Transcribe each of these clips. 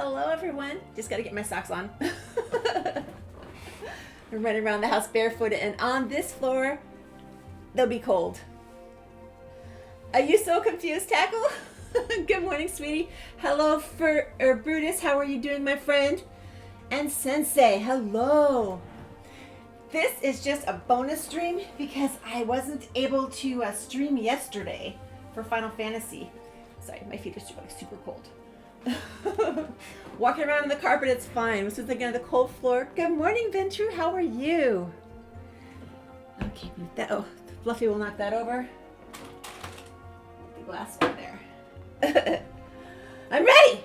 Hello, everyone. Just got to get my socks on. I'm running around the house barefooted, and on this floor, they'll be cold. Are you so confused, Tackle? Good morning, sweetie. Hello, Brutus. How are you doing, my friend? And Sensei, hello. This is just a bonus stream because I wasn't able to stream yesterday for Final Fantasy. Sorry, my feet are super cold. Walking around on the carpet, it's fine. This is again the cold floor. Good morning, Ventru. How are you? Okay, move that. Oh, Fluffy will knock that over. The glass over there. I'm ready.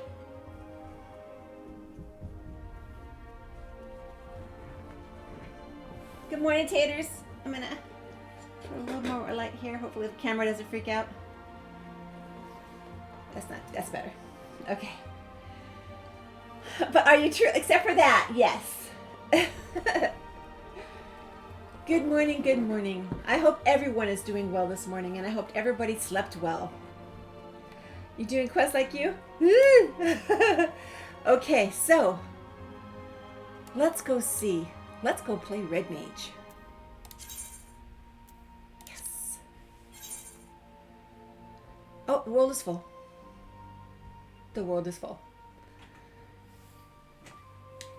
Good morning, taters. I'm gonna put a little more light here. Hopefully the camera doesn't freak out. That's better. Okay. But are you true? Except for that, yes. Good morning, good morning. I hope everyone is doing well this morning, and I hope everybody slept well. You doing quests like you? Okay, so let's go see. Let's go play Red Mage. Yes. Oh, the world is full. The world is full.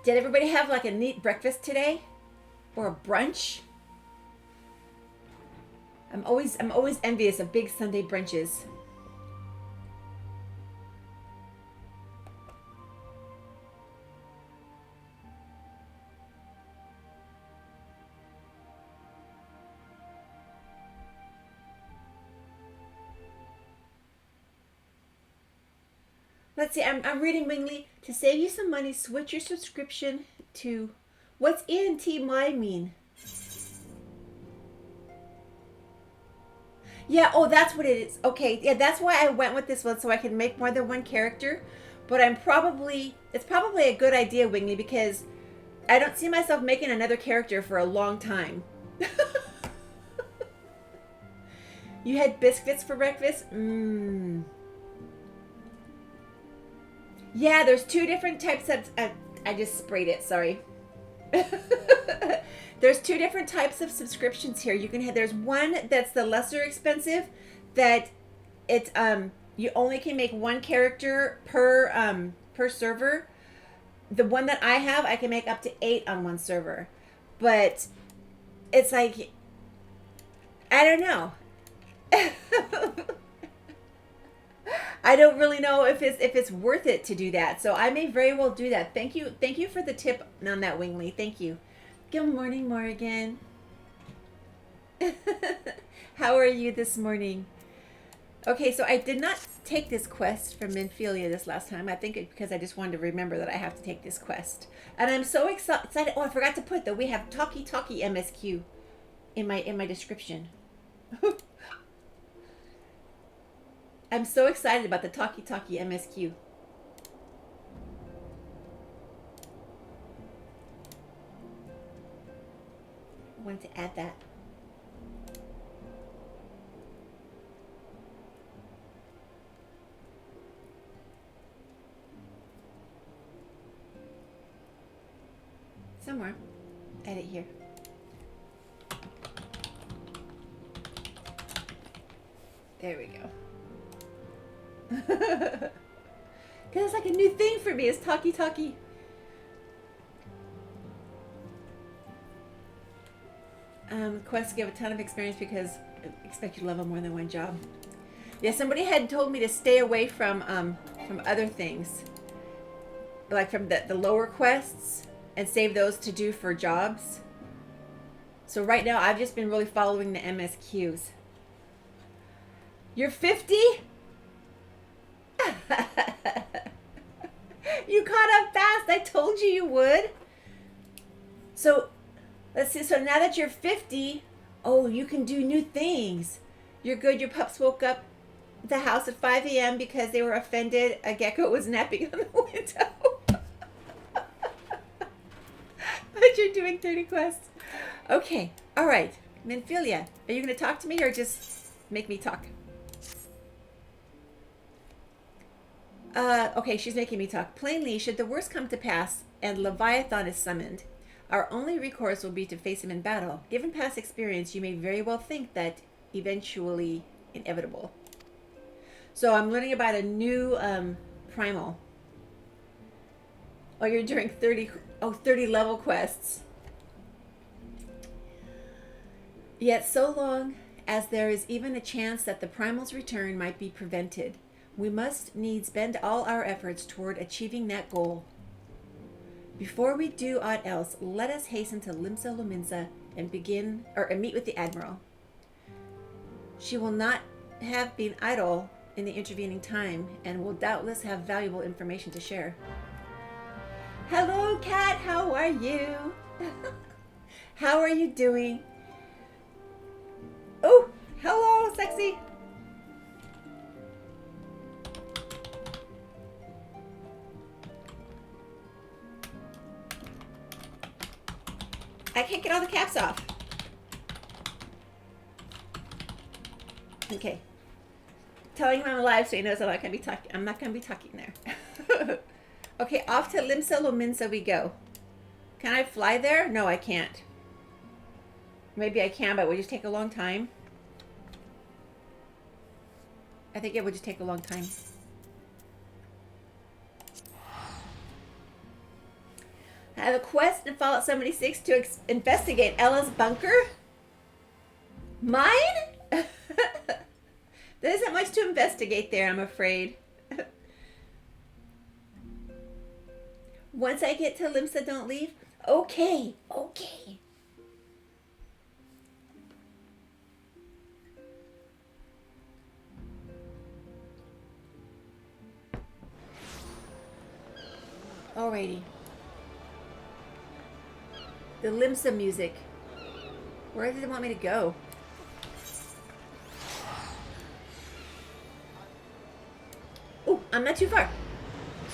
Did everybody have like a neat breakfast today? Or a brunch? I'm always envious of big Sunday brunches. Let's see, I'm reading Wingley. To save you some money, switch your subscription to... What's ENT my mean? Yeah, oh, that's what it is. Okay, yeah, that's why I went with this one, so I can make more than one character. But it's probably a good idea, Wingley, because I don't see myself making another character for a long time. You had biscuits for breakfast? Mmm. Yeah, there's two different types of... I just sprayed it, sorry. There's two different types of subscriptions here. You can have... There's one that's the lesser expensive, that it's you only can make one character per server. The one that I have, I can make up to 8 on one server. But it's like... I don't know. I don't really know if it's worth it to do that. So I may very well do that. Thank you for the tip on that, Wingley. Thank you. Good morning, Morgan. How are you this morning? Okay, so I did not take this quest from Minfilia this last time. I think it's because I just wanted to remember that I have to take this quest. And I'm so excited. Oh, I forgot to put that we have Talkie MSQ in my description. I'm so excited about the Talkie MSQ. I wanted to add that. Somewhere. Add it here. There we go. Because it's like a new thing for me, is Talkie. Quests give a ton of experience because I expect you to level more than one job. Yeah, somebody had told me to stay away from other things, like from the lower quests, and save those to do for jobs. So right now I've just been really following the MSQs. You're 50? You caught up fast. I told you would. So, let's see. So now that you're 50, oh, you can do new things. You're good. Your pups woke up at the house at 5 a.m. because they were offended a gecko was napping on the window. But you're doing 30 quests. Okay. All right. Minfilia, are you going to talk to me or just make me talk? Okay, she's making me talk. Plainly, should the worst come to pass and Leviathan is summoned, our only recourse will be to face him in battle. Given past experience, you may very well think that eventually inevitable. So I'm learning about a new primal. Oh, you're doing 30 level quests. Yet so long as there is even a chance that the primal's return might be prevented, we must needs bend all our efforts toward achieving that goal. Before we do aught else, let us hasten to Limsa Lominsa and meet with the Admiral. She will not have been idle in the intervening time and will doubtless have valuable information to share. Hello, Kat. How are you? How are you doing? Oh, hello, sexy. I can't get all the caps off. Okay. Telling him I'm live so he knows I'm not gonna be talking. I'm not gonna be talking there. Okay, off to Limsa Lominsa we go. Can I fly there? No, I can't. Maybe I can, but it would just take a long time. I think it would just take a long time. I have a quest in Fallout 76 to investigate Ella's bunker. Mine? There isn't much to investigate there, I'm afraid. Once I get to Limsa, don't leave. Okay, okay. Alrighty. The Limsa music. Where did they want me to go? Oh, I'm not too far.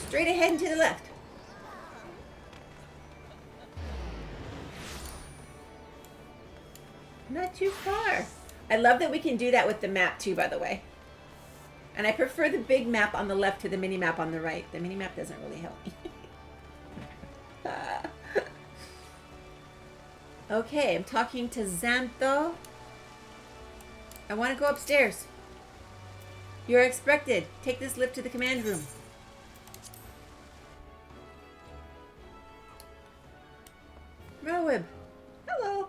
Straight ahead and to the left. Not too far. I love that we can do that with the map too, by the way. And I prefer the big map on the left to the mini map on the right. The mini map doesn't really help me. Okay, I'm talking to Xantho. I want to go upstairs. You're expected. Take this lift to the command room. Merwib. Hello.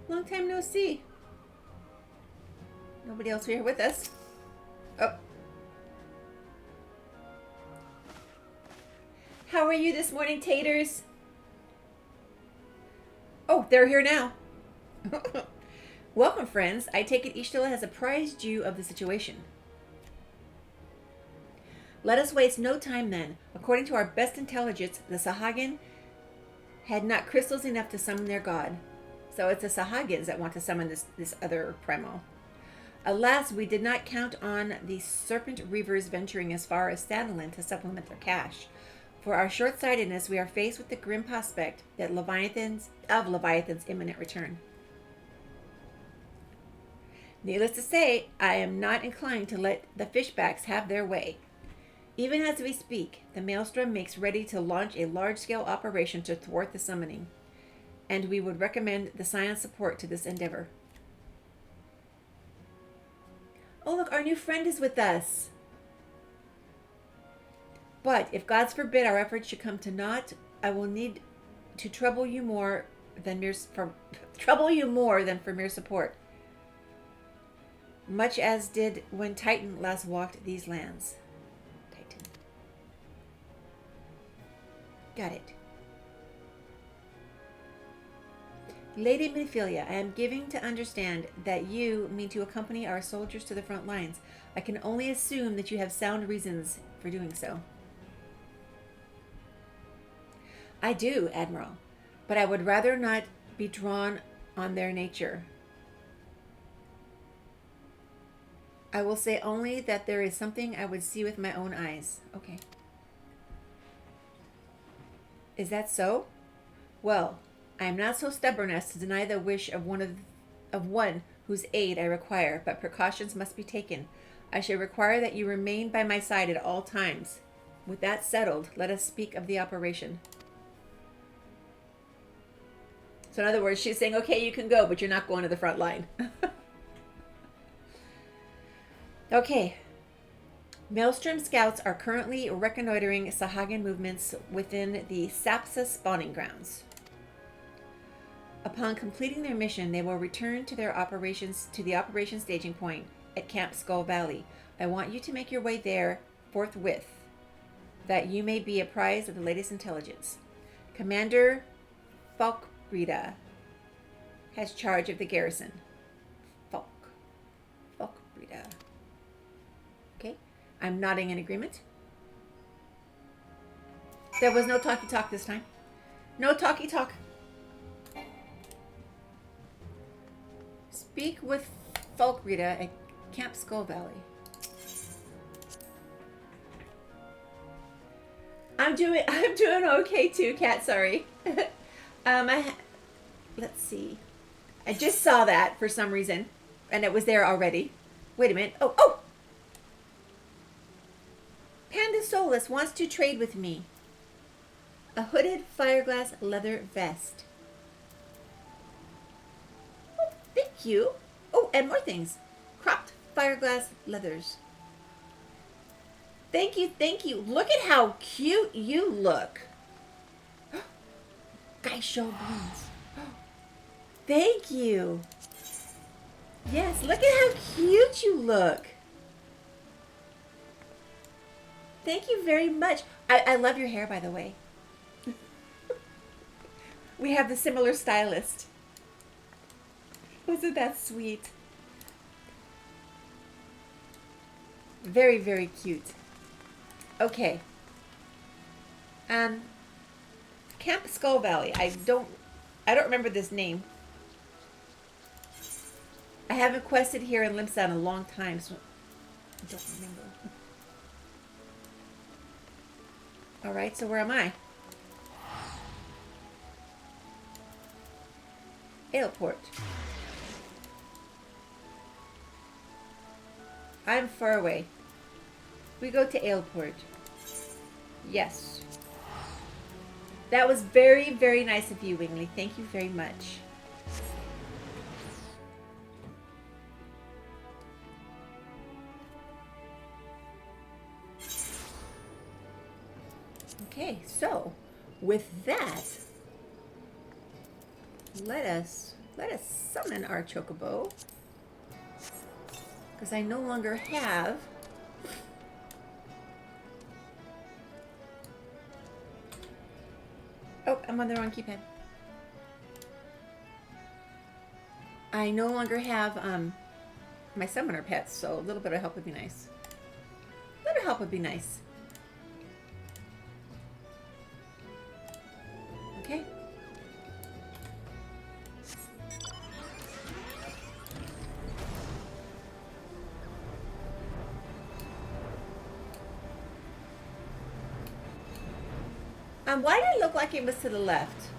Long time no see. Nobody else here with us. Oh. How are you this morning, taters? Oh, they're here now. Welcome, friends. I take it Ishtala has apprised you of the situation. Let us waste no time then. According to our best intelligence, the Sahagin had not crystals enough to summon their god. So it's the Sahagins that want to summon this other primal. Alas, we did not count on the Serpent Reavers venturing as far as Sandalin to supplement their cache. For our short-sightedness, we are faced with the grim prospect that Leviathan's imminent return. Needless to say, I am not inclined to let the fishbacks have their way. Even as we speak, the Maelstrom makes ready to launch a large-scale operation to thwart the summoning, and we would recommend the Scions' support to this endeavor. Oh look, our new friend is with us! But if God's forbid our efforts should come to naught, I will need to trouble you more than for mere support. Much as did when Titan last walked these lands. Titan. Got it. Lady Minfilia, I am giving to understand that you mean to accompany our soldiers to the front lines. I can only assume that you have sound reasons for doing so. I do, Admiral, but I would rather not be drawn on their nature. I will say only that there is something I would see with my own eyes. Okay. Is that so? Well, I am not so stubborn as to deny the wish of one whose aid I require, but precautions must be taken. I shall require that you remain by my side at all times. With that settled, let us speak of the operation. So in other words, she's saying, okay, you can go, but you're not going to the front line. Okay. Maelstrom scouts are currently reconnoitering Sahagan movements within the Sapsa spawning grounds. Upon completing their mission, they will return to the operation staging point at Camp Skull Valley. I want you to make your way there forthwith, that you may be apprised of the latest intelligence. Commander Falkrita has charge of the garrison. Falkrita. Okay, I'm nodding in agreement. There was no talky talk this time. No talky talk. Speak with Falkrita at Camp Skull Valley. I'm doing okay too, Kat. Sorry. Let's see. I just saw that for some reason, and it was there already. Wait a minute. Oh! Panda Solus wants to trade with me. A hooded fiberglass leather vest. Oh, thank you. Oh, and more things. Cropped fiberglass leathers. Thank you, thank you. Look at how cute you look. Guy show bones. Thank you. Yes, look at how cute you look. Thank you very much. I love your hair, by the way. We have the similar stylist. Wasn't that sweet? Very, very cute. Okay. Camp Skull Valley. I don't remember this name. I haven't quested here in Limsa in a long time, so I don't remember. Alright, so where am I? Airport. I'm far away. We go to Airport. Yes. That was very, very nice of you, Wingley. Thank you very much. Okay, so with that, let us summon our chocobo, because I no longer have oh, I'm on the wrong keypad. I no longer have my summoner pets, so a little bit of help would be nice. A little help would be nice. Okay. Why did it look like it was to the left?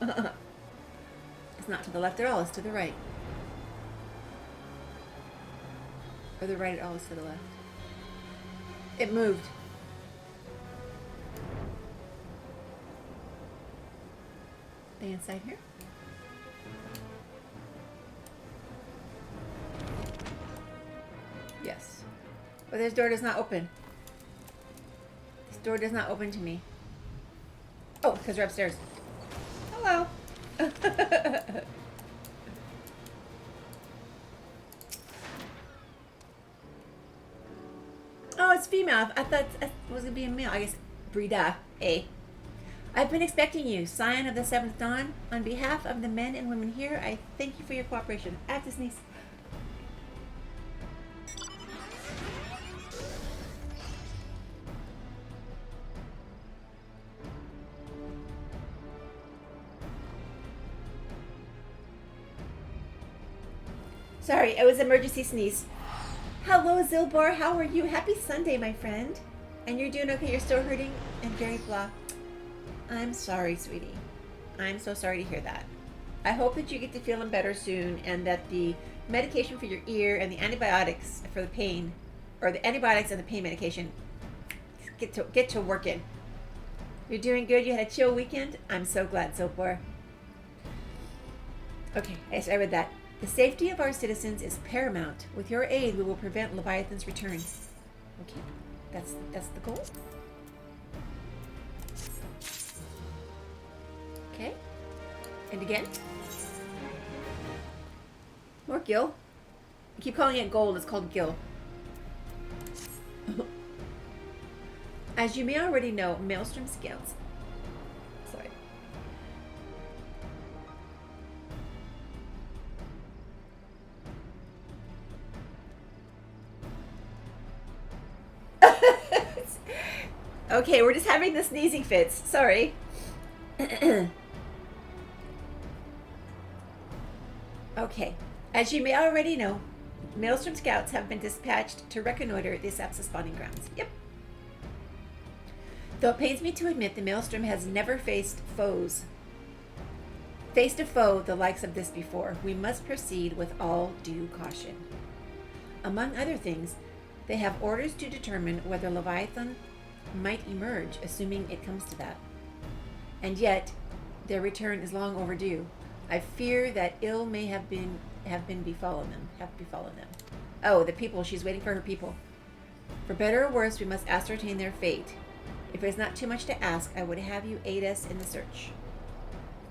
It's not to the left at all, it's to the right. Or the right at all, it's to the left. It moved. They inside here? Yes. But this door does not open. This door does not open to me. Oh, because we're upstairs. Hello. Oh, it's female. I thought it was going to be a male. I guess Brida. A. I've been expecting you, Scion of the Seventh Dawn. On behalf of the men and women here, I thank you for your cooperation. I have to sneeze. Sorry, it was an emergency sneeze. Hello, Zilbar. How are you? Happy Sunday, my friend. And you're doing okay? You're still hurting and very blah. I'm sorry, sweetie. I'm so sorry to hear that. I hope that you get to feeling better soon, and that the medication for your ear and the antibiotics for the pain, or the antibiotics and the pain medication, get to working. You're doing good. You had a chill weekend. I'm so glad so far. Okay, I read that. The safety of our citizens is paramount. With your aid, we will prevent Leviathan's return. Okay, that's the goal. Okay, and again. More gil. I keep calling it gold. It's called gil. As you may already know, Maelstrom Scouts. Sorry. Okay, we're just having the sneezing fits. Sorry. Okay. As you may already know, Maelstrom Scouts have been dispatched to reconnoiter the Sapsa spawning grounds. Yep. Though it pains me to admit the Maelstrom has never faced a foe the likes of this before, we must proceed with all due caution. Among other things, they have orders to determine whether Leviathan might emerge, assuming it comes to that. And yet, their return is long overdue. I fear that ill may have befallen them. Oh, the people. She's waiting for her people. For better or worse, we must ascertain their fate. If it is not too much to ask, I would have you aid us in the search.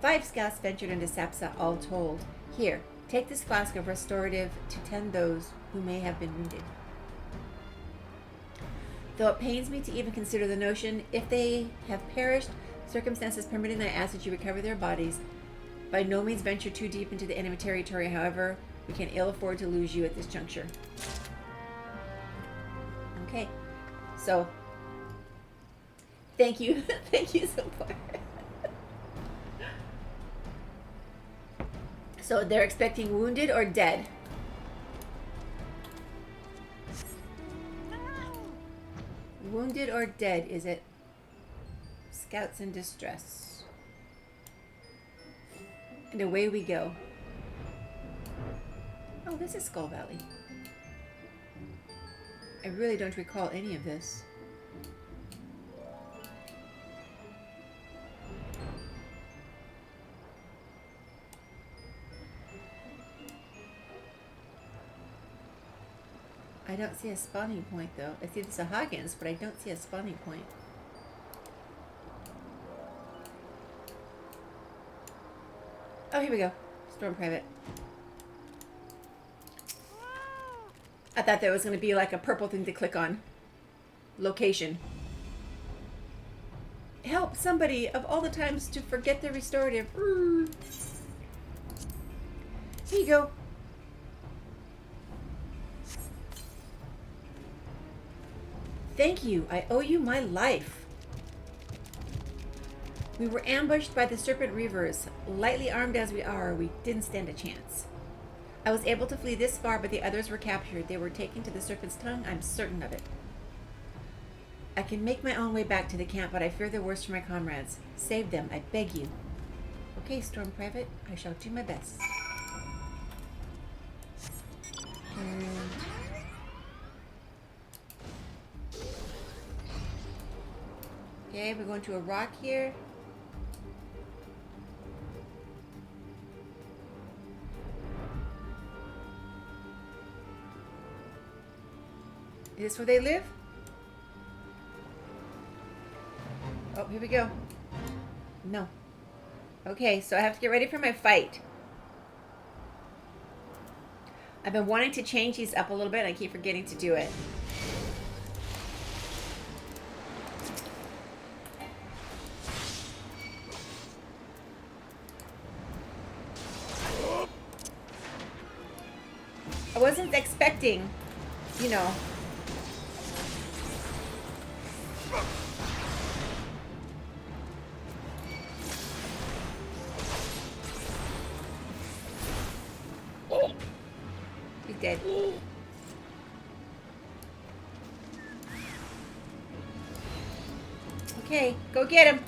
5 scouts ventured into Sapsa, all told. Here, take this flask of restorative to tend those who may have been wounded. Though it pains me to even consider the notion, if they have perished, circumstances permitting, I ask that you recover their bodies. By no means venture too deep into the enemy territory, however, we can ill afford to lose you at this juncture. Okay, so thank you. Thank you so far. So they're expecting wounded or dead? Wounded or dead, is it? Scouts in distress. And away we go. Oh, this is Skull Valley. I really don't recall any of this. I don't see a spawning point, though. I see the Sahagins, but I don't see a spawning point. Oh, here we go. Storm Private. I thought there was going to be like a purple thing to click on. Location. Help somebody of all the times to forget their restorative. Here you go. Thank you. I owe you my life. We were ambushed by the Serpent Reavers. Lightly armed as we are, we didn't stand a chance. I was able to flee this far, but the others were captured. They were taken to the Serpent's Tongue. I'm certain of it. I can make my own way back to the camp, but I fear the worst for my comrades. Save them, I beg you. Okay, Storm Private. I shall do my best. And okay, we're going to a rock here. Is this where they live? Oh, here we go. No. Okay, so I have to get ready for my fight. I've been wanting to change these up a little bit, and I keep forgetting to do it. I wasn't expecting, you know. He's dead. Okay, go get him.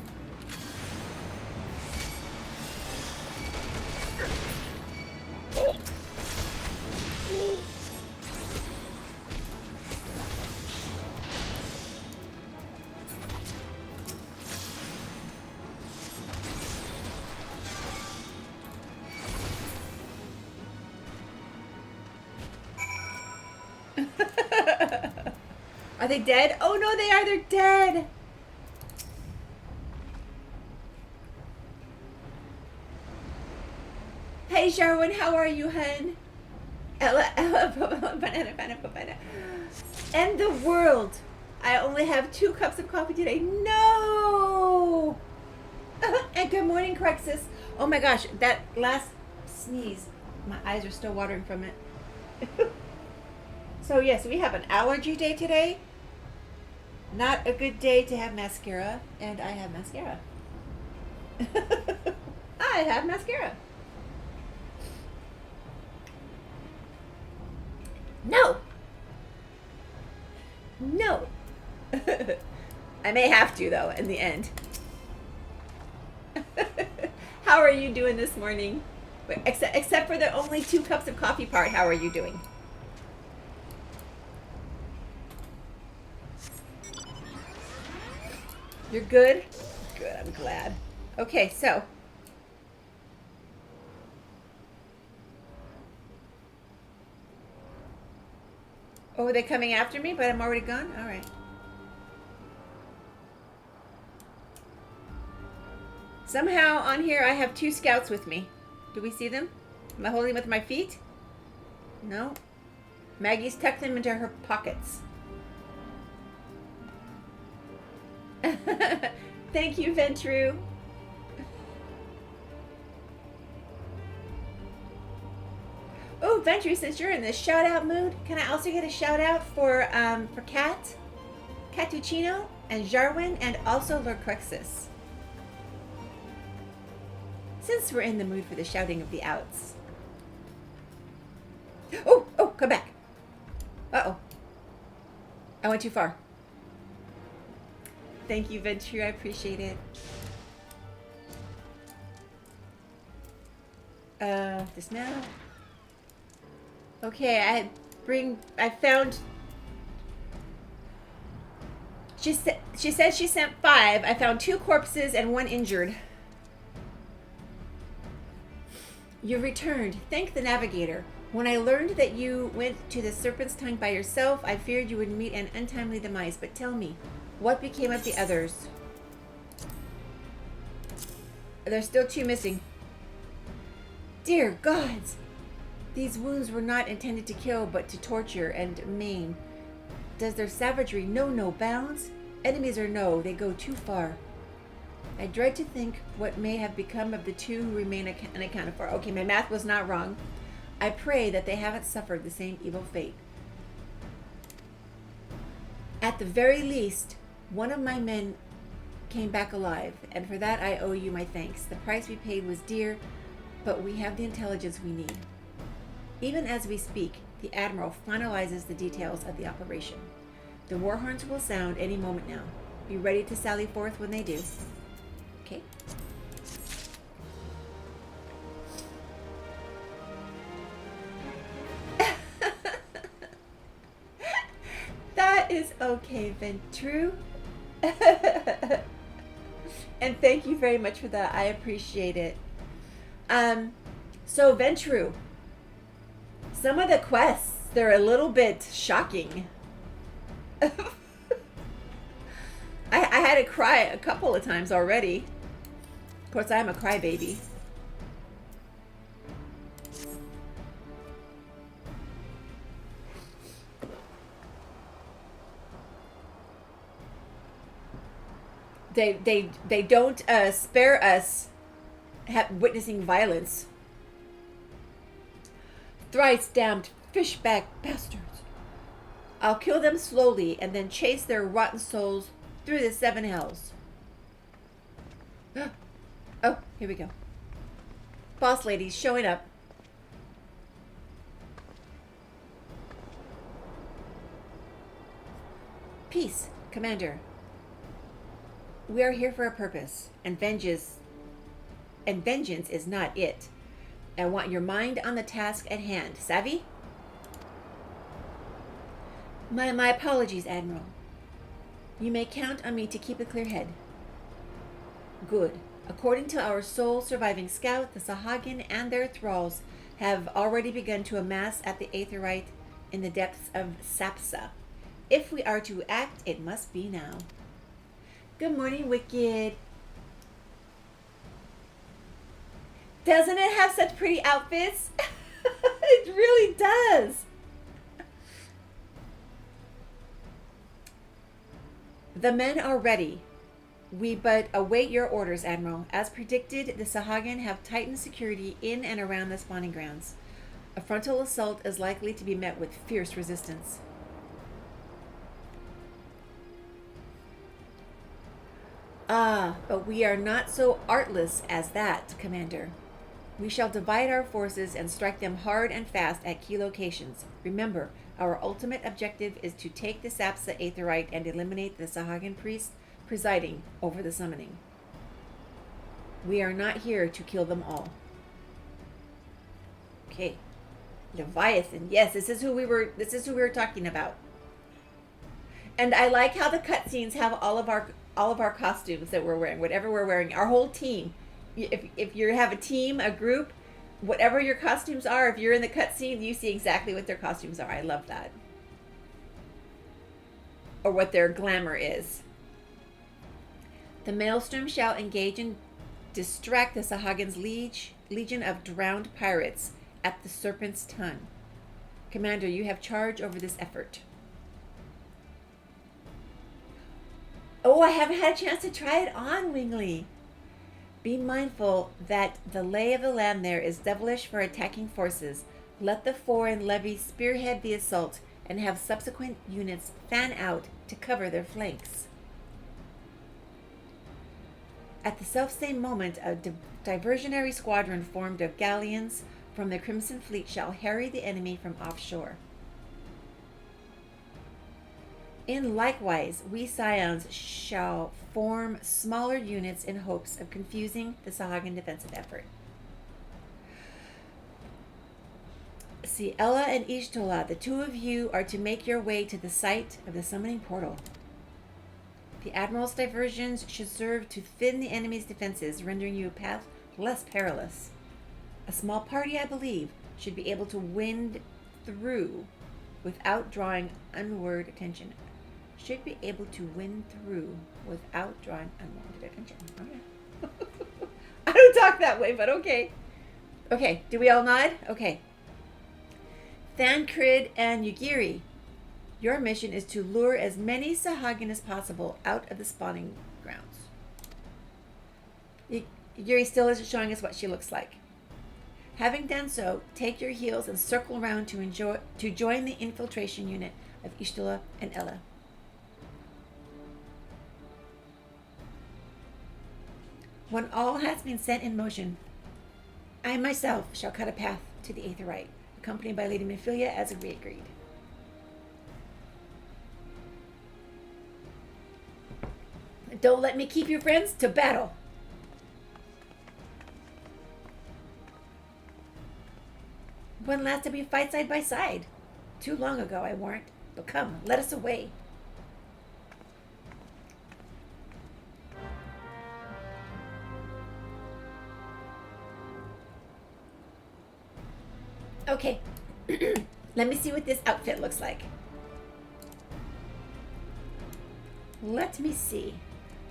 Are they dead? Oh no, they are. They're dead. Hey, Jarwin, how are you, hun? Banana. End the world. I only have 2 cups of coffee today. No. And good morning, Crexus. Oh my gosh, that last sneeze, my eyes are still watering from it. So yes, we have an allergy day today. Not a good day to have mascara, and I have mascara. I have mascara. No. No. I may have to, though, in the end. How are you doing this morning? Except for the only 2 cups of coffee part, how are you doing? You're good? Good, I'm glad. Okay, so. Oh, are they coming after me, but I'm already gone? All right. Somehow on here I have 2 scouts with me. Do we see them? Am I holding them with my feet? No. Maggie's tucked them into her pockets. Thank you, Ventru. Oh, Ventru, since you're in this shout out mood, can I also get a shout out for Kat, Catuccino, and Jarwin, and also Lord Crexus? Since we're in the mood for the shouting of the outs. Oh, come back. Uh-oh. I went too far. Thank you, Ventru. I appreciate it. Dismount. Okay, I found... She said she sent 5. I found 2 corpses and 1 injured. You returned. Thank the navigator. When I learned that you went to the Serpent's Tongue by yourself, I feared you would meet an untimely demise. But tell me, what became of the others? There's still 2 missing. Dear gods! These wounds were not intended to kill, but to torture and maim. Does their savagery know no bounds? Enemies or no, they go too far. I dread to think what may have become of the 2 who remain unaccounted for. Okay, my math was not wrong. I pray that they haven't suffered the same evil fate. At the very least, one of my men came back alive, and for that I owe you my thanks. The price we paid was dear, but we have the intelligence we need. Even as we speak, the Admiral finalizes the details of the operation. The war horns will sound any moment now. Be ready to sally forth when they do. Okay. That is okay, Ventru. And thank you very much for that. I appreciate it. So Ventru, some of the quests, they're a little bit shocking. I had to cry a couple of times already. Of course, I'm a crybaby. They don't spare us witnessing violence. Thrice damned fishback bastards. I'll kill them slowly and then chase their rotten souls through the 7 hells. Oh, here we go. Boss lady's showing up. Peace, Commander. We are here for a purpose, and vengeance is not it. I want your mind on the task at hand. Savvy? My apologies, Admiral. You may count on me to keep a clear head. Good. According to our sole surviving scout, the Sahagin and their thralls have already begun to amass at the Aetheryte in the depths of Sapsa. If we are to act, it must be now. Good morning, Wicked. Doesn't it have such pretty outfits? It really does. The men are ready. We but await your orders, Admiral. As predicted, the Sahagin have tightened security in and around the spawning grounds. A frontal assault is likely to be met with fierce resistance. Ah, but we are not so artless as that, Commander. We shall divide our forces and strike them hard and fast at key locations. Remember, our ultimate objective is to take the Sapsa Aetherite and eliminate the Sahagin priest presiding over the summoning. We are not here to kill them all. Okay. Leviathan. Yes, this is who we were talking about. And I like how the cutscenes have all of our costumes that we're wearing, whatever we're wearing, our whole team. If you have a team, a group, whatever your costumes are, if you're in the cutscene, you see exactly what their costumes are. I love that. Or what their glamour is. The Maelstrom shall engage and distract the Sahagin's legion of drowned pirates at the Serpent's Tongue. Commander, you have charge over this effort. Oh, I haven't had a chance to try it on, Wingley. Be mindful that the lay of the land there is devilish for attacking forces. Let the foreign levy spearhead the assault and have subsequent units fan out to cover their flanks. At the selfsame moment, a diversionary squadron formed of galleons from the Crimson Fleet shall harry the enemy from offshore. In likewise, we Scions shall form smaller units in hopes of confusing the Sahagin defensive effort. See, Ella and Ishtola, the two of you are to make your way to the site of the summoning portal. The Admiral's diversions should serve to thin the enemy's defenses, rendering you a path less perilous. A small party, I believe, should be able to wind through without drawing unwanted attention. Should be able to win through without drawing unwanted attention. Okay. I don't talk that way, but okay. Okay, do we all nod? Okay. Thancred and Yugiri, your mission is to lure as many Sahagin as possible out of the spawning grounds. Yugiri still isn't showing us what she looks like. Having done so, take your heels and circle around to join the infiltration unit of Ishtola and Ella. When all has been set in motion, I myself shall cut a path to the Aetherite, accompanied by Lady Mephilia as we agreed. Don't let me keep you, friends, to battle. When last did we fight side by side? Too long ago, I warrant. But come, let us away. Okay, let me see what this outfit looks like. Let me see.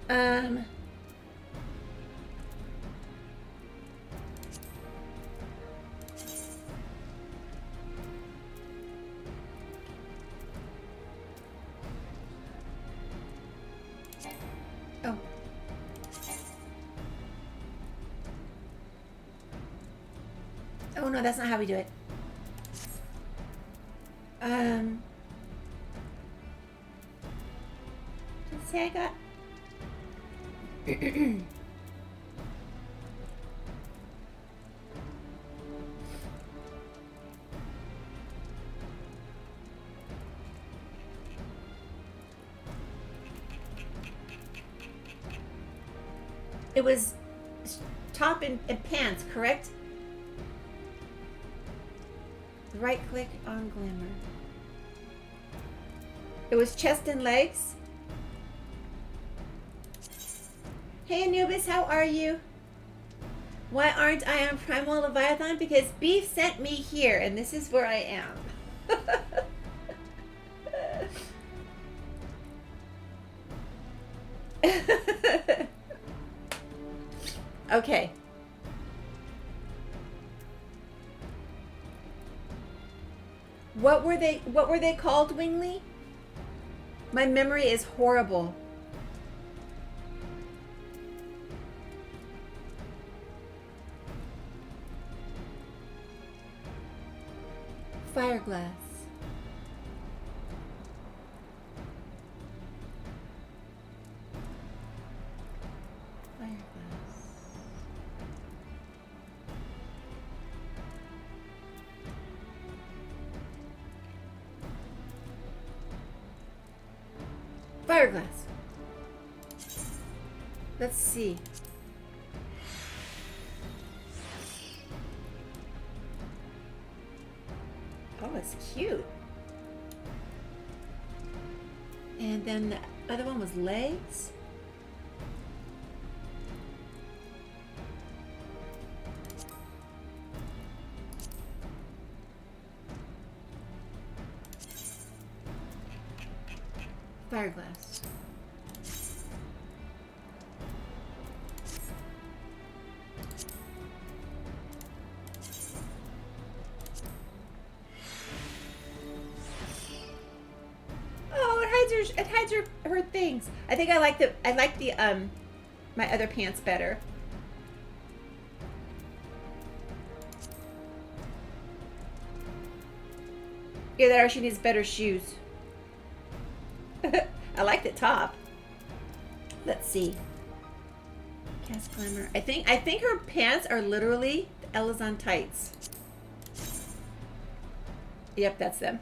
Oh. Oh no, that's not how we do it. Let's see, I got. It was top and pants, correct? Right click on glamour. It was chest and legs. Hey Anubis, how are you? Why aren't I on Primal Leviathan? Because Beef sent me here, and this is where I am. Okay. What were they called, Wingley? My memory is horrible. Fireglass. Fireglass. Let's see. Oh, it's cute. And then the other one was legs. Fireglass. Oh, it hides her things. I think I like the my other pants better. Either that or she needs better shoes. I like the top. Let's see. Cast climber. I think her pants are literally Elezen tights. Yep, that's them.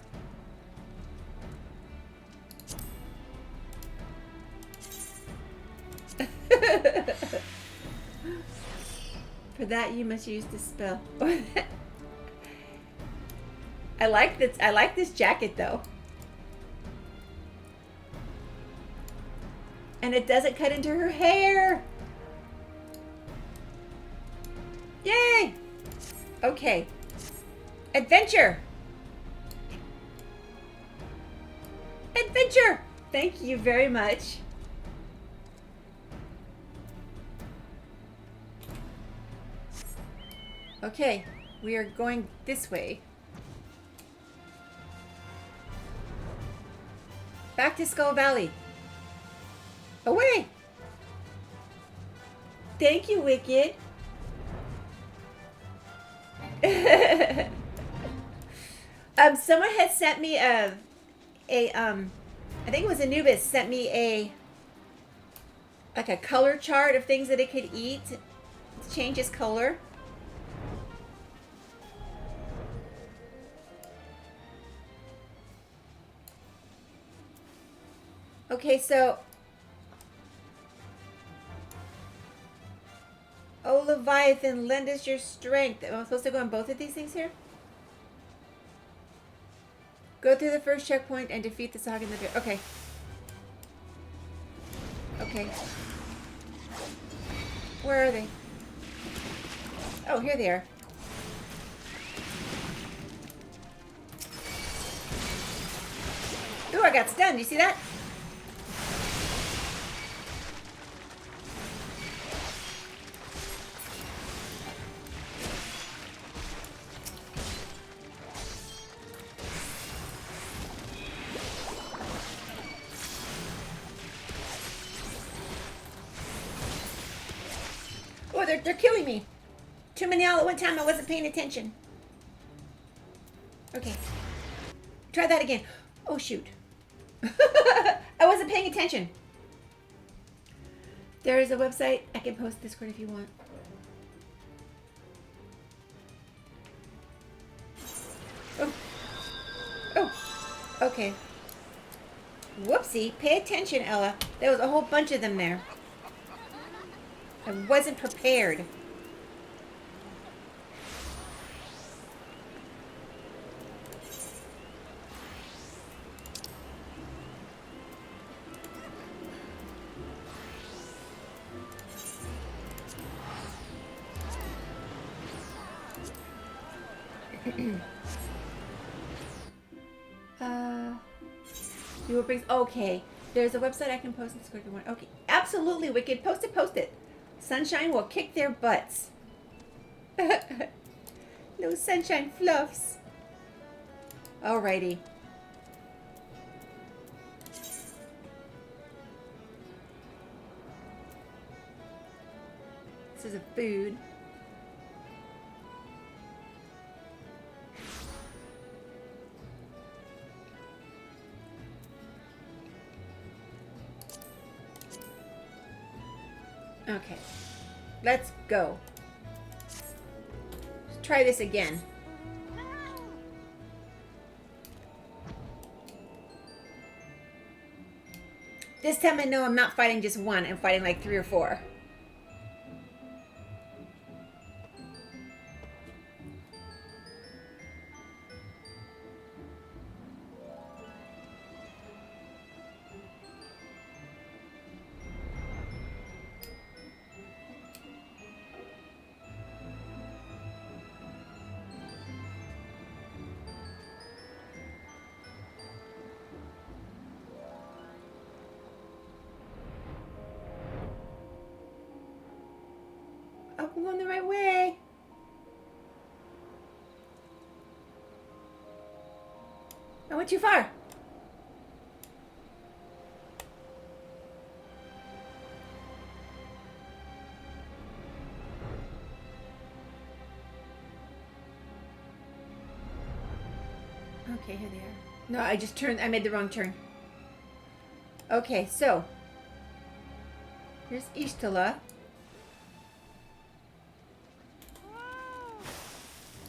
For that you must use the spell. I like this jacket though. And it doesn't cut into her hair. Yay! Okay. Adventure! Adventure! Thank you very much. Okay, we are going this way. Back to Skull Valley. Away! Thank you, Wicked. Someone had sent me I think it was Anubis sent me like a color chart of things that it could eat to change its color. Okay, so oh, Leviathan, lend us your strength. Am I supposed to go on both of these things here? Go through the first checkpoint and defeat the Sog in the... Okay. Okay. Where are they? Oh, here they are. Ooh, I got stunned. You see that? Oh, they're killing me. Too many all at one time. I wasn't paying attention. Okay. Try that again. Oh, shoot. I wasn't paying attention. There is a website. I can post Discord if you want. Oh. Oh. Okay. Whoopsie. Pay attention, Ella. There was a whole bunch of them there. I wasn't prepared. You will bring... Okay. There's a website I can post in Discord if you want. Okay, absolutely, Wicked. Post it, post it. Sunshine will kick their butts. Little sunshine fluffs. Alrighty. This is a food. Okay, let's go. Let's try this again. This time I know I'm not fighting just one, I'm fighting like 3 or 4. I'm going the right way. I went too far. Okay, here they are. No, I just turned. I made the wrong turn. Okay, so here's Ishtala.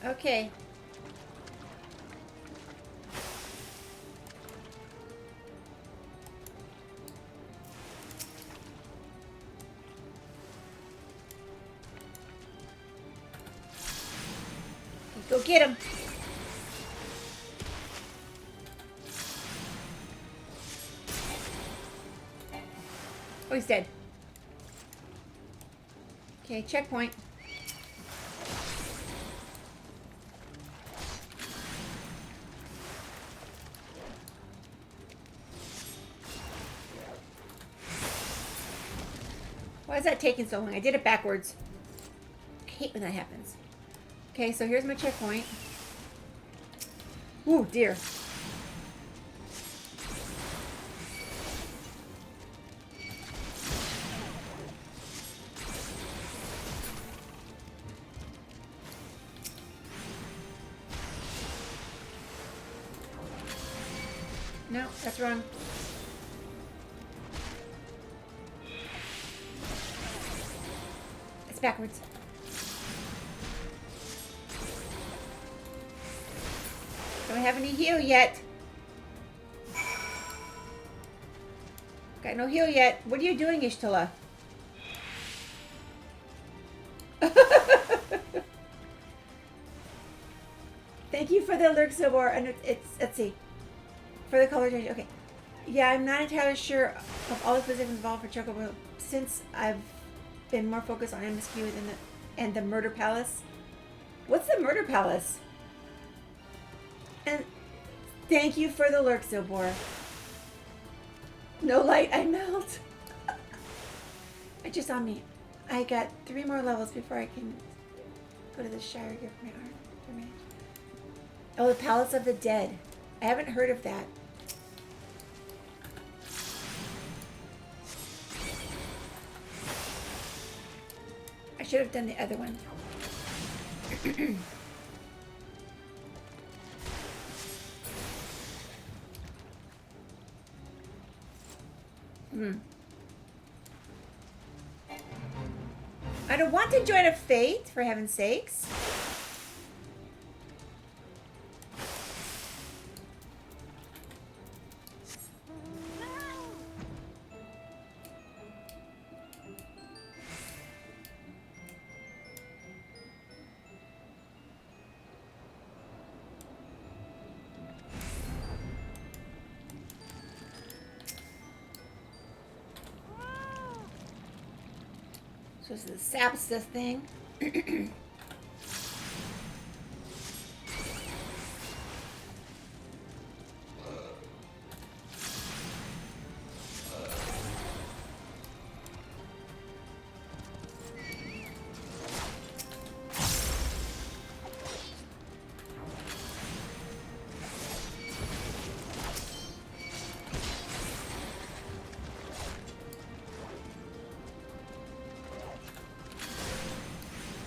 Okay. Go get him. Oh, he's dead. Okay, checkpoint. Why is that taking so long? I did it backwards. I hate when that happens. Okay, so here's my checkpoint. Ooh, dear. No, that's wrong. It's backwards. Don't have any heal yet. Got no heal yet. What are you doing, Ishtala? Thank you for the alert, Zobor. And it's, let's see. For the color change. Okay. Yeah, I'm not entirely sure of all the physics involved for Chocobo since I've been more focused on MSQ and the Murder Palace. What's the Murder Palace? And thank you for the lurk, Zobor. No light, I melt. I just on me. I got 3 more levels before I can go to the Shire here for my art. For Mage. Oh, the Palace of the Dead. I haven't heard of that. I should have done the other one. I don't want to join a fate, for heaven's sakes. So this is the Sapsta thing.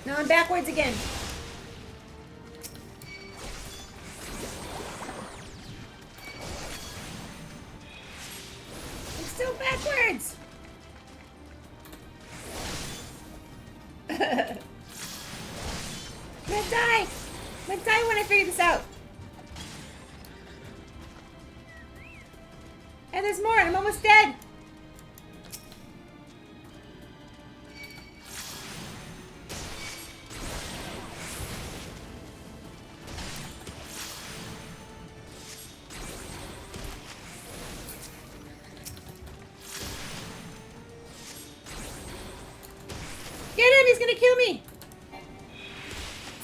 No, I'm backwards again. I'm still backwards. I'm gonna die. I'm gonna die when I figure this out. And there's more. I'm almost dead. Get him! He's gonna kill me!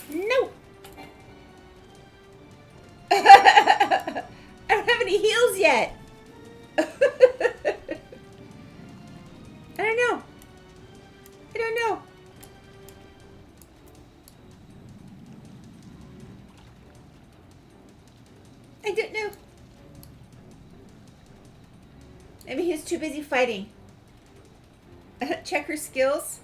No! I don't have any heals yet! I don't know. I don't know. I don't know. Maybe he's too busy fighting. Check her skills.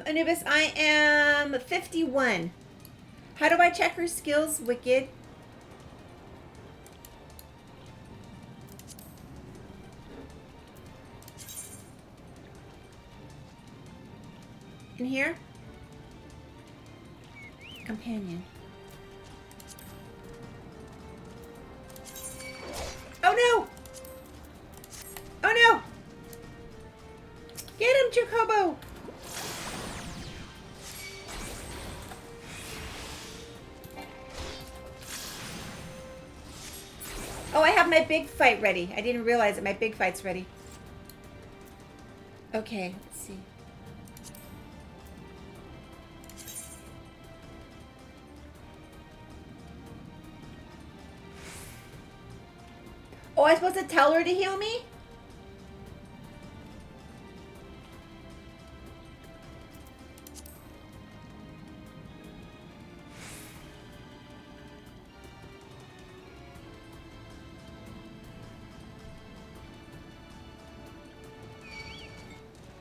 Anubis, I am 51. How do I check her skills, Wicked? In here? Companion. Oh no! Oh no! Get him, Jacobo! Oh, I have my big fight ready. I didn't realize that my big fight's ready. Okay, let's see. Oh, I'm supposed to tell her to heal me?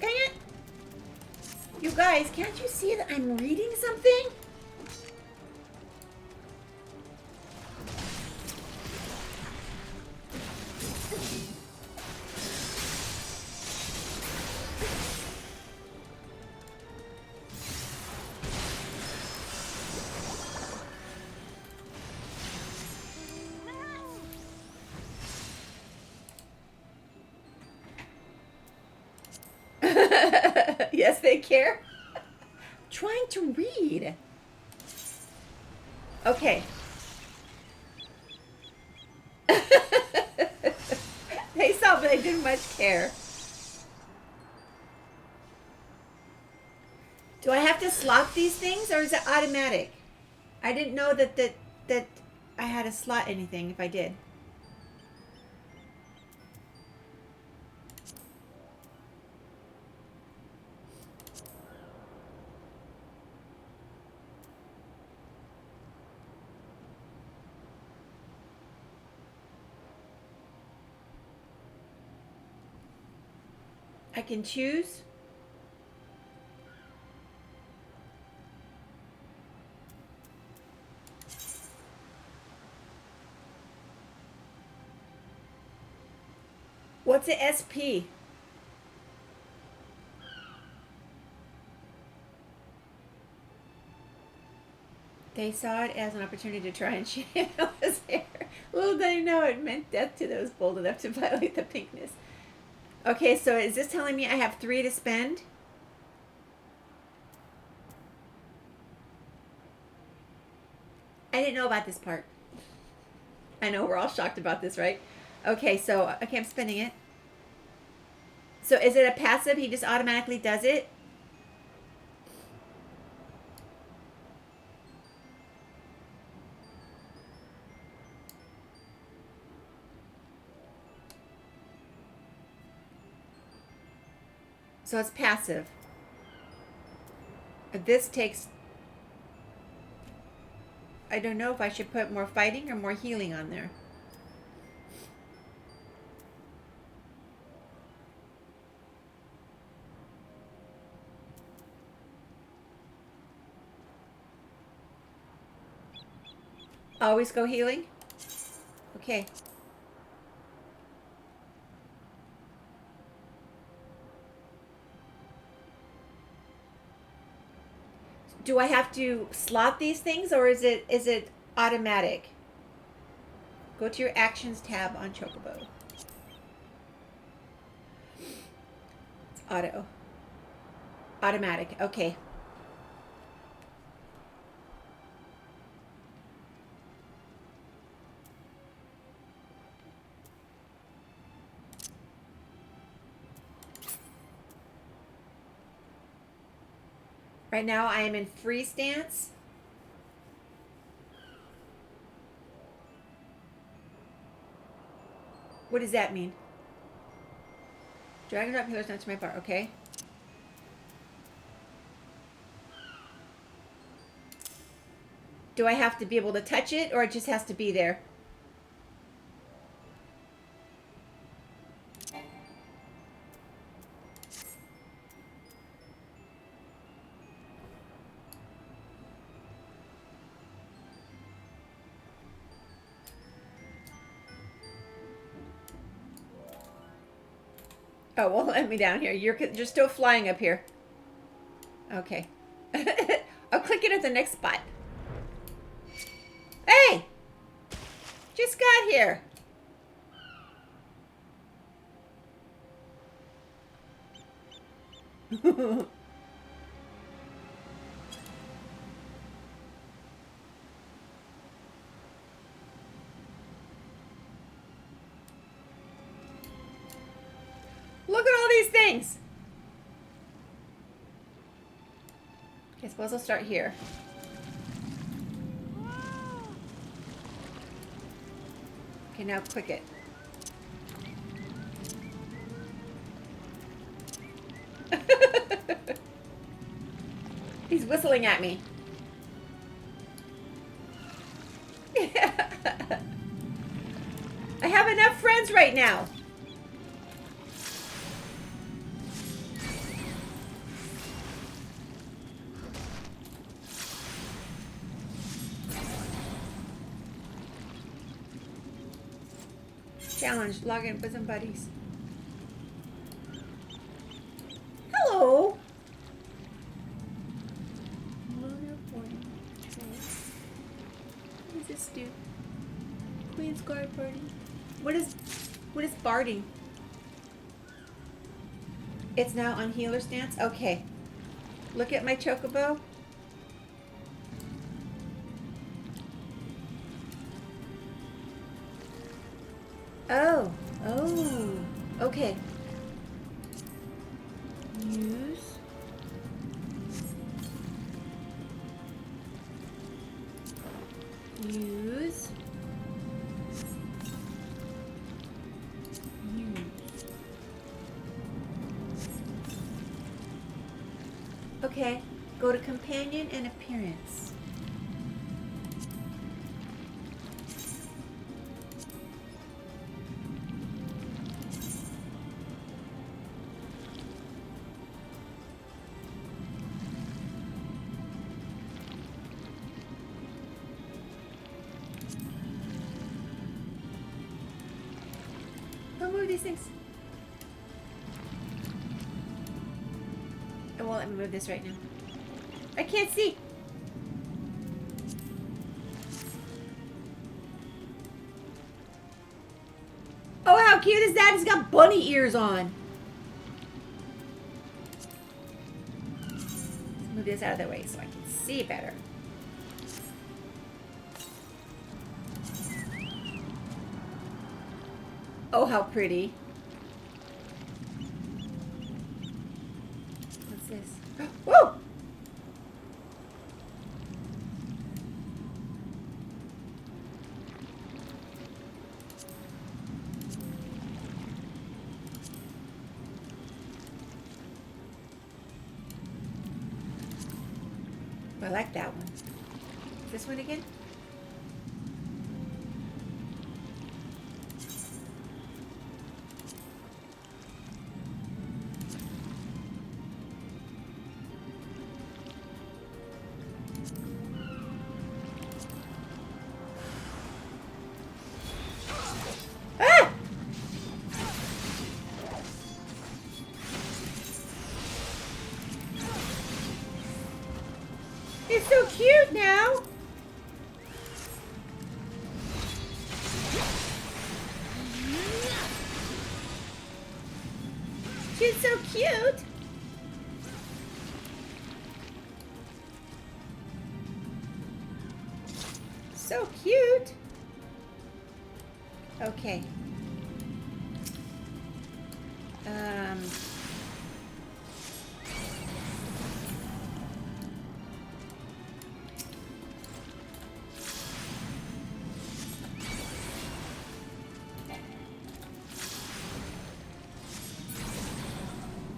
Dang it! You guys, can't you see that I'm reading something? Yes, they care. Trying to read. Okay. They saw, but I didn't much care. Do I have to slot these things, or is it automatic? I didn't know that I had to slot anything if I did. I can choose. What's an SP? They saw it as an opportunity to try and channel his hair. Little did they know it meant death to those bold enough to violate the pinkness. Okay, so is this telling me I have 3 to spend? I didn't know about this part. I know we're all shocked about this, right? Okay, so, okay, I'm spending it. So is it a passive? He just automatically does it? So it's passive. This takes... I don't know if I should put more fighting or more healing on there. Always go healing? Okay. Do I have to slot these things, or is it automatic? Go to your actions tab on Chocobo. It's auto. Automatic. Okay. Right now I am in free stance. What does that mean? Drag and drop healers down to my bar. Okay. Do I have to be able to touch it, or it just has to be there? Oh, well, let me down here. You're still flying up here. Okay. I'll click it at the next spot. Hey! Just got here. Look at all these things. Okay, I suppose I'll start here. Okay, now click it. He's whistling at me. I have enough friends right now. Challenge, log in with some buddies. Hello. What does this do? Queen's Guard Party. What is barding? It's now on healer stance? Okay. Look at my chocobo. Oh. Oh. Okay. Use. Use. Okay, go to companion and appearance. Don't move these things. It won't let me move this right now. I can't see. Oh, how cute is that? He's got bunny ears on. Let's move this out of the way so I can see better. Oh, how pretty. What's this? Whoa! I like that one. This one again? so cute now. She's so cute. So cute. Okay.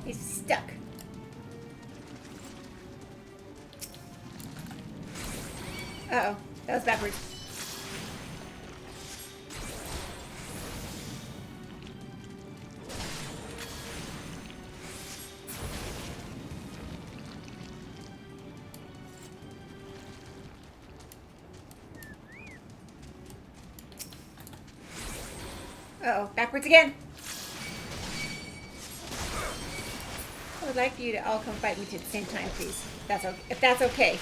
He's stuck. Uh-oh. That was backwards. Uh-oh. Backwards again. I would like you to all come fight me at the same time, please. If that's okay.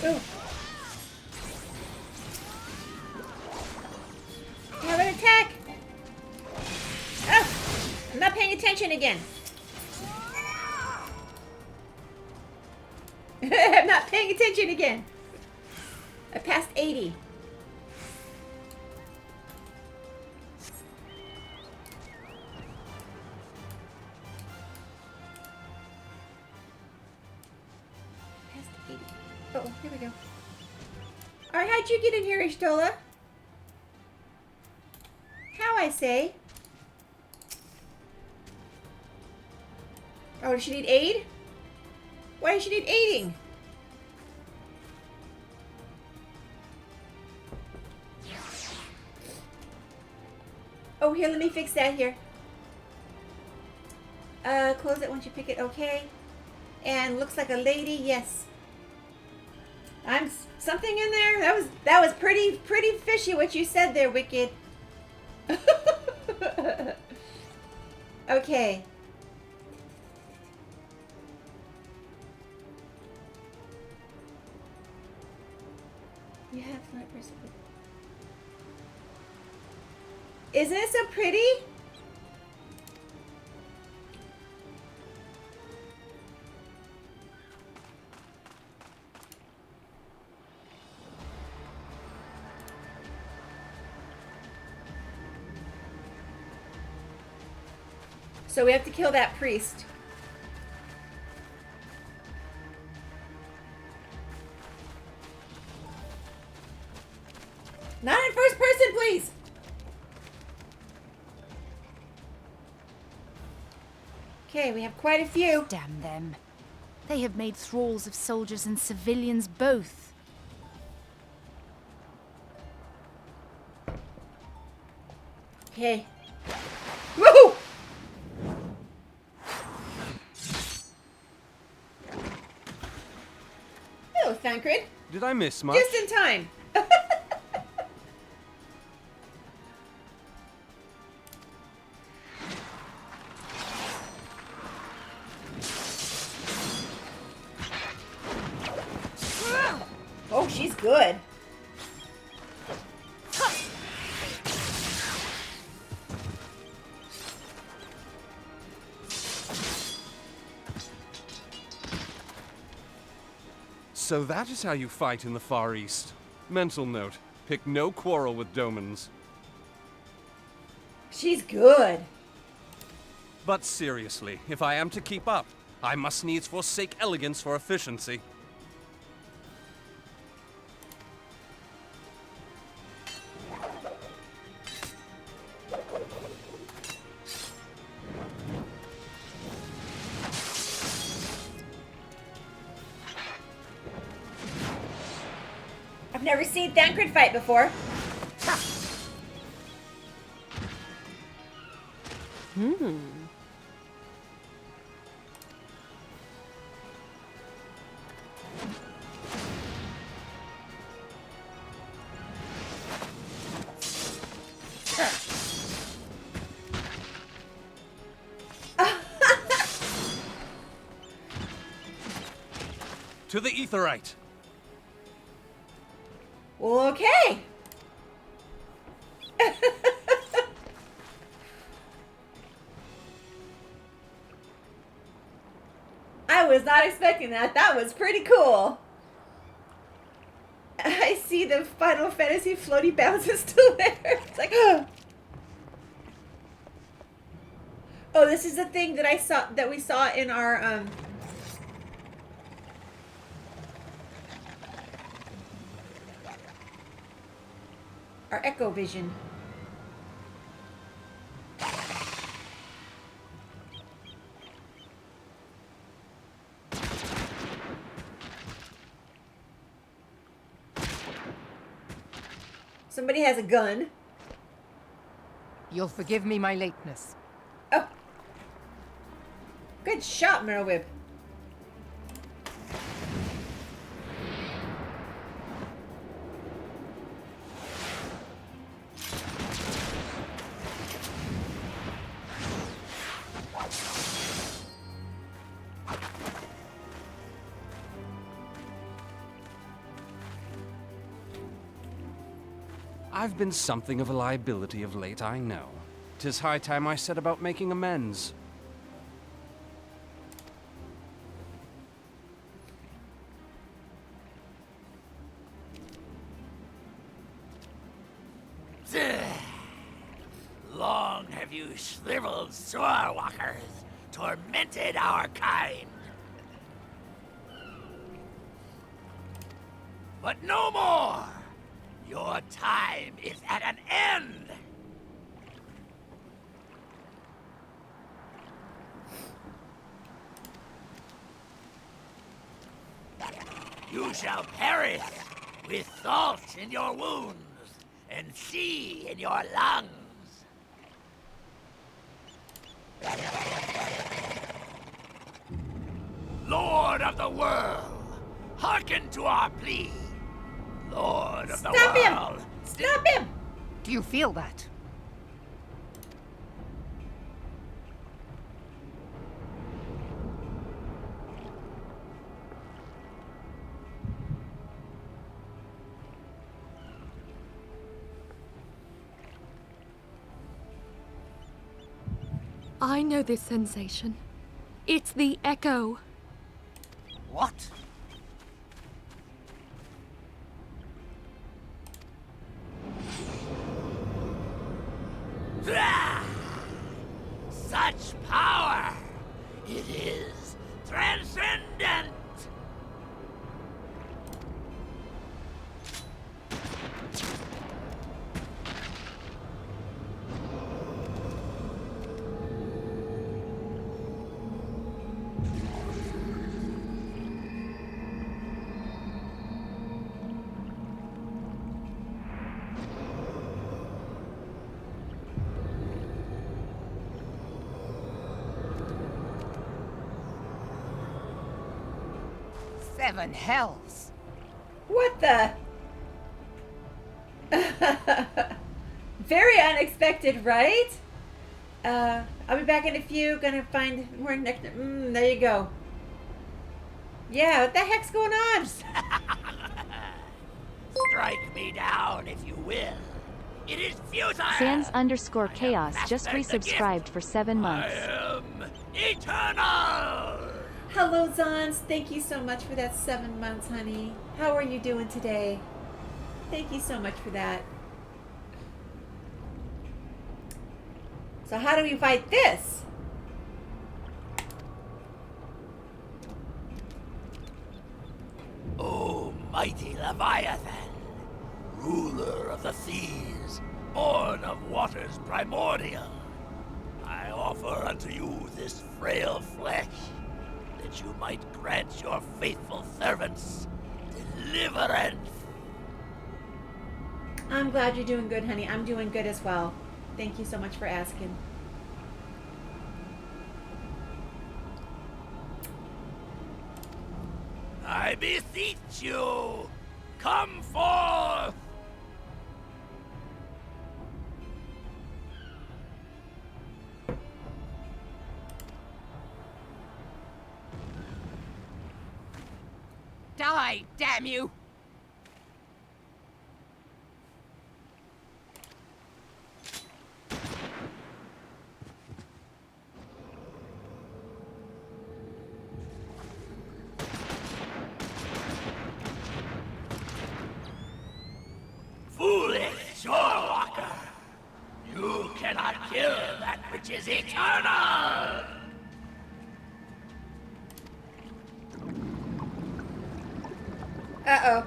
Ooh. Have an attack. Oh, I'm not paying attention again. I'm not paying attention again. I passed 80. Past 80. Oh, here we go. Alright, how'd you get in here, Ishtola? How, I say? Oh, does she need aid? Why does she need aiding? Oh, here, let me fix that here. Close it once you pick it, okay. And looks like a lady, yes. I'm something in there. That was pretty fishy what you said there, Wicked. Okay. You have not persecuted. Isn't it so pretty? So we have to kill that priest. Not in first person, please. Okay, we have quite a few. Damn them. They have made thralls of soldiers and civilians both. Okay. Woohoo! Hello, Thancred. Did I miss much? Just in time. Oh, she's good. So that is how you fight in the Far East. Mental note, pick no quarrel with Domans. She's good. But seriously, if I am to keep up, I must needs forsake elegance for efficiency. I've never seen Thancred fight before. to the Aetheryte. Well, okay. I was not expecting that. That was pretty cool. I see the Final Fantasy floaty bounce is still there. It's like, oh, this is the thing that we saw in our Echo Vision. Somebody has a gun. You'll forgive me my lateness. Oh. Good shot, Merrowwhip. I've been something of a liability of late, I know. 'Tis high time I set about making amends. Long have you shriveled swordwalkers tormented our kind. But no more! Your time is at an end! You shall perish with salt in your wounds and sea in your lungs. Lord of the world, hearken to our plea. Lord of the world. Stop him! Do you feel that? I know this sensation. It's the echo. What? Such power! It is transcendent! Seven hells. What the? Very unexpected, right? I'll be back in a few. Gonna find more next. There you go. Yeah, what the heck's going on? Strike me down if you will. It is futile! Sans_chaos just resubscribed for 7 months. I am eternal! Hello, Zons. Thank you so much for that 7 months, honey. How are you doing today? Thank you so much for that. So how do we fight this? O mighty Leviathan, ruler of the seas, born of waters primordial, I offer unto you this frail flesh, that you might grant your faithful servants deliverance. I'm glad you're doing good, honey. I'm doing good as well. Thank you so much for asking. I beseech you, come forth! Die, damn you! Foolish shorewalker! You cannot kill that which is eternal! Uh-oh.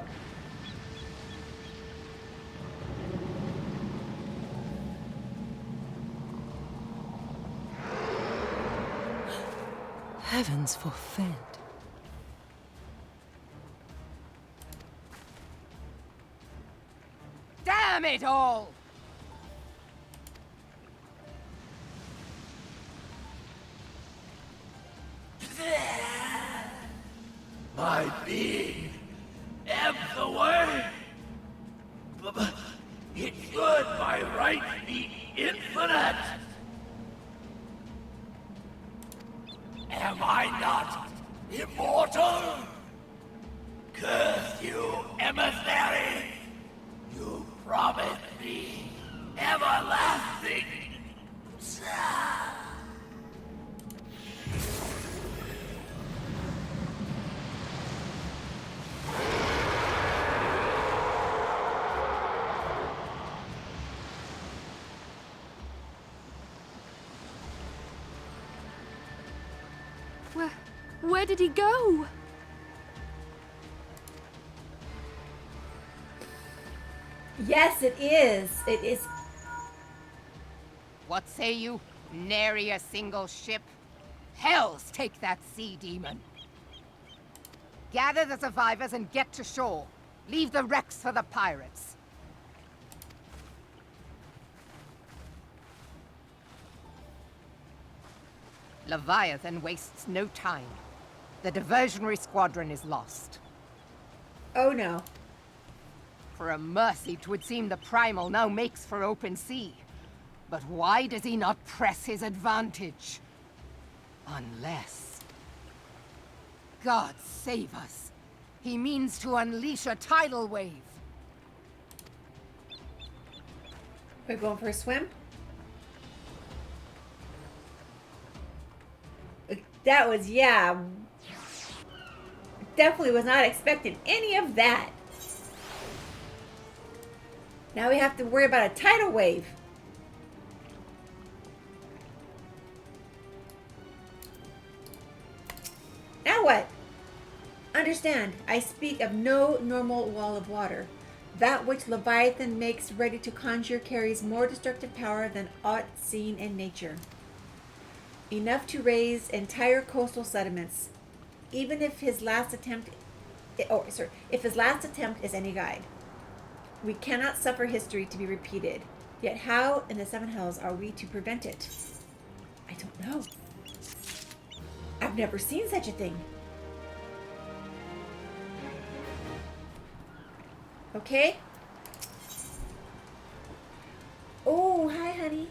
Heavens forfend. Damn it all! My being ebbs away. But it should by right be infinite. Am I not immortal? Curse you, emissary! You promised me everlasting. Where did he go? Yes, it is. It is. What say you? Nary a single ship? Hells take that sea demon! Gather the survivors and get to shore. Leave the wrecks for the pirates. Leviathan wastes no time. The diversionary squadron is lost. Oh no. For a mercy, 'twould seem the Primal now makes for open sea. But why does he not press his advantage? Unless... God save us. He means to unleash a tidal wave. We're going for a swim? That was, yeah. Definitely was not expecting any of that. Now we have to worry about a tidal wave. Now what? Understand, I speak of no normal wall of water. That which Leviathan makes ready to conjure carries more destructive power than aught seen in nature. Enough to raise entire coastal settlements, even if his last attempt, if his last attempt is any guide. We cannot suffer history to be repeated. Yet how in the seven hells are we to prevent it? I don't know. I've never seen such a thing. Okay. Oh, hi, honey.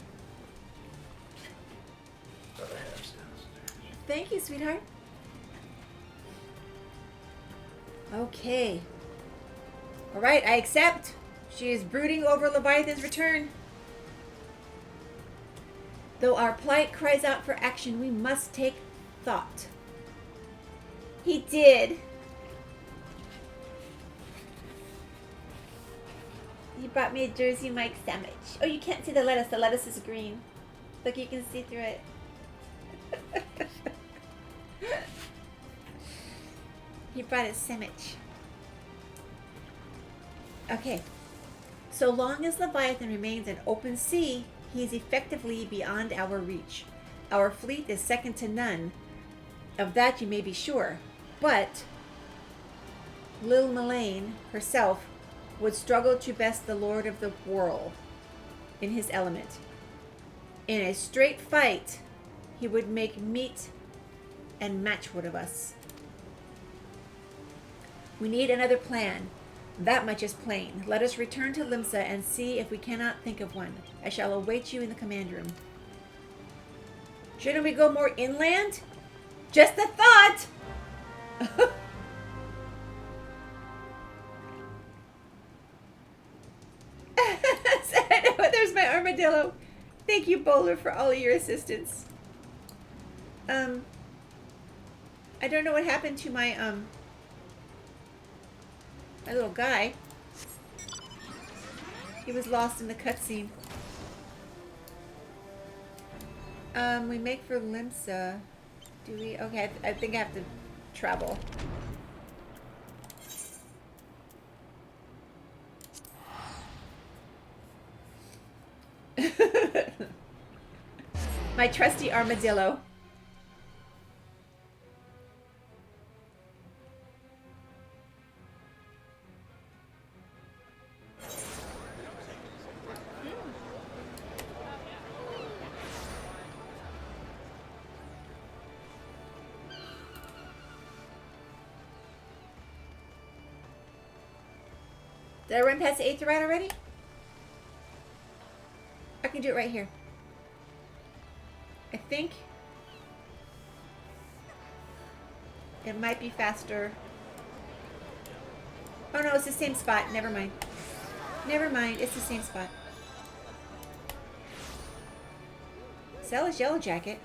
Thank you, sweetheart. Okay. All right, I accept. She is brooding over Leviathan's return. Though our plight cries out for action, we must take thought. He did. He brought me a Jersey Mike sandwich. Oh, you can't see the lettuce. The lettuce is green. Look, you can see through it. He brought a sandwich. Okay. So long as Leviathan remains an open sea, he is effectively beyond our reach. Our fleet is second to none. Of that you may be sure. But Lil Melaine herself would struggle to best the Lord of the Whirl in his element. In a straight fight, he would make meat and matchwood of us. We need another plan. That much is plain. Let us return to Limsa and see if we cannot think of one. I shall await you in the command room. Shouldn't we go more inland? Just a thought! Armadillo. Thank you, Bowler, for all of your assistance. I don't know what happened to my, my little guy. He was lost in the cutscene. We make for Limsa. Do we? Okay, I think I have to travel. My trusty armadillo. Did I run past the Aetheryte already? I can do it right here. I think it might be faster. Oh no, it's the same spot. Never mind. Never mind, it's the same spot. Sell his yellow jacket.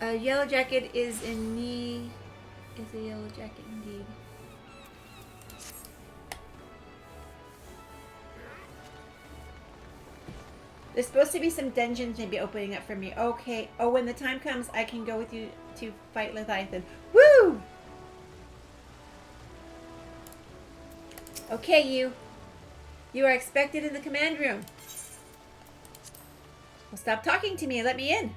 A yellow jacket is in need. Is a yellow jacket indeed. There's supposed to be some dungeons maybe opening up for me. Okay. Oh, when the time comes, I can go with you to fight Leviathan. Woo! Okay, you. You are expected in the command room. Well, stop talking to me and let me in.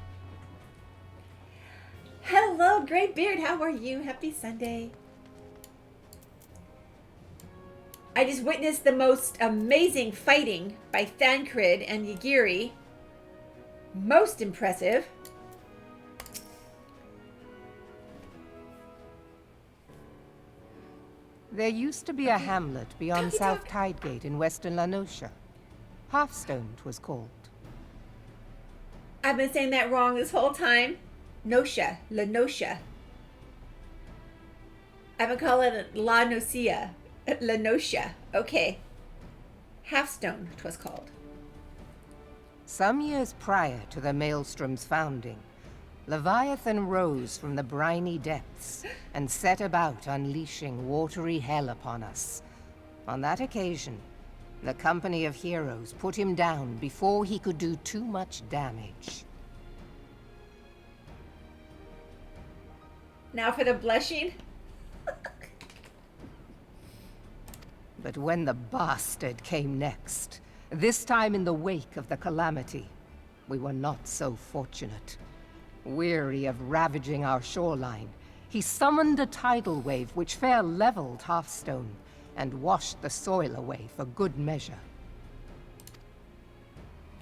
Hello, Greybeard. How are you? Happy Sunday. I just witnessed the most amazing fighting by Thancred and Ygiri. Most impressive. There used to be a hamlet beyond South Tidegate in western La Noscia. Hearthstone, 'twas called. I've been saying that wrong this whole time. Noscia. La Noscia. I've been calling it La Noscia. La Noscia. Okay. Halfstone, 'twas called. Some years prior to the Maelstrom's founding, Leviathan rose from the briny depths and set about unleashing watery hell upon us. On that occasion, the company of heroes put him down before he could do too much damage. Now for the blushing. But when the bastard came next, this time in the wake of the calamity, we were not so fortunate. Weary of ravaging our shoreline, he summoned a tidal wave which fair leveled Hearthstone and washed the soil away for good measure.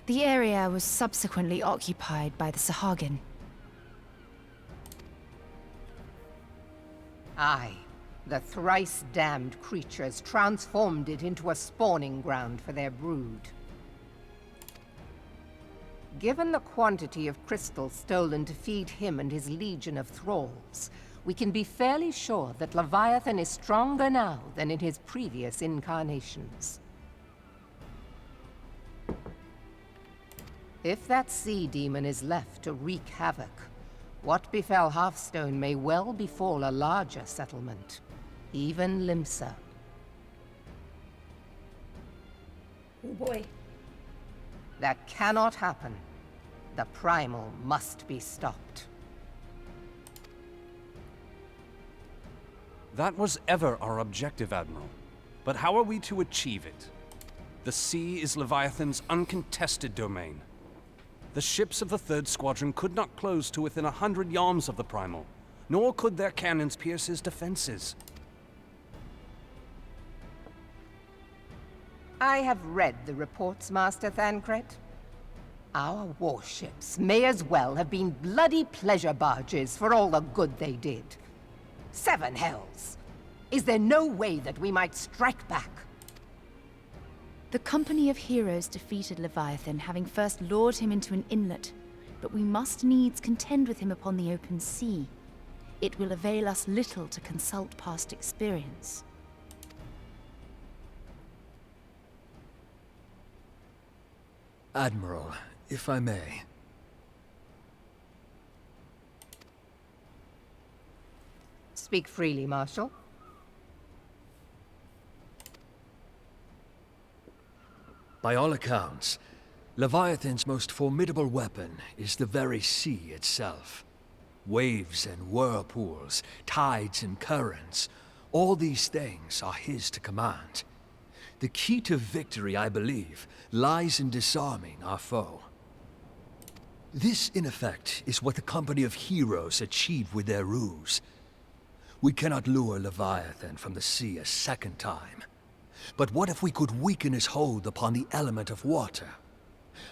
The area was subsequently occupied by the Sahagin. Aye, the thrice-damned creatures transformed it into a spawning ground for their brood. Given the quantity of crystal stolen to feed him and his legion of thralls, we can be fairly sure that Leviathan is stronger now than in his previous incarnations. If that sea demon is left to wreak havoc, what befell Hearthstone may well befall a larger settlement, even Limsa. Oh boy. That cannot happen. The primal must be stopped. That was ever our objective, Admiral. But how are we to achieve it? The sea is Leviathan's uncontested domain. The ships of the 3rd Squadron could not close to within 100 yards of the primal, nor could their cannons pierce his defenses. I have read the reports, Master Thancred. Our warships may as well have been bloody pleasure barges for all the good they did. 7 hells! Is there no way that we might strike back? The company of heroes defeated Leviathan, having first lured him into an inlet, but we must needs contend with him upon the open sea. It will avail us little to consult past experience. Admiral, if I may. Speak freely, Marshal. By all accounts, Leviathan's most formidable weapon is the very sea itself. Waves and whirlpools, tides and currents, all these things are his to command. The key to victory, I believe, lies in disarming our foe. This, in effect, is what the company of heroes achieved with their ruse. We cannot lure Leviathan from the sea a second time. But what if we could weaken his hold upon the element of water?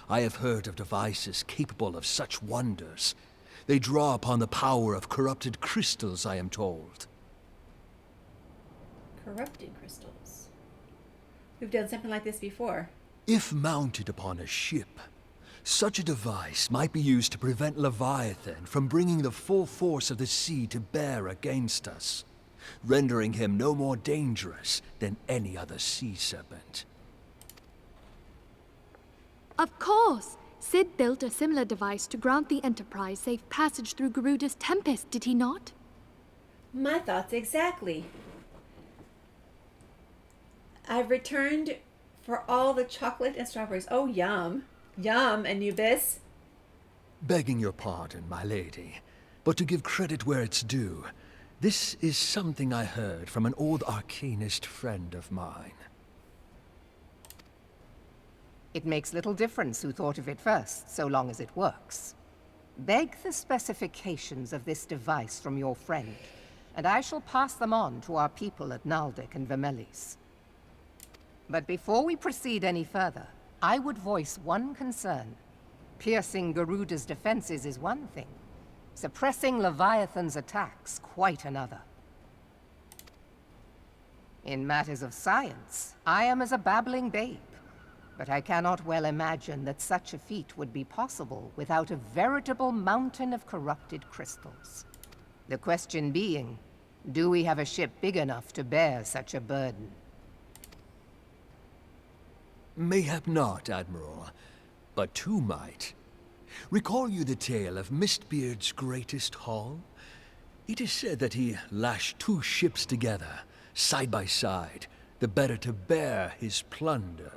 I have heard of devices capable of such wonders. They draw upon the power of corrupted crystals, I am told. Corrupted crystals. We've done something like this before. If mounted upon a ship, such a device might be used to prevent Leviathan from bringing the full force of the sea to bear against us, rendering him no more dangerous than any other sea serpent. Of course! Sid built a similar device to grant the Enterprise safe passage through Garuda's Tempest, did he not? My thoughts exactly. I've returned for all the chocolate and strawberries. Oh, yum. Yum, Anubis. Begging your pardon, my lady, but to give credit where it's due, this is something I heard from an old arcanist friend of mine. It makes little difference who thought of it first, so long as it works. Beg the specifications of this device from your friend, and I shall pass them on to our people at Naldic and Vermelis. But before we proceed any further, I would voice one concern. Piercing Garuda's defenses is one thing. Suppressing Leviathan's attacks, quite another. In matters of science, I am as a babbling babe. But I cannot well imagine that such a feat would be possible without a veritable mountain of corrupted crystals. The question being, do we have a ship big enough to bear such a burden? Mayhap not, Admiral, but two might. Recall you the tale of Mistbeard's greatest haul? It is said that he lashed two ships together, side by side, the better to bear his plunder.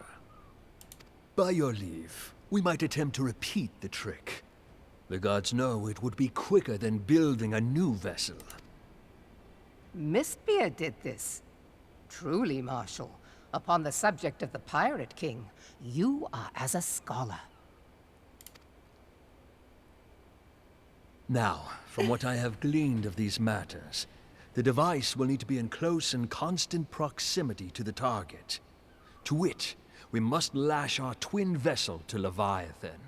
By your leave, we might attempt to repeat the trick. The gods know it would be quicker than building a new vessel. Mistbeard did this. Truly, Marshal, upon the subject of the Pirate King, you are as a scholar. Now, from what I have gleaned of these matters, the device will need to be in close and constant proximity to the target. To wit, we must lash our twin vessel to Leviathan.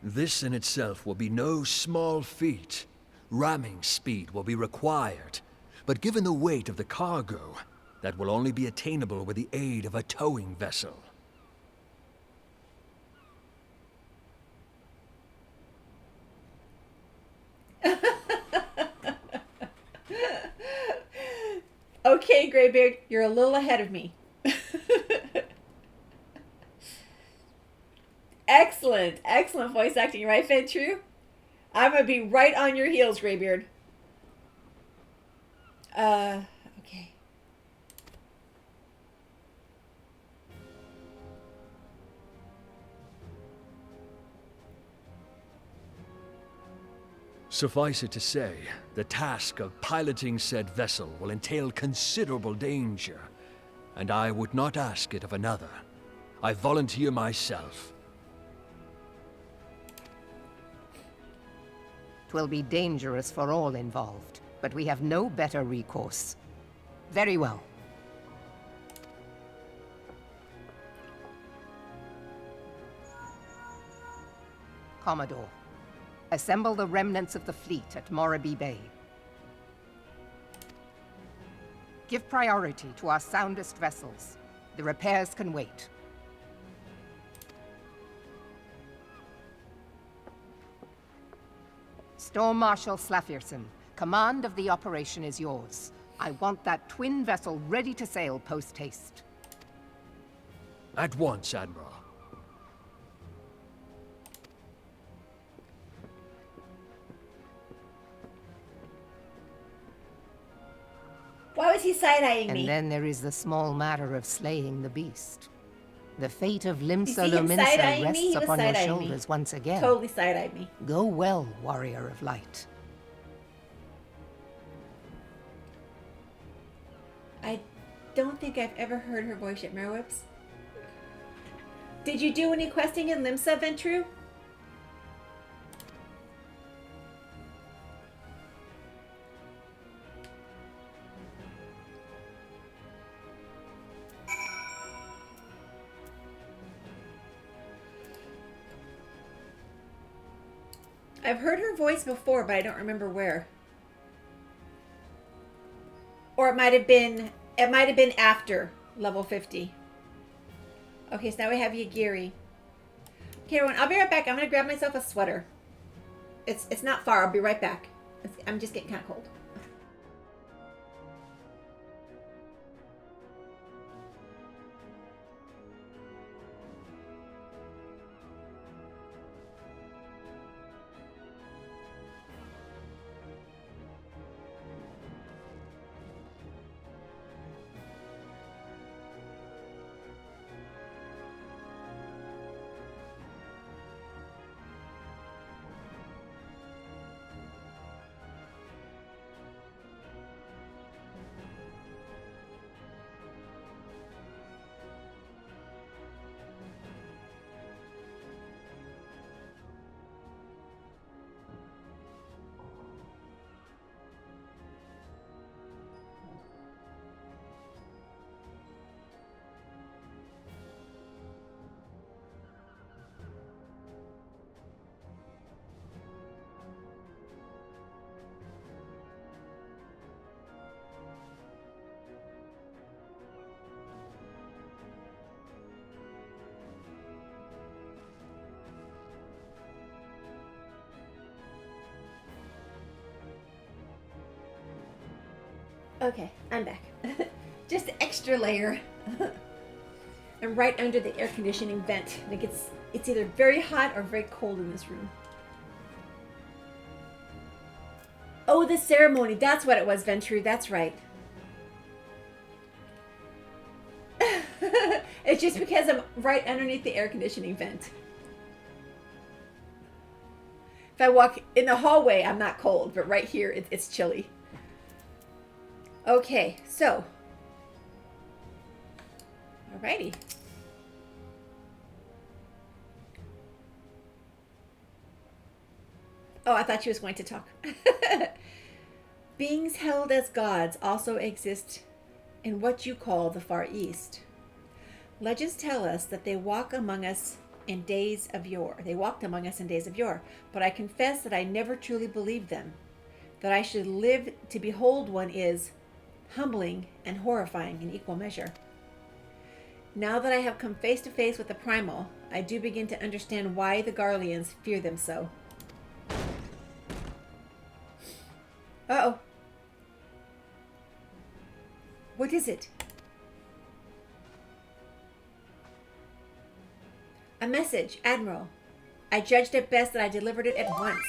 This in itself will be no small feat. Ramming speed will be required, but given the weight of the cargo, that will only be attainable with the aid of a towing vessel. Okay, Greybeard, you're a little ahead of me. Excellent, excellent voice acting, right, Fentrue? I'm gonna be right on your heels, Greybeard. Okay. Suffice it to say, the task of piloting said vessel will entail considerable danger, and I would not ask it of another. I volunteer myself. 'Twill be dangerous for all involved, but we have no better recourse. Very well. Commodore, assemble the remnants of the fleet at Morabee Bay. Give priority to our soundest vessels. The repairs can wait. Storm Marshal Slafierson, command of the operation is yours. I want that twin vessel ready to sail post-haste. At once, Admiral. Why was he side-eyeing me? And then there is the small matter of slaying the beast. The fate of You Limsa see him Lominsa side-eyeing me? rests He was upon your side-eyeing me. shoulders once again. Totally side-eyed me. Go well, warrior of light. I don't think I've ever heard her voice yet, Merwips. Did you do any questing in Limsa, Ventru? I've heard her voice before, but I don't remember where. Or it might have been after level 50. Okay, so now we have Yagiri. Okay, everyone, I'll be right back. I'm gonna grab myself a sweater. It's not far. I'll be right back. I'm just getting kind of cold. Okay, I'm back. Just an extra layer. I'm right under the air conditioning vent. Like it's either very hot or very cold in this room. Oh, the ceremony. That's what it was, Ventru. That's right. It's just because I'm right underneath the air conditioning vent. If I walk in the hallway, I'm not cold, but right here, it's chilly. Okay, so. Alrighty. Oh, I thought she was going to talk. Beings held as gods also exist in what you call the Far East. Legends tell us that they walk among us in days of yore. They walked among us in days of yore, but I confess that I never truly believed them. That I should live to behold one is humbling and horrifying in equal measure. Now that I have come face to face with the primal, I do begin to understand why the Garleans fear them so. Uh-oh. What is it? A message, Admiral. I judged it best that I delivered it at once.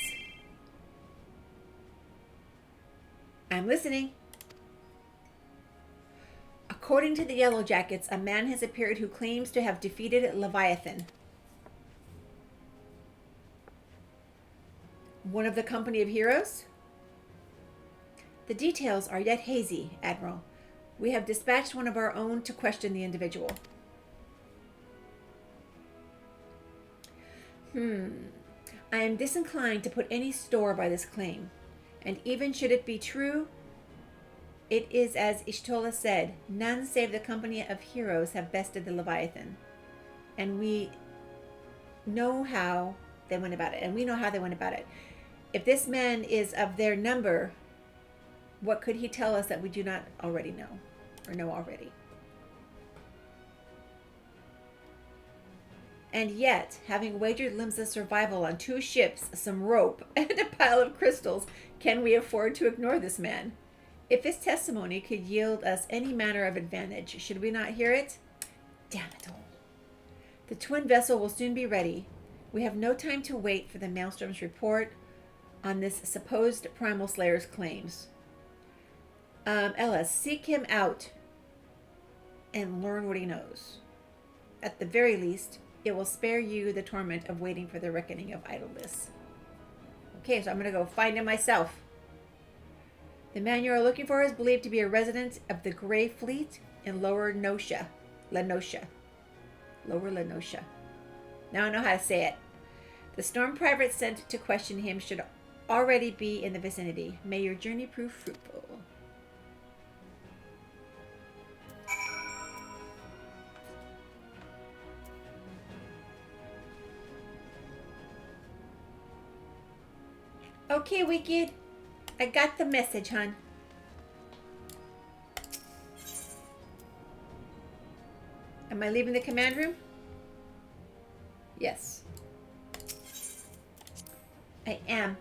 I'm listening. According to the Yellow Jackets, a man has appeared who claims to have defeated Leviathan. One of the company of heroes? The details are yet hazy, Admiral. We have dispatched one of our own to question the individual. I am disinclined to put any store by this claim, and even should it be true, it is as Ishtola said, none save the company of heroes have bested the Leviathan. And we know how they went about it. If this man is of their number, what could he tell us that we do not already know, or know already? And yet, having wagered Limsa's survival on 2 ships, some rope, and a pile of crystals, can we afford to ignore this man? If his testimony could yield us any manner of advantage, should we not hear it? Damn it all. The twin vessel will soon be ready. We have no time to wait for the Maelstrom's report on this supposed Primal Slayer's claims. Ella, seek him out and learn what he knows. At the very least, it will spare you the torment of waiting for the reckoning of idleness. Okay, so I'm going to go find him myself. The man you are looking for is believed to be a resident of the Grey Fleet in Lower Lenosha. Lower Lenosha. Now I know how to say it. The storm private sent to question him should already be in the vicinity. May your journey prove fruitful. Okay, Wicked. I got the message, hon. Am I leaving the command room? Yes. I am.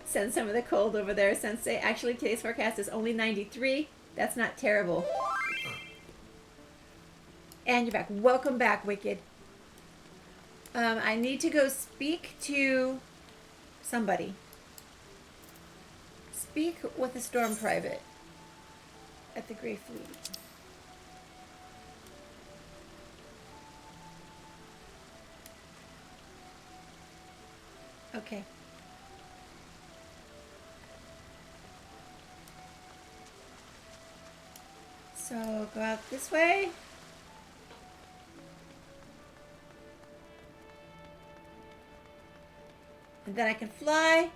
Send some of the cold over there, Sensei. Actually, today's forecast is only 93. That's not terrible. And you're back. Welcome back, Wicked. I need to go speak to somebody. Speak with the storm private at the Grey Fleet. Okay. So go out this way. And then I can fly.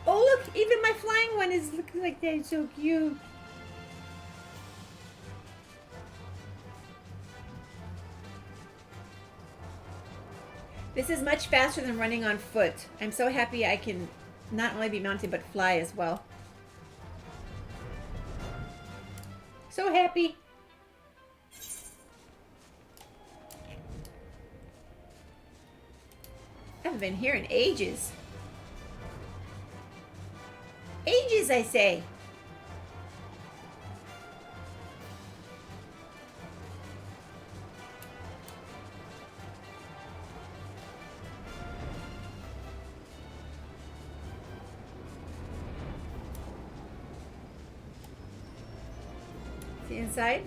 Oh look, even my flying one is looking like that. It's so cute. This is much faster than running on foot. I'm so happy I can not only be mounted but fly as well. So happy. I haven't been here in ages. Ages, I say. See inside?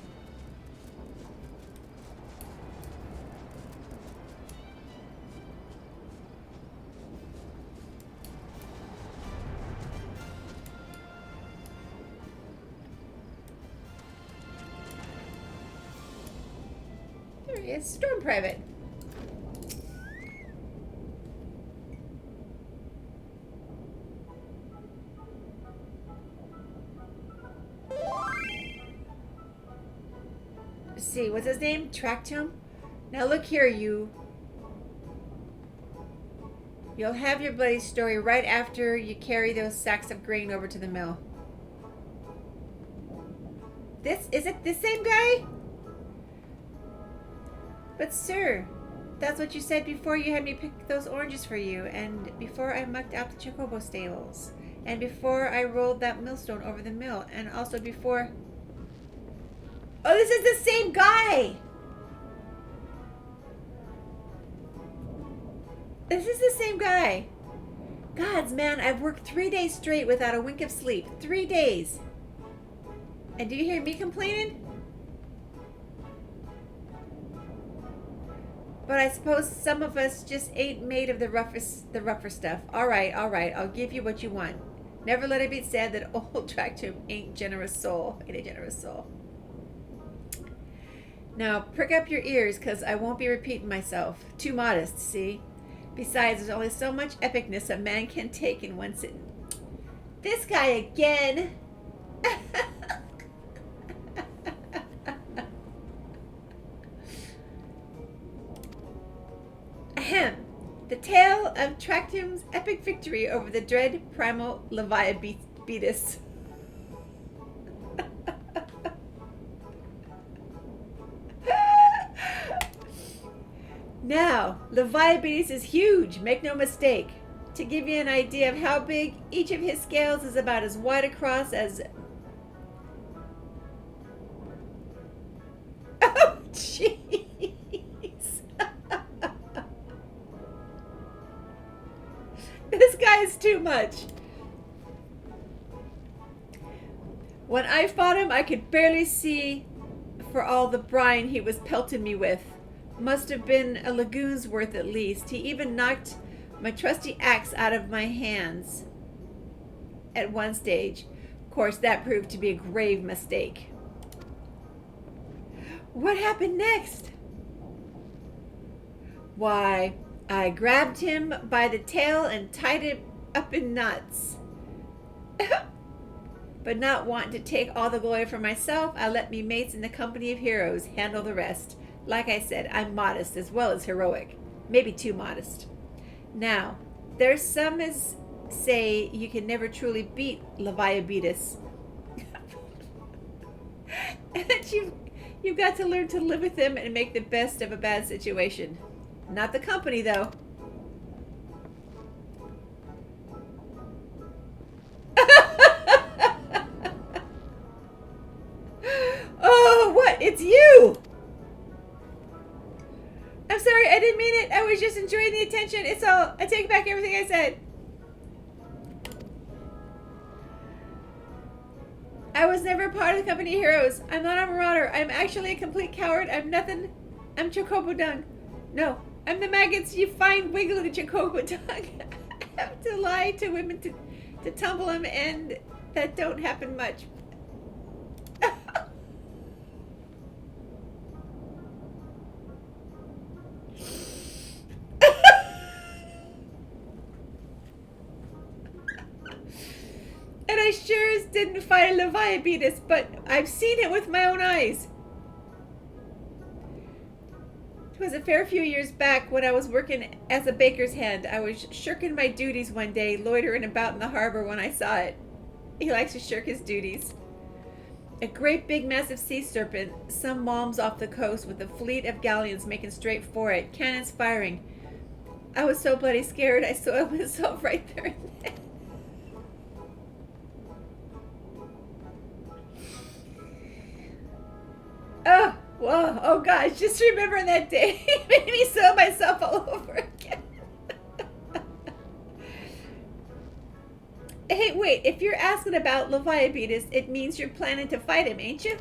There he is, Storm Private. Let's see, what's his name? Tractum? Now look here, you. You'll have your bloody story right after you carry those sacks of grain over to the mill. Is it the same guy? But sir, that's what you said before you had me pick those oranges for you, and before I mucked out the chocobo stables, and before I rolled that millstone over the mill, and also before... Oh, this is the same guy! This is the same guy. Gods, man, I've worked 3 days straight without a wink of sleep. 3 days. And do you hear me complaining? But I suppose some of us just ain't made of the rougher stuff. All right, I'll give you what you want. Never let it be said that old Tractum ain't a generous soul. Now, prick up your ears, because I won't be repeating myself. Too modest, see? Besides, there's only so much epicness a man can take in one sitting. This guy again! Ahem. The tale of Tractum's epic victory over the dread primal Leviathan. Now, Leviathan is huge, make no mistake. To give you an idea of how big, each of his scales is about as wide across as... Oh, jeez. This guy is too much. When I fought him, I could barely see for all the brine he was pelting me with. Must have been a lagoon's worth at least. He even knocked my trusty axe out of my hands at one stage. Of course, that proved to be a grave mistake. What happened next? Why, I grabbed him by the tail and tied him up in knots. But not wanting to take all the glory for myself, I let me mates in the company of heroes handle the rest. Like I said, I'm modest as well as heroic. Maybe too modest. Now, there's some as say you can never truly beat Leviathan. And that you've got to learn to live with him and make the best of a bad situation. Not the company, though. Oh, what? It's you! I'm sorry, I didn't mean it. I was just enjoying the attention. It's all. I take back everything I said. I was never part of the company of heroes. I'm not a marauder. I'm actually a complete coward. I'm nothing. I'm Chocobo Dung. No, I'm the maggots you find wiggling the Chocobo Dung. I have to lie to women to tumble them, and that don't happen much. And I sure as didn't fight a Leviathan, but I've seen it with my own eyes. It was a fair few years back when I was working as a baker's hand. I was shirking my duties one day, loitering about in the harbor when I saw it. He likes to shirk his duties. A great big massive sea serpent, some moms off the coast with a fleet of galleons making straight for it, cannons firing. I was so bloody scared I soiled myself right there and then. Oh, whoa, oh gosh, just remembering that day made me soil myself all over again. Hey, wait, if you're asking about Leviathan, it means you're planning to fight him, ain't you?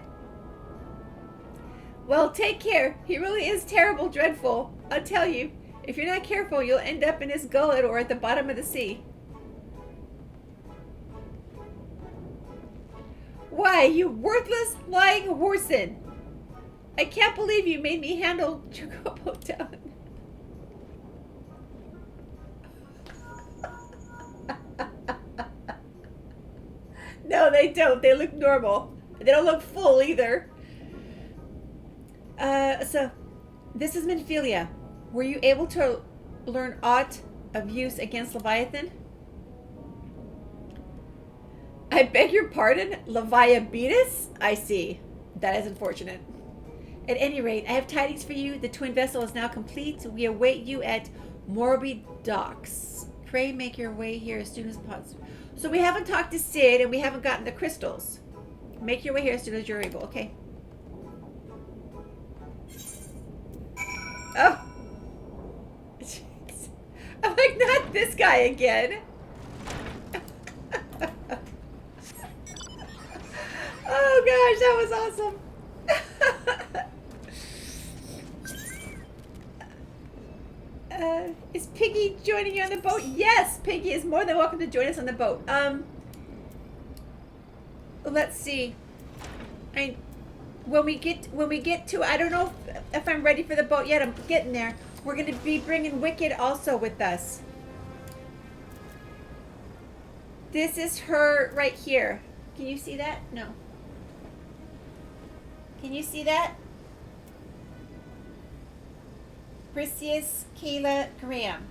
Well, take care. He really is terrible, dreadful. I'll tell you, if you're not careful, you'll end up in his gullet or at the bottom of the sea. Why, you worthless, lying whoreson. I can't believe you made me handle Chocobo Dung. No, they don't. They look normal. They don't look full either. So, this is Minfilia. Were you able to learn aught of use against Leviathan? I beg your pardon? Leviathan? I see. That is unfortunate. At any rate, I have tidings for you. The twin vessel is now complete. We await you at Morby Docks. Pray make your way here as soon as possible. So we haven't talked to Sid, and we haven't gotten the crystals. Make your way here as soon as you're able, okay? Oh. Jeez. I'm like, not this guy again. Oh gosh, that was awesome. Is Piggy joining you on the boat? Yes, Piggy is more than welcome to join us on the boat. Let's see. When we get to, I don't know if I'm ready for the boat yet. I'm getting there. We're going to be bringing Wicked also with us. This is her right here. Can you see that? No. Can you see that? Briseus Kayla Graham.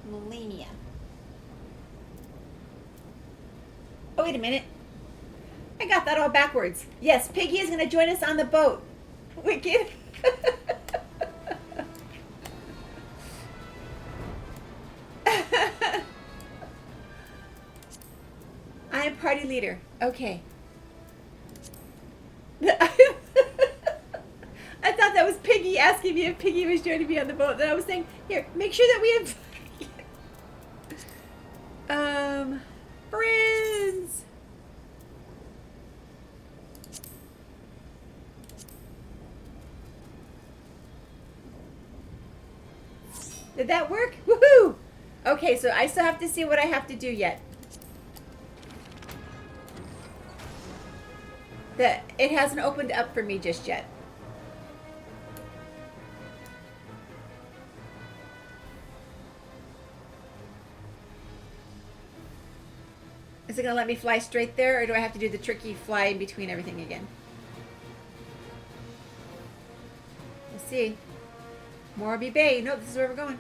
Melania. Oh, wait a minute. I got that all backwards. Yes, Piggy is going to join us on the boat. Wicked. I am party leader. Okay. I thought that was Piggy asking me if Piggy was joining me on the boat. Then I was saying, here, make sure that we have friends. Did that work? Woohoo! Okay, so I still have to see what I have to do yet. It hasn't opened up for me just yet. Is it going to let me fly straight there, or do I have to do the tricky fly in between everything again? Let's see. Morby Bay. No, this is where we're going.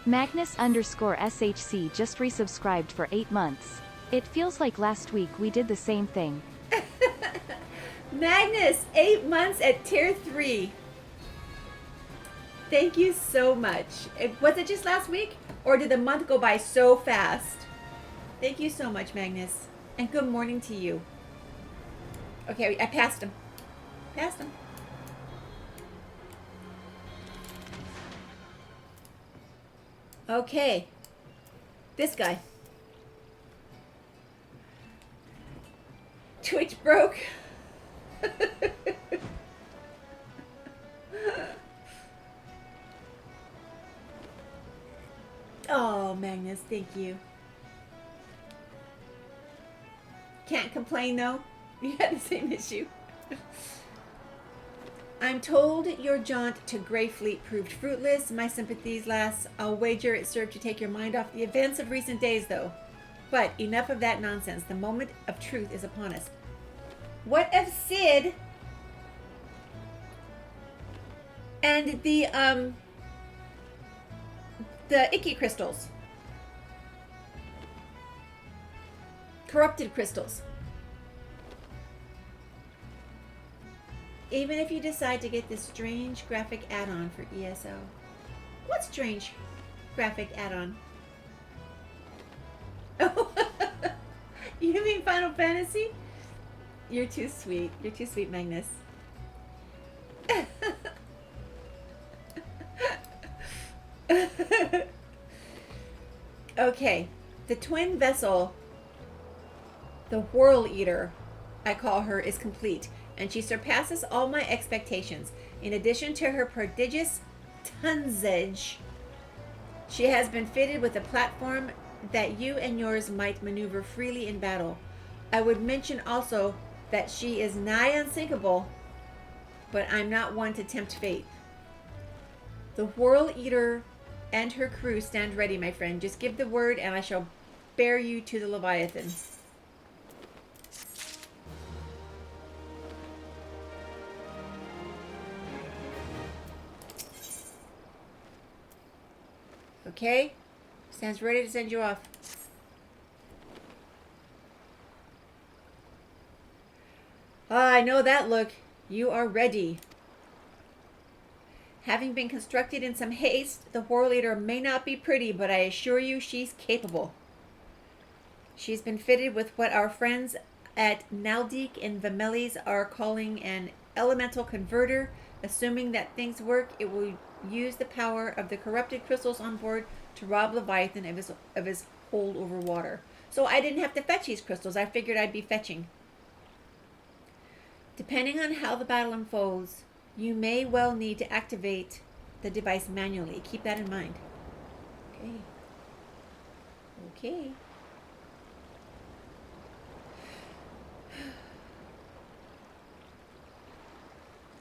Magnus_SHC just resubscribed for 8 months. It feels like last week we did the same thing. Magnus, 8 months at tier 3. Thank you so much. Was it just last week? Or did the month go by so fast? Thank you so much, Magnus. And good morning to you. Okay, I passed him. Passed him. Okay. This guy. Twitch broke. Oh, Magnus, thank you. Can't complain though. You had the same issue. I'm told your jaunt to Greyfleet proved fruitless. My sympathies, lass. I'll wager it served to take your mind off the events of recent days, though. But enough of that nonsense. The moment of truth is upon us. What of Sid and the icky crystals? Corrupted crystals. Even if you decide to get this strange graphic add-on for ESO. What strange graphic add-on? Oh, you mean Final Fantasy? You're too sweet. You're too sweet, Magnus. Okay, the twin vessel, the Whirl Eater, I call her, is complete. And she surpasses all my expectations. In addition to her prodigious tonnage, she has been fitted with a platform that you and yours might maneuver freely in battle. I would mention also that she is nigh unsinkable, but I'm not one to tempt fate. The Whirl Eater and her crew stand ready, my friend. Just give the word and I shall bear you to the Leviathan. Okay, stands ready to send you off. Ah, I know that look. You are ready. Having been constructed in some haste, the Whirl Eater may not be pretty, but I assure you she's capable. She's been fitted with what our friends at Naldik and Vamelis are calling an elemental converter. Assuming that things work, it will use the power of the corrupted crystals on board to rob Leviathan of his hold over water. So I didn't have to fetch these crystals. I figured I'd be fetching. Depending on how the battle unfolds, you may well need to activate the device manually. Keep that in mind. Okay. Okay.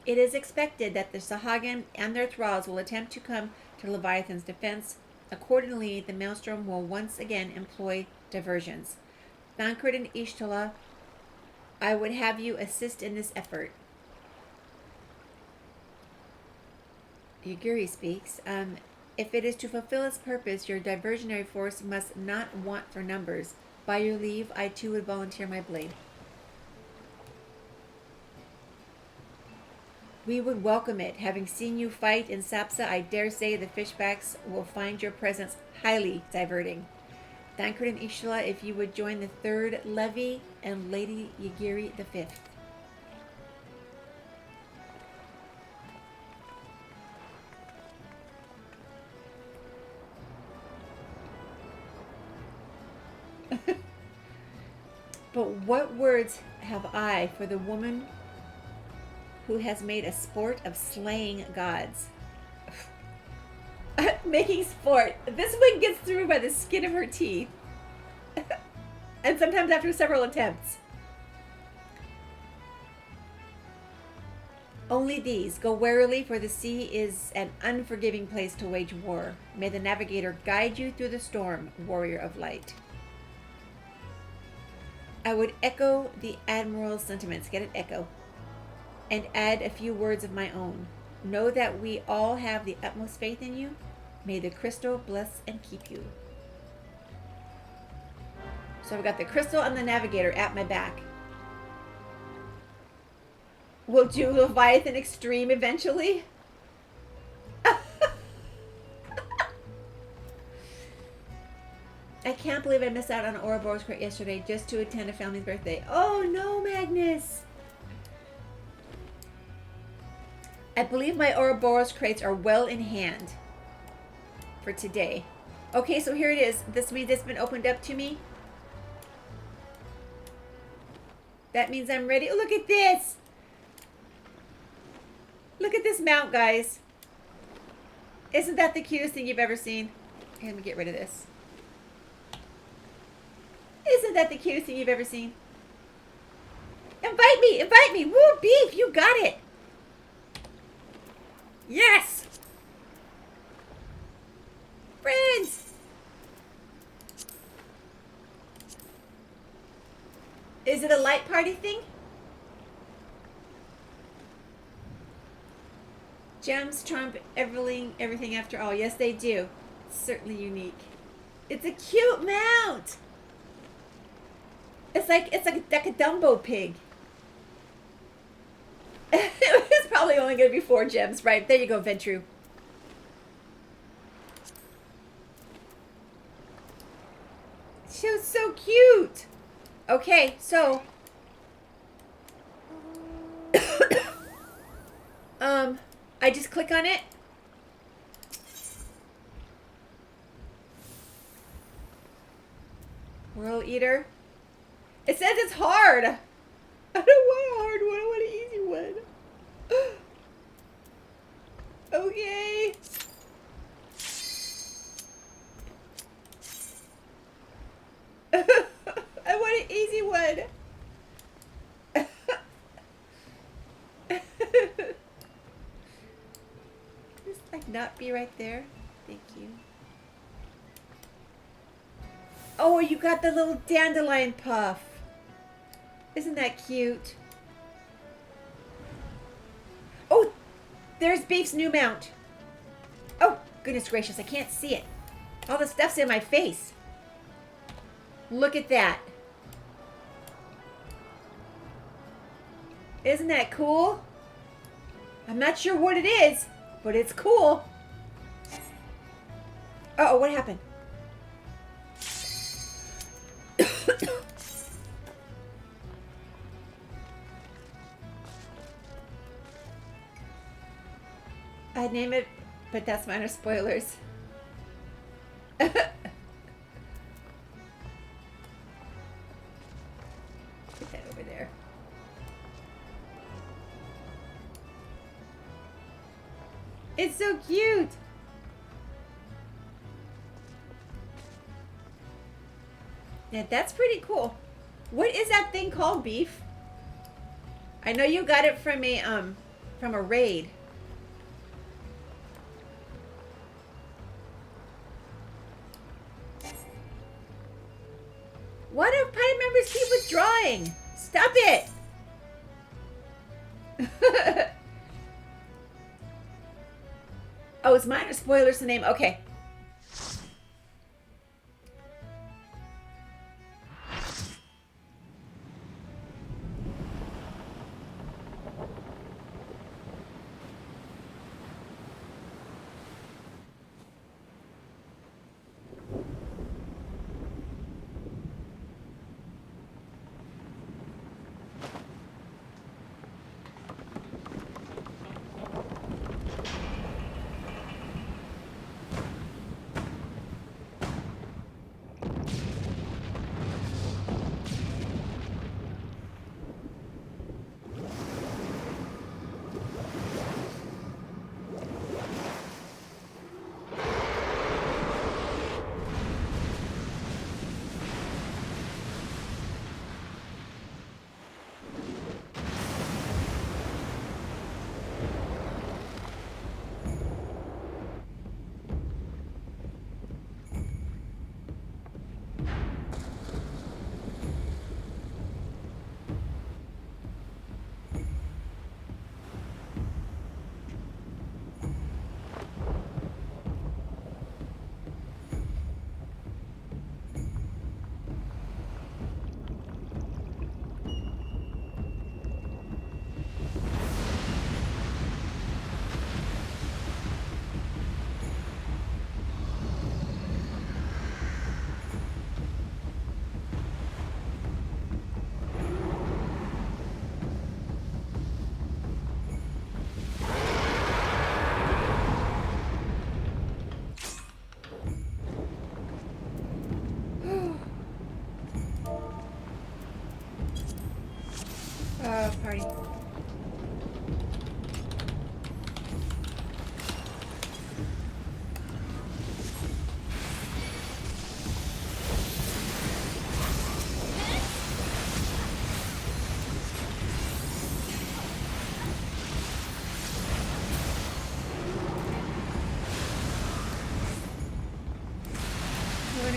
It is expected that the Sahagin and their thralls will attempt to come to Leviathan's defense. Accordingly, the Maelstrom will once again employ diversions. Thancred and Ishtala, I would have you assist in this effort. Yuguri speaks. If it is to fulfill its purpose, your diversionary force must not want for numbers. By your leave, I too would volunteer my blade. We would welcome it. Having seen you fight in Sapsa, I dare say the fishbacks will find your presence highly diverting. Thancred and Ishla, if you would join the 3rd Levy and Lady Yagiri the 5th. But what words have I for the woman who has made a sport of slaying gods? Making sport. This one gets through by the skin of her teeth. And sometimes after several attempts. Only these. Go warily, for the sea is an unforgiving place to wage war. May the navigator guide you through the storm, warrior of light. I would echo the Admiral's sentiments. Get an echo. And add a few words of my own. Know that we all have the utmost faith in you. May the crystal bless and keep you. So I've got the crystal and the navigator at my back. We'll do Leviathan Extreme eventually. I can't believe I missed out on Ouroboros crate yesterday just to attend a family's birthday. Oh no, Magnus! I believe my Ouroboros crates are well in hand for today. Okay, so here it is. This means it's been opened up to me. That means I'm ready. Oh, look at this! Look at this mount, guys. Isn't that the cutest thing you've ever seen? Okay, let me get rid of this. Isn't that the cutest thing you've ever seen? Invite me! Invite me! Woo, beef! You got it! Yes! Friends! Is it a light party thing? Gems trump everything after all. Yes, they do. It's certainly unique. It's a cute mount! It's like a Dumbo pig. It's probably only going to be 4 gems. Right, there you go, Ventru. She was so cute. Okay, so I just click on it. World Eater. It says it's hard. I don't want a hard one. I want an easy one. Okay. I want an easy one. Just like not be right there. Thank you. Oh, you got the little dandelion puff. Isn't that cute? Oh, there's Beef's new mount. Oh, goodness gracious, I can't see it. All the stuff's in my face. Look at that. Isn't that cool? I'm not sure what it is, but it's cool. Uh-oh, what happened? I'd name it, but that's minor spoilers. Put that over there. It's so cute. Yeah, that's pretty cool. What is that thing called, Beef? I know you got it from a raid. Why do party members keep withdrawing? Stop it! Oh, it's minor spoilers the name. Okay.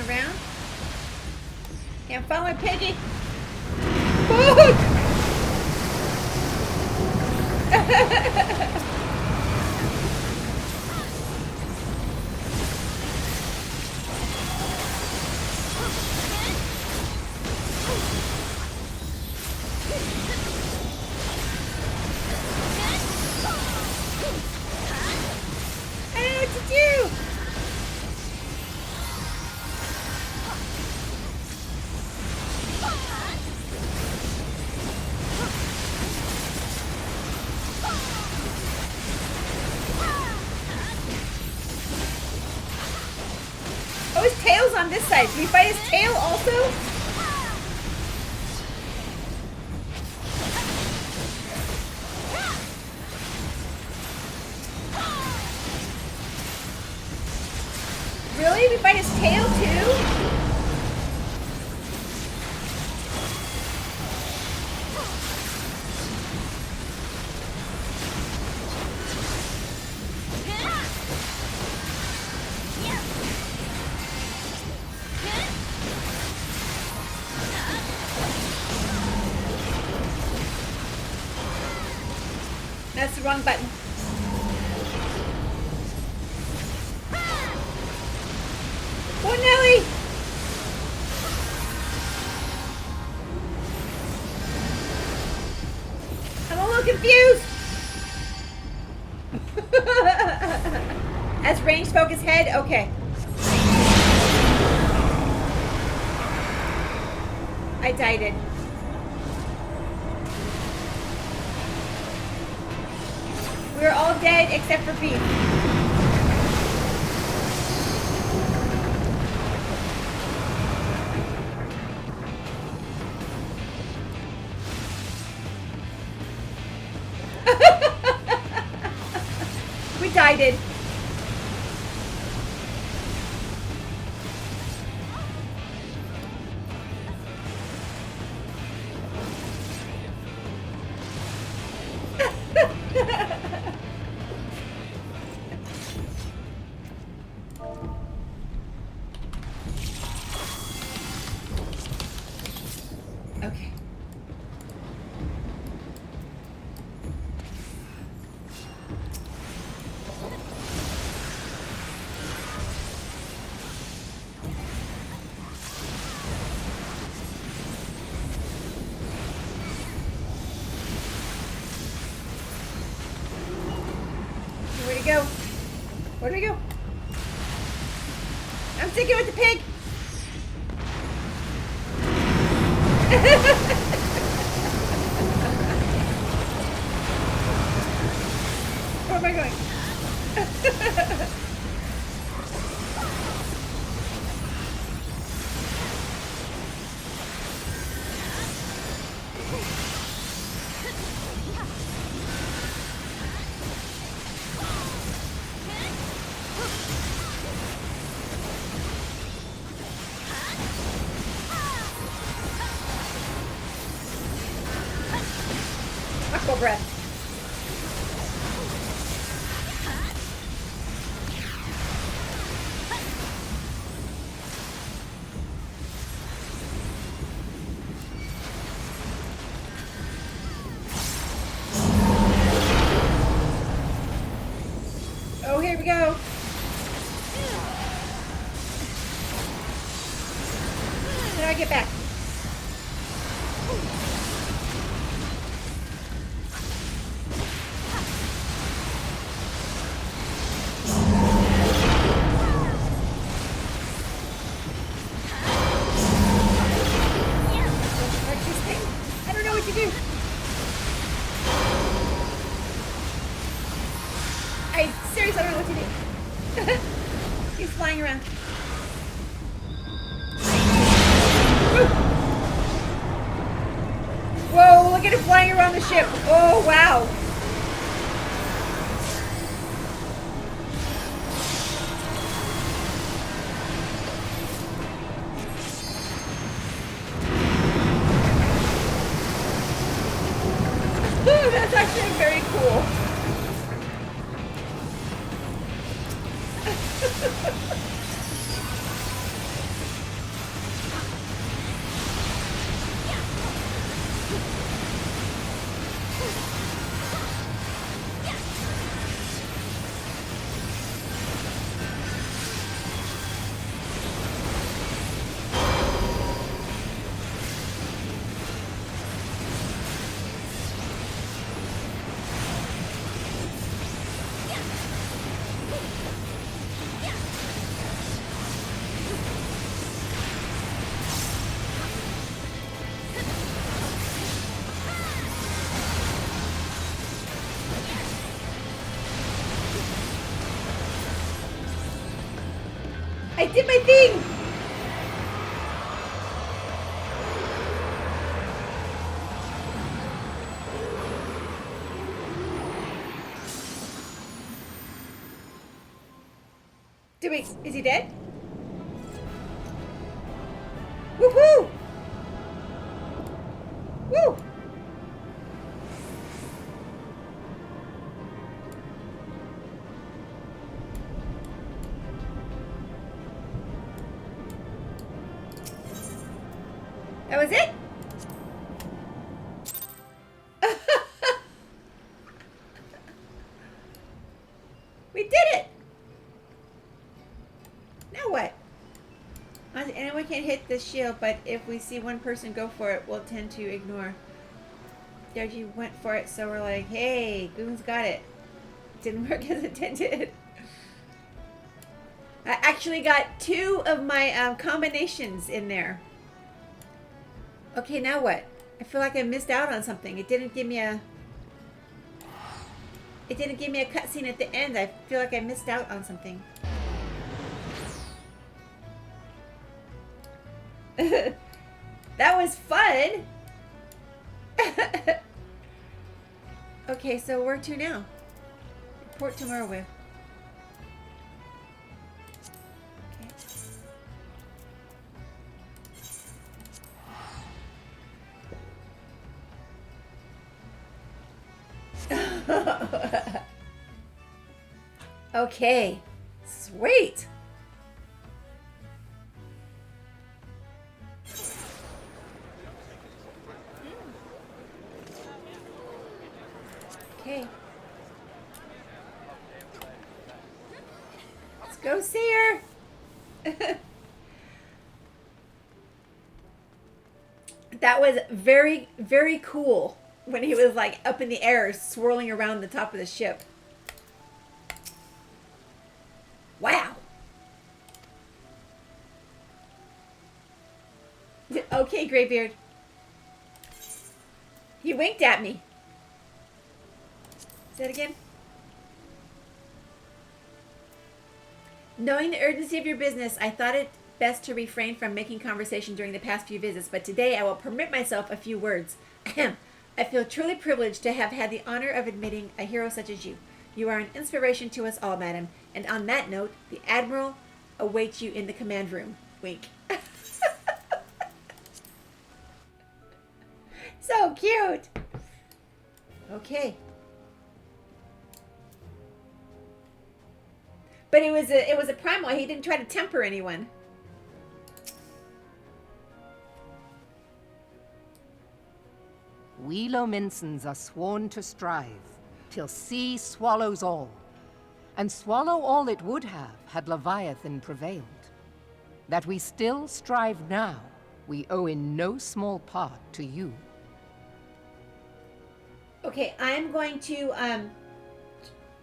around. Can't follow my piggy. Fuck! I don't know what to do. Oh, his tail's on this side. Can we fight his tail also? Really? We fight his tail too? That's the wrong button. Oh, Nelly! I'm a little confused. As range focus head? Okay. I died it. We're all dead except for Beef. We died it. Okay. Where'd he go? Where'd we go? I'm sticking with the pig. Where am I going? Aqua breath. Oh, here we go. How do I get back? I don't know what to do. I seriously don't know what to do. He's flying around. Whoa, look at him flying around the ship. Oh, wow. That's actually very cool. I did my thing! Is he dead? Woohoo! Woo! That was it? We did it! Now what? Anyone can hit the shield, but if we see one person go for it, we'll tend to ignore. Derji went for it, so we're like, hey, Goon's got it. Didn't work as intended. I actually got 2 of my combinations in there. Okay, now what? I feel like I missed out on something. It didn't give me a... It didn't give me a cutscene at the end. I feel like I missed out on something. That was fun! Okay, so where to now? Report to Merwith. Okay. Okay. Sweet! Okay. Let's go see her. That was very, very cool when he was like up in the air swirling around the top of the ship. Wow. Okay, Greybeard. He winked at me. Say that again. Knowing the urgency of your business, I thought it best to refrain from making conversation during the past few visits, but today I will permit myself a few words. I feel truly privileged to have had the honor of admitting a hero such as you. You are an inspiration to us all, madam. And on that note, the Admiral awaits you in the command room. Wink. So cute. Okay. But it was a primal. He didn't try to temper anyone. We Lominsons are sworn to strive, till sea swallows all. And swallow all it would have, had Leviathan prevailed. That we still strive now, we owe in no small part to you. Okay, I'm going to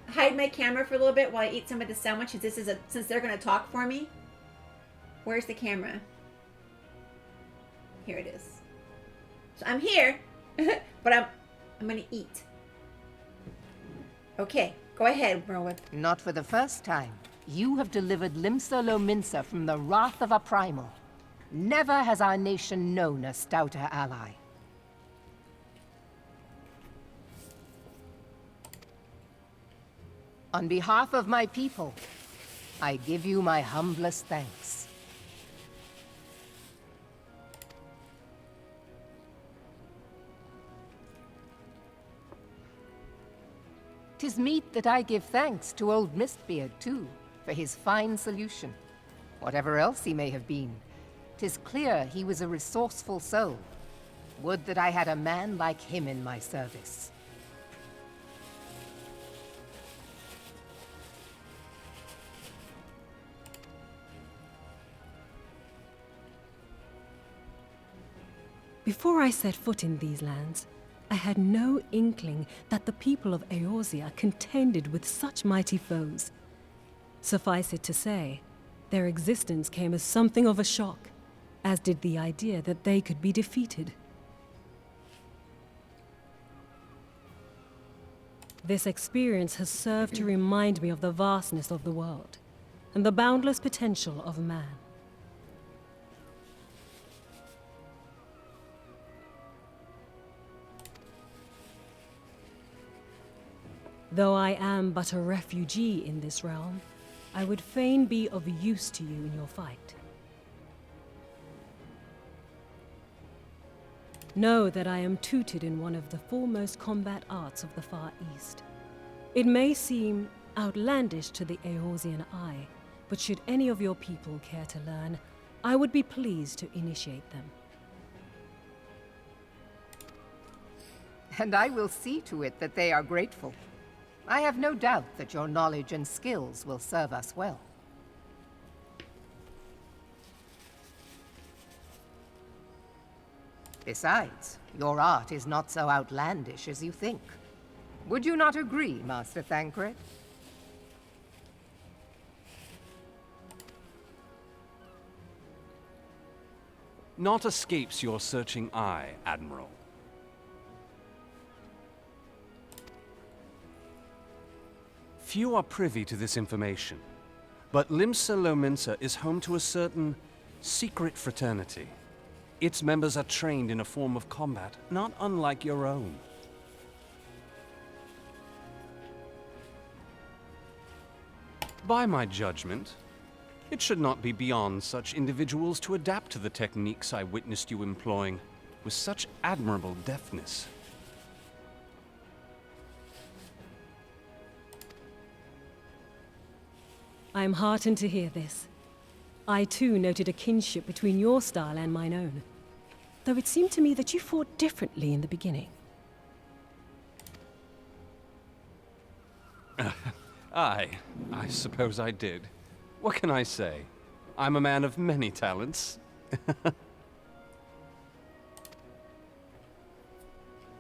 hide my camera for a little bit while I eat some of the sandwich. Since they're going to talk for me. Where's the camera? Here it is. So I'm here, but I'm going to eat. Okay, go ahead, Merwith. Not for the first time. You have delivered Limsa Lominsa from the wrath of a primal. Never has our nation known a stouter ally. On behalf of my people, I give you my humblest thanks. 'Tis meet that I give thanks to old Mistbeard, too, for his fine solution. Whatever else he may have been, 'tis clear he was a resourceful soul. Would that I had a man like him in my service. Before I set foot in these lands, I had no inkling that the people of Eorzea contended with such mighty foes. Suffice it to say, their existence came as something of a shock, as did the idea that they could be defeated. This experience has served to remind me of the vastness of the world, and the boundless potential of man. Though I am but a refugee in this realm, I would fain be of use to you in your fight. Know that I am tutored in one of the foremost combat arts of the Far East. It may seem outlandish to the Eorzean eye, but should any of your people care to learn, I would be pleased to initiate them. And I will see to it that they are grateful. I have no doubt that your knowledge and skills will serve us well. Besides, your art is not so outlandish as you think. Would you not agree, Master Thancred? Naught escapes your searching eye, Admiral. Few are privy to this information, but Limsa Lominsa is home to a certain secret fraternity. Its members are trained in a form of combat not unlike your own. By my judgment, it should not be beyond such individuals to adapt to the techniques I witnessed you employing with such admirable deftness. I am heartened to hear this. I too noted a kinship between your style and mine own, though it seemed to me that you fought differently in the beginning. I suppose I did. What can I say? I'm a man of many talents.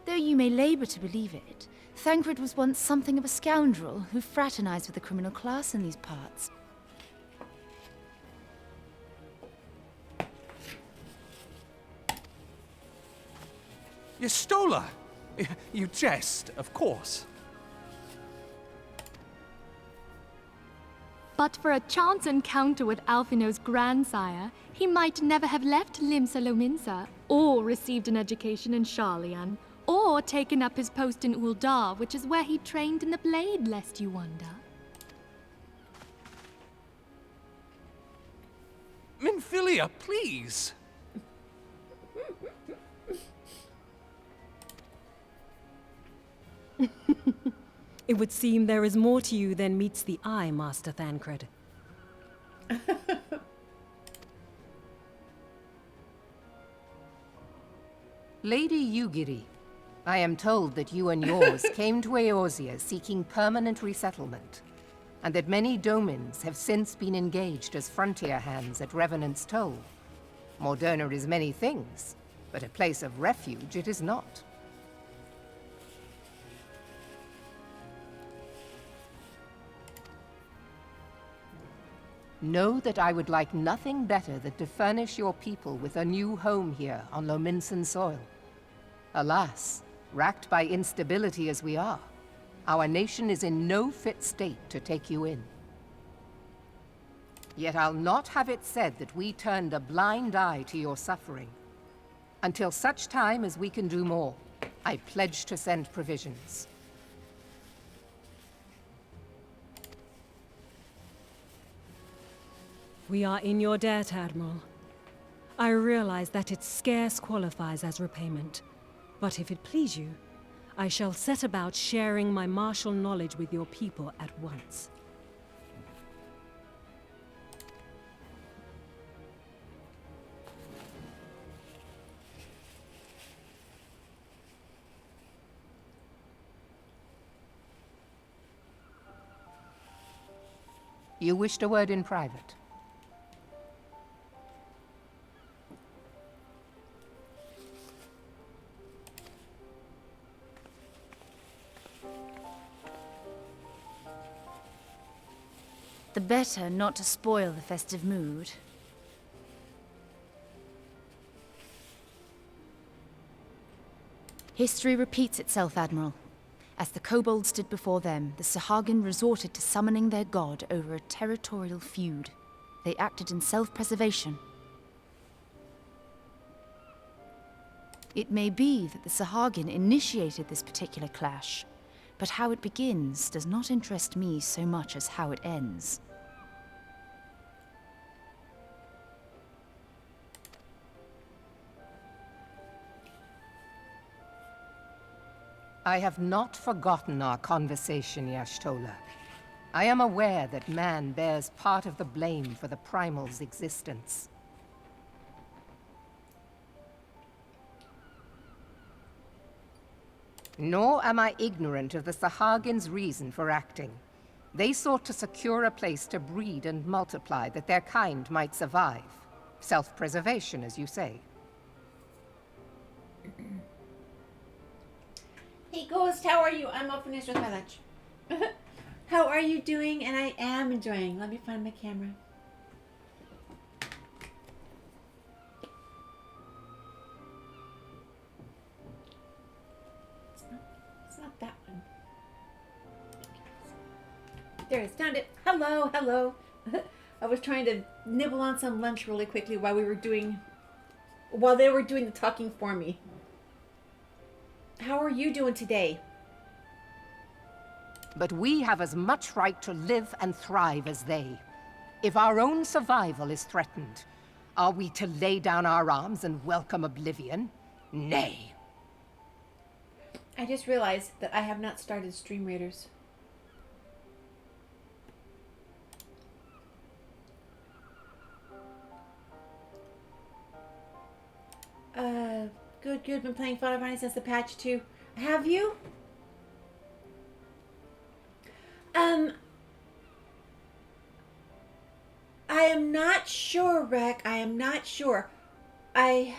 Though you may labor to believe it, Thancred was once something of a scoundrel who fraternized with the criminal class in these parts. Yestola! You jest, of course. But for a chance encounter with Alphino's grandsire, he might never have left Limsa Lominsa, or received an education in Sharlayan, or taken up his post in Uldar, which is where he trained in the blade, lest you wonder. Minfilia, please! It would seem there is more to you than meets the eye, Master Thancred. Lady Yugiri, I am told that you and yours came to Eorzea seeking permanent resettlement, and that many domins have since been engaged as frontier hands at Revenant's Toll. Moderna is many things, but a place of refuge it is not. Know that I would like nothing better than to furnish your people with a new home here on Lominsan soil. Alas, racked by instability as we are, our nation is in no fit state to take you in. Yet I'll not have it said that we turned a blind eye to your suffering. Until such time as we can do more, I pledge to send provisions. We are in your debt, Admiral. I realize that it scarce qualifies as repayment, but if it please you, I shall set about sharing my martial knowledge with your people at once. You wished a word in private. The better not to spoil the festive mood. History repeats itself, Admiral. As the kobolds did before them, the Sahagin resorted to summoning their god over a territorial feud. They acted in self-preservation. It may be that the Sahagin initiated this particular clash, but how it begins does not interest me so much as how it ends. I have not forgotten our conversation, Y'ashtola. I am aware that man bears part of the blame for the Primal's existence. Nor am I ignorant of the Sahagin's reason for acting. They sought to secure a place to breed and multiply that their kind might survive. Self-preservation, as you say. Hey Ghost, how are you? I'm all finished with my lunch. How are you doing? And I am enjoying. Let me find my camera. It's not that one. There it is. Found it. Hello, hello. I was trying to nibble on some lunch really quickly while they were doing the talking for me. How are you doing today? But we have as much right to live and thrive as they. If our own survival is threatened, are we to lay down our arms and welcome oblivion? Nay. I just realized that I have not started Stream Raiders. Good. Been playing Final Fantasy since the patch 2. Have you? I am not sure, Rek. I am not sure. I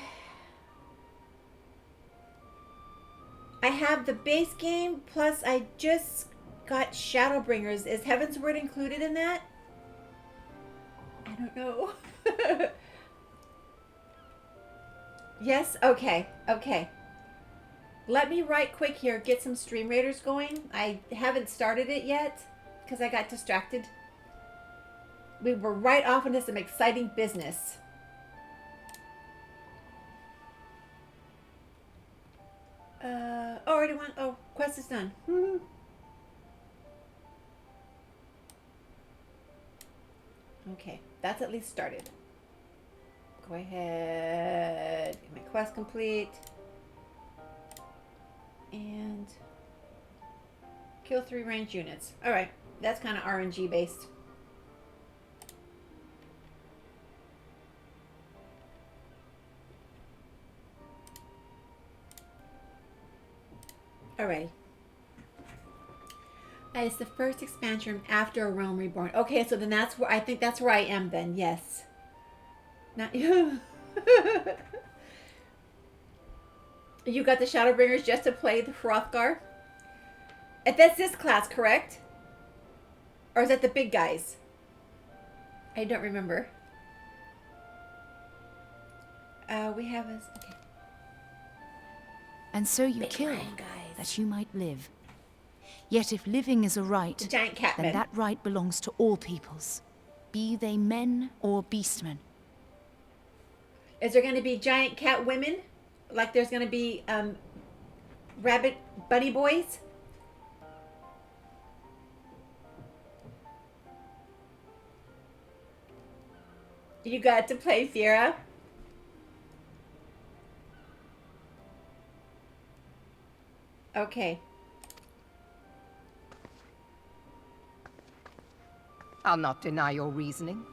have the base game, plus I just got Shadowbringers. Is Heaven's Word included in that? I don't know. Yes? Okay. Let me right quick here get some Stream Raiders going. I haven't started it yet because I got distracted. We were right off into some exciting business. Already won. Oh, quest is done. Okay, that's at least started. Go ahead, get my quest complete. And kill 3 ranged units. Alright, that's kind of RNG based. Alright. It's the first expansion after A Realm Reborn. Okay, so then that's where I think that's where I am then, yes. Not you. You got the Shadowbringers just to play the Hrothgar? That's this class, correct? Or is that the big guys? I don't remember. We have a... Okay. And so you Big kill, lion guys. that you might live. Yet if living is a right, The giant catmen. then that right belongs to all peoples, be they men or beastmen. Is there going to be giant cat women? Like there's going to be rabbit bunny boys? You got to play Fiera? Okay. I'll not deny your reasoning.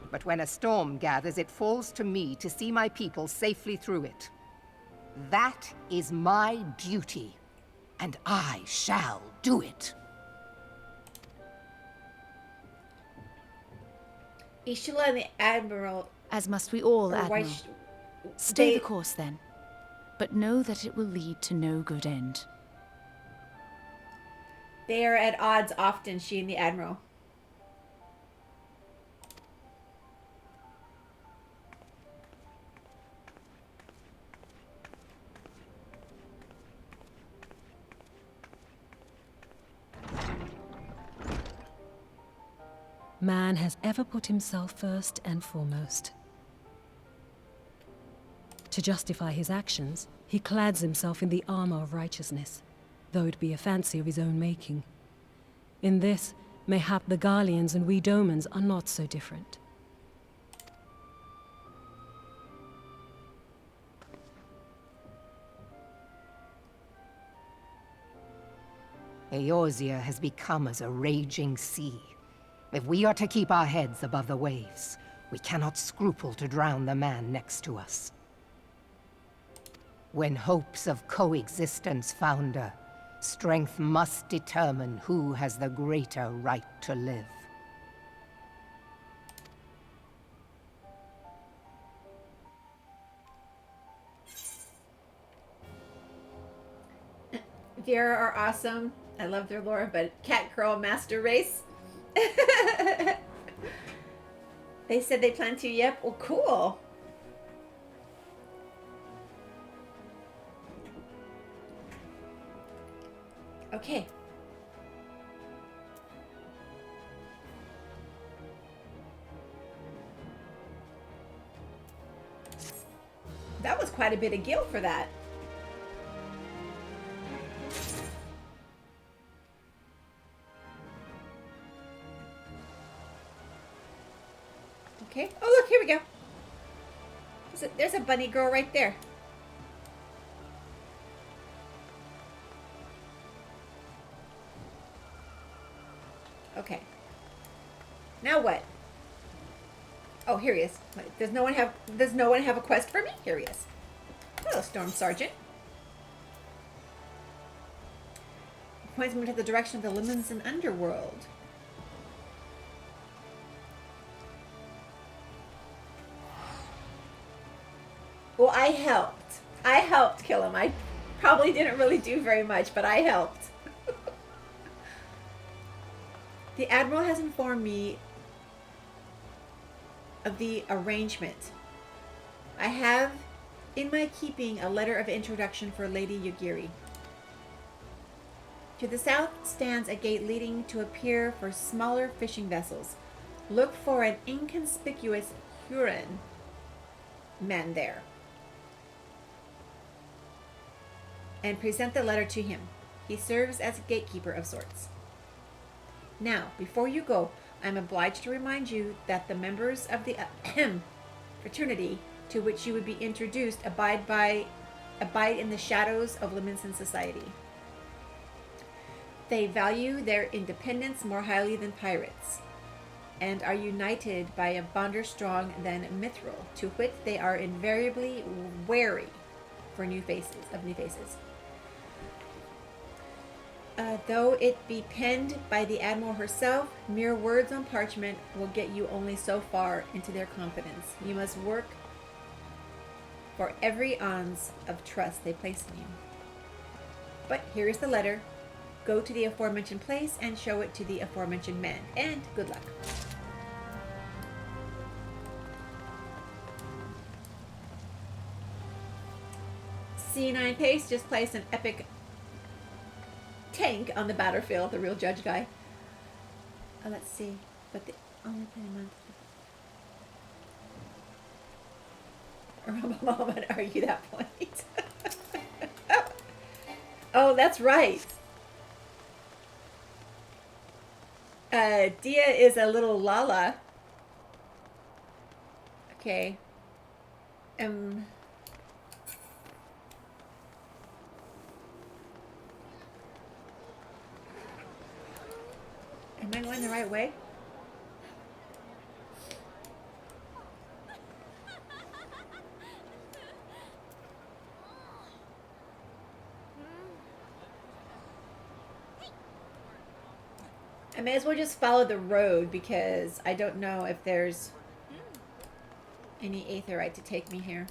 But when a storm gathers, it falls to me to see my people safely through it. That is my duty, and I shall do it. Ishila and the Admiral... As must we all, or Admiral. White- Stay they- the course then, but know that it will lead to no good end. They are at odds often, she and the Admiral. Man has ever put himself first and foremost. To justify his actions, he clads himself in the armor of righteousness, though it be a fancy of his own making. In this, mayhap the Garleans and we Domans are not so different. Eorzea has become as a raging sea. If we are to keep our heads above the waves, we cannot scruple to drown the man next to us. When hopes of coexistence founder, strength must determine who has the greater right to live. Vera are awesome. I love their lore, but Cat Girl Master Race. They said they plan to, yep. Well, cool. Okay. That was quite a bit of gil for that. Okay. Oh, look, here we go. There's a bunny girl right there. Okay. Now what? Oh, here he is. Wait, does no one have a quest for me? Here he is. Hello, Storm Sergeant. Points me to the direction of the Limenzen underworld. Well, I helped. I helped kill him. I probably didn't really do very much, but I helped. The Admiral has informed me of the arrangement. I have in my keeping a letter of introduction for Lady Yugiri. To the south stands a gate leading to a pier for smaller fishing vessels. Look for an inconspicuous Huron man there, and present the letter to him. He serves as a gatekeeper of sorts. Now, before you go, I'm obliged to remind you that the members of the fraternity to which you would be introduced abide in the shadows of Limenzen society. They value their independence more highly than pirates, and are united by a bonder strong than mithril, to which they are invariably wary for new faces. Though it be penned by the Admiral herself, mere words on parchment will get you only so far into their confidence. You must work for every ounce of trust they place in you. But here is the letter. Go to the aforementioned place and show it to the aforementioned men. And good luck. C9 Pace just placed an epic tank on the battlefield, the real judge guy. Let's see. But the only thing Mom would argue that point. Oh, that's right. Dia is a little Lala. Okay. Am I going the right way? I may as well just follow the road because I don't know if there's any aetheryte to take me here.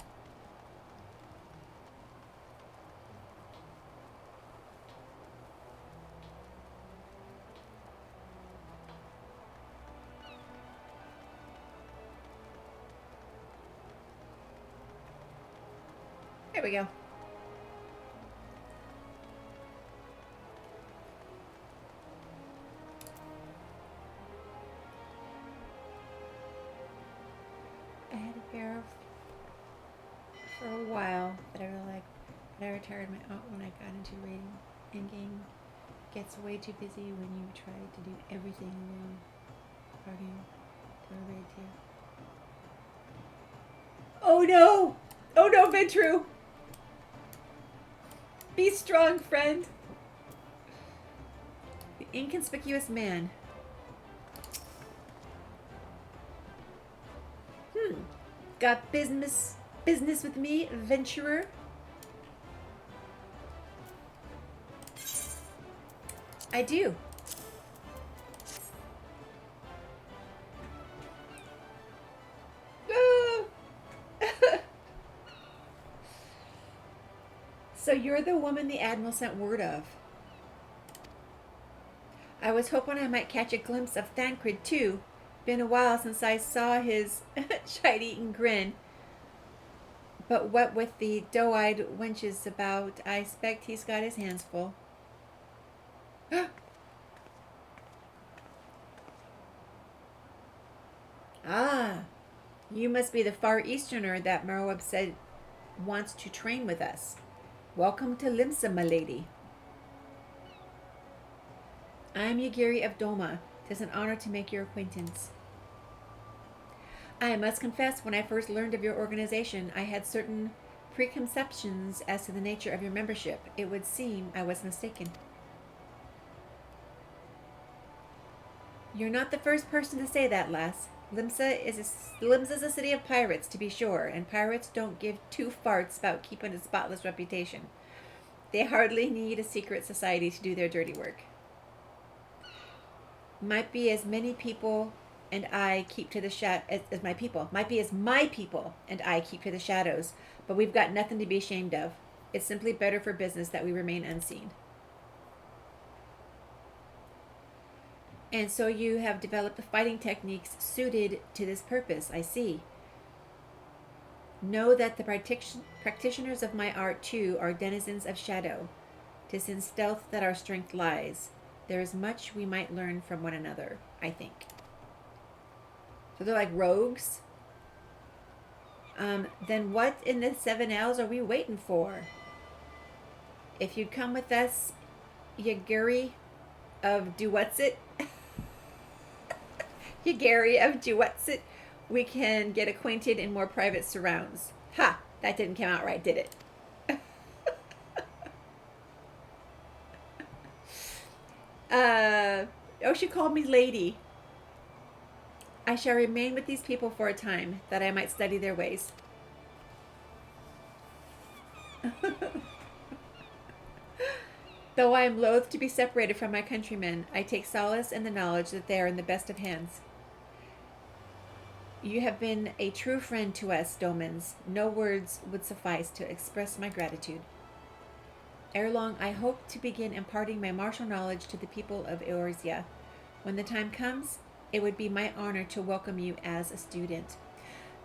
There we go. for a while, but I really like. But I retired my aunt when I got into raiding. In-game gets way too busy when you try to do everything alone. Arguing to a raid too. Oh no! Oh no, Ventru! Be strong, friend! The inconspicuous man. Got business with me, adventurer? I do. So you're the woman the Admiral sent word of. I was hoping I might catch a glimpse of Thancred too. Been a while since I saw his shite-eaten grin. But what with the doe-eyed wenches about, I expect he's got his hands full. Ah, you must be the Far Easterner that Merweb said wants to train with us. Welcome to Limsa, my lady. I'm Yagiri of Doma. 'Tis an honor to make your acquaintance. I must confess, when I first learned of your organization, I had certain preconceptions as to the nature of your membership. It would seem I was mistaken. You're not the first person to say that, lass. Limsa is a city of pirates, to be sure, and pirates don't give two farts about keeping a spotless reputation. They hardly need a secret society to do their dirty work. Might be as many people and I keep to the as my people. Might be as my people and I keep to the shadows, but we've got nothing to be ashamed of. It's simply better for business that we remain unseen. And so you have developed the fighting techniques suited to this purpose, I see. Know that the practitioners of my art, too, are denizens of shadow. 'Tis in stealth that our strength lies. There is much we might learn from one another, I think. So they're like rogues? Then what in the 7 L's are we waiting for? If you'd come with us, Yagiri of Duwhatsit, Yagiri of Duwhatsit, we can get acquainted in more private surrounds. Ha! That didn't come out right, did it? Oh, she called me lady. I shall remain with these people for a time, that I might study their ways. Though I am loath to be separated from my countrymen, I take solace in the knowledge that they are in the best of hands. You have been a true friend to us, Domans. No words would suffice to express my gratitude. Ere long, I hope to begin imparting my martial knowledge to the people of Eorzea. When the time comes, it would be my honor to welcome you as a student.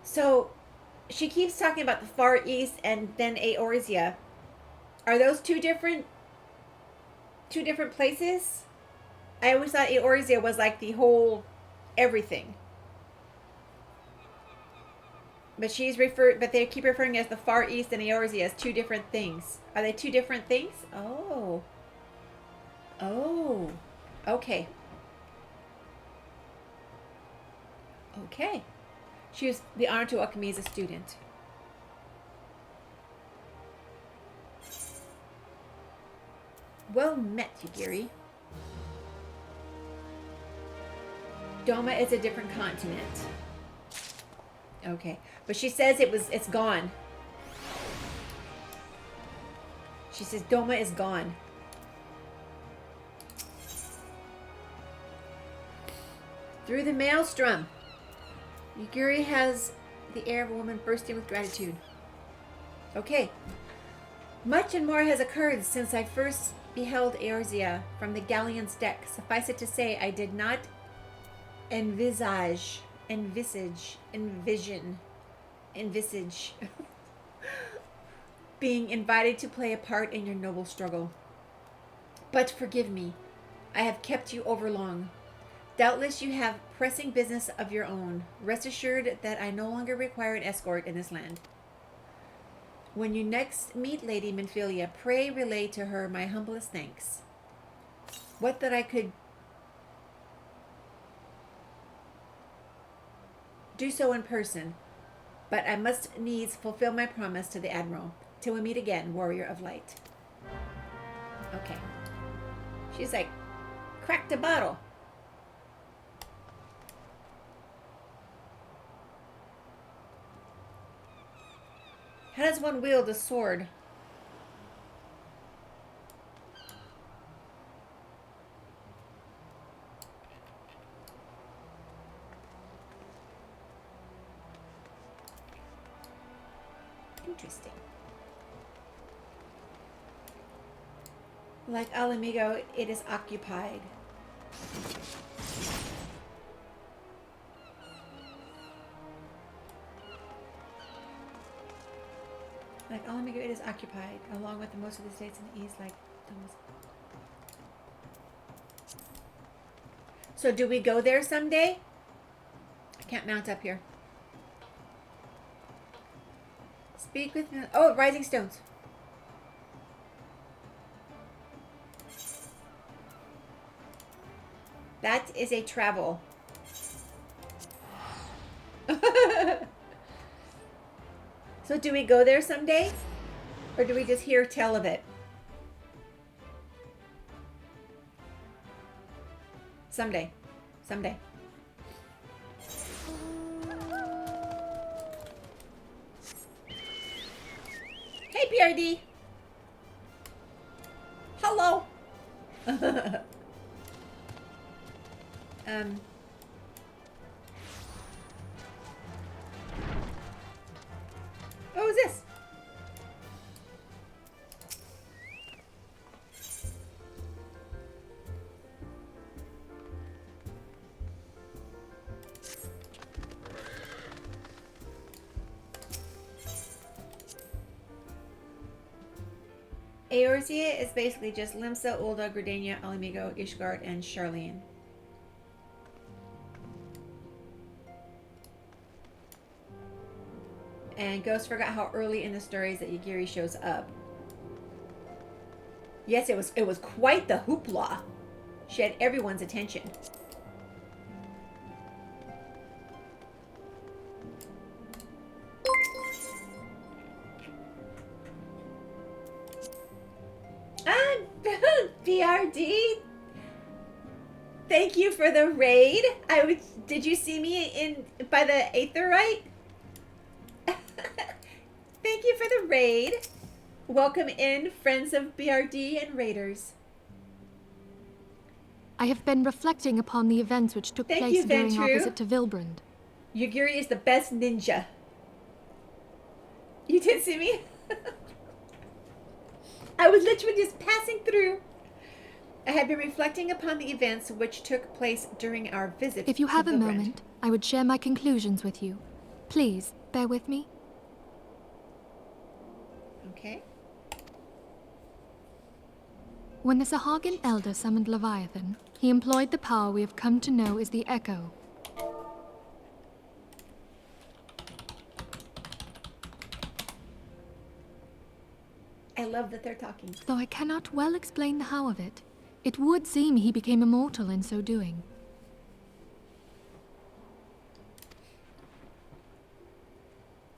So, she keeps talking about the Far East and then Eorzea. Are those two different places? I always thought Eorzea was like the whole everything. But they keep referring as the Far East and Eorzea as two different things. Are they two different things? Oh. Oh. Okay. Okay. She was the honor to welcome me as a student. Well met, Yagiri. Doma is a different continent. Okay. But she says it's gone. She says Doma is gone. Through the maelstrom. Yagiri has the air of a woman bursting with gratitude. Okay. Much and more has occurred since I first beheld Eorzea from the galleon's deck. Suffice it to say, I did not envisage being invited to play a part in your noble struggle. But forgive me, I have kept you overlong. Doubtless you have pressing business of your own. Rest assured that I no longer require an escort in this land. When you next meet Lady Minfilia, pray relay to her my humblest thanks. What that I could do so in person, but I must needs fulfill my promise to the Admiral. Till we meet again, Warrior of Light. Okay. She's like, cracked a bottle. How does one wield a sword? Interesting. Like Al Amigo, it is occupied. Like Al Amigo, it is occupied, along with most of the states in the east, like almost. So do we go there someday? I can't mount up here. Speak with me. Oh, Rising Stones. That is a travel. So do we go there someday? Or do we just hear tell of it? Someday. Someday. Hey, PRD. Hello. What was this? Eorzea is basically just Limsa, Ulda, Gridania, Alamigo, Ishgard, and Charlene. And Ghost forgot how early in the stories that Yagiri shows up. Yes, it was quite the hoopla. She had everyone's attention. BRD, thank you for the raid. Did you see me by the Aetherite? Thank you for the raid. Welcome in, friends of BRD and raiders. I have been reflecting upon the events which took place during our visit to Vilbrand. Yagiri is the best ninja. You did see me? I was literally just passing through. I had been reflecting upon the events which took place during our visit. If you have a moment, I would share my conclusions with you. Please, bear with me. Okay. When the Sahagin Elder summoned Leviathan, he employed the power we have come to know as the Echo. I love that they're talking. Though I cannot well explain the how of it, it would seem he became immortal in so doing.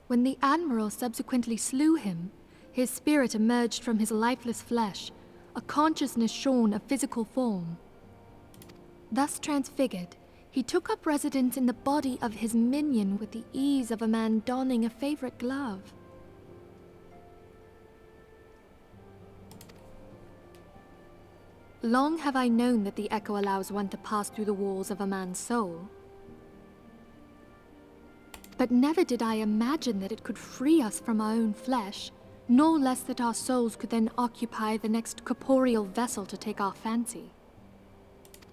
When the Admiral subsequently slew him, his spirit emerged from his lifeless flesh, a consciousness shorn of physical form. Thus transfigured, he took up residence in the body of his minion with the ease of a man donning a favorite glove. Long have I known that the Echo allows one to pass through the walls of a man's soul. But never did I imagine that it could free us from our own flesh, nor less that our souls could then occupy the next corporeal vessel to take our fancy.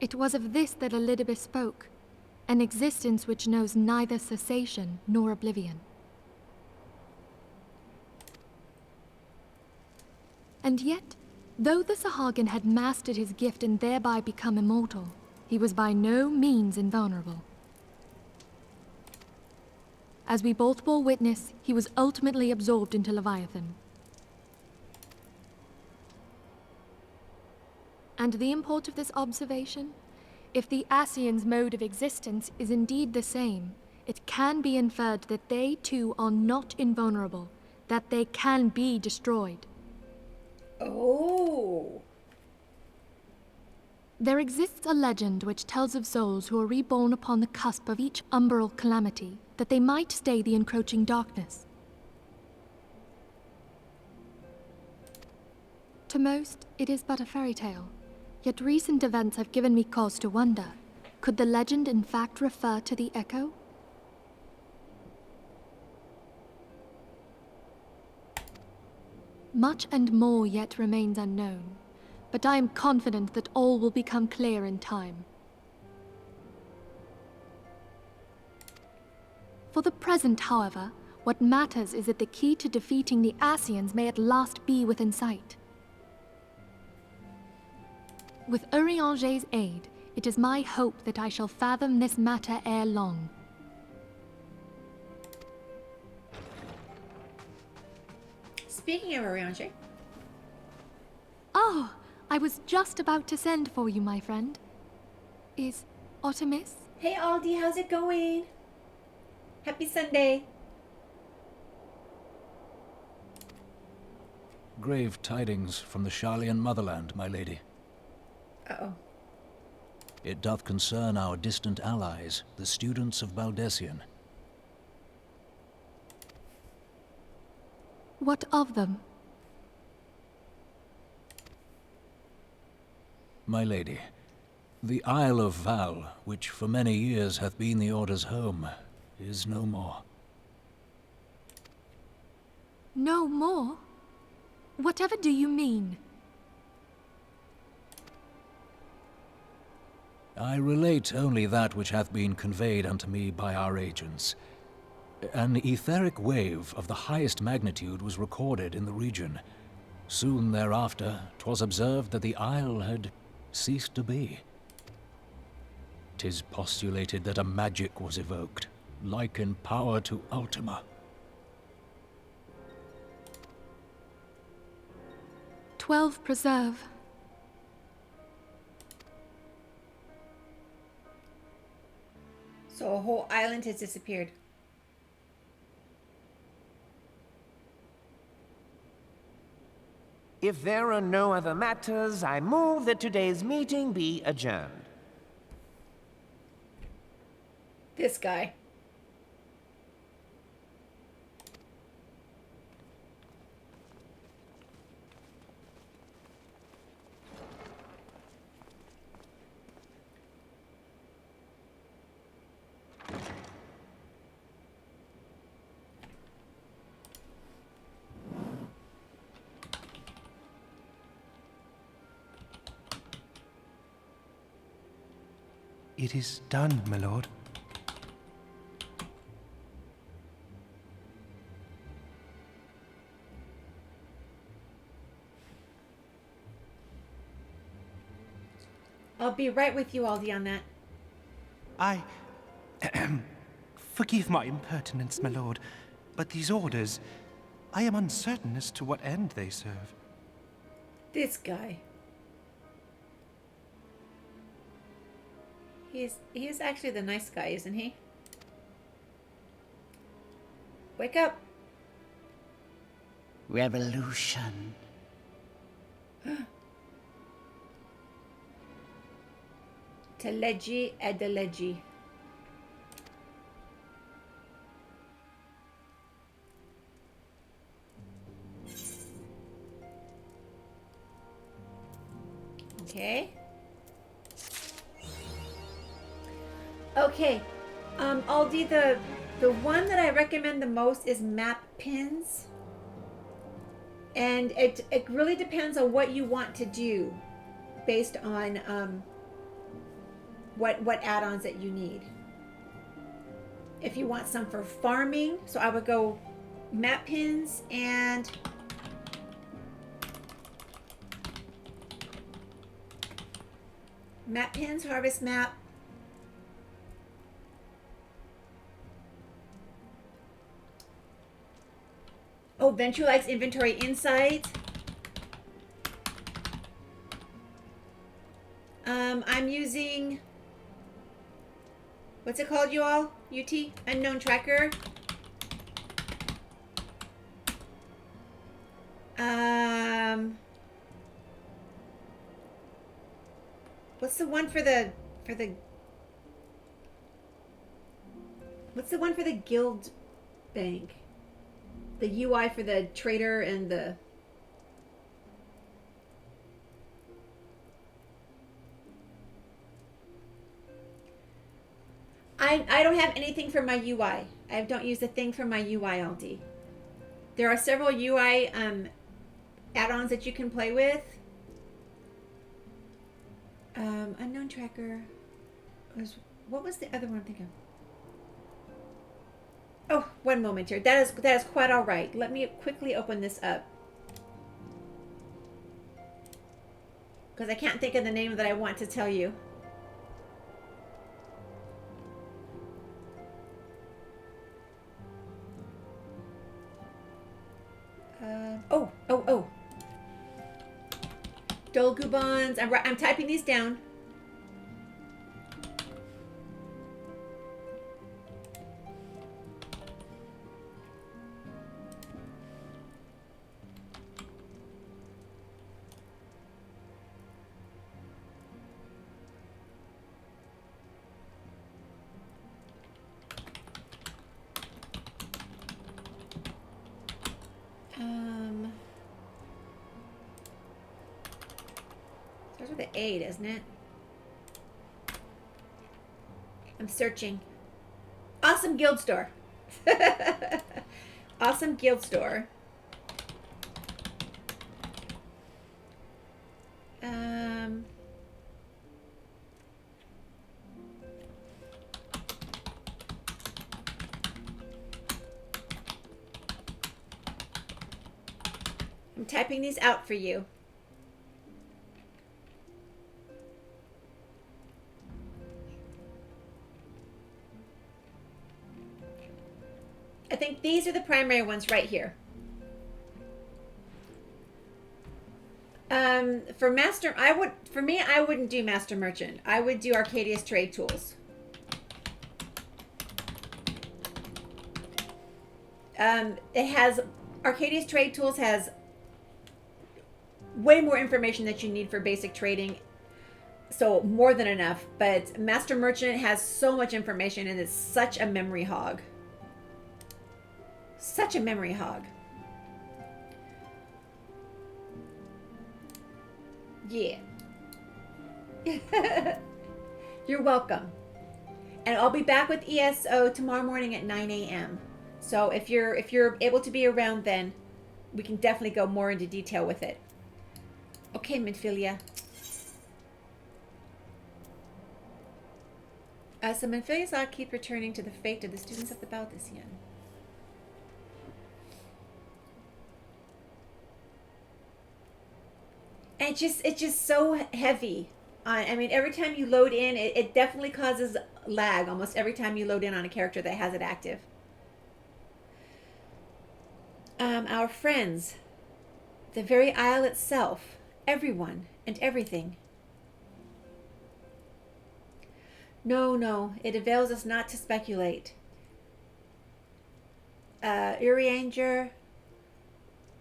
It was of this that Elidibus spoke, an existence which knows neither cessation nor oblivion. And yet, though the Sahagin had mastered his gift and thereby become immortal, he was by no means invulnerable. As we both bore witness, he was ultimately absorbed into Leviathan. And the import of this observation? If the Ascians' mode of existence is indeed the same, it can be inferred that they too are not invulnerable, that they can be destroyed. Oh. There exists a legend which tells of souls who are reborn upon the cusp of each umbral calamity, that they might stay the encroaching darkness. To most, it is but a fairy tale. Yet recent events have given me cause to wonder. Could the legend in fact refer to the Echo? Much and more yet remains unknown, but I am confident that all will become clear in time. For the present, however, what matters is that the key to defeating the Ascians may at last be within sight. With Urianger's aid, it is my hope that I shall fathom this matter ere long. Speaking of Urianger. Oh, I was just about to send for you, my friend. Is Artemis? Hey Aldi, how's it going? Happy Sunday. Grave tidings from the Sharlayan motherland, my lady. Uh-oh. It doth concern our distant allies, the students of Baldessian. What of them? My lady, the Isle of Val, which for many years hath been the Order's home, is no more. No more? Whatever do you mean? I relate only that which hath been conveyed unto me by our agents. An etheric wave of the highest magnitude was recorded in the region. Soon thereafter, 'twas observed that the isle had ceased to be. 'Tis postulated that a magic was evoked, like in power to Ultima. 12 preserve. So a whole island has disappeared. If there are no other matters, I move that today's meeting be adjourned. This guy. It is done, my lord. I'll be right with you, Aldi, on that. I... Forgive my impertinence, my lord, but these orders, I am uncertain as to what end they serve. This guy. He is actually the nice guy, isn't he? Wake up. Revolution. Teleji Edeleji. Okay. Okay. Aldi, the one that I recommend the most is map pins. And it really depends on what you want to do based on what add-ons that you need. If you want some for farming, so I would go map pins and map pins, harvest map. Oh, Venture likes inventory insight. I'm using, what's it called, you all? UT? Unknown Tracker. What's the one for the what's the one for the guild bank? The UI for the trader and the I don't have anything for my UI. I don't use a thing for my UI, Aldi. There are several UI add-ons that you can play with. Unknown Tracker. What was the other one I'm thinking of? Oh, one moment here. That is quite all right. Let me quickly open this up. Because I can't think of the name that I want to tell you. Oh. Dolgubons. I'm typing these down. Starts with an A, doesn't it? I'm searching. Awesome guild store. Awesome guild store. I'm typing these out for you. I think these are the primary ones right here. For master, I wouldn't do master merchant. I would do Arcadius trade tools. Arcadius trade tools has way more information that you need for basic trading. So more than enough, but master merchant has so much information and it's such a memory hog. Such a memory hog. Yeah. You're welcome. And I'll be back with ESO tomorrow morning at 9 a.m. So if you're able to be around then, we can definitely go more into detail with it. Okay, Minfilia. So Minfilia's law keep returning to the fate of the students of the Balthusian. And it's just so heavy. I mean, every time you load in, it definitely causes lag almost every time you load in on a character that has it active. Our friends, the very isle itself, everyone and everything. No, it avails us not to speculate. Urianger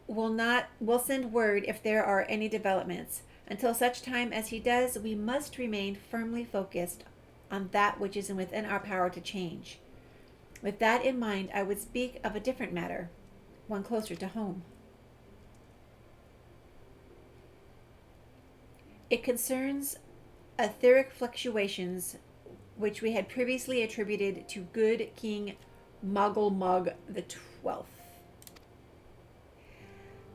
will send word if there are any developments. Until such time as he does, we must remain firmly focused on that which is within our power to change. With that in mind, I would speak of a different matter, one closer to home. It concerns etheric fluctuations which we had previously attributed to good King Moggle the 12th.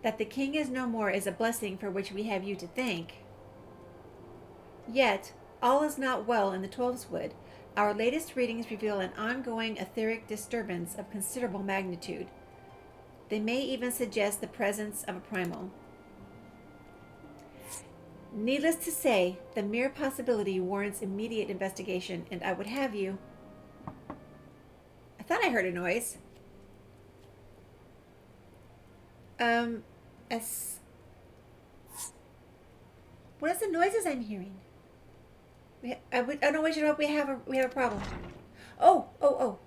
That the king is no more is a blessing for which we have you to thank. Yet, all is not well in the Twelveswood. Our latest readings reveal an ongoing etheric disturbance of considerable magnitude. They may even suggest the presence of a primal. Needless to say, the mere possibility warrants immediate investigation, and I would have you... I thought I heard a noise. What is the noises I'm hearing? I don't wish it up. We have a problem. Oh.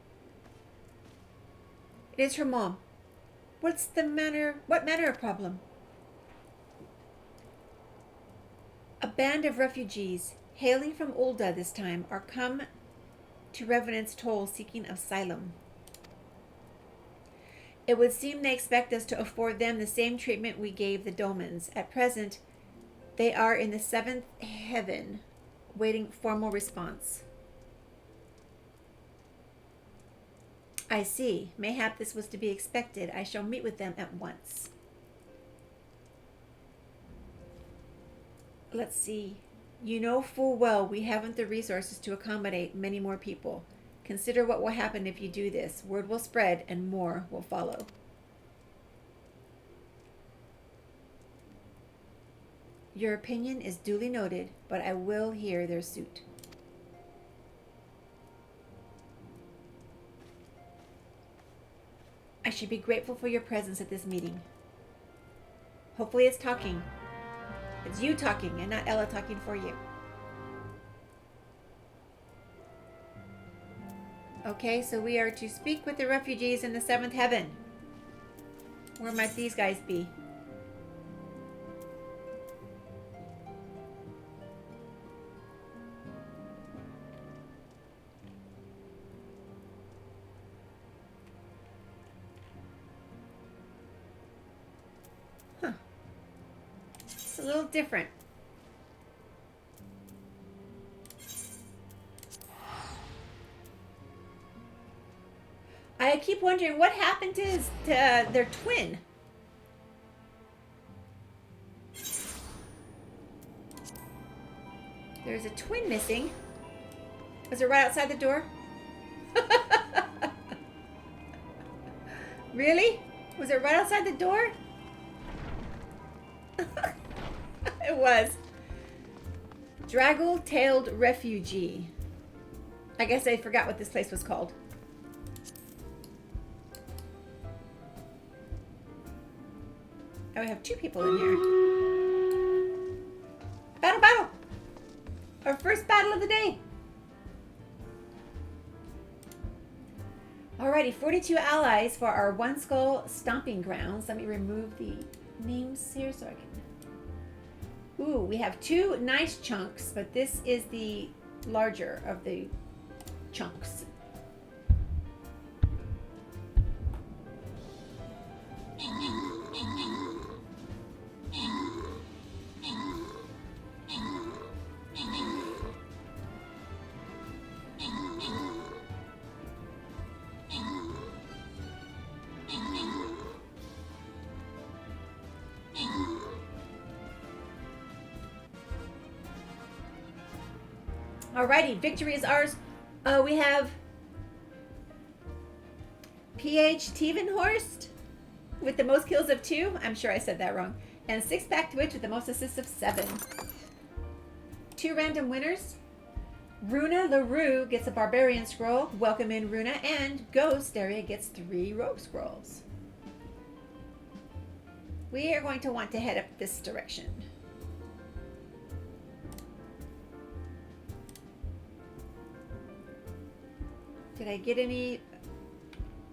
It is her mom. What manner of problem? A band of refugees, hailing from Ulda this time, are come to Revenant's Toll seeking asylum. It would seem they expect us to afford them the same treatment we gave the Domans. At present, they are in the 7th heaven, waiting formal response. I see. Mayhap this was to be expected. I shall meet with them at once. Let's see. You know full well we haven't the resources to accommodate many more people. Consider what will happen if you do this. Word will spread and more will follow. Your opinion is duly noted, but I will hear their suit. I should be grateful for your presence at this meeting. Hopefully it's talking. It's you talking and not Ella talking for you. Okay, so we are to speak with the refugees in the 7th heaven. Where might these guys be? Huh. It's a little different. I keep wondering what happened to their twin. There's a twin missing. Was it right outside the door? Really? Was it right outside the door? It was. Draggle-tailed refugee. I guess I forgot what this place was called. Oh, we have 2 people in here. Battle! Our first battle of the day. Alrighty, 42 allies for our One Skull stomping grounds. Let me remove the names here so I can... Ooh, we have 2 nice chunks, but this is the larger of the chunks. Alrighty, victory is ours. We have PH Tevenhorst with the most kills of 2. I'm sure I said that wrong. And Sixpack Twitch with the most assists of 7. 2 random winners. Runa LaRue gets a Barbarian Scroll. Welcome in, Runa. And Ghost Area gets 3 Rogue Scrolls. We are going to want to head up this direction. Did I get any?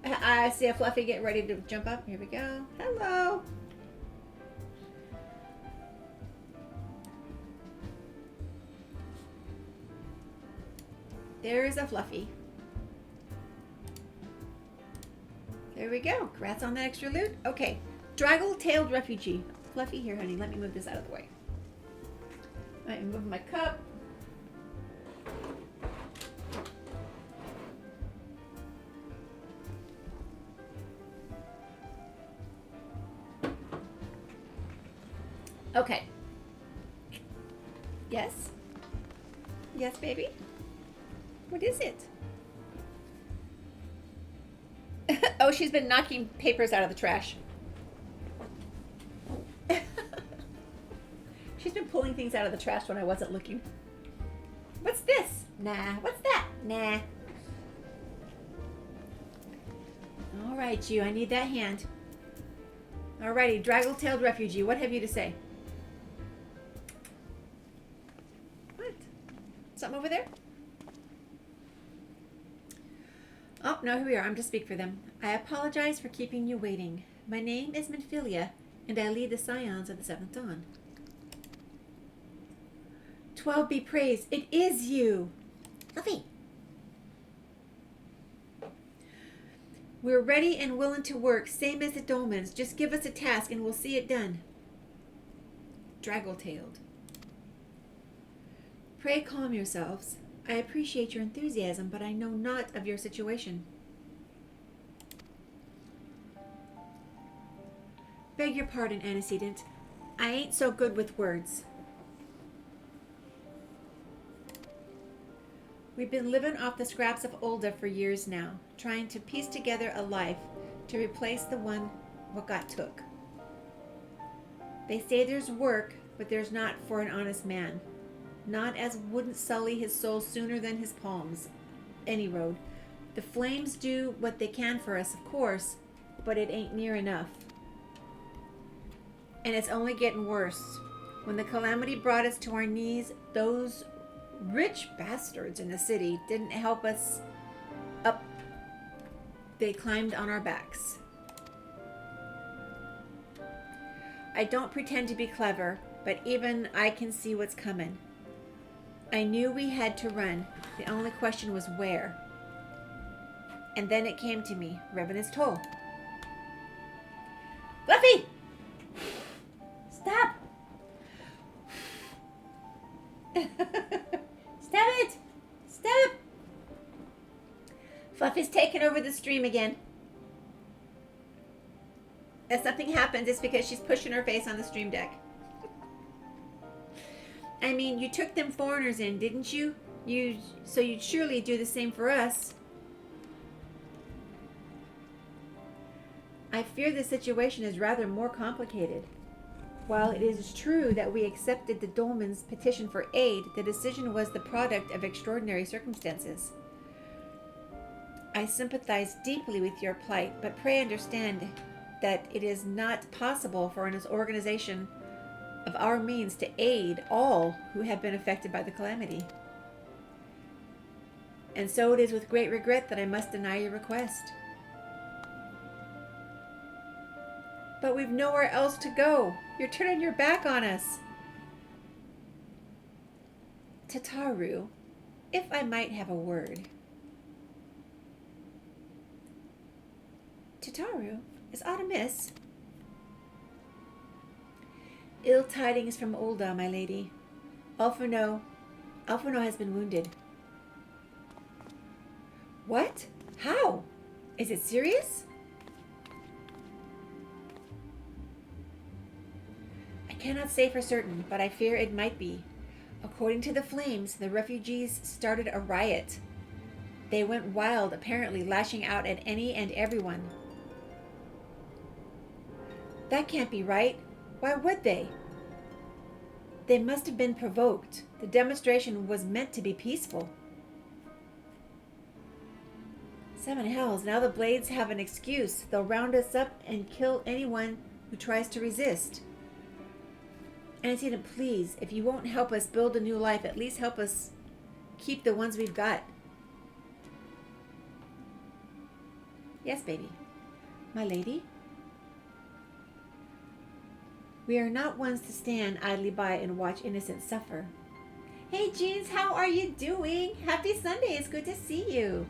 I see a Fluffy getting ready to jump up. Here we go. Hello. There's a Fluffy. There we go. Congrats on that extra loot. Okay. Draggle-tailed refugee. Fluffy, here, honey. Let me move this out of the way. I'm moving my cup. Okay. Yes? Yes, baby? What is it? Oh, she's been knocking papers out of the trash. She's been pulling things out of the trash when I wasn't looking. What's this? Nah. What's that? Nah. All right, you. I need that hand. Alrighty, draggle-tailed refugee, what have you to say? What? Something over there? Oh, no, here we are. I'm to speak for them. I apologize for keeping you waiting. My name is Minfilia, and I lead the Scions of the Seventh Dawn. 12 be praised. It is you! Fluffy! We're ready and willing to work, same as the Dolmens. Just give us a task and we'll see it done. Draggle-tailed. Pray calm yourselves. I appreciate your enthusiasm, but I know not of your situation. Beg your pardon, antecedent. I ain't so good with words. We've been living off the scraps of Ulda for years now, trying to piece together a life to replace the one what got took. They say there's work, but there's not for an honest man. Not as wouldn't sully his soul sooner than his palms. Any road. The flames do what they can for us, of course, but it ain't near enough. And it's only getting worse. When the calamity brought us to our knees, those rich bastards in the city didn't help us up. They climbed on our backs. I don't pretend to be clever, but even I can see what's coming. I knew we had to run. The only question was where. And then it came to me, Revenant's Toll. Fluffy! Stop! Stop it! Stop! Fluffy's taken over the stream again. If something happens, it's because she's pushing her face on the stream deck. I mean, you took them foreigners in, didn't you? So you'd surely do the same for us. I fear the situation is rather more complicated. While it is true that we accepted the Dolmen's petition for aid, the decision was the product of extraordinary circumstances. I sympathize deeply with your plight, but pray understand that it is not possible for an organization of our means to aid all who have been affected by the calamity. And so it is with great regret that I must deny your request. But we've nowhere else to go. You're turning your back on us. Tataru, if I might have a word. Tataru, is aught amiss? Ill tidings from Ulda, my lady. Alphino has been wounded. What? How? Is it serious? I cannot say for certain, but I fear it might be. According to the flames, the refugees started a riot. They went wild, apparently lashing out at any and everyone. That can't be right. Why would they? They must have been provoked. The demonstration was meant to be peaceful. Seven hells, now the Blades have an excuse. They'll round us up and kill anyone who tries to resist. Antecedent, please, if you won't help us build a new life, at least help us keep the ones we've got. Yes, baby. My lady? We are not ones to stand idly by and watch innocents suffer. Hey, Jeans, how are you doing? Happy Sunday. It's good to see you.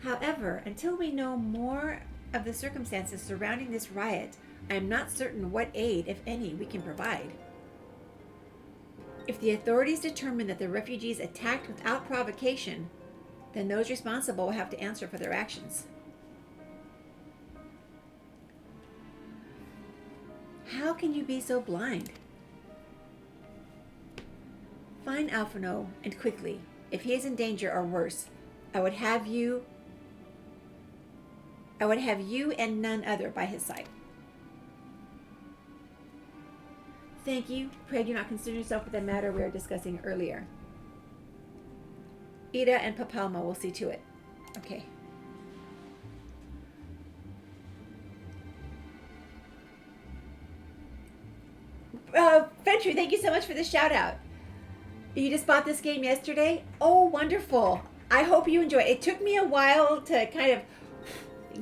However, until we know more of the circumstances surrounding this riot, I am not certain what aid, if any, we can provide. If the authorities determine that the refugees attacked without provocation, then those responsible will have to answer for their actions. How can you be so blind? Find Alphino, and quickly. If he is in danger or worse, I would have you and none other by his side. Thank you. Pray do not concern yourself with the matter we were discussing earlier. Ida and Papalma will see to it. Okay. Fentry, thank you so much for the shout out. You just bought this game yesterday? Oh, wonderful. I hope you enjoy it. It took me a while to kind of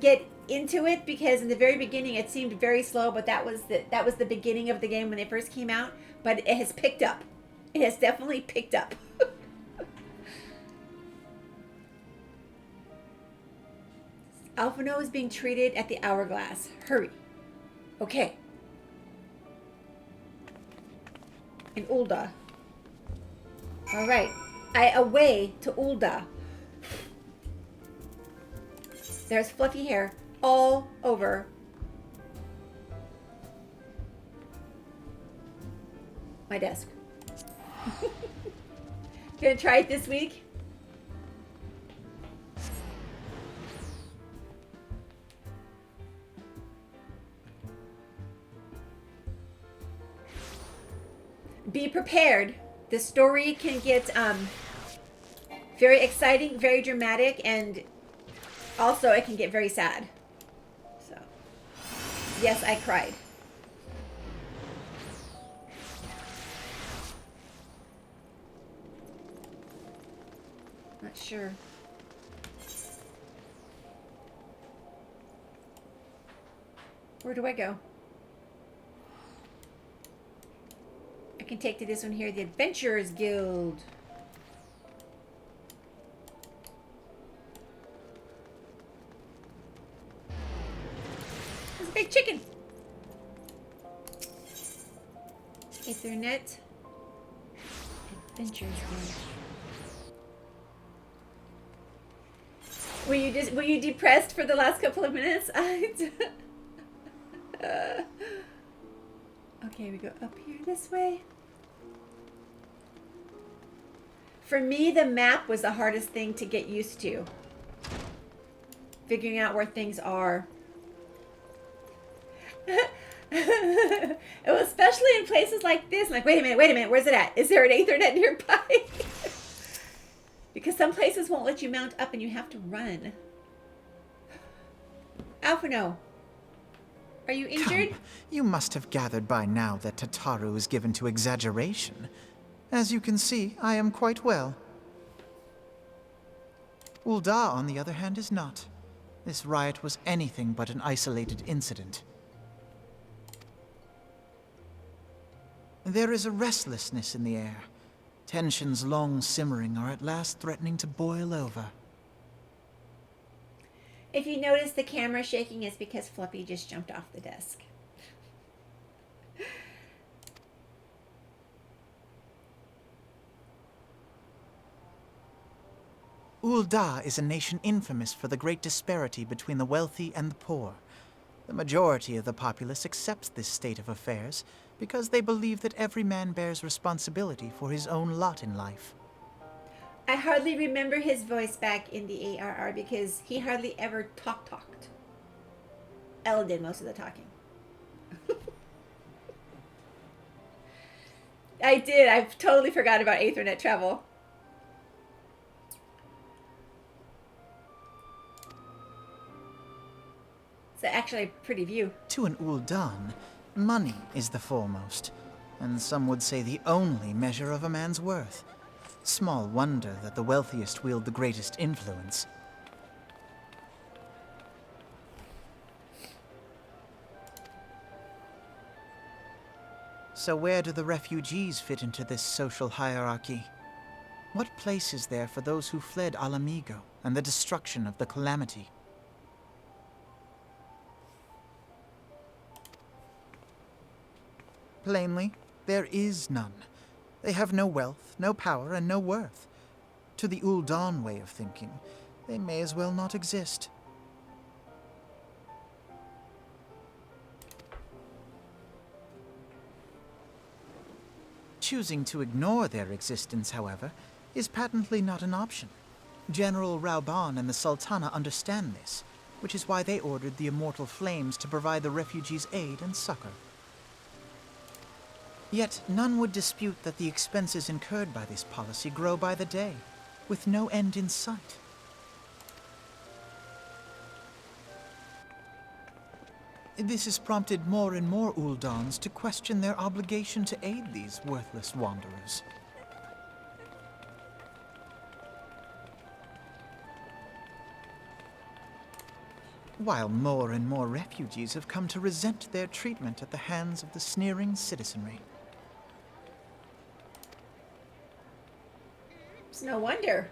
get into it because in the very beginning it seemed very slow, but that was the beginning of the game when they first came out, but it has picked up. It has definitely picked up. Alphino is being treated at the Hourglass. Hurry. Okay. In Ul'dah. Alright. Away to Ul'dah. There's fluffy hair all over my desk. Gonna try it this week. Be prepared. The story can get very exciting, very dramatic, and also it can get very sad. So, yes, I cried. Not sure. Where do I go? I can take to this one here, the Adventurers Guild. There's a big chicken. Ethernet. Adventurers Guild. Were you depressed for the last couple of minutes? Okay, we go up here this way. For me, the map was the hardest thing to get used to. Figuring out where things are. It was especially in places like this. I'm like, wait a minute, where's it at? Is there an Ethernet nearby? Because some places won't let you mount up and you have to run. Alphino, are you injured? Come, you must have gathered by now that Tataru is given to exaggeration. As you can see, I am quite well. Ul'dah, on the other hand, is not. This riot was anything but an isolated incident. There is a restlessness in the air. Tensions long simmering are at last threatening to boil over. If you notice the camera shaking, it's because Fluffy just jumped off the desk. Ul'dah is a nation infamous for the great disparity between the wealthy and the poor. The majority of the populace accepts this state of affairs because they believe that every man bears responsibility for his own lot in life. I hardly remember his voice back in the ARR because he hardly ever talked. Ella did most of the talking. I did. I've totally forgot about Ethernet travel. It's actually a pretty view. To an Ul'dan, money is the foremost, and some would say the only measure of a man's worth. Small wonder that the wealthiest wield the greatest influence. So where do the refugees fit into this social hierarchy? What place is there for those who fled Ala Mhigo and the destruction of the Calamity? Plainly, there is none. They have no wealth, no power, and no worth. To the Ul'dan way of thinking, they may as well not exist. Choosing to ignore their existence, however, is patently not an option. General Rauban and the Sultana understand this, which is why they ordered the Immortal Flames to provide the refugees aid and succor. Yet none would dispute that the expenses incurred by this policy grow by the day, with no end in sight. This has prompted more and more Uldans to question their obligation to aid these worthless wanderers. While more and more refugees have come to resent their treatment at the hands of the sneering citizenry. It's no wonder.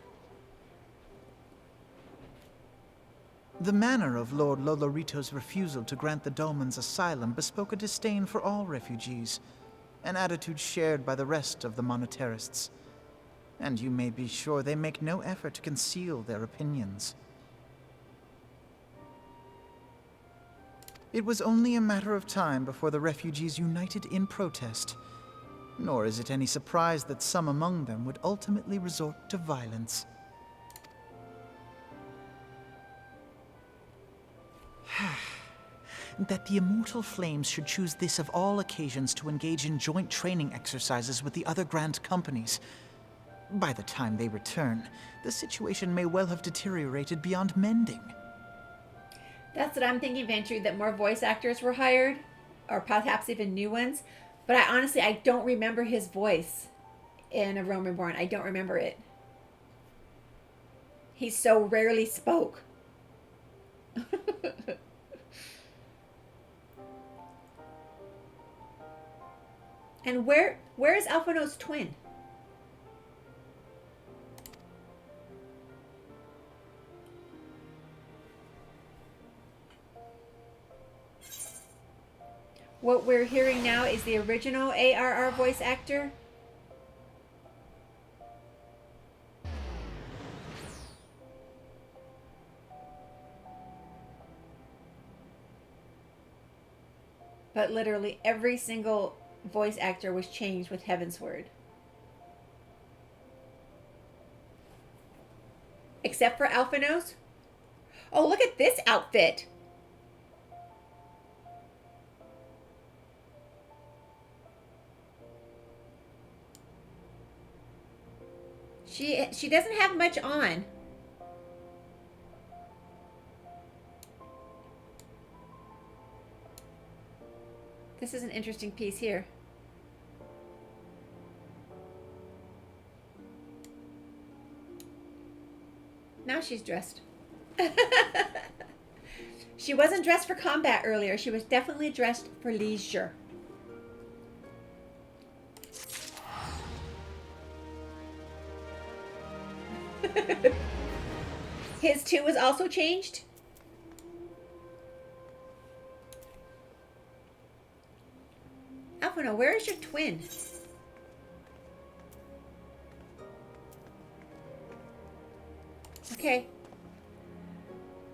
The manner of Lord Lolorito's refusal to grant the Dolmens asylum bespoke a disdain for all refugees, an attitude shared by the rest of the monetarists. And you may be sure they make no effort to conceal their opinions. It was only a matter of time before the refugees united in protest, nor is it any surprise that some among them would ultimately resort to violence. That the immortal flames should choose this of all occasions to engage in joint training exercises with the other Grand Companies. By the time they return, the situation may well have deteriorated beyond mending. That's what I'm thinking, Ventru, that more voice actors were hired, or perhaps even new ones. But I don't remember his voice in A Realm Reborn. I don't remember it. He so rarely spoke. And where is Alphino's twin? What we're hearing now is the original ARR voice actor. But literally every single voice actor was changed with Heavensward. Except for Alphino's. Oh, look at this outfit. She doesn't have much on. This is an interesting piece here. Now she's dressed. She wasn't dressed for combat earlier. She was definitely dressed for leisure. His too was also changed. Alphino, where is your twin? Okay.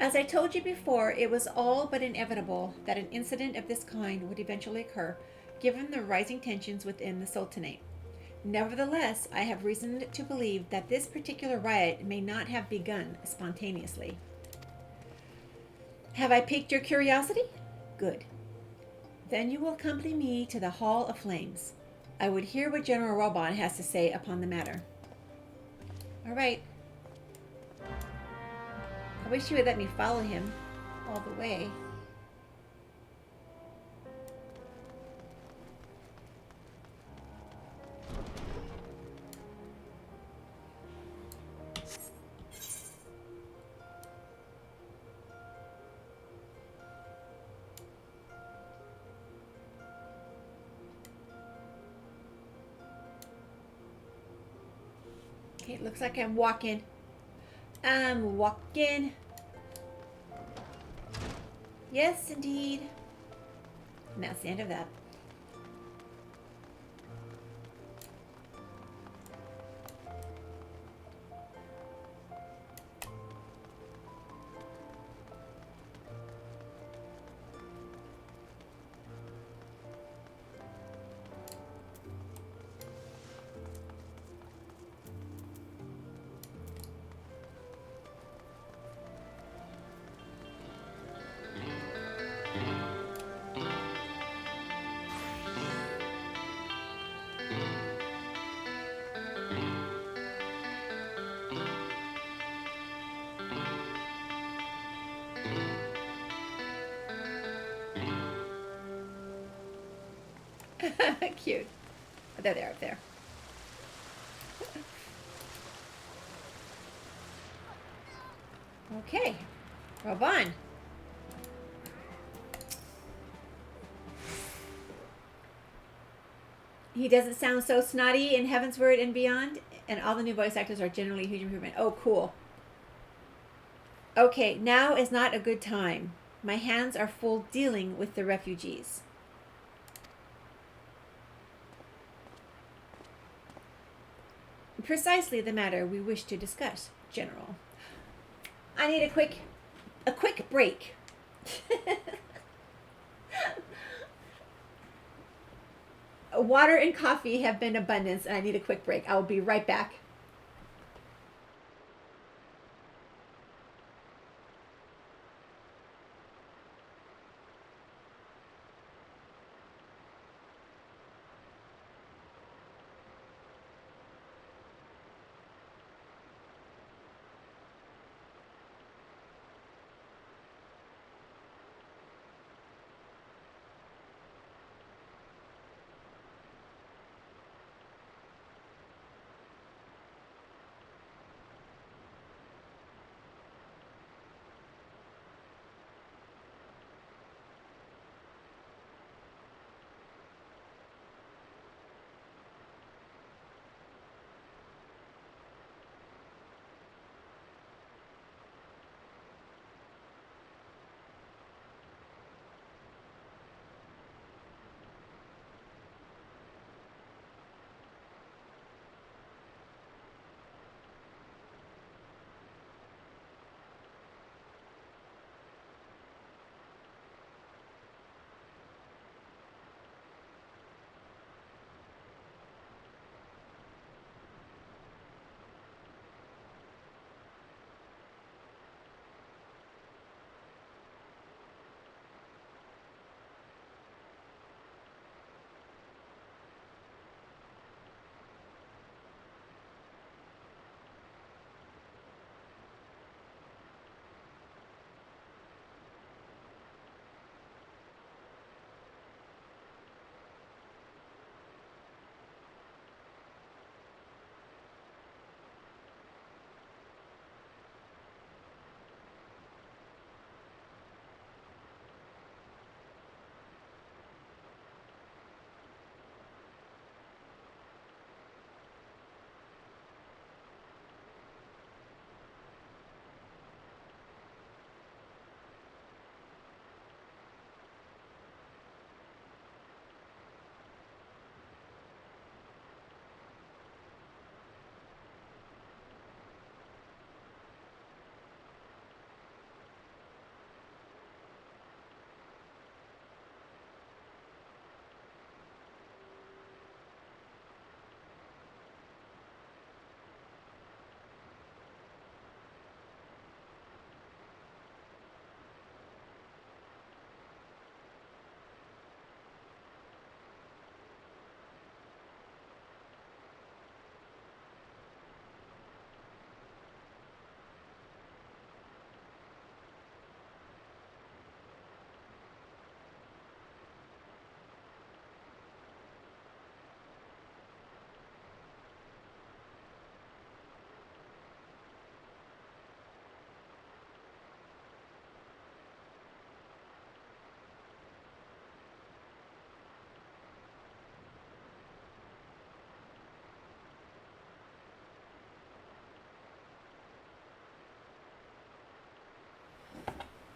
As I told you before, it was all but inevitable that an incident of this kind would eventually occur, given the rising tensions within the Sultanate. Nevertheless, I have reason to believe that this particular riot may not have begun spontaneously. Have I piqued your curiosity? Good. Then you will accompany me to the Hall of Flames. I would hear what General Robon has to say upon the matter. All right. I wish you would let me follow him all the way. Okay, it looks like I'm walking. I'm walking. Yes, indeed. And that's the end of that. Cute. Oh, there they are up there. Okay. Raban. He doesn't sound so snotty in Heaven's Word and beyond, and all the new voice actors are generally a huge improvement. Oh, cool. Okay, now is not a good time. My hands are full dealing with the refugees. Precisely the matter we wish to discuss, General. I need a quick break. Water and coffee have been abundance, and I need a quick break. I will be right back.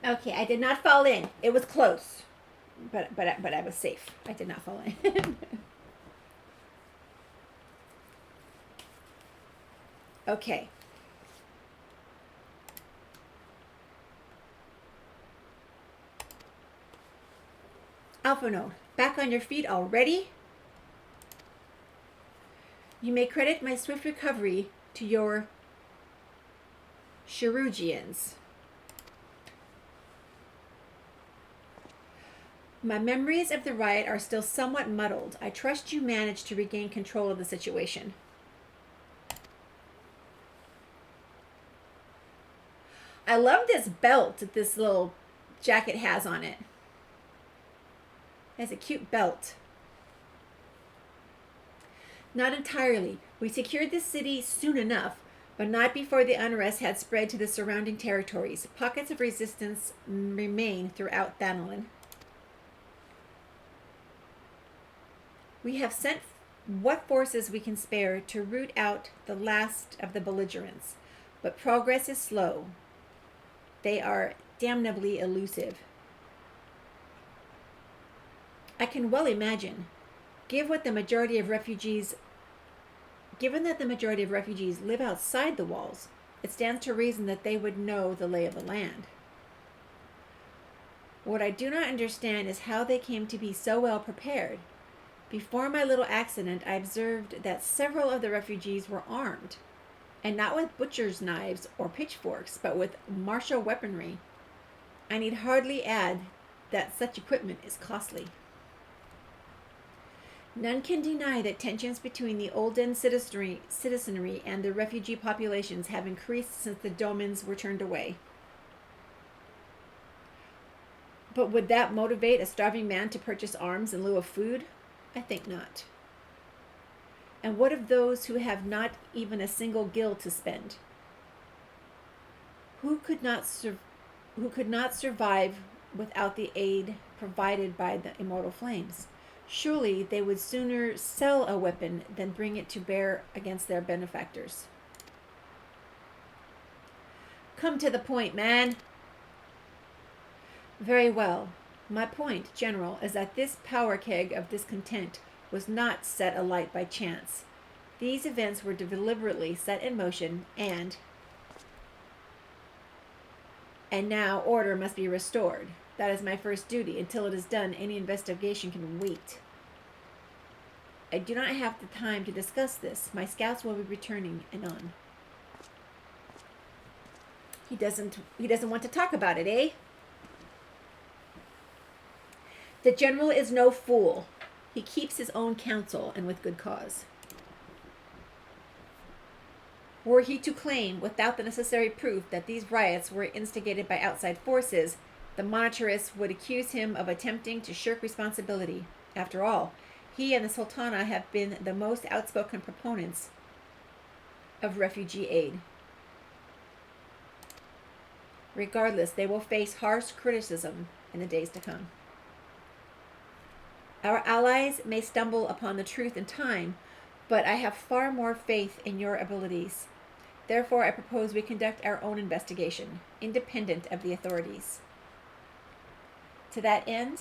Okay, I did not fall in. It was close, but I was safe. I did not fall in. Okay. Alpha Node, back on your feet already? You may credit my swift recovery to your Cherugians. My memories of the riot are still somewhat muddled. I trust you managed to regain control of the situation. I love this belt that this little jacket has on it. It has a cute belt. Not entirely. We secured the city soon enough, but not before the unrest had spread to the surrounding territories. Pockets of resistance remain throughout Thanolin. We have sent what forces we can spare to root out the last of the belligerents, but progress is slow. They are damnably elusive. I can well imagine, given that the majority of refugees live outside the walls, it stands to reason that they would know the lay of the land. What I do not understand is how they came to be so well prepared. Before my little accident, I observed that several of the refugees were armed, and not with butcher's knives or pitchforks, but with martial weaponry. I need hardly add that such equipment is costly. None can deny that tensions between the Olden citizenry and the refugee populations have increased since the Domans were turned away. But would that motivate a starving man to purchase arms in lieu of food? I think not. And what of those who have not even a single gil to spend? Who could not survive without the aid provided by the immortal flames? Surely they would sooner sell a weapon than bring it to bear against their benefactors. Come to the point, man. Very well. My point, General, is that this power keg of discontent was not set alight by chance. These events were deliberately set in motion, and now order must be restored. That is my first duty. Until it is done, any investigation can wait. I do not have the time to discuss this. My scouts will be returning anon. He doesn't want to talk about it, eh? The general is no fool. He keeps his own counsel, and with good cause. Were he to claim, without the necessary proof, that these riots were instigated by outside forces, the monetarists would accuse him of attempting to shirk responsibility. After all, he and the Sultana have been the most outspoken proponents of refugee aid. Regardless, they will face harsh criticism in the days to come. Our allies may stumble upon the truth in time, but I have far more faith in your abilities. Therefore, I propose we conduct our own investigation, independent of the authorities. To that end,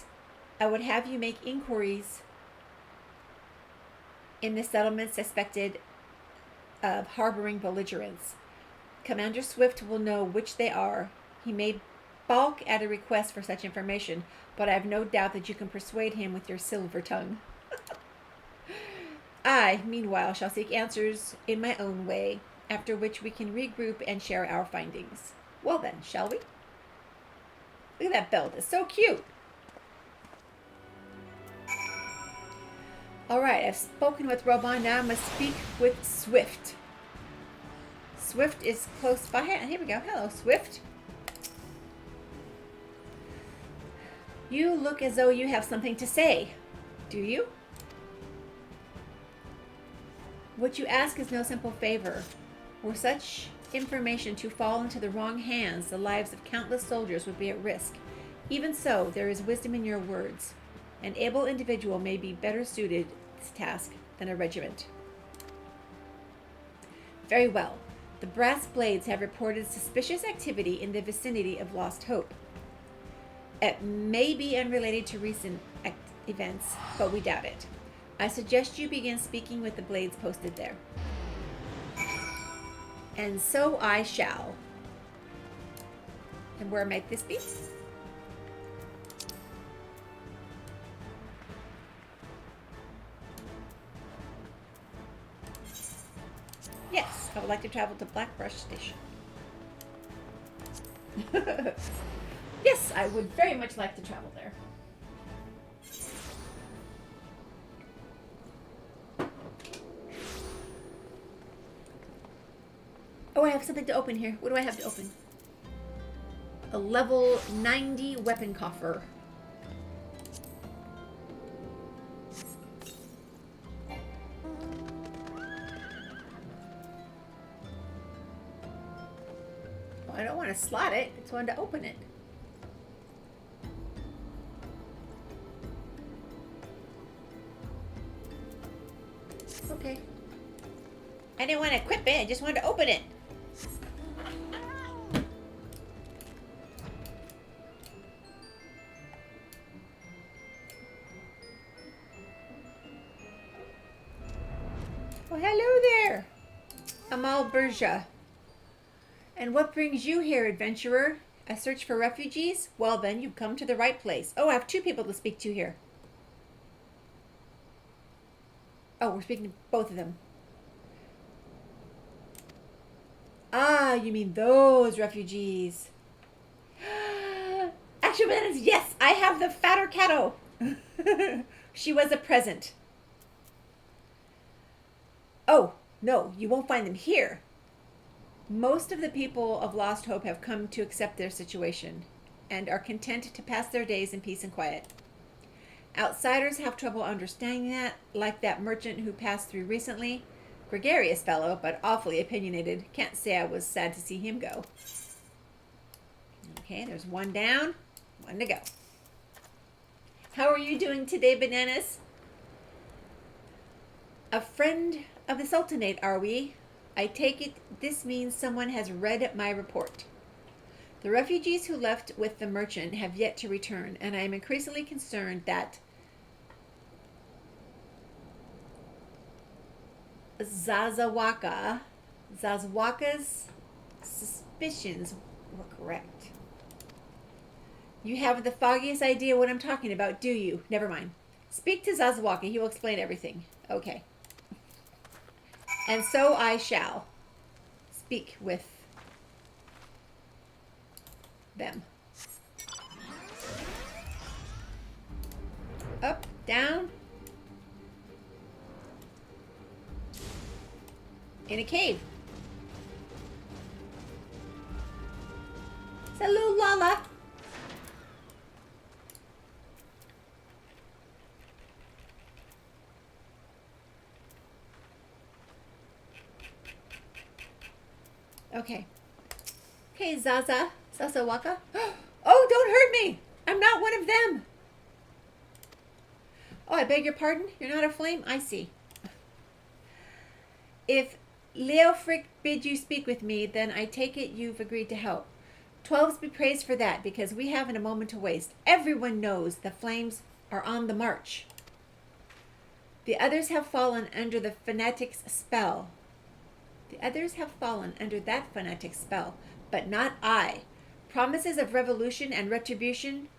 I would have you make inquiries in the settlements suspected of harboring belligerents. Commander Swift will know which they are. He may balk at a request for such information, but I have no doubt that you can persuade him with your silver tongue. I, meanwhile, shall seek answers in my own way, after which we can regroup and share our findings. Well then, shall we? Look at that belt. It's so cute. Alright, I've spoken with Robon. Now I must speak with Swift. Swift is close by. Here we go. Hello, Swift. You look as though you have something to say. Do you? What you ask is no simple favor. Were such information to fall into the wrong hands, the lives of countless soldiers would be at risk. Even so, there is wisdom in your words. An able individual may be better suited to this task than a regiment. Very well. The Brass Blades have reported suspicious activity in the vicinity of Lost Hope. It may be unrelated to recent events, but we doubt it. I suggest you begin speaking with the Blades posted there. And so I shall. And where might this be? Yes, I would like to travel to Blackbrush Station. Yes, I would very much like to travel there. Oh, I have something to open here. What do I have to open? A level 90 weapon coffer. to slot it. I just wanted to open it. Okay. I didn't want to equip it. I just wanted to open it. Well, hello there, Amal Berja. And what brings you here, adventurer? A search for refugees? Well then, you've come to the right place. Oh, I have 2 people to speak to here. Oh, we're speaking to both of them. Ah, you mean those refugees. Actually, bananas, yes, I have the fatter catto. She was a present. Oh, no, you won't find them here. Most of the people of Lost Hope have come to accept their situation and are content to pass their days in peace and quiet. Outsiders have trouble understanding that, like that merchant who passed through recently. Gregarious fellow, but awfully opinionated. Can't say I was sad to see him go. Okay, there's 1 down, 1 to go. How are you doing today, bananas? A friend of the Sultanate, are we? I take it this means someone has read my report. The refugees who left with the merchant have yet to return, and I am increasingly concerned that Zazawaka's suspicions were correct. You have the foggiest idea what I'm talking about, do you? Never mind. Speak to Zazawaka. He will explain everything. Okay. And so I shall speak with them. Up, down. In a cave. Hello, Lala. Okay. Okay, Zazawaka. Oh, don't hurt me. I'm not one of them. Oh, I beg your pardon? You're not a flame? I see. If Leofric bid you speak with me, then I take it you've agreed to help. 12s be praised for that, because we haven't a moment to waste. Everyone knows the flames are on the march. The others have fallen under the fanatic's spell. The others have fallen under that fanatic's spell, but not I. Promises of revolution and retribution,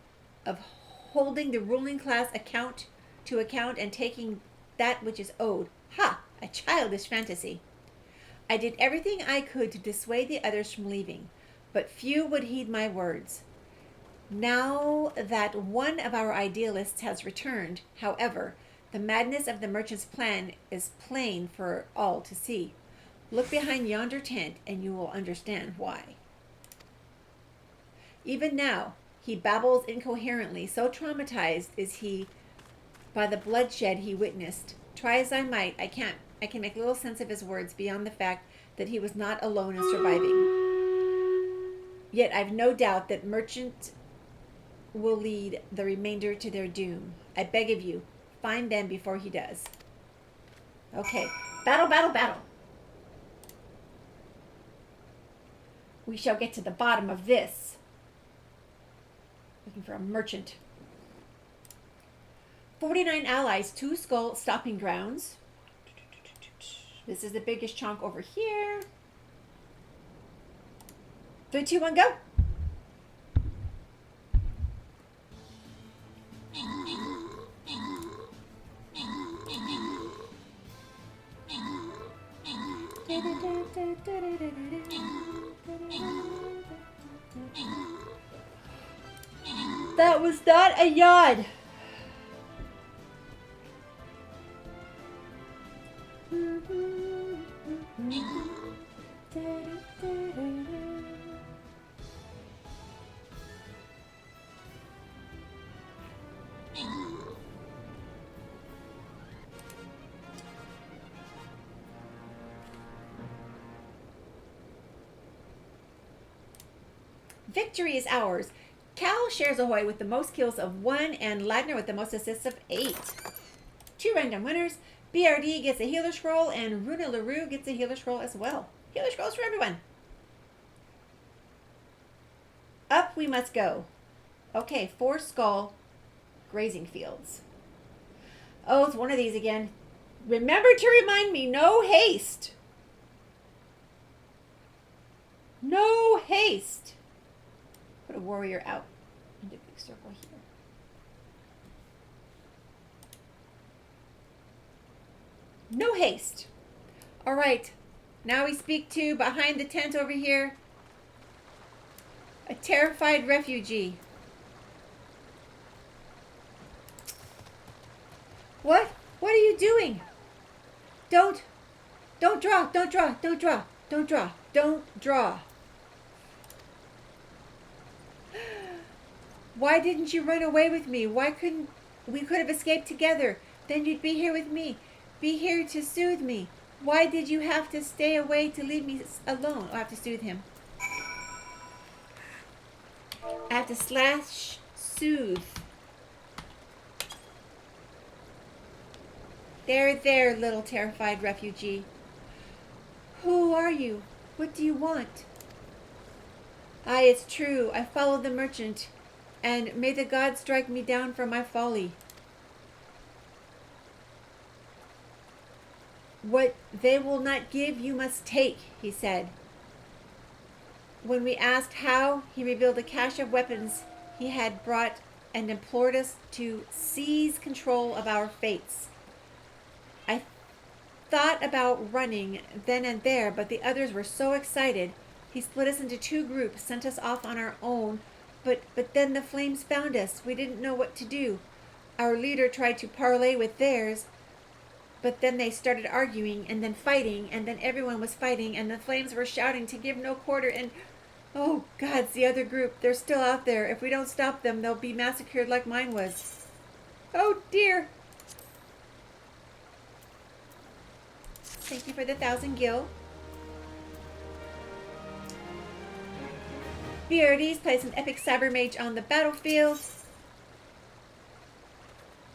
of holding the ruling class to account and taking that which is owed. Ha! A childish fantasy. I did everything I could to dissuade the others from leaving, but few would heed my words. Now that one of our idealists has returned, however, the madness of the merchant's plan is plain for all to see. Look behind yonder tent and you will understand why. Even now, he babbles incoherently, so traumatized is he by the bloodshed he witnessed. Try as I might, I can make little sense of his words beyond the fact that he was not alone in surviving. Yet I've no doubt that merchant will lead the remainder to their doom. I beg of you, find them before he does. Okay, battle, battle, battle. We shall get to the bottom of this. Looking for a merchant. 49 allies, 2 skull stopping grounds. This is the biggest chunk over here. 3, 2, 1, go. That was not a yawn. Victory is ours. Cal shares ahoy with the most kills of 1 and Ladner with the most assists of 8. 2 random winners. BRD gets a healer scroll and Runa LaRue gets a healer scroll as well. Healer scrolls for everyone. Up we must go. Okay, 4 skull grazing fields. Oh, it's one of these again. Remember to remind me, no haste. No haste. Put a warrior out into a big circle here. No haste. All right. Now we speak to behind the tent over here. A terrified refugee. What? What are you doing? Don't draw. Don't draw. Don't draw. Don't draw. Don't draw. Why didn't you run away with me? Why couldn't we could have escaped together? Then you'd be here with me. Be here to soothe me. Why did you have to stay away to leave me alone? Oh, I have to soothe him. I have to slash soothe. There, little terrified refugee. Who are you? What do you want? Aye, it's true. I followed the merchant, and may the gods strike me down for my folly. What they will not give, you must take, he said. When we asked how, he revealed a cache of weapons he had brought and implored us to seize control of our fates. I thought about running then and there, but the others were so excited. He split us into 2 groups, sent us off on our own, but then the flames found us. We didn't know what to do. Our leader tried to parley with theirs, but then they started arguing and then fighting, and then everyone was fighting, and the flames were shouting to give no quarter, and oh, gods, the other group, they're still out there. If we don't stop them, they'll be massacred like mine was. Oh, dear. Thank you for the 1,000 gil. BRD's place an epic cyber mage on the battlefield.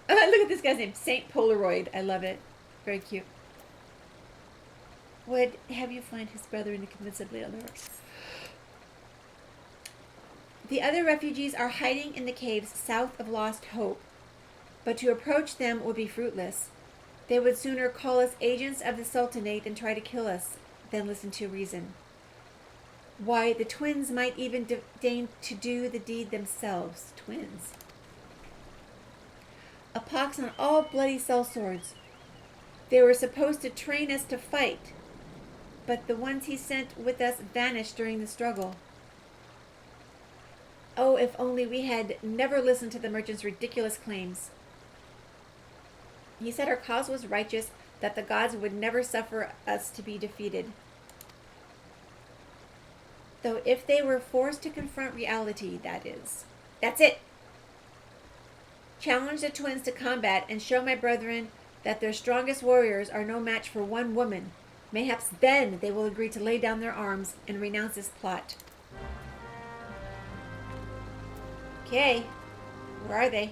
Look at this guy's name, Saint Polaroid. I love it. Very cute. Would have you find his brother in the convincibly alert. The other refugees are hiding in the caves south of Lost Hope, but to approach them would be fruitless. They would sooner call us agents of the Sultanate and try to kill us than listen to reason. Why, the twins might even deign to do the deed themselves. Twins. A pox on all bloody sellswords. They were supposed to train us to fight, but the ones he sent with us vanished during the struggle. Oh, if only we had never listened to the merchant's ridiculous claims. He said our cause was righteous, that the gods would never suffer us to be defeated. Though if they were forced to confront reality, that is. That's it! Challenge the twins to combat and show my brethren that their strongest warriors are no match for one woman. Mayhaps then they will agree to lay down their arms and renounce this plot. Okay, where are they?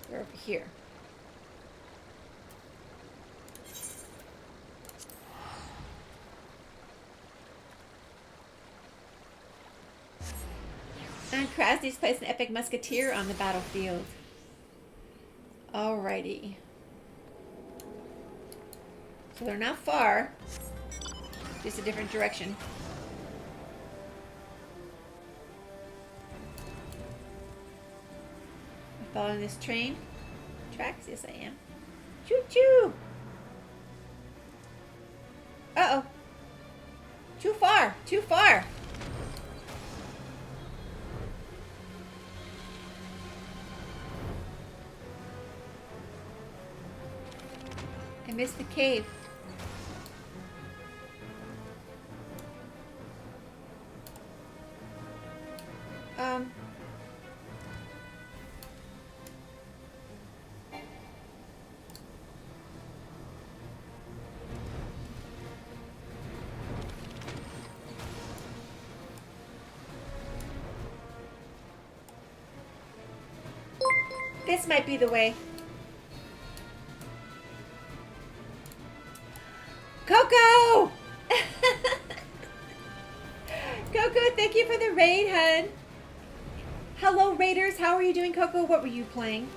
They're over here. And Krasny's placed an epic musketeer on the battlefield. Alrighty. So they're not far. Just a different direction. Following this train tracks? Yes, I am. Choo choo! Uh-oh. Too far! Too far! I missed the cave. This might be the way. Coco! Coco, thank you for the raid, hun. Hello, Raiders. How are you doing, Coco? What were you playing?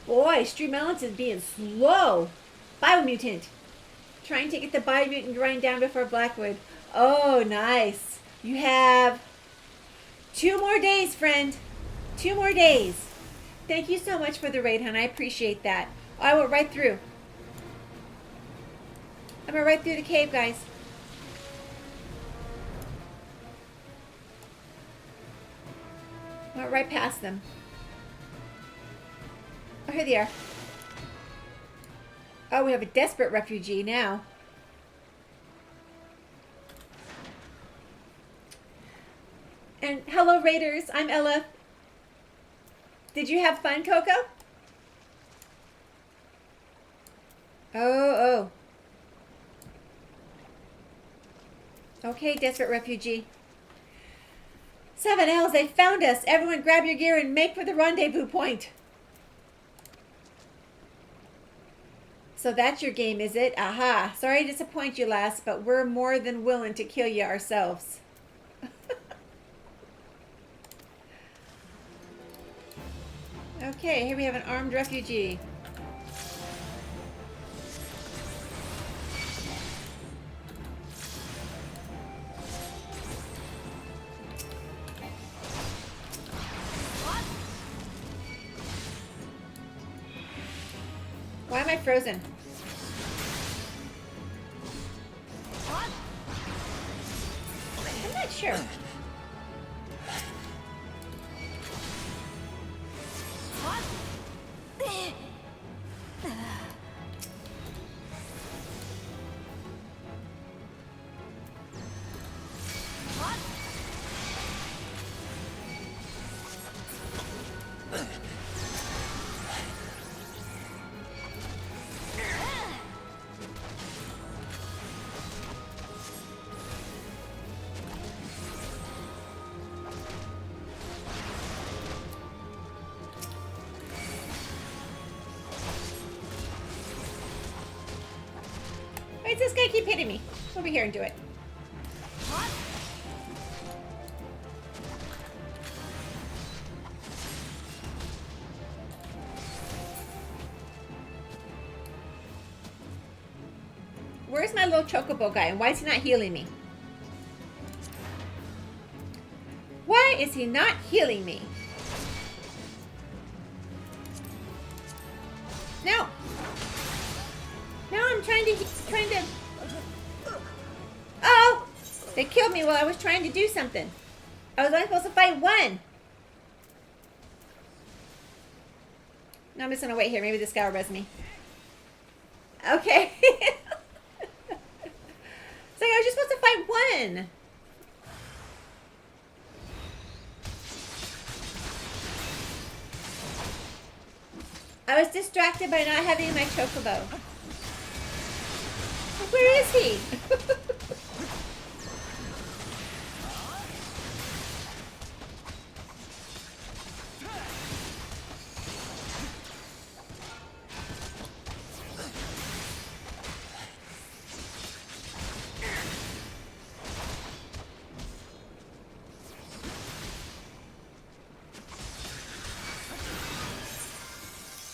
Boy, StreamRaiderS is being slow. Biomutant. Trying to get the Biomutant grind down before Blackwood. Oh, nice. You have 2 more days, friend. 2 more days. Thank you so much for the raid, hon. I appreciate that. I went right through. I went right through the cave, guys. Went right past them. Oh, here they are. Oh, we have a desperate refugee now. And hello, Raiders. I'm Ella. Did you have fun, Coco? Oh. Okay, desperate refugee. 7Ls, they found us. Everyone grab your gear and make for the rendezvous point. So that's your game, is it? Aha. Sorry to disappoint you, lass, but we're more than willing to kill you ourselves. Okay, here we have an armed refugee. Why am I frozen? I'm not sure. Why does this guy keep hitting me? Over here and do it. Where's my little chocobo guy, and why is he not healing me? Why is he not healing me? No. No, I'm trying to. Oh! They killed me while I was trying to do something. I was only supposed to fight one. No, I'm just gonna wait here. Maybe this guy will res me. Okay. It's like I was just supposed to fight one. I was distracted by not having my chocobo. Where is he?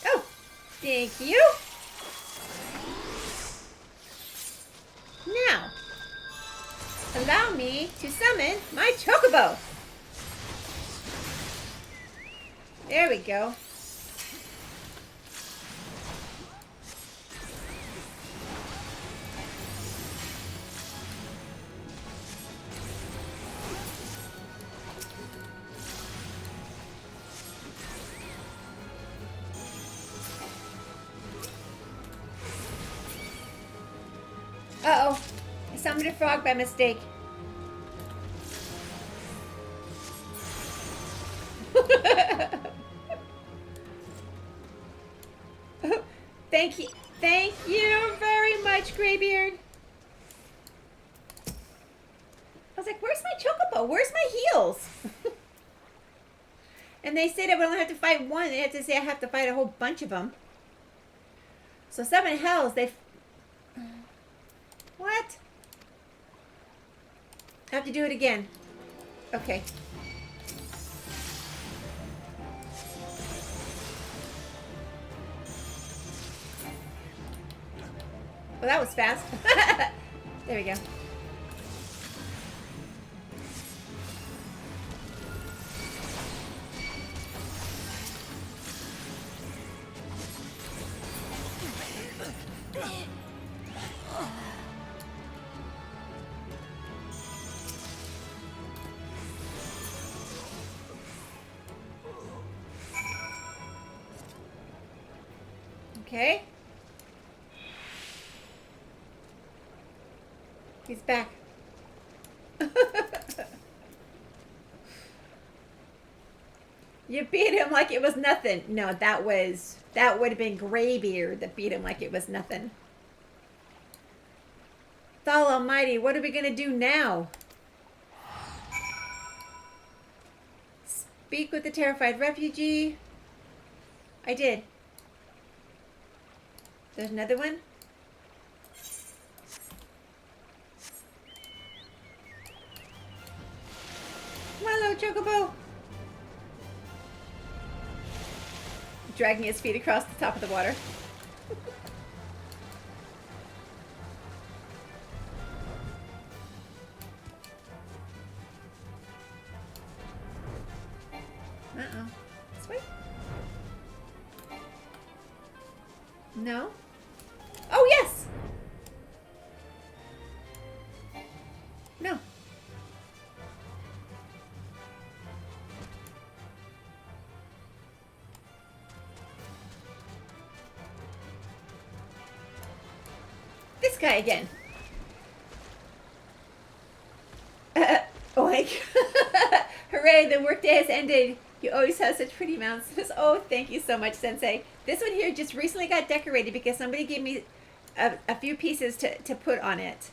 Oh, thank you. Now, allow me to summon my chocobo. There we go. Uh-oh. I summoned a frog by mistake. Thank you. Thank you very much, Greybeard. I was like, where's my chocobo? Where's my heels? And they said I would only have to fight one. They had to say I have to fight a whole bunch of them. So 7 hells, they... What? I have to do it again. Okay. Well, that was fast. There we go. Okay. He's back. You beat him like it was nothing. No, that would have been Greybeard that beat him like it was nothing. Thal Almighty, what are we gonna do now? Speak with the terrified refugee. I did. There's another one. Hello, Chocobo. Dragging his feet across the top of the water. Uh-oh. This way? No? Oh, yes! No. This guy again. Oink. Hooray, the workday has ended. You always have such pretty mounts. Oh, thank you so much, Sensei. This one here just recently got decorated because somebody gave me a few pieces to put on it.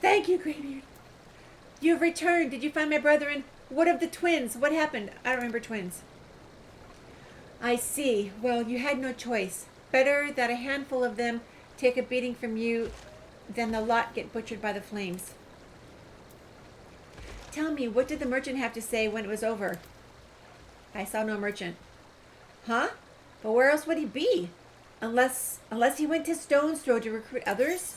Thank you, Greybeard. You've returned. Did you find my brethren? What of the twins? What happened? I don't remember twins. I see. Well, you had no choice. Better that a handful of them take a beating from you than the lot get butchered by the flames. Tell me, what did the merchant have to say when it was over? I saw no merchant. Huh? But where else would he be? Unless he went to Stone's Throw to recruit others?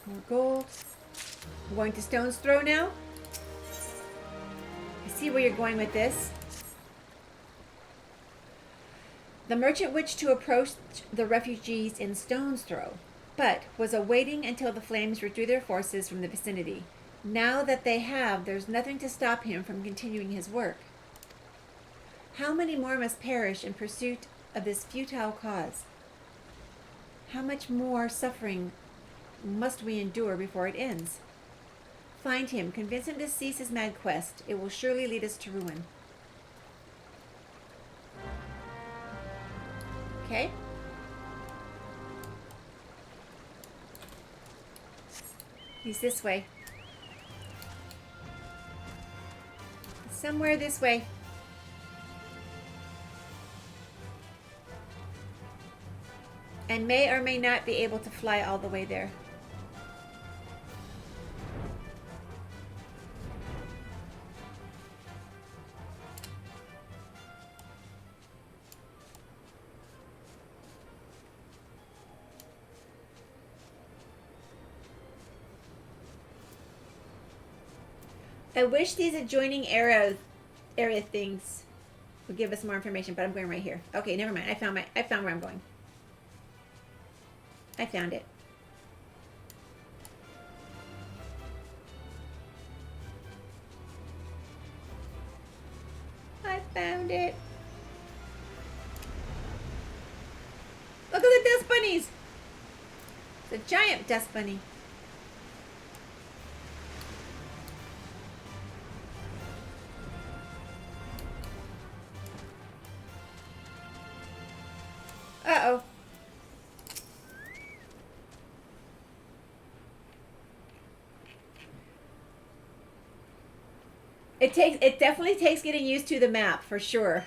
More gold. We're going to Stone's Throw now? I see where you're going with this. The merchant wished to approach the refugees in Stone's Throw, but was awaiting until the flames withdrew their forces from the vicinity. Now that they have, there's nothing to stop him from continuing his work. How many more must perish in pursuit of this futile cause? How much more suffering must we endure before it ends? Find him, convince him to cease his mad quest. It will surely lead us to ruin. Okay. He's this way. Somewhere this way. And may or may not be able to fly all the way there. I wish these adjoining area things would give us more information, but I'm going right here. Okay, never mind. I found where I'm going. I found it. I found it. Look at the dust bunnies. The giant dust bunny. Uh-oh. It definitely takes getting used to the map, for sure.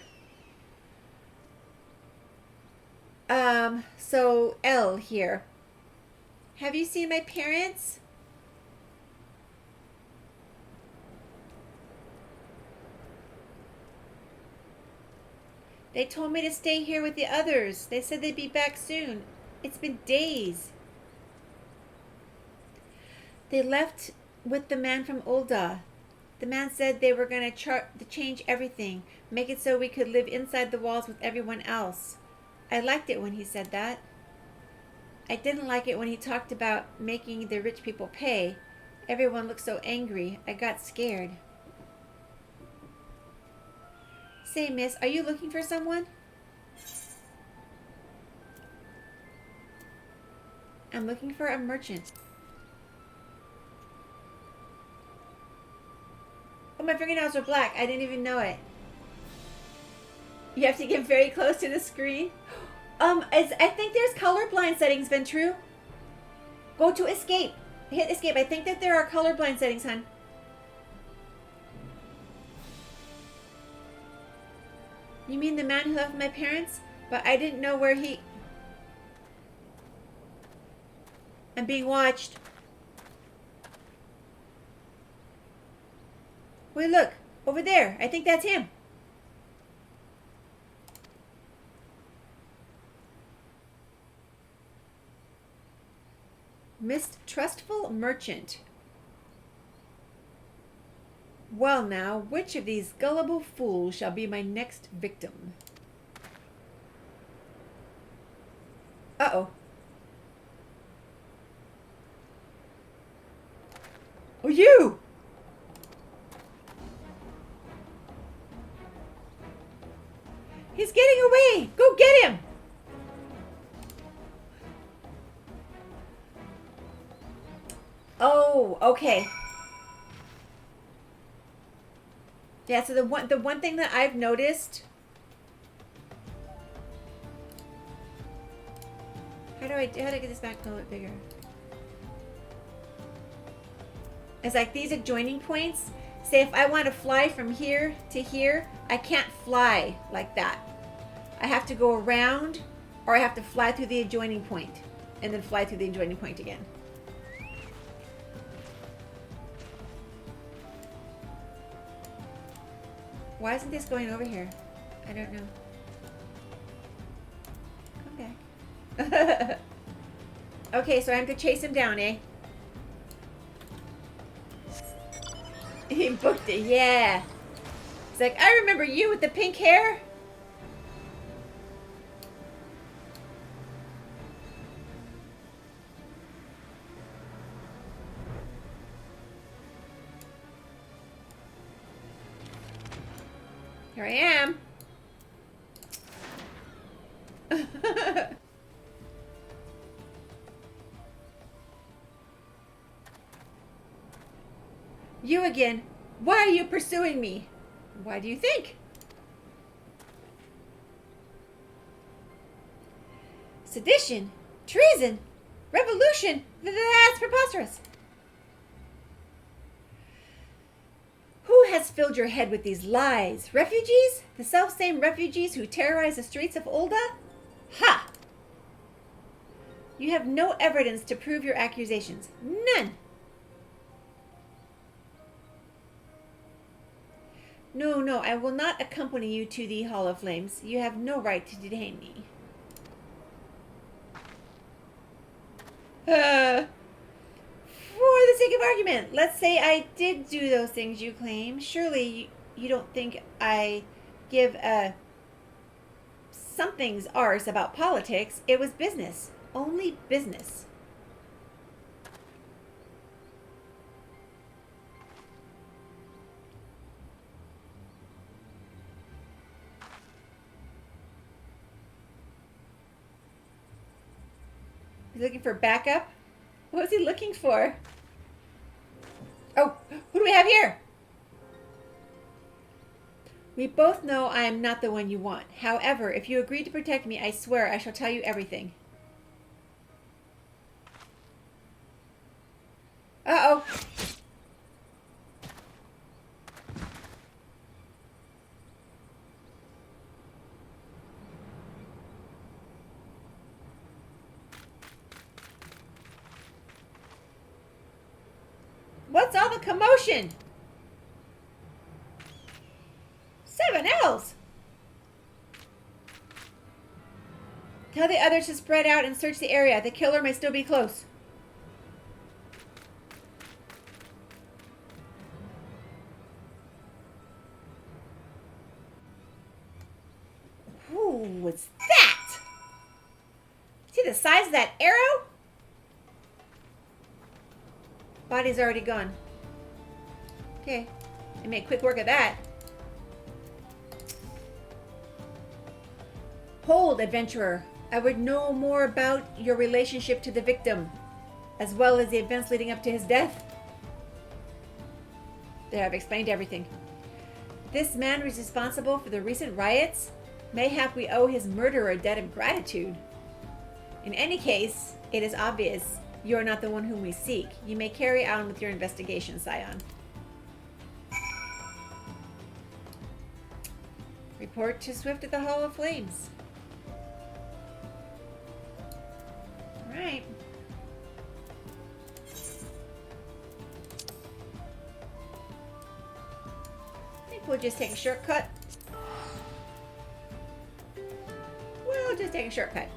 So L here. Have you seen my parents? They told me to stay here with the others. They said they'd be back soon. It's been days. They left with the man from Ul'dah. The man said they were going to change everything, make it so we could live inside the walls with everyone else. I liked it when he said that. I didn't like it when he talked about making the rich people pay. Everyone looked so angry. I got scared. Say, miss, are you looking for someone? I'm looking for a merchant. Oh, my fingernails are black. I didn't even know it. You have to get very close to the screen. I think there's colorblind settings, Ventru. Go to escape. Hit escape. I think that there are colorblind settings, hon. You mean the man who left my parents? But I didn't know where he... I'm being watched. Wait, look. Over there. I think that's him. Mistrustful merchant. Well now, which of these gullible fools shall be my next victim? Uh-oh. Oh, you! He's getting away! Go get him! Oh, okay. Yeah, so the one thing that I've noticed. How do I get this back a little bit bigger? It's like these adjoining points. Say if I want to fly from here to here, I can't fly like that. I have to go around, or I have to fly through the adjoining point, and then fly through the adjoining point again. Why isn't this going over here? I don't know. Come back. Okay, so I have to chase him down, eh? He booked it, yeah. He's like, I remember you with the pink hair. Here I am. You again. Why are you pursuing me? Why do you think? Sedition, treason, revolution. That's preposterous. Who has filled your head with these lies? Refugees? The self-same refugees who terrorize the streets of Ul'dah? Ha! You have no evidence to prove your accusations. None. No, no, I will not accompany you to the Hall of Flames. You have no right to detain me. For the sake of argument, let's say I did do those things you claim. Surely you don't think I give a something's arse about politics. It was business. Only business. He's looking for backup. What was he looking for? Oh, who do we have here? We both know I am not the one you want. However, if you agree to protect me, I swear I shall tell you everything. Uh-oh. What's all the commotion? 7 L's. Tell the others to spread out and search the area. The killer may still be close. Ooh, what's that? See the size of that arrow? Body's already gone. Okay, I made quick work of that. Hold, adventurer. I would know more about your relationship to the victim, as well as the events leading up to his death. There, I've explained everything. This man was responsible for the recent riots. Mayhap we owe his murderer a debt of gratitude. In any case, it is obvious you are not the one whom we seek. You may carry on with your investigation, Scion. Report to Swift at the Hall of Flames. Alright. I think we'll just take a shortcut. We'll just take a shortcut.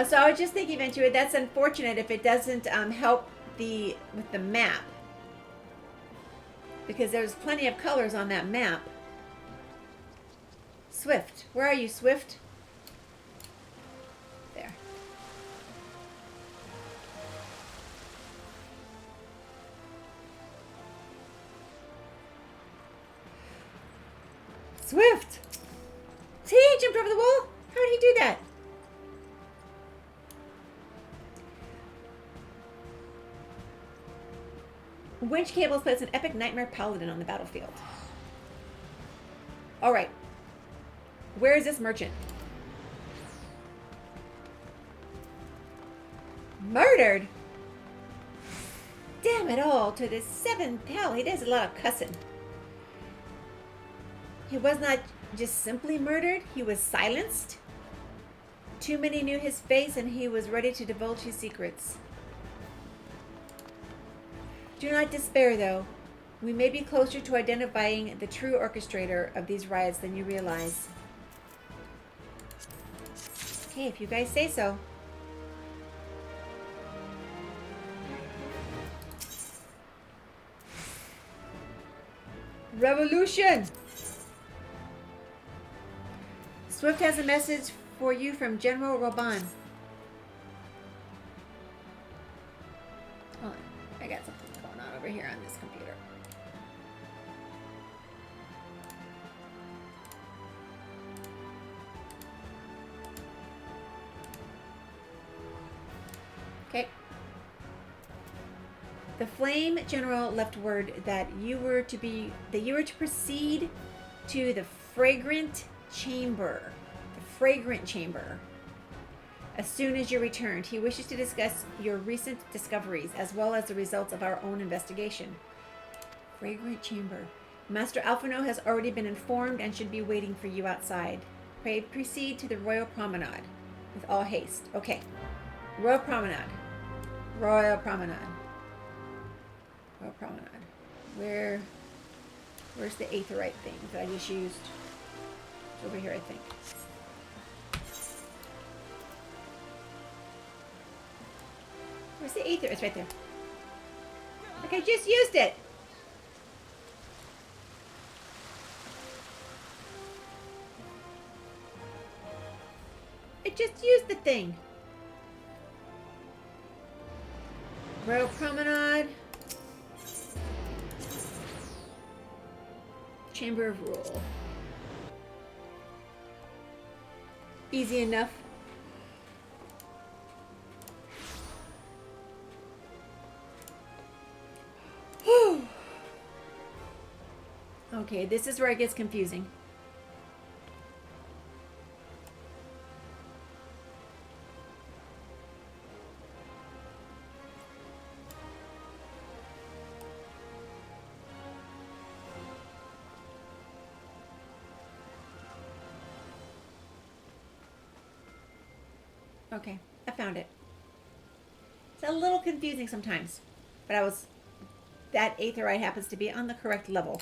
So I was just thinking, Ventura, that's unfortunate if it doesn't help with the map. Because there's plenty of colors on that map. Swift. Where are you, Swift? There. Swift! See, he jumped over the wall? How did he do that? Winch cables puts an epic nightmare paladin on the battlefield. Alright. Where is this merchant? Murdered? Damn it all, to the 7th hell. He does a lot of cussing. He was not just simply murdered, he was silenced. Too many knew his face and he was ready to divulge his secrets. Do not despair, though. We may be closer to identifying the true orchestrator of these riots than you realize. Okay, if you guys say so. Revolution! Swift has a message for you from General Roban. Hold on, I got something going on over here on this computer. Okay. The Flame General left word that you were to proceed to the Fragrant Chamber. The Fragrant Chamber. As soon as you returned, he wishes to discuss your recent discoveries as well as the results of our own investigation. Fragrant Chamber. Master Alphino has already been informed and should be waiting for you outside. Pray proceed to the Royal Promenade with all haste. Okay. Royal Promenade. Royal Promenade. Royal Promenade. Where's the aetherite thing that I just used? It's over here, I think. Where's the aether? It's right there. Like I just used it. I just used the thing. Royal Promenade. Chamber of Rule. Easy enough. Okay, this is where it gets confusing. Okay, I found it. It's a little confusing sometimes, but that aetheryte happens to be on the correct level.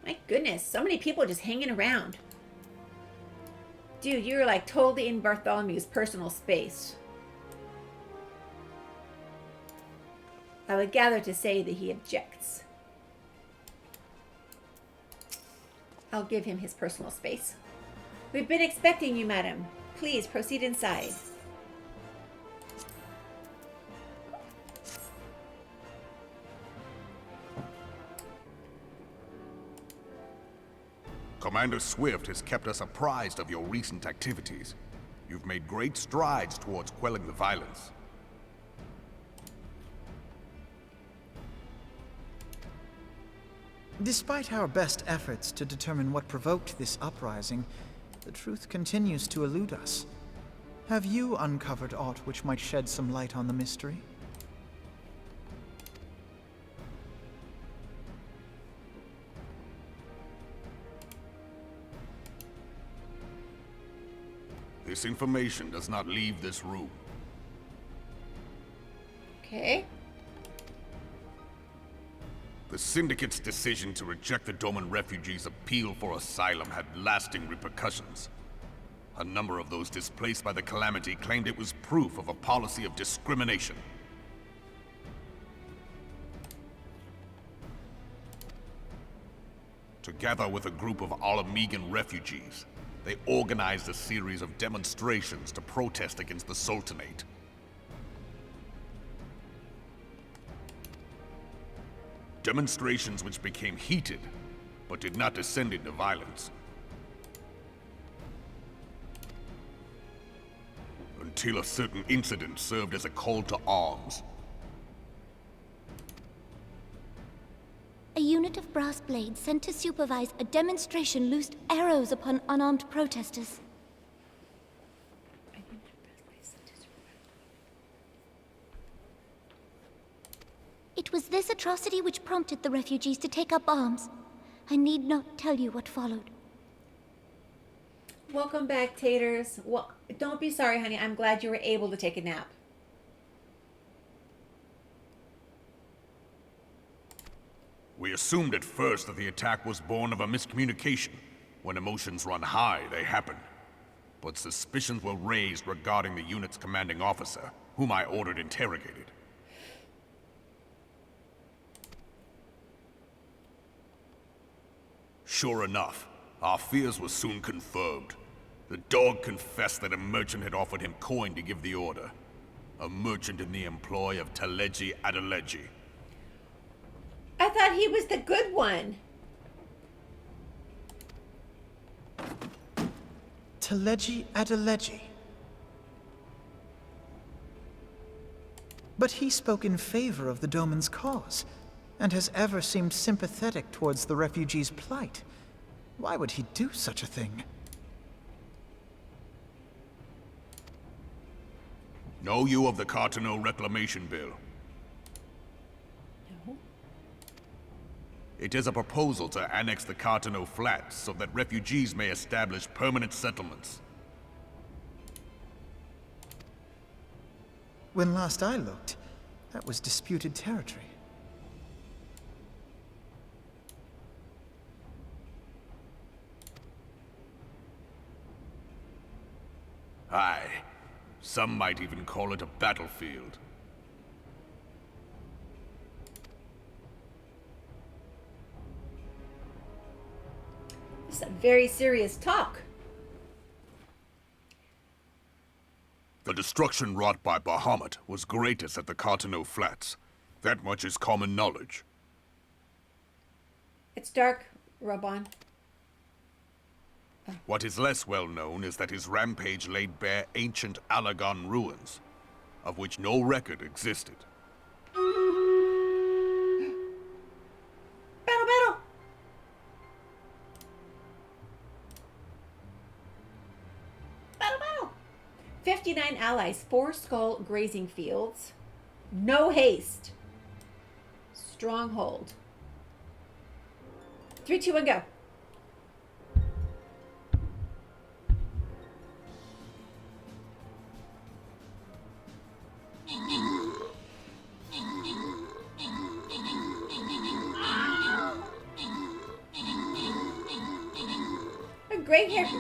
My goodness, so many people just hanging around. Dude, you're like totally in Bartholomew's personal space. I would gather to say that he objects. I'll give him his personal space. We've been expecting you, madam. Please proceed inside. Commander Swift has kept us apprised of your recent activities. You've made great strides towards quelling the violence. Despite our best efforts to determine what provoked this uprising, the truth continues to elude us. Have you uncovered aught which might shed some light on the mystery? This information does not leave this room. Okay. The Syndicate's decision to reject the Doman refugees' appeal for asylum had lasting repercussions. A number of those displaced by the calamity claimed it was proof of a policy of discrimination. Together with a group of Alamegan refugees, they organized a series of demonstrations to protest against the Sultanate. Demonstrations which became heated, but did not descend into violence. Until a certain incident served as a call to arms. A unit of brass blades sent to supervise a demonstration loosed arrows upon unarmed protesters. It was this atrocity which prompted the refugees to take up arms. I need not tell you what followed. Welcome back, Taters. Well, don't be sorry, honey. I'm glad you were able to take a nap. We assumed at first that the attack was born of a miscommunication. When emotions run high, they happen. But suspicions were raised regarding the unit's commanding officer, whom I ordered interrogated. Sure enough, our fears were soon confirmed. The dog confessed that a merchant had offered him coin to give the order. A merchant in the employ of Teleji Adeleji. I thought he was the good one. Teleji Adeleji. But he spoke in favor of the Doman's cause, and has ever seemed sympathetic towards the refugees' plight. Why would he do such a thing? Know you of the Cartano Reclamation Bill? No. It is a proposal to annex the Cartano Flats so that refugees may establish permanent settlements. When last I looked, that was disputed territory. Aye. Some might even call it a battlefield. This is a very serious talk. The destruction wrought by Bahamut was greatest at the Cartano Flats. That much is common knowledge. It's dark, Robon. What is less well known is that his rampage laid bare ancient Elezen ruins, of which no record existed. Battle, battle! Battle, battle! 59 allies, 4 skull grazing fields. No haste. Stronghold. 3, 2, 1, go.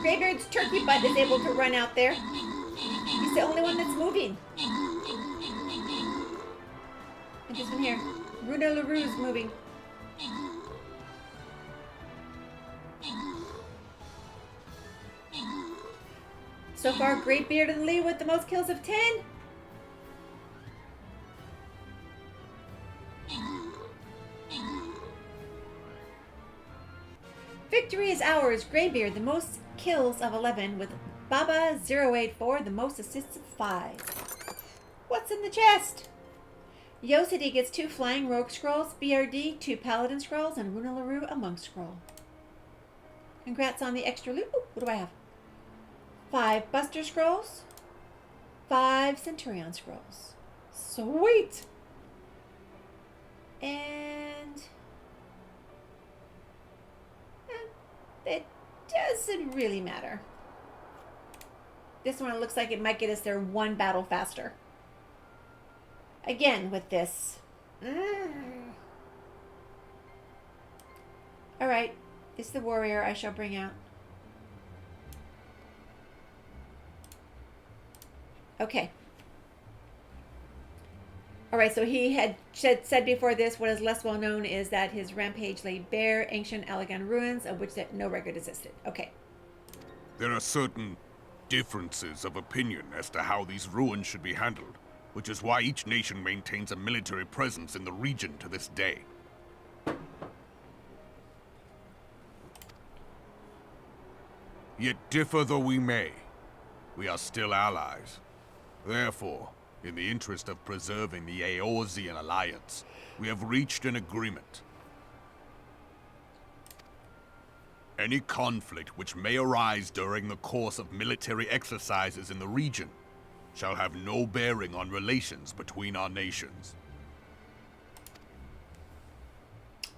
Greybeard's turkey butt is able to run out there. He's the only one that's moving. And this one here. Runa LaRue's moving. So far, Greybeard and Lee with the most kills of 10. Victory is ours. Greybeard, the most kills of 11, with Baba 084, the most assists of 5. What's in the chest? Yosidi gets 2 flying rogue scrolls, BRD 2 paladin scrolls, and Runa LaRue a monk scroll. Congrats on the extra loot. Ooh, what do I have? 5 buster scrolls, 5 centurion scrolls. Sweet. And it doesn't really matter. This one looks like it might get us there 1 battle faster. Again with this. Alright, this is the warrior I shall bring out. Okay. Alright, so he had said before this, what is less well known is that his rampage laid bare ancient Elezen ruins, of which no record existed. Okay. There are certain differences of opinion as to how these ruins should be handled, which is why each nation maintains a military presence in the region to this day. Yet differ though we may, we are still allies. Therefore, in the interest of preserving the Eorzean alliance, we have reached an agreement. Any conflict which may arise during the course of military exercises in the region shall have no bearing on relations between our nations.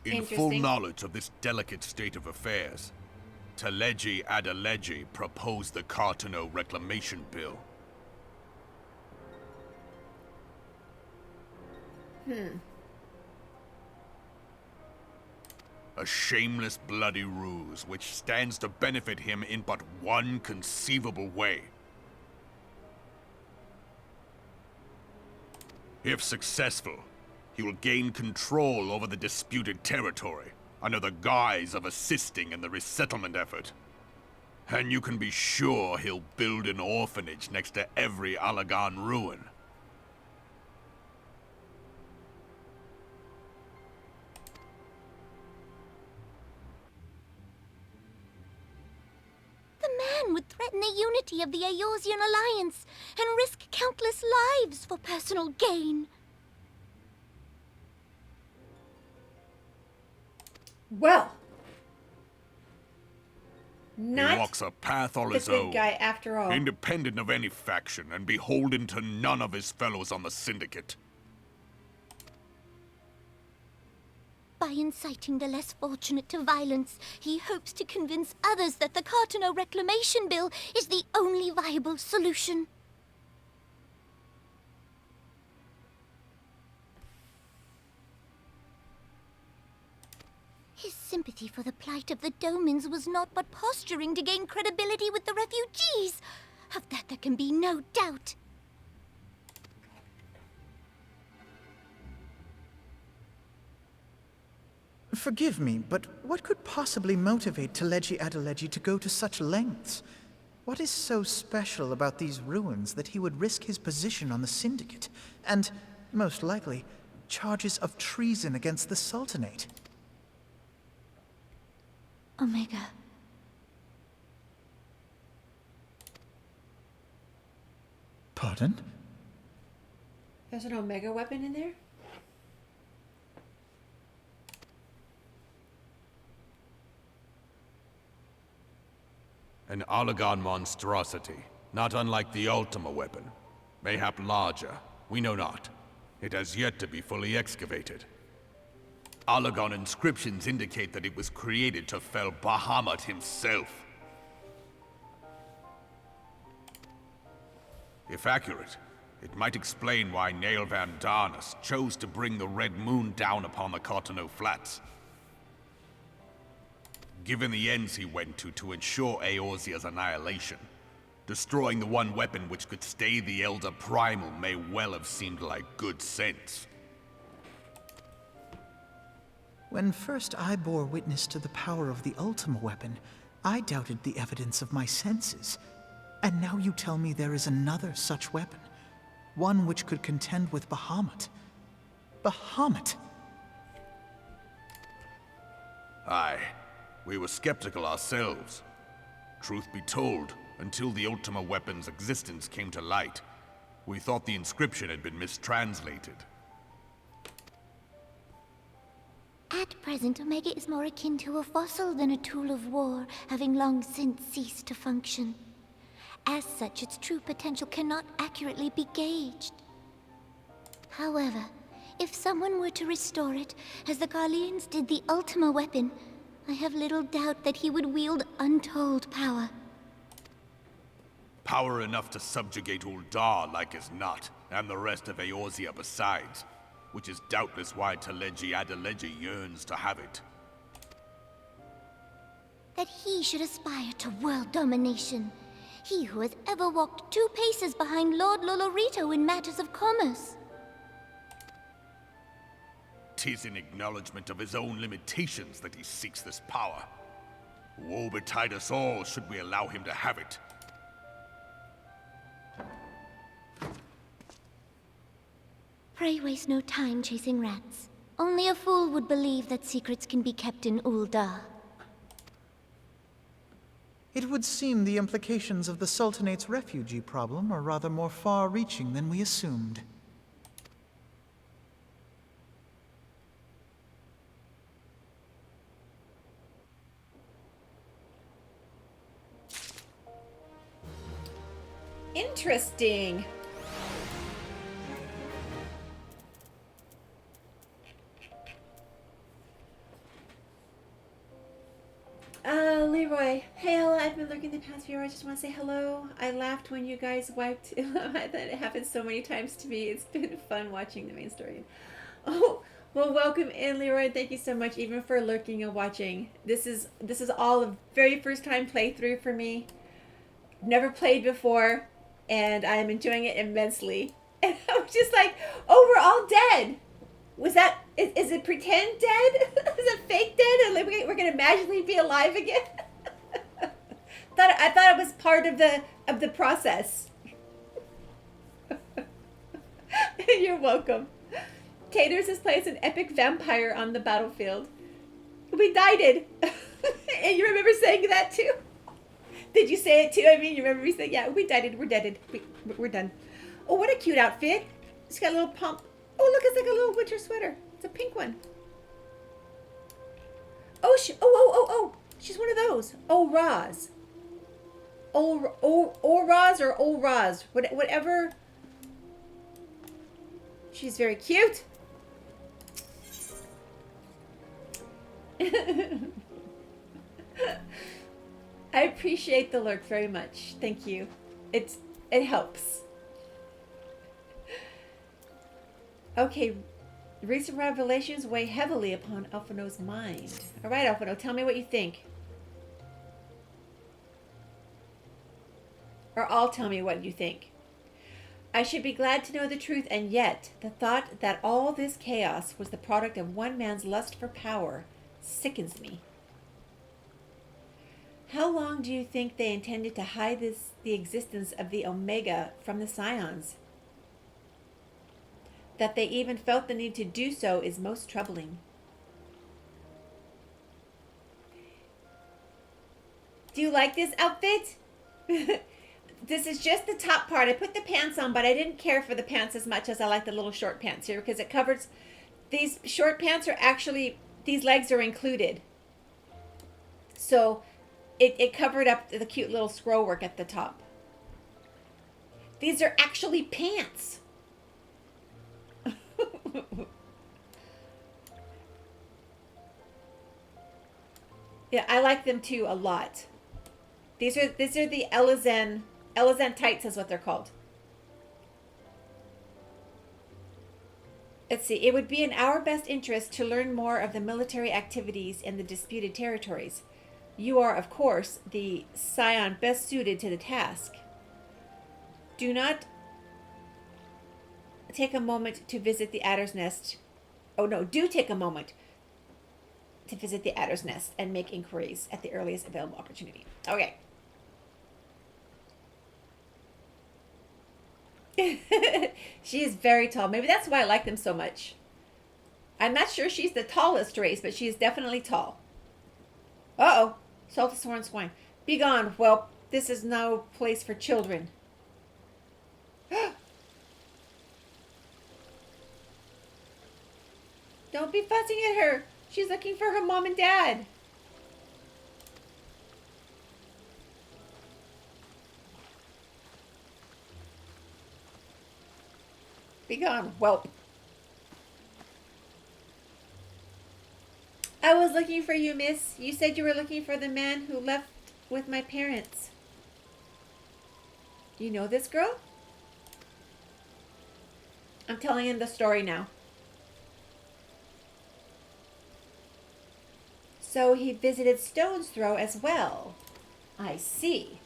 In full knowledge of this delicate state of affairs, Teleji Adeleji proposed the Cartano Reclamation Bill. A shameless bloody ruse which stands to benefit him in but one conceivable way. If successful, he will gain control over the disputed territory under the guise of assisting in the resettlement effort. And you can be sure he'll build an orphanage next to every Elezen ruin. The man would threaten the unity of the Eorzean alliance and risk countless lives for personal gain. Well, He not walks a path all the his good own, guy after all. independent of any faction and beholden to none of his fellows on the Syndicate. By inciting the less fortunate to violence, he hopes to convince others that the Cartano Reclamation Bill is the only viable solution. His sympathy for the plight of the Domans was not but posturing to gain credibility with the refugees. Of that there can be no doubt. Forgive me, but what could possibly motivate Teleji Adeleji to go to such lengths? What is so special about these ruins that he would risk his position on the Syndicate, and, most likely, charges of treason against the Sultanate? Omega. Pardon? There's an Omega weapon in there? An Allegan monstrosity, not unlike the Ultima weapon. Mayhap larger, we know not. It has yet to be fully excavated. Allegan inscriptions indicate that it was created to fell Bahamut himself. If accurate, it might explain why Nael Van Darnus chose to bring the Red Moon down upon the Cotonou Flats. Given the ends he went to ensure Eorzea's annihilation, destroying the one weapon which could stay the Elder Primal may well have seemed like good sense. When first I bore witness to the power of the Ultima weapon, I doubted the evidence of my senses. And now you tell me there is another such weapon. One which could contend with Bahamut. Bahamut! Aye, we were skeptical ourselves. Truth be told, until the Ultima weapon's existence came to light, we thought the inscription had been mistranslated. At present, Omega is more akin to a fossil than a tool of war, having long since ceased to function. As such, its true potential cannot accurately be gauged. However, if someone were to restore it, as the Garleans did the Ultima weapon, I have little doubt that he would wield untold power. Power enough to subjugate Uldar like as not, and the rest of Eorzea besides, which is doubtless why Teleji Adeleji yearns to have it. That he should aspire to world domination. He who has ever walked 2 paces behind Lord Lolorito in matters of commerce. 'Tis in acknowledgement of his own limitations that he seeks this power. Woe betide us all should we allow him to have it. Pray waste no time chasing rats. Only a fool would believe that secrets can be kept in Uldar. It would seem the implications of the Sultanate's refugee problem are rather more far-reaching than we assumed. Interesting. Leroy. Hey, Ella, I've been lurking the past few hours. I just want to say hello. I laughed when you guys wiped. That it happened so many times to me. It's been fun watching the main story. Oh, well, welcome in, Leroy. Thank you so much, even for lurking and watching. This is all a very first time playthrough for me. Never played before, and I am enjoying it immensely. And I was just like, oh, we're all dead. Was that, is it pretend dead? Is it fake dead? And like we're gonna magically be alive again? I thought it was part of the process. You're welcome. Taters has played an epic vampire on the battlefield. We died it. And you remember saying that too? Did you say it too? I mean, you remember me saying, yeah, we died it. We're deaded. We're done. Oh, what a cute outfit. It's got a little pump. Oh, look, it's like a little winter sweater. It's a pink one. Oh, oh, she's one of those. Oh, Roz. Oh, Roz or Oh, Roz. Whatever. She's very cute. I appreciate the lurk very much. Thank you. It helps. Okay, recent revelations weigh heavily upon Alphino's mind. All right, Alphino, tell me what you think. Or I'll tell me what you think. I should be glad to know the truth, and yet the thought that all this chaos was the product of one man's lust for power sickens me. How long do you think they intended to hide the existence of the Omega from the Scions? That they even felt the need to do so is most troubling. Do you like this outfit? This is just the top part. I put the pants on, but I didn't care for the pants as much as I like the little short pants here because it covers... These short pants are actually... These legs are included. So it covered up the cute little scroll work at the top. These are actually pants. Yeah, I like them too a lot. These are the Elezen tights is what they're called. Let's see. It would be in our best interest to learn more of the military activities in the disputed territories. You are, of course, the scion best suited to the task. Do not take a moment to visit the Adder's Nest. Oh no, do take a moment to visit the Adder's Nest and make inquiries at the earliest available opportunity. Okay. She is very tall. Maybe that's why I like them so much. I'm not sure she's the tallest race, but she is definitely tall. Uh-oh. Salty sworn swine. Be gone, whelp. This is no place for children. Don't be fussing at her. She's looking for her mom and dad. Be gone, whelp. I was looking for you, miss. You said you were looking for the man who left with my parents. You know this girl? I'm telling him the story now. So he visited Stone's Throw as well. I see.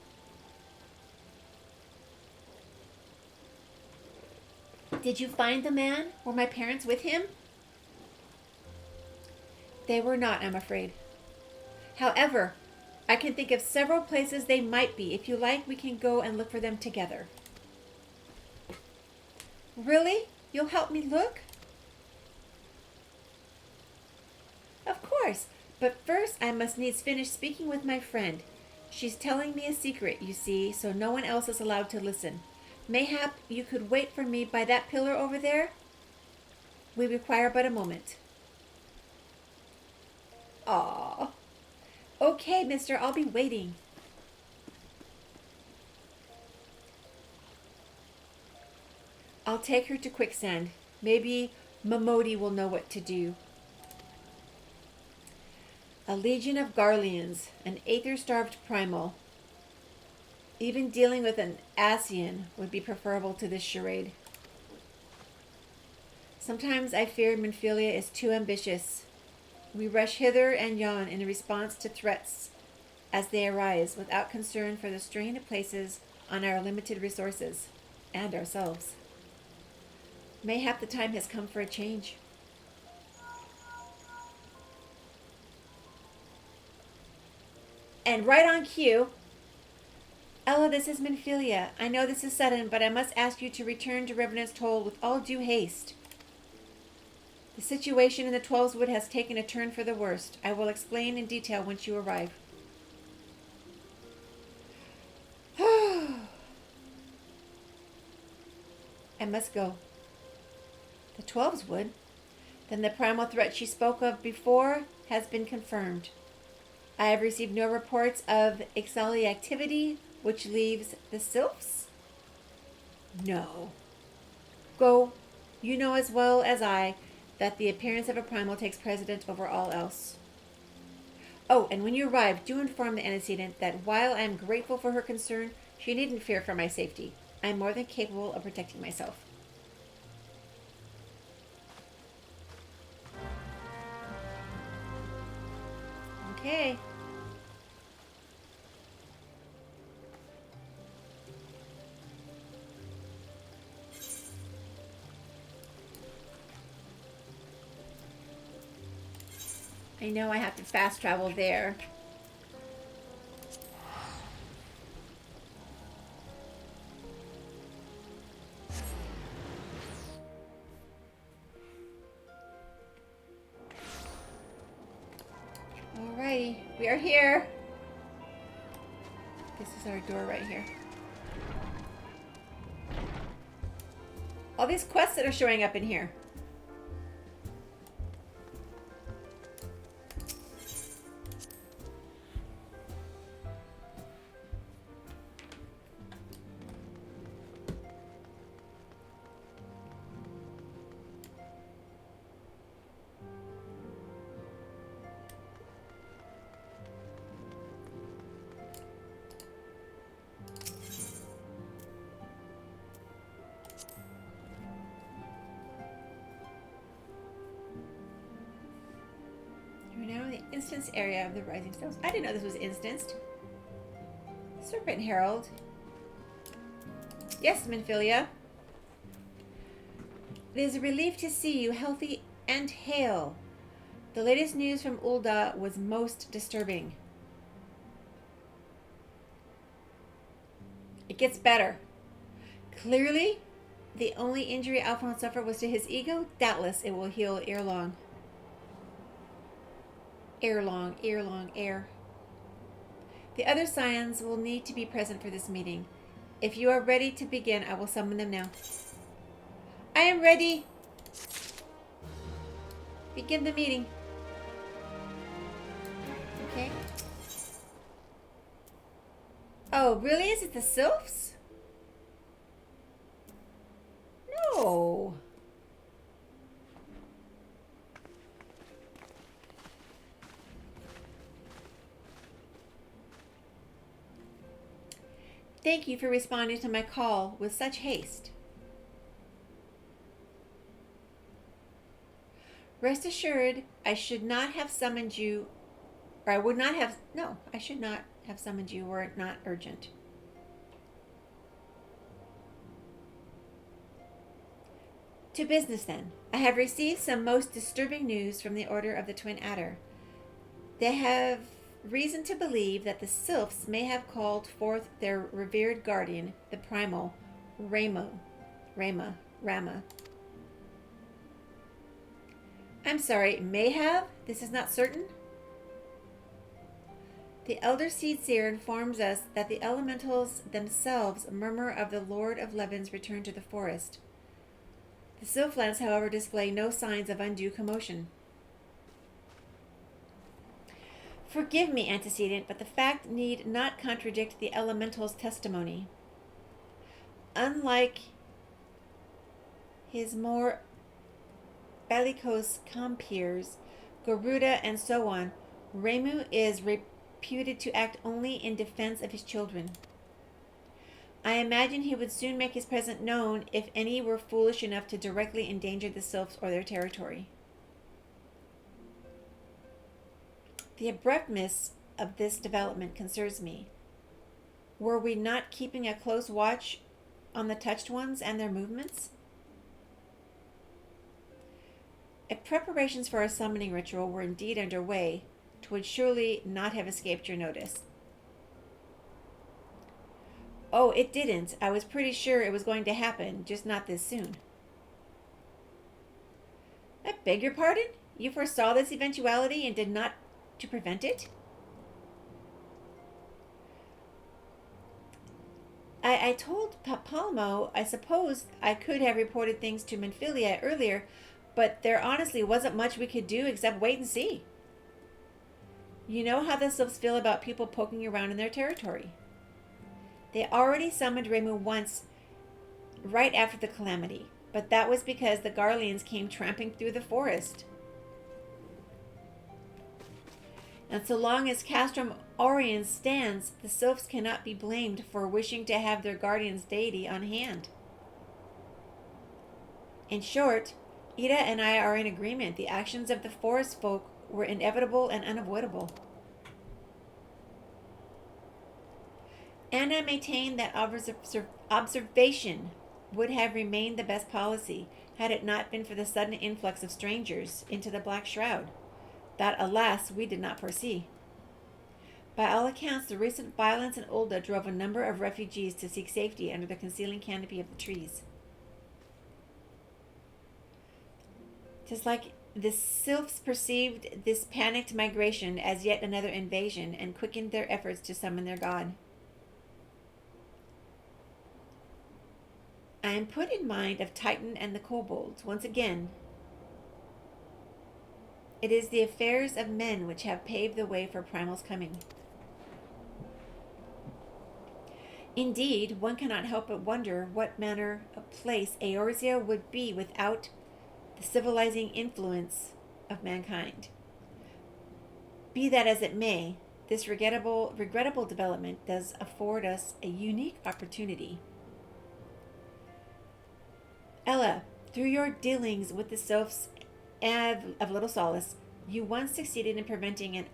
Did you find the man? Were my parents with him? They were not, I'm afraid. However, I can think of several places they might be. If you like, we can go and look for them together. Really? You'll help me look? Of course. But first, I must needs finish speaking with my friend. She's telling me a secret, you see, so no one else is allowed to listen. Mayhap you could wait for me by that pillar over there? We require but a moment. Aww. Okay, mister, I'll be waiting. I'll take her to Quicksand. Maybe Momodi will know what to do. A legion of Garleans, an aether-starved primal. Even dealing with an Ascian would be preferable to this charade. Sometimes I fear Minfilia is too ambitious. We rush hither and yon in response to threats as they arise, without concern for the strain it places on our limited resources and ourselves. Mayhap the time has come for a change. And right on cue, Ella, this is Minfilia. I know this is sudden, but I must ask you to return to Revenant's Toll with all due haste. The situation in the Twelveswood has taken a turn for the worst. I will explain in detail once you arrive. I must go. The Twelveswood? Then the primal threat she spoke of before has been confirmed. I have received no reports of XIV activity, which leaves the Sylphs? No. Go. You know as well as I that the appearance of a primal takes precedence over all else. Oh, and when you arrive, do inform the antecedent that while I am grateful for her concern, she needn't fear for my safety. I am more than capable of protecting myself. Okay. I know I have to fast travel there. Alrighty, we are here. This is our door right here. All these quests that are showing up in here. Instance area of the Rising Stones. I didn't know this was instanced. Serpent Herald. Yes, Minfilia. It is a relief to see you healthy and hale. The latest news from Ul'dah was most disturbing. It gets better. Clearly, the only injury Alphonse suffered was to his ego. Doubtless it will heal ere long. Ere long. The other Scions will need to be present for this meeting. If you are ready to begin, I will summon them now. I am ready. Begin the meeting. Okay. Oh, really? Is it the Sylphs? No. Thank you for responding to my call with such haste. Rest assured, I should not have summoned you, or I would not have, no, I should not have summoned you were it not urgent. To business then. I have received some most disturbing news from the Order of the Twin Adder. They have reason to believe that the Sylphs may have called forth their revered guardian, the primal Rama. I'm sorry, may have? This is not certain? The Elder Seedseer informs us that the elementals themselves murmur of the Lord of Levin's return to the forest. The Sylphlands, however, display no signs of undue commotion. Forgive me, antecedent, but the fact need not contradict the elemental's testimony. Unlike his more bellicose compeers, Garuda and so on, Ramu is reputed to act only in defense of his children. I imagine he would soon make his presence known if any were foolish enough to directly endanger the Sylphs or their territory. The abruptness of this development concerns me. Were we not keeping a close watch on the touched ones and their movements? If preparations for a summoning ritual were indeed underway, 'twould surely not have escaped your notice. Oh, it didn't. I was pretty sure it was going to happen, just not this soon. I beg your pardon? You foresaw this eventuality and did not to prevent it? I told Palmo I suppose I could have reported things to Minfilia earlier, but there honestly wasn't much we could do except wait and see. You know how the Sylphs feel about people poking around in their territory. They already summoned Ramu once, right after the calamity, but that was because the Garleans came tramping through the forest. And so long as Castrum Oriens stands, the Sylphs cannot be blamed for wishing to have their guardian's deity on hand. In short, Ida and I are in agreement. The actions of the forest folk were inevitable and unavoidable. And I maintain that observation would have remained the best policy had it not been for the sudden influx of strangers into the Black Shroud, that, alas, we did not foresee. By all accounts, the recent violence in Ul'dah drove a number of refugees to seek safety under the concealing canopy of the trees. Just like the Sylphs perceived this panicked migration as yet another invasion and quickened their efforts to summon their god. I am put in mind of Titan and the kobolds. Once again, it is the affairs of men which have paved the way for Primal's coming. Indeed, one cannot help but wonder what manner of place Eorzea would be without the civilizing influence of mankind. Be that as it may, this regrettable development does afford us a unique opportunity. Ella, through your dealings with the Sylphs of Little Solace, you once succeeded in preventing an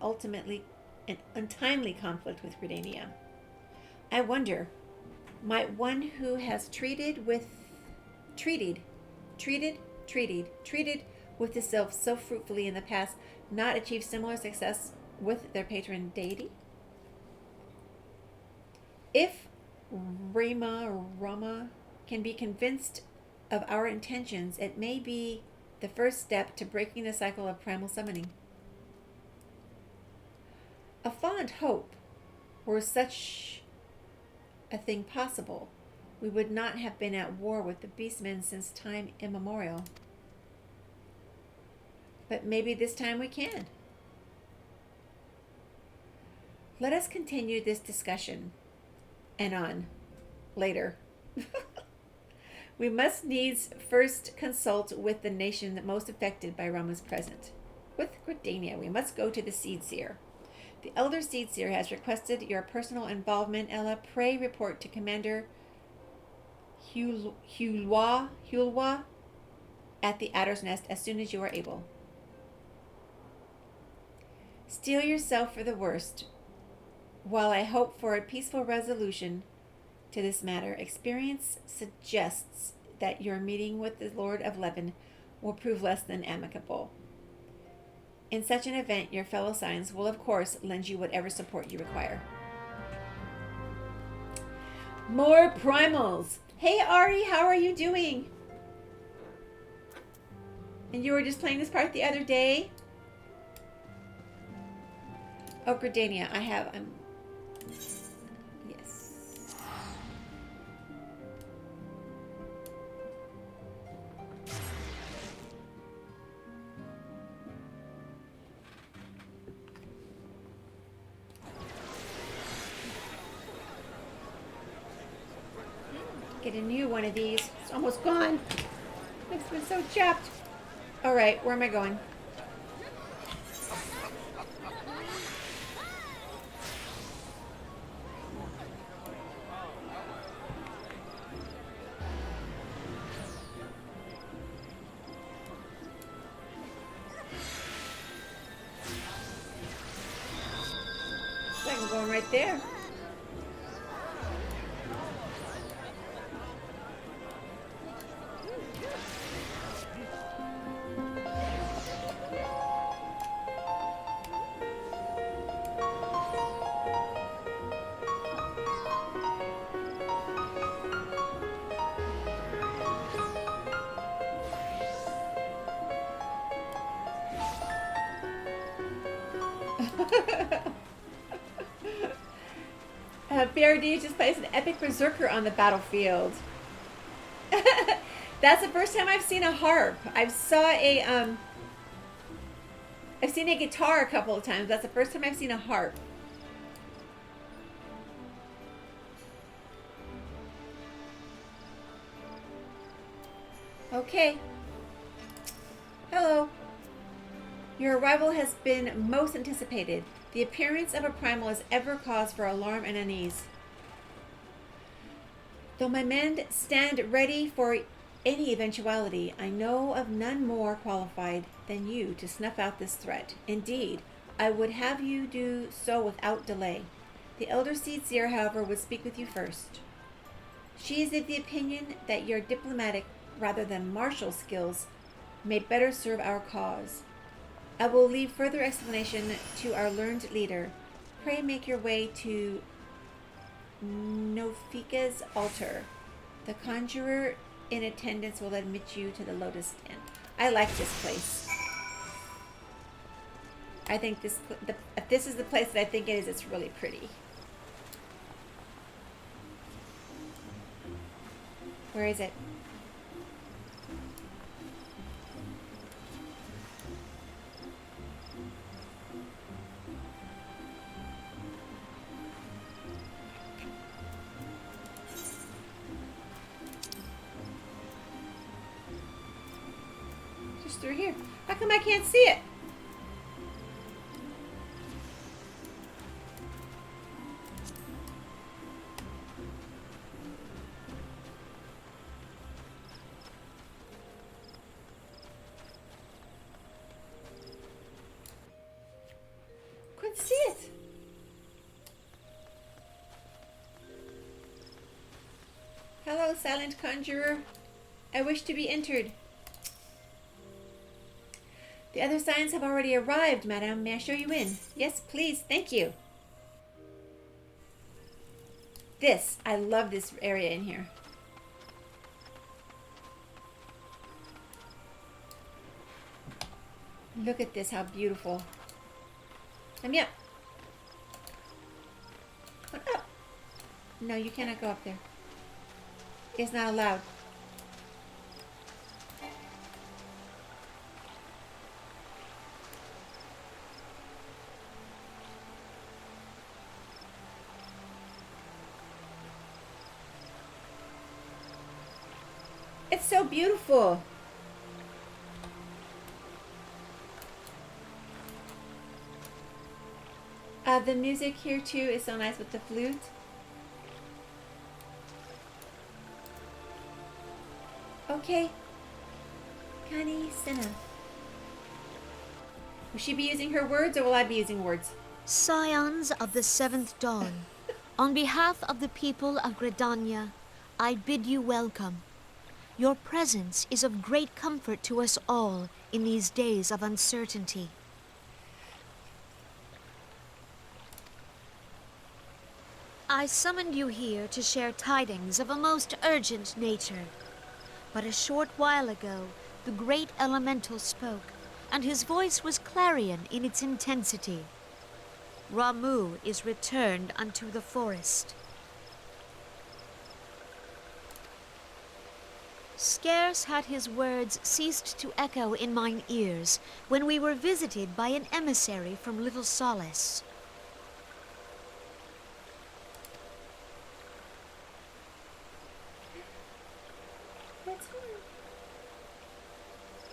untimely conflict with Gridania. I wonder, might one who has treated with the Sylphs so fruitfully in the past not achieve similar success with their patron deity? If Rama can be convinced of our intentions, it may be the first step to breaking the cycle of primal summoning. A fond hope, were such a thing possible, we would not have been at war with the beastmen since time immemorial. But maybe this time we can. Let us continue this discussion anon later. We must needs first consult with the nation most affected by Rama's present. With Gridania, we must go to the Seed Seer. The Elder Seed Seer has requested your personal involvement, Ella. Pray report to Commander Hulwa at the Adder's Nest as soon as you are able. Steel yourself for the worst. While I hope for a peaceful resolution to this matter, experience suggests that your meeting with the Lord of Leven will prove less than amicable. In such an event, your fellow Scions will, of course, lend you whatever support you require. More primals! Hey Ari, how are you doing? And you were just playing this part the other day? Oh, Gridania, I have... yes. Get a new one of these. It's almost gone. It's been so chapped. Alright, where am I going? I'm going right there. BRD just placed an epic berserker on the battlefield. That's the first time I've seen a harp. I've seen a guitar a couple of times. That's the first time I've seen a harp. Okay. Hello. Your arrival has been most anticipated. The appearance of a primal is ever cause for alarm and unease. Though my men stand ready for any eventuality, I know of none more qualified than you to snuff out this threat. Indeed, I would have you do so without delay. The Elder Seed Seer, however, would speak with you first. She is of the opinion that your diplomatic rather than martial skills may better serve our cause. I will leave further explanation to our learned leader. Pray make your way to Nofika's altar. The conjurer in attendance will admit you to the Lotus Den. I like this place. I think if this is the place that I think it is, it's really pretty. Where is it? Just through here. How come I can't see it? Couldn't see it. Hello, silent conjurer. I wish to be entered. The other Scions have already arrived, madam. May I show you in? Yes, please. Thank you. This. I love this area in here. Look at this. How beautiful. Let me up. Come on up. No, you cannot go up there. It's not allowed. It's so beautiful. The music here too is so nice with the flute. Okay. Connie Senna. Will she be using her words or will I be using words? Scions of the Seventh Dawn, on behalf of the people of Gridania, I bid you welcome. Your presence is of great comfort to us all in these days of uncertainty. I summoned you here to share tidings of a most urgent nature. But a short while ago, the great elemental spoke, and his voice was clarion in its intensity. Ramuh is returned unto the forest. Scarce had his words ceased to echo in mine ears when we were visited by an emissary from Little Solace.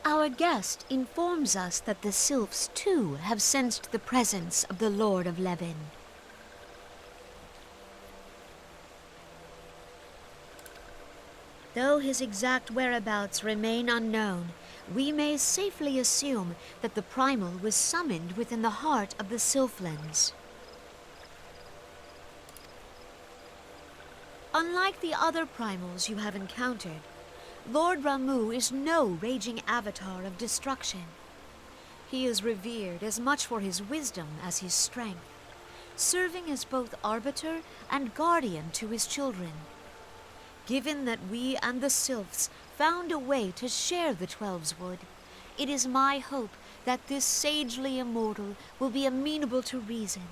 Our guest informs us that the sylphs, too, have sensed the presence of the Lord of Levin. Though his exact whereabouts remain unknown, we may safely assume that the primal was summoned within the heart of the Sylphlands. Unlike the other primals you have encountered, Lord Ramuh is no raging avatar of destruction. He is revered as much for his wisdom as his strength, serving as both arbiter and guardian to his children. Given that we and the Sylphs found a way to share the Twelves Wood, it is my hope that this sagely immortal will be amenable to reason,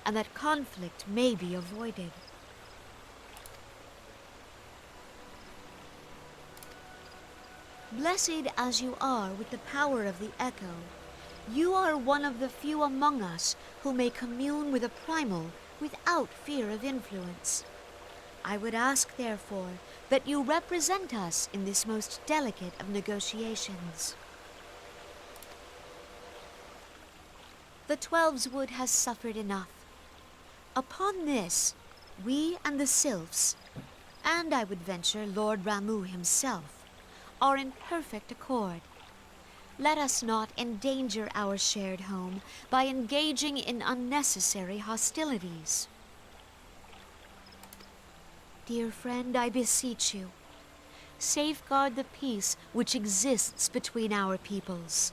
and that conflict may be avoided. Blessed as you are with the power of the echo, you are one of the few among us who may commune with a primal without fear of influence. I would ask, therefore, that you represent us in this most delicate of negotiations. The Twelves Wood has suffered enough. Upon this, we and the Sylphs, and I would venture Lord Ramuh himself, are in perfect accord. Let us not endanger our shared home by engaging in unnecessary hostilities. Dear friend, I beseech you, safeguard the peace which exists between our peoples.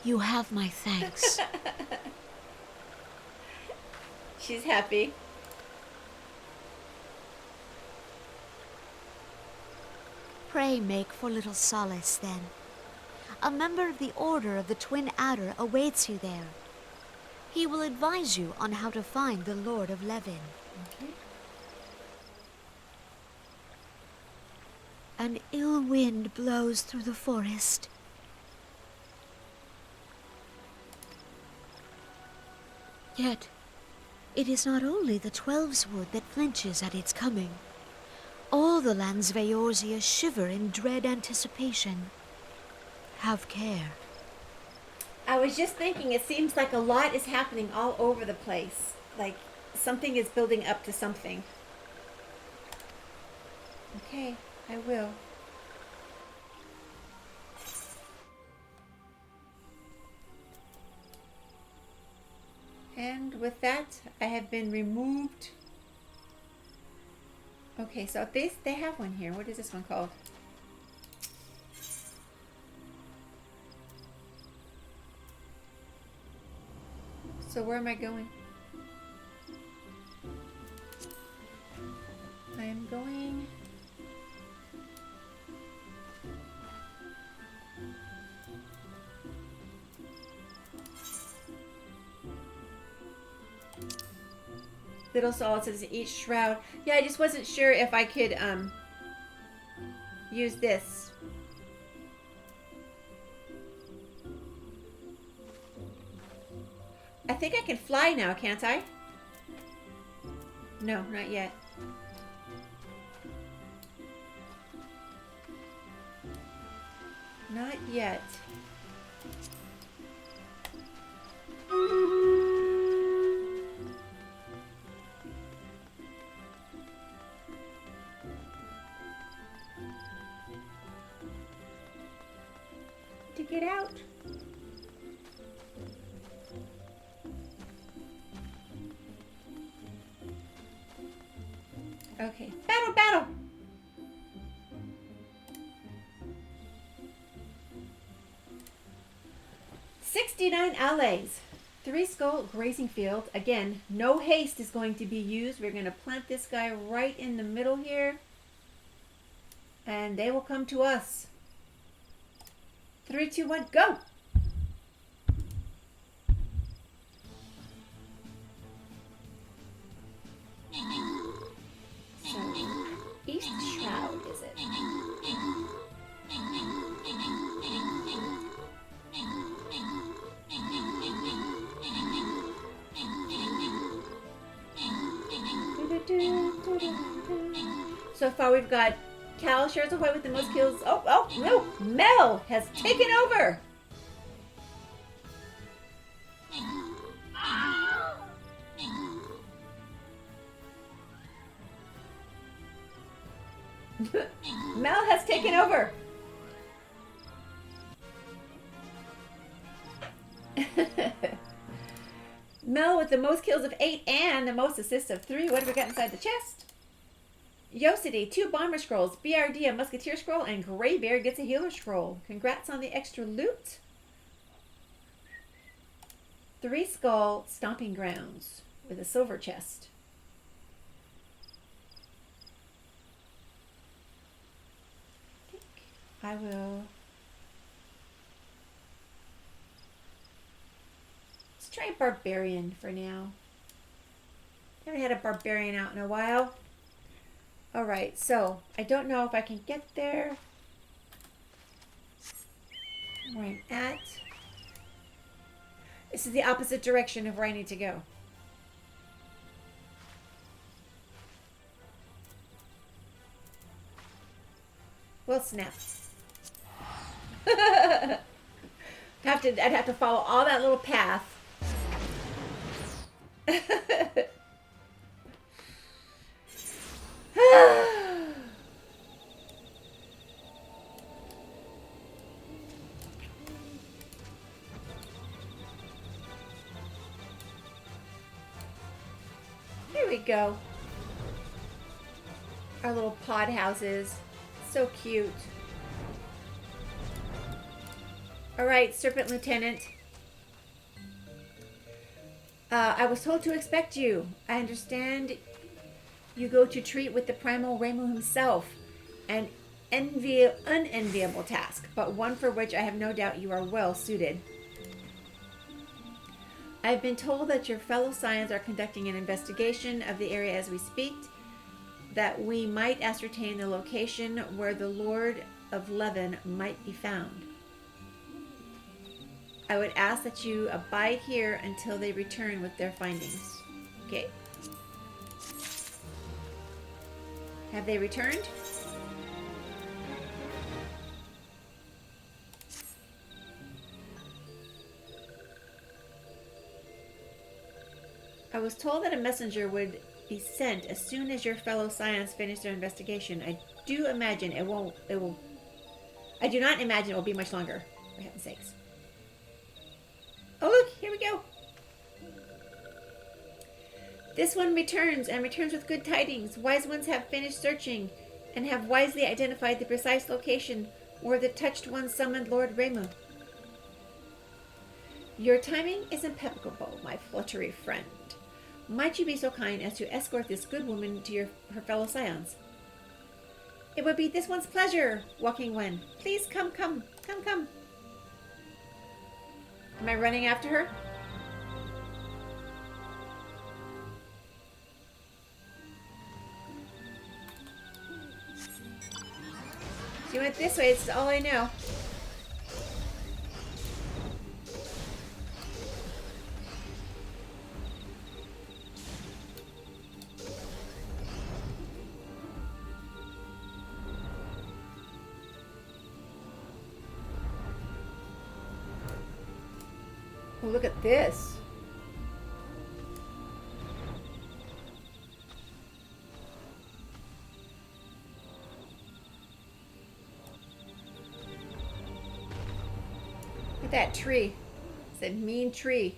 You have my thanks. She's happy. Pray make for Little Solace, then. A member of the Order of the Twin Adder awaits you there. He will advise you on how to find the Lord of Levin. Okay. An ill wind blows through the forest. Yet, it is not only the Twelveswood that flinches at its coming. All the lands of Eorzea shiver in dread anticipation. Have care. I was just thinking, it seems like a lot is happening all over the place. Like, something is building up to something. Okay, I will. And with that, I have been removed. Okay, so they have one here. What is this one called? So where am I going? I am going... Little Saul says each shroud. Yeah, I just wasn't sure if I could use this. I think I can fly now, can't I? No, not yet. Not yet. To get out. Okay, battle! 69 allays. 3 skull grazing field. Again, no haste is going to be used. We're going to plant this guy right in the middle here. And they will come to us. 3, 2, 1, go! So, East Shroud, is it? So far we've got Cal shares ahoy with the most kills. Oh, no! Mel has taken over! Mel has taken over! Mel with the most kills of 8 and the most assists of 3. What have we got inside the chest? Yosity, 2 bomber scrolls, BRD, a musketeer scroll, and Greybeard gets a healer scroll. Congrats on the extra loot. 3 skull stomping grounds with a silver chest. I will... Let's try a barbarian for now. Haven't had a barbarian out in a while. Alright, so I don't know if I can get there. Where I'm at. This is the opposite direction of where I need to go. Well, snap. I'd have to follow all that little path. Here we go. Our little pod houses. So cute. Alright, Serpent Lieutenant. I was told to expect you. I understand you go to treat with the Primal Ramu himself. And unenviable task, but one for which I have no doubt you are well suited. I've been told that your fellow Scions are conducting an investigation of the area as we speak, that we might ascertain the location where the Lord of Elezen might be found. I would ask that you abide here until they return with their findings. Okay. Have they returned? I was told that a messenger would be sent as soon as your fellow Scions finish their investigation. I do not imagine it will be much longer, for heaven's sakes. Oh look, here we go. This one returns, and returns with good tidings. Wise ones have finished searching, and have wisely identified the precise location where the touched one summoned Lord Ramu. Your timing is impeccable, my fluttery friend. Might you be so kind as to escort this good woman to her fellow Scions? It would be this one's pleasure, Walking One. Please come. Am I running after her? She went this way, it's all I know. Oh, look at this. Look at that tree. It's a mean tree.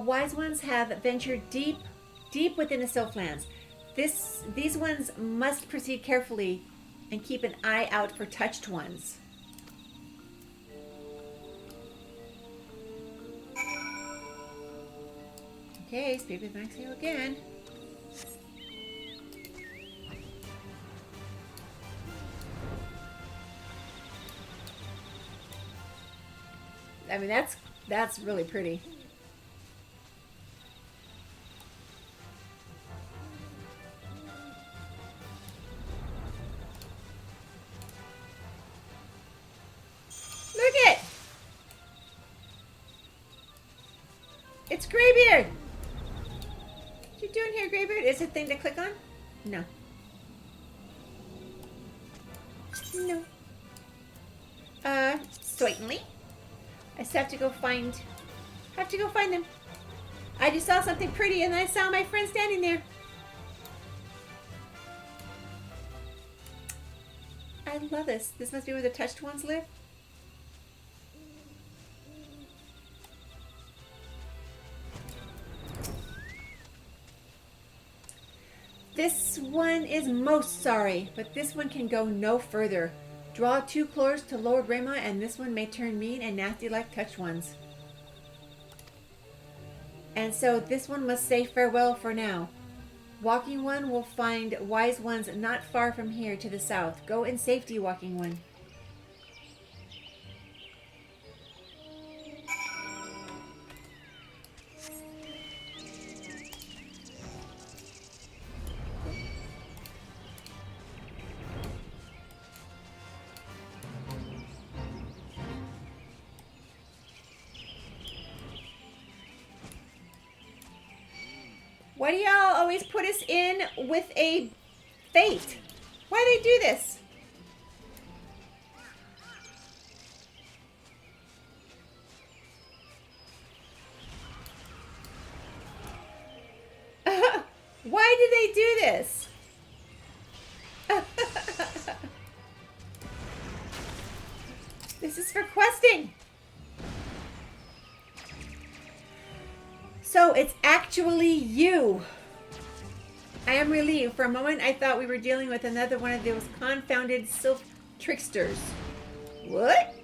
Wise ones have ventured deep within the Sylphlands. These ones must proceed carefully and keep an eye out for touched ones. Okay, speak with Maxio again. I mean, that's really pretty. It's Greybeard! What you doing here, Greybeard? Is it a thing to click on? No. No. Certainly. I just have to go find them. I just saw something pretty and then I saw my friend standing there. I love this. This must be where the touched ones live. This one is most sorry, but this one can go no further. Draw 2 claws to Lord Rama, and this one may turn mean and nasty like touched ones. And so this one must say farewell for now. Walking One will find wise ones not far from here to the south. Go in safety, Walking One. Why do y'all always put us in with a fate? Why do they do this? Why do they do this? This is for questing. So it's actually you. I am relieved. For a moment, I thought we were dealing with another one of those confounded sylph tricksters. What?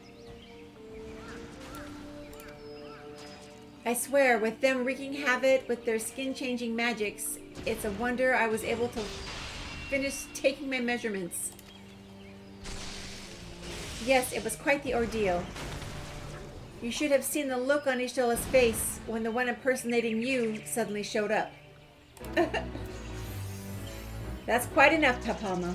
I swear, with them wreaking havoc with their skin-changing magics, it's a wonder I was able to finish taking my measurements. Yes, it was quite the ordeal. You should have seen the look on Ishtola's face when the one impersonating you suddenly showed up. That's quite enough, Papalma.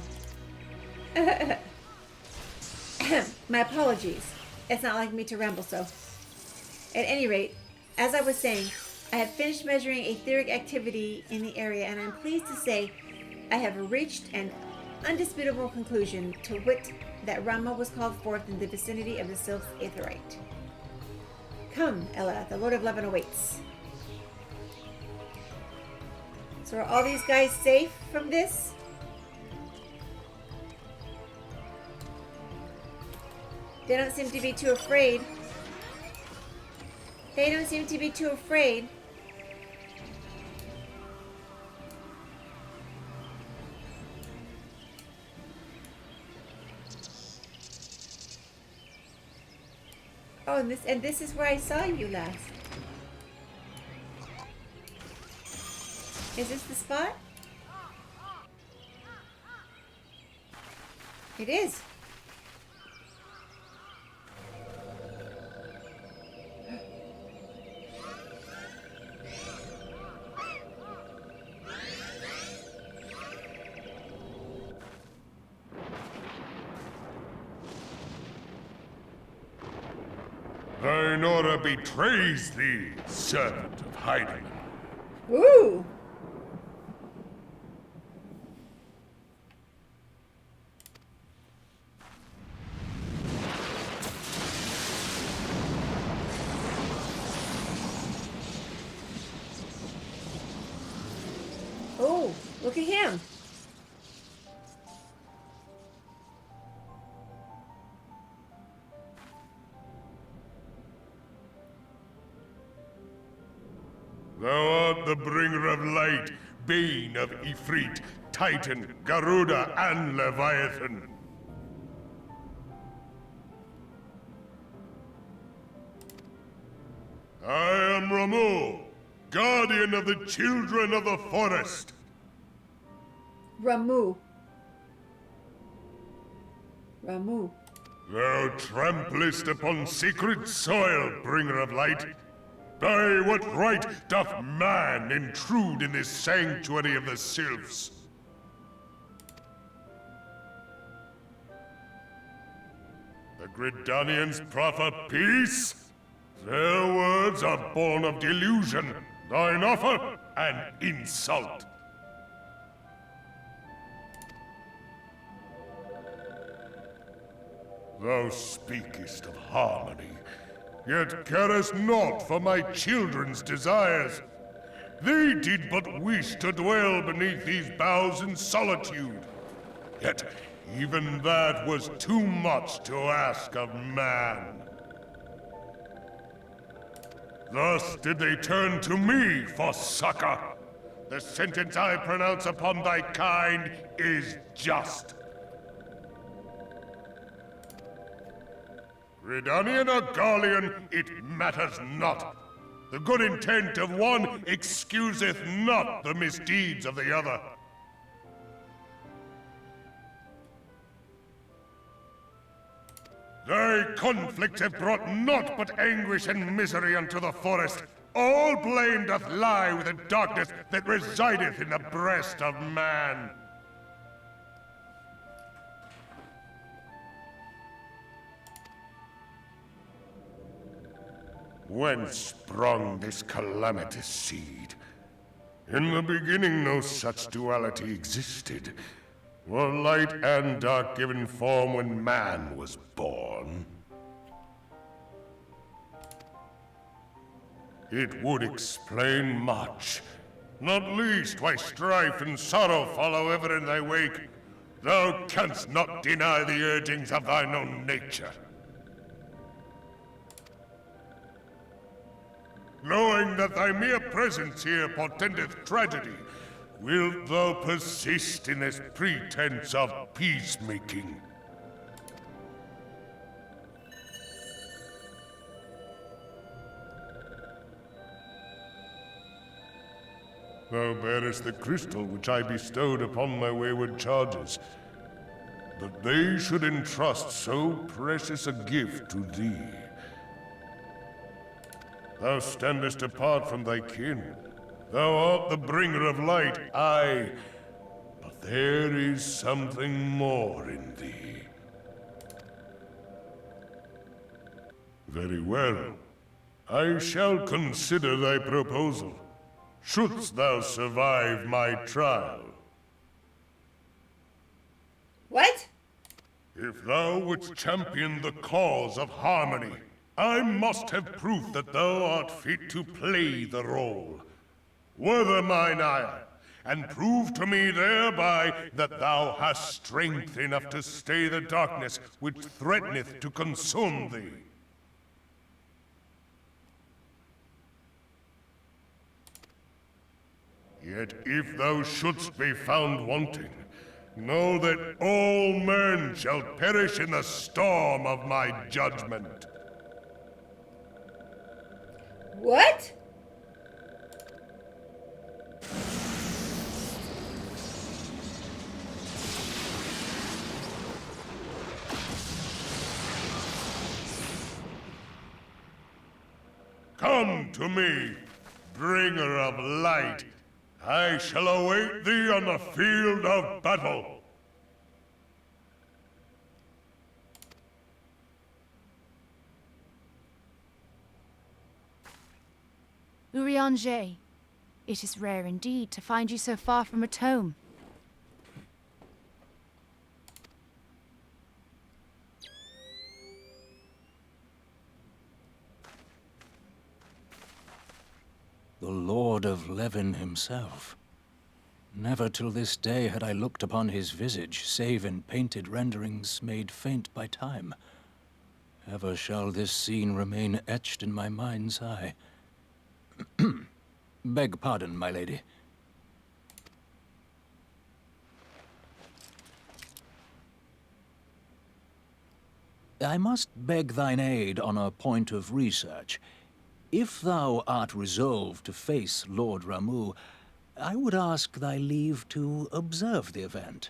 My apologies. It's not like me to ramble so. At any rate, as I was saying, I have finished measuring etheric activity in the area, and I'm pleased to say I have reached an undisputable conclusion, to wit, that Rama was called forth in the vicinity of the Sylph's Aetherite. Come, Ella, the Lord of Levin awaits. So are all these guys safe from this? They don't seem to be too afraid. They don't seem to be too afraid. Oh, and this is where I saw you last. Is this the spot? It is. Thine order betrays thee, servant of Hyden. Ooh! Oh, look at him! Thou art the bringer of light, bane of Ifrit, Titan, Garuda, and Leviathan. I am Ramu, guardian of the children of the forest. Ramu. Ramu. Thou tramplest upon sacred soil, bringer of light. By what right doth man intrude in this sanctuary of the sylphs? The Gridanians proffer peace? Their words are born of delusion, thine offer an insult. Thou speakest of harmony, yet carest not for my children's desires. They did but wish to dwell beneath these boughs in solitude. Yet even that was too much to ask of man. Thus did they turn to me for succor. The sentence I pronounce upon thy kind is just. Gridanian or Garlean, it matters not. The good intent of one excuseth not the misdeeds of the other. Thy conflicts have brought naught but anguish and misery unto the forest. All blame doth lie with the darkness that resideth in the breast of man. Whence sprung this calamitous seed? In the beginning no such duality existed. Were light and dark given form when man was born? It would explain much. Not least why strife and sorrow follow ever in thy wake. Thou canst not deny the urgings of thine own nature. Knowing that thy mere presence here portendeth tragedy, Wilt thou persist in this pretense of peacemaking? Thou bearest the crystal which I bestowed upon my wayward charges, that they should entrust so precious a gift to thee. Thou standest apart from thy kin. Thou art the bringer of light, aye, but there is something more in thee. Very well. I shall consider thy proposal, shouldst thou survive my trial. What? If thou wouldst champion the cause of harmony, I must have proof that thou art fit to play the role. Wither mine ire, and prove to me thereby that thou hast strength enough to stay the darkness which threateneth to consume thee. Yet if thou shouldst be found wanting, know that all men shall perish in the storm of my judgment. What? Come to me, bringer of light. I shall await thee on the field of battle. Urianger, it is rare indeed to find you so far from a tome. The Lord of Leven himself. Never till this day had I looked upon his visage, save in painted renderings made faint by time. Ever shall this scene remain etched in my mind's eye. Beg pardon, my lady. I must beg thine aid on a point of research. If thou art resolved to face Lord Ramu, I would ask thy leave to observe the event.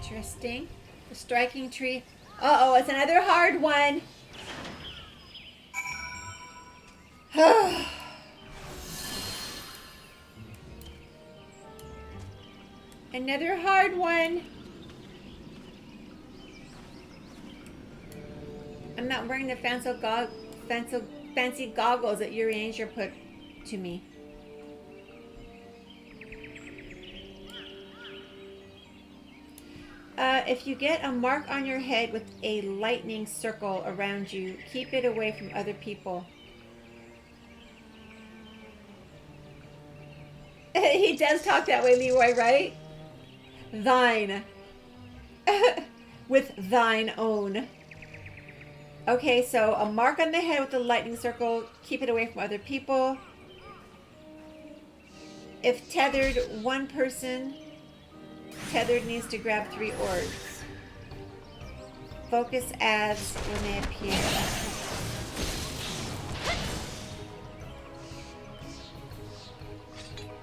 Interesting. The striking tree. Uh-oh, it's another hard one. Another hard one. I'm not wearing the fancy goggles that Urianger put to me. If you get a mark on your head with a lightning circle around you, keep it away from other people. He does talk that way, Leroy, right? Thine. With thine own. Okay, so a mark on the head with a lightning circle, keep it away from other people. If tethered, one person tethered needs to grab 3 orbs. Focus as when they appear.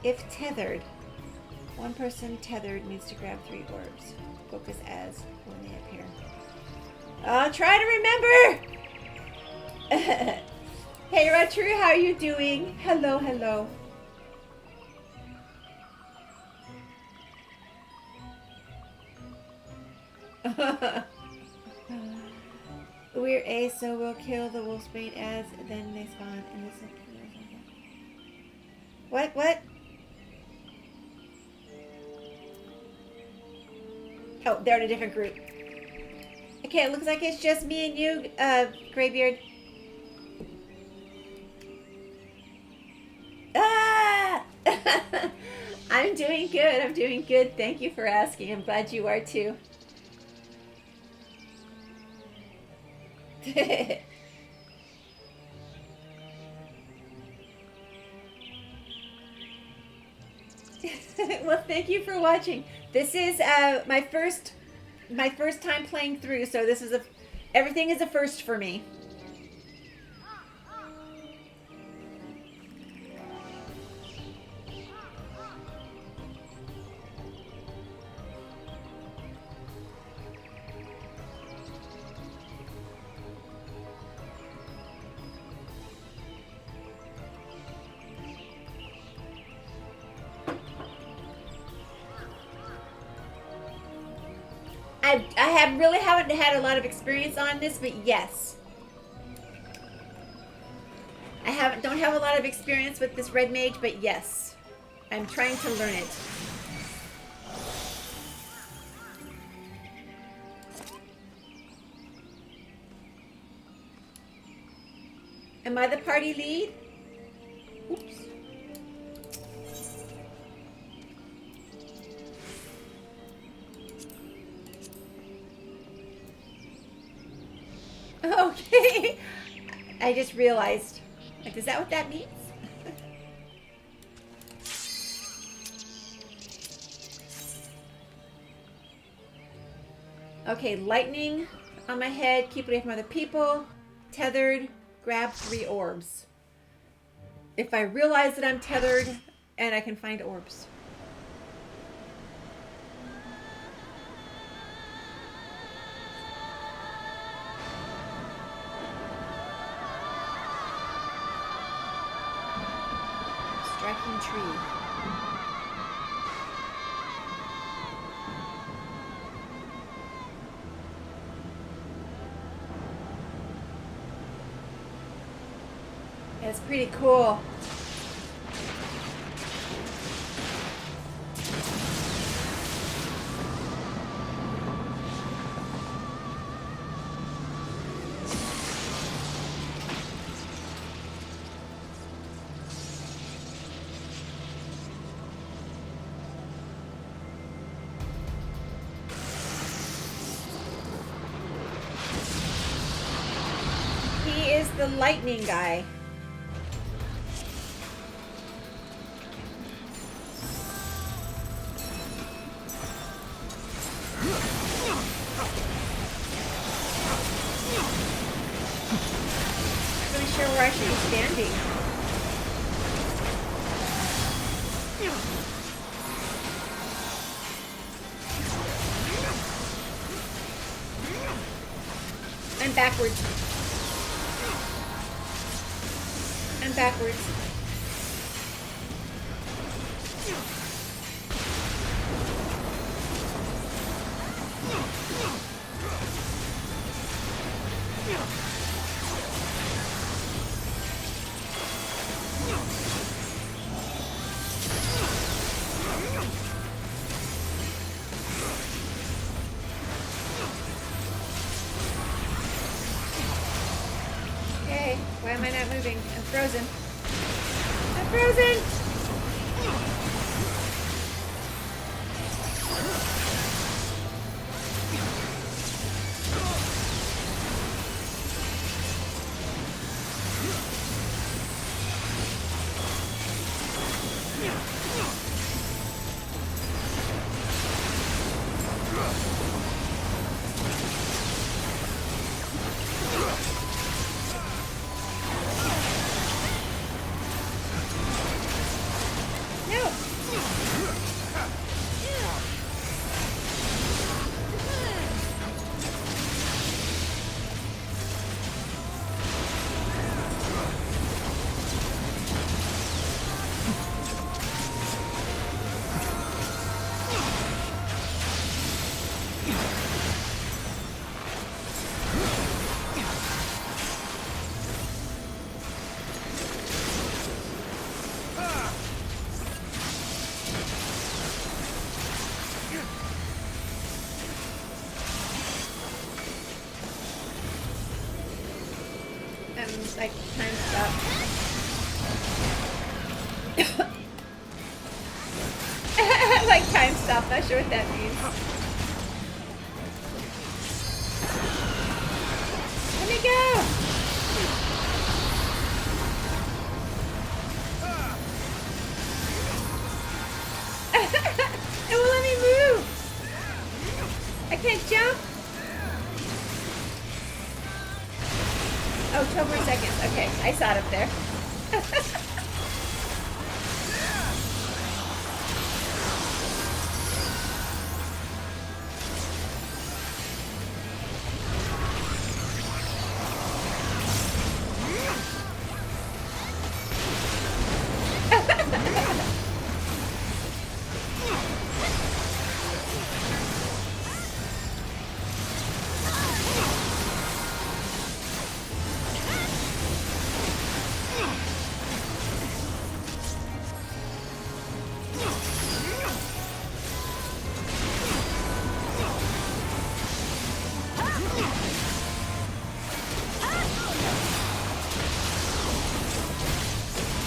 If tethered, one person tethered needs to grab 3 orbs. Focus as when they appear. I'll try to remember! Hey, Ratru, how are you doing? Hello, hello. We're A, so we'll kill the wolfsbane as then they spawn in this. What? Oh, they're in a different group. Okay, it looks like it's just me and you, Greybeard. Ah! I'm I'm doing good. I'm doing good. Thank you for asking. I'm glad you are too. Well, thank you for watching. This is my first time playing through, so this is everything is a first for me. I really haven't had a lot of experience on this, but yes. I don't have a lot of experience with this red mage, but yes. I'm trying to learn it. Am I the party lead? Oops. Okay. I just realized. Like, is that what that means? Okay, lightning on my head, keep away from other people, tethered, grab 3 orbs. If I realize that I'm tethered and I can find orbs. Striking tree. It's pretty cool. He is the lightning guy. Where I should be standing. And backwards. And backwards. Why am I not moving? I'm frozen. I'm frozen! Like, time stop. stop. Not sure what that means. Let me go! It won't let me move! I can't jump? Oh, 12 more seconds. Okay, I saw it up there.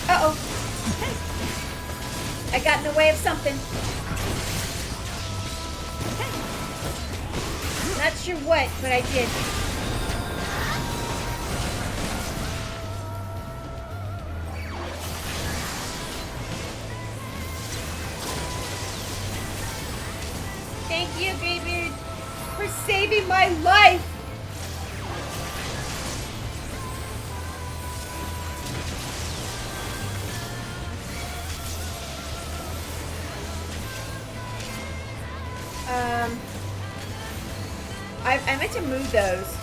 Uh-oh. I got in the way of something. Not sure what, but I did. Thank you, Greybeard, for saving my life. I meant to move those.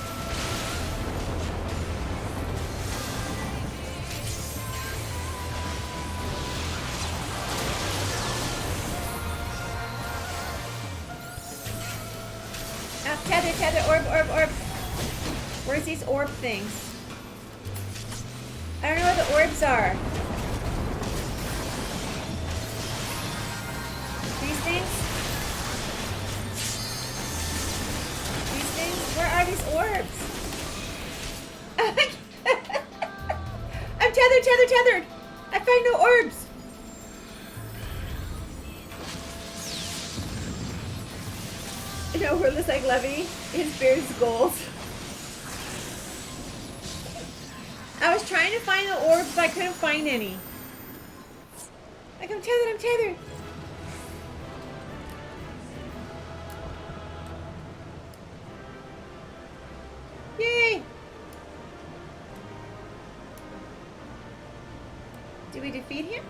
Ah, tether, orb. Where's these orb things? I don't know where the orbs are. These things? Where are these orbs? I'm tethered. I find no orbs. No, we're just like Levy. His beard's gold. I was trying to find the orbs, but I couldn't find any. Like, I'm tethered. Yay! Did we defeat him?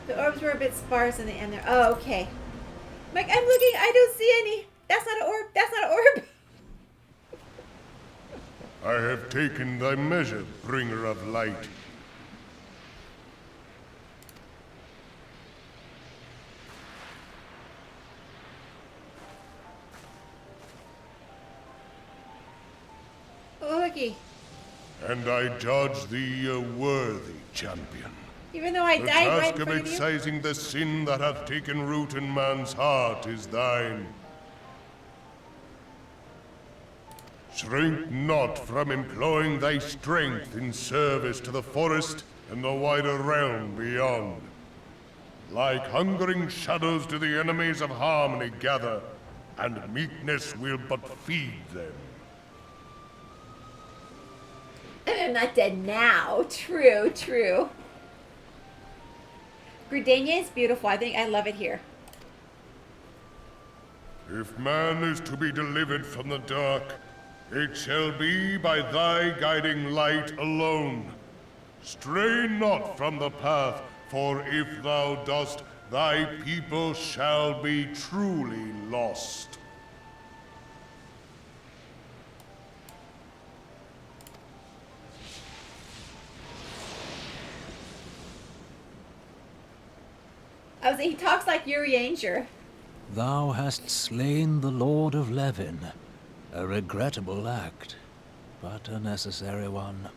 The orbs were a bit sparse in the end there. Oh, okay. Like, I'm looking, I don't see any. That's not an orb. I have taken thy measure, bringer of light. Oh, looky. And I judge thee a worthy champion. Even though I died right in The front task of of you? excising the sin that hath taken root in man's heart is thine. Shrink not from employing thy strength in service to the forest and the wider realm beyond. Like hungering shadows do the enemies of harmony gather, and meekness will but feed them. And I'm not dead now. True. Gridania is beautiful. I love it here. If man is to be delivered from the dark, it shall be by thy guiding light alone. Stray not from the path, for if thou dost, thy people shall be truly lost. He talks like Yuri Anger. Thou hast slain the Lord of Levin. A regrettable act, but a necessary one.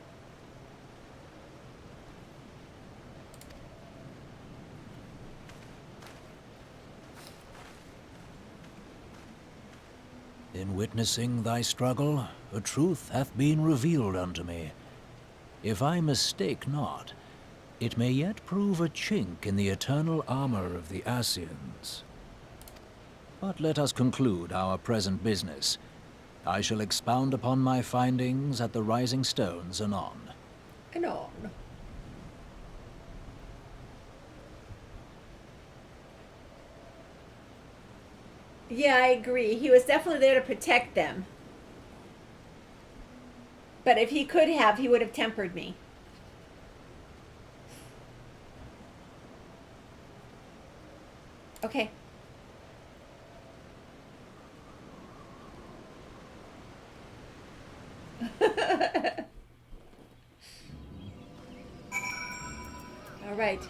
In witnessing thy struggle, a truth hath been revealed unto me. If I mistake not, It may yet prove a chink in the eternal armor of the Scions. But let us conclude our present business. I shall expound upon my findings at the Rising Stones anon. Anon. Yeah, I agree. He was definitely there to protect them. But if he could have, he would have tempered me. Okay. All right.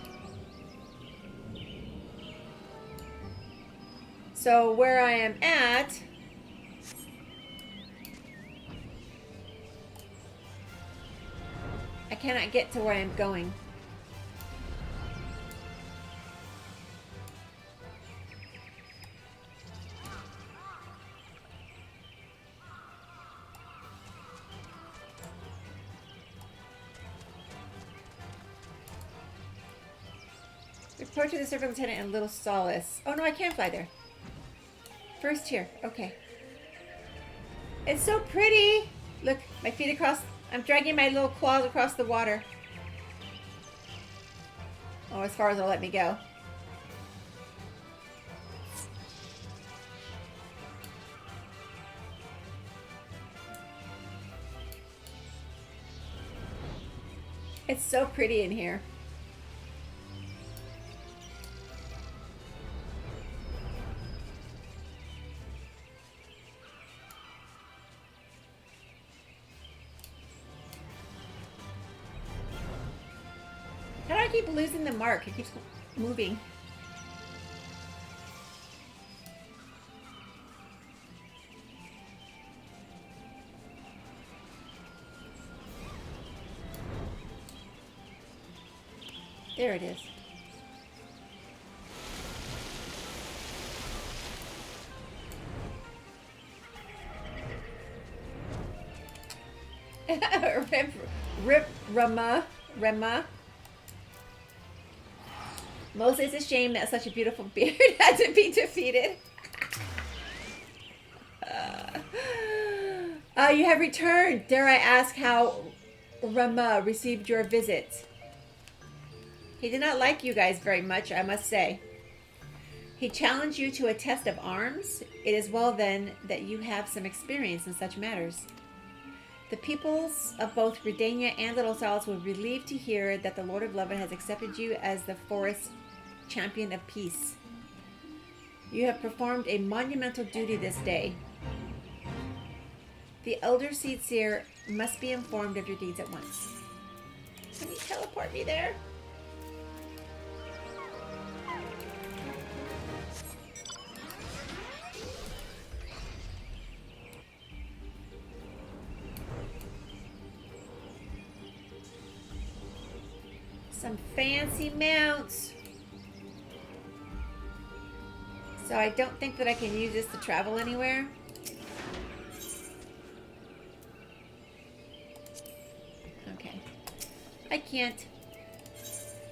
So where I am at, I cannot get to where I'm going. Report to the servant lieutenant and Little Solace. Oh no, I can't fly there. First here. Okay. It's so pretty. Look, my feet across. I'm dragging my little claws across the water. Oh, as far as they'll let me go. It's so pretty in here. How do I keep losing the mark? It keeps moving. There it is. Rema. Mostly it's a shame that such a beautiful beard had to be defeated. You have returned. Dare I ask how Rema received your visit? He did not like you guys very much, I must say. He challenged you to a test of arms. It is well then that you have some experience in such matters. The peoples of both Redania and Little Solace will be relieved to hear that the Lord of Leven has accepted you as the forest champion of peace. You have performed a monumental duty this day. The Elder Seer must be informed of your deeds at once. Can you teleport me there? Some fancy mounts. So I don't think that I can use this to travel anywhere. Okay. I can't.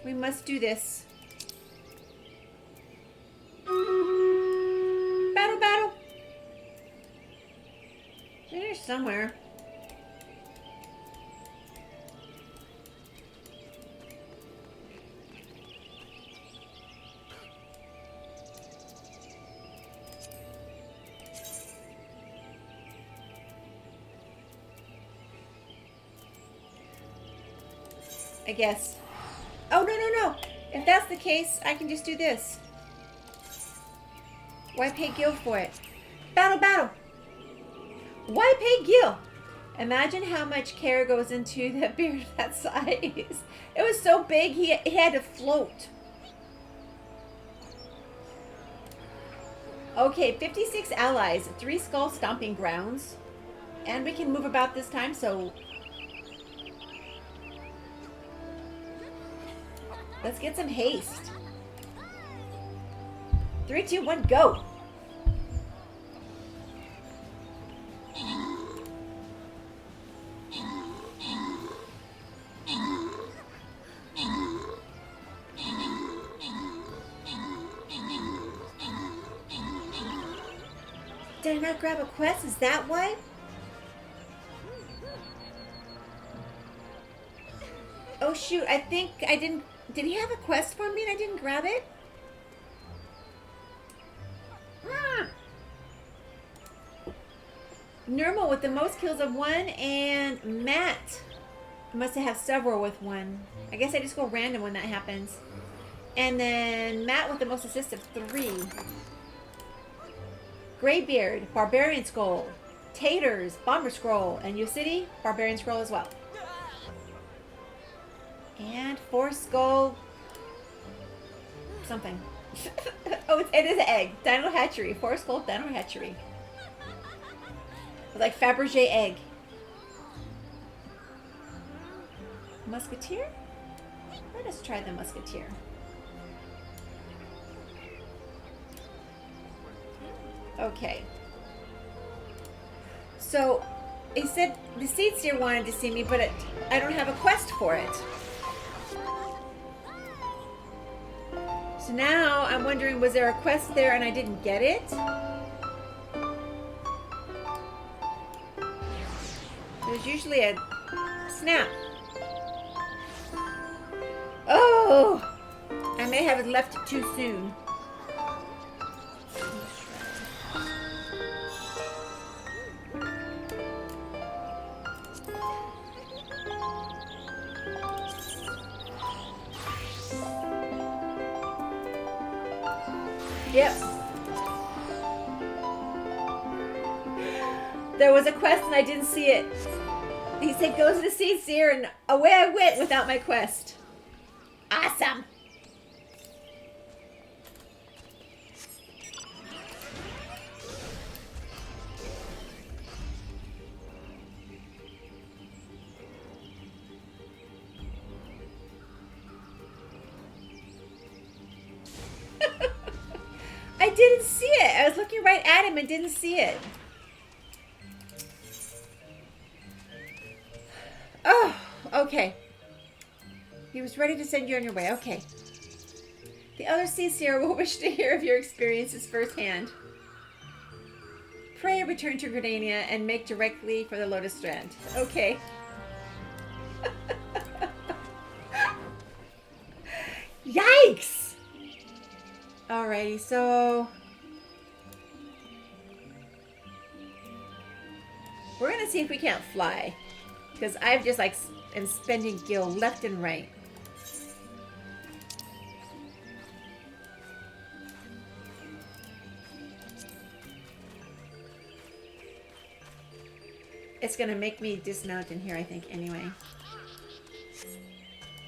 We must do this. Battle. There's somewhere. I guess. Oh, no. If that's the case, I can just do this. Why pay Gil for it? Battle. Why pay Gil? Imagine how much care goes into that beard of that size. It was so big, he had to float. Okay, 56 allies, 3 skull stomping grounds. And we can move about this time, so... let's get some haste. 3, 2, 1, go! Did I not grab a quest? Is that why? Oh shoot, I think I didn't... Did he have a quest for me and I didn't grab it? Nirmal with the most kills of 1, and Matt must have several with 1. I guess I just go random when that happens. And then Matt with the most assists of 3. Greybeard, Barbarian Scroll. Taters, Bomber Scroll. And City, Barbarian Scroll as well. And Force Skull... something. Oh, it is an egg. Dino Hatchery. Force Skull Dino Hatchery. Like Fabergé egg. Musketeer? Let us try the Musketeer. Okay. So, he said the Seedseer wanted to see me, but I don't have a quest for it. So now I'm wondering, was there a quest there and I didn't get it? There's usually a snap. Oh! I may have left it too soon. Yep. There was a quest and I didn't see it. He said, go to the Seedseer, and away I went without my quest. Awesome. I didn't see it. I was looking right at him and didn't see it. Oh, okay. He was ready to send you on your way. Okay. The other Seedseer will wish to hear of your experiences firsthand. Pray return to Gridania and make directly for the Lotus Strand. Okay. Yikes! Alrighty, so... we're gonna see if we can't fly. Because I've just like am spending gil left and right. It's gonna make me dismount in here, I think, anyway.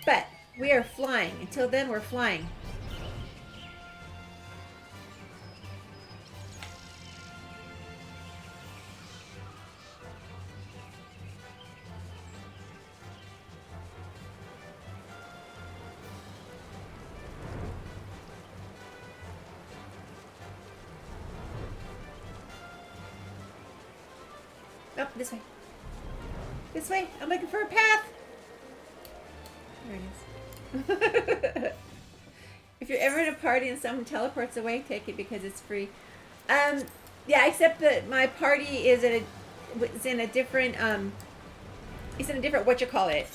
But we are flying. Until then, we're flying. Oh, this way. This way. I'm looking for a path. There it is. If you're ever in a party and someone teleports away, take it because it's free. Yeah, except that my party is in a different it's in a different whatchamacallit.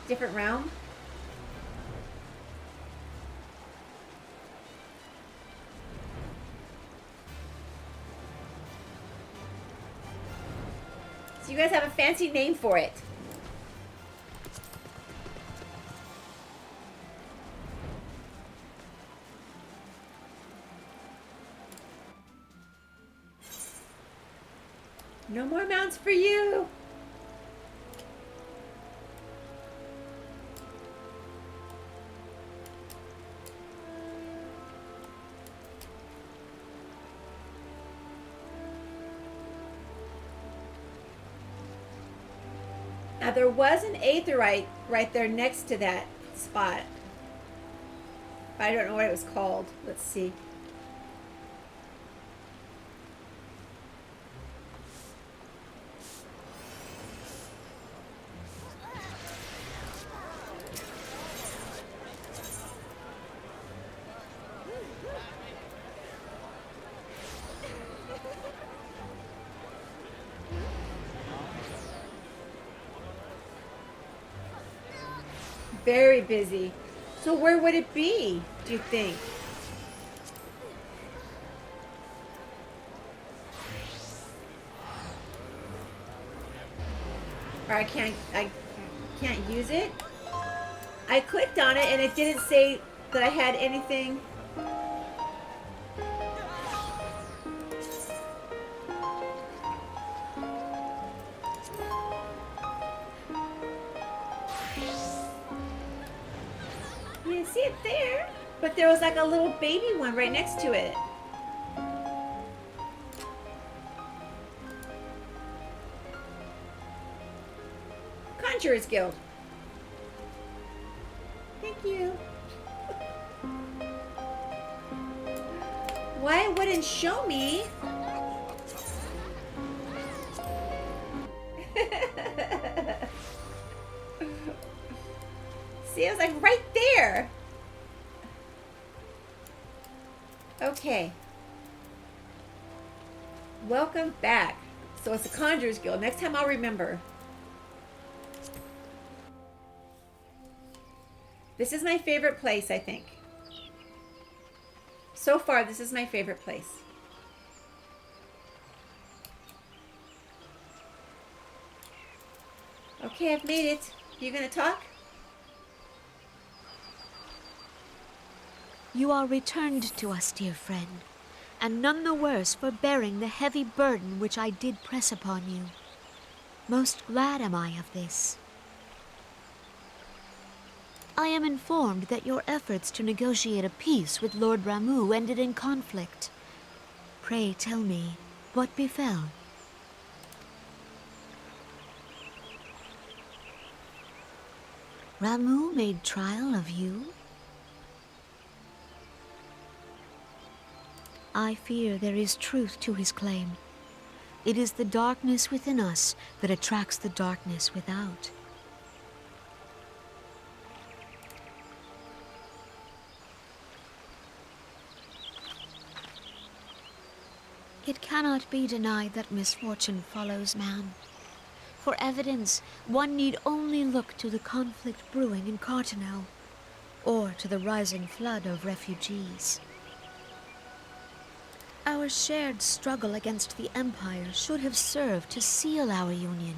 Different realm. So you guys have a fancy name for it. No more mounts for you. Now there was an aetherite right there next to that spot. I don't know what it was called. Let's see. very busy. So where would it be, do you think? Or I can't use it? I clicked on it and it didn't say that I had anything. You didn't see it there, but there was like a little baby one right next to it. Conjurer's Guild. Thank you. Why it wouldn't show me? See, it was like right there. Okay. Welcome back. So it's the Conjurer's Guild. Next time I'll remember. This is my favorite place, I think. So far, this is my favorite place. Okay, I've made it. You gonna talk? You are returned to us, dear friend, and none the worse for bearing the heavy burden which I did press upon you. Most glad am I of this. I am informed that your efforts to negotiate a peace with Lord Ramuh ended in conflict. Pray tell me, what befell? Ramuh made trial of you? I fear there is truth to his claim. It is the darkness within us that attracts the darkness without. It cannot be denied that misfortune follows man. For evidence, one need only look to the conflict brewing in Cartano, or to the rising flood of refugees. Our shared struggle against the Empire should have served to seal our union.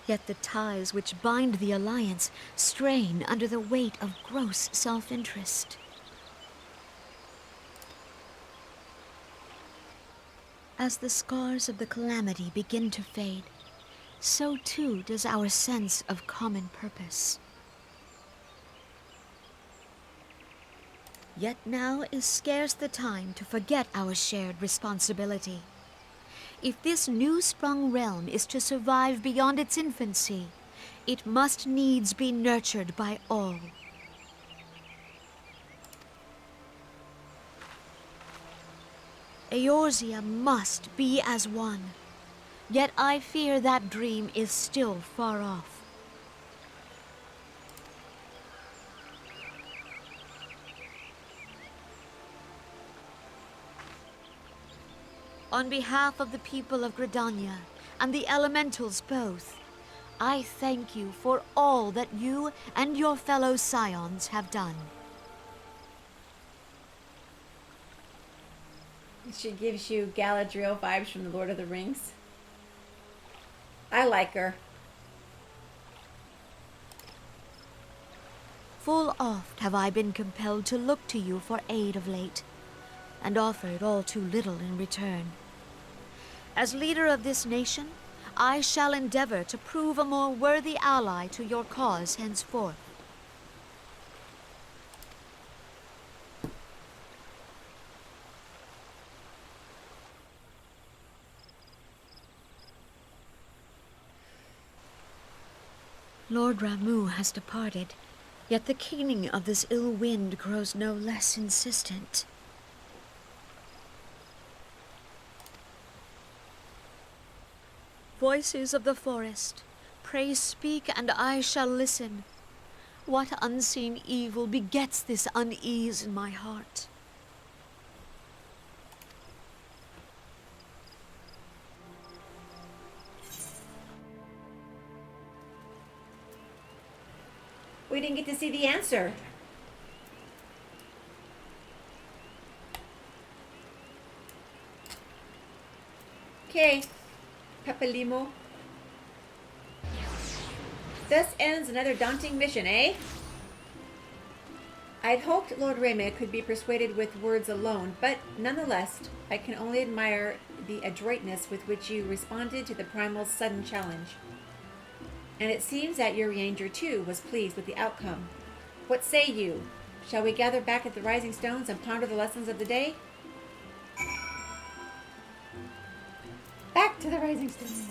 Yet the ties which bind the Alliance strain under the weight of gross self-interest. As the scars of the calamity begin to fade, so too does our sense of common purpose. Yet now is scarce the time to forget our shared responsibility. If this new-sprung realm is to survive beyond its infancy, it must needs be nurtured by all. Eorzea must be as one, yet I fear that dream is still far off. On behalf of the people of Gridania and the elementals both, I thank you for all that you and your fellow Scions have done. She gives you Galadriel vibes from the Lord of the Rings. I like her. Full oft have I been compelled to look to you for aid of late, and offered all too little in return. As leader of this nation, I shall endeavor to prove a more worthy ally to your cause henceforth. Lord Ramuh has departed, yet the keening of this ill wind grows no less insistent. Voices of the forest, pray speak and I shall listen. What unseen evil begets this unease in my heart? We didn't get to see the answer. Okay, Papalimo. Thus ends another daunting mission, eh? I'd hoped Lord Rayma could be persuaded with words alone, but nonetheless, I can only admire the adroitness with which you responded to the Primal's sudden challenge. And it seems that your Ranger, too, was pleased with the outcome. What say you? Shall we gather back at the Rising Stones and ponder the lessons of the day? Back to the Rising Stones.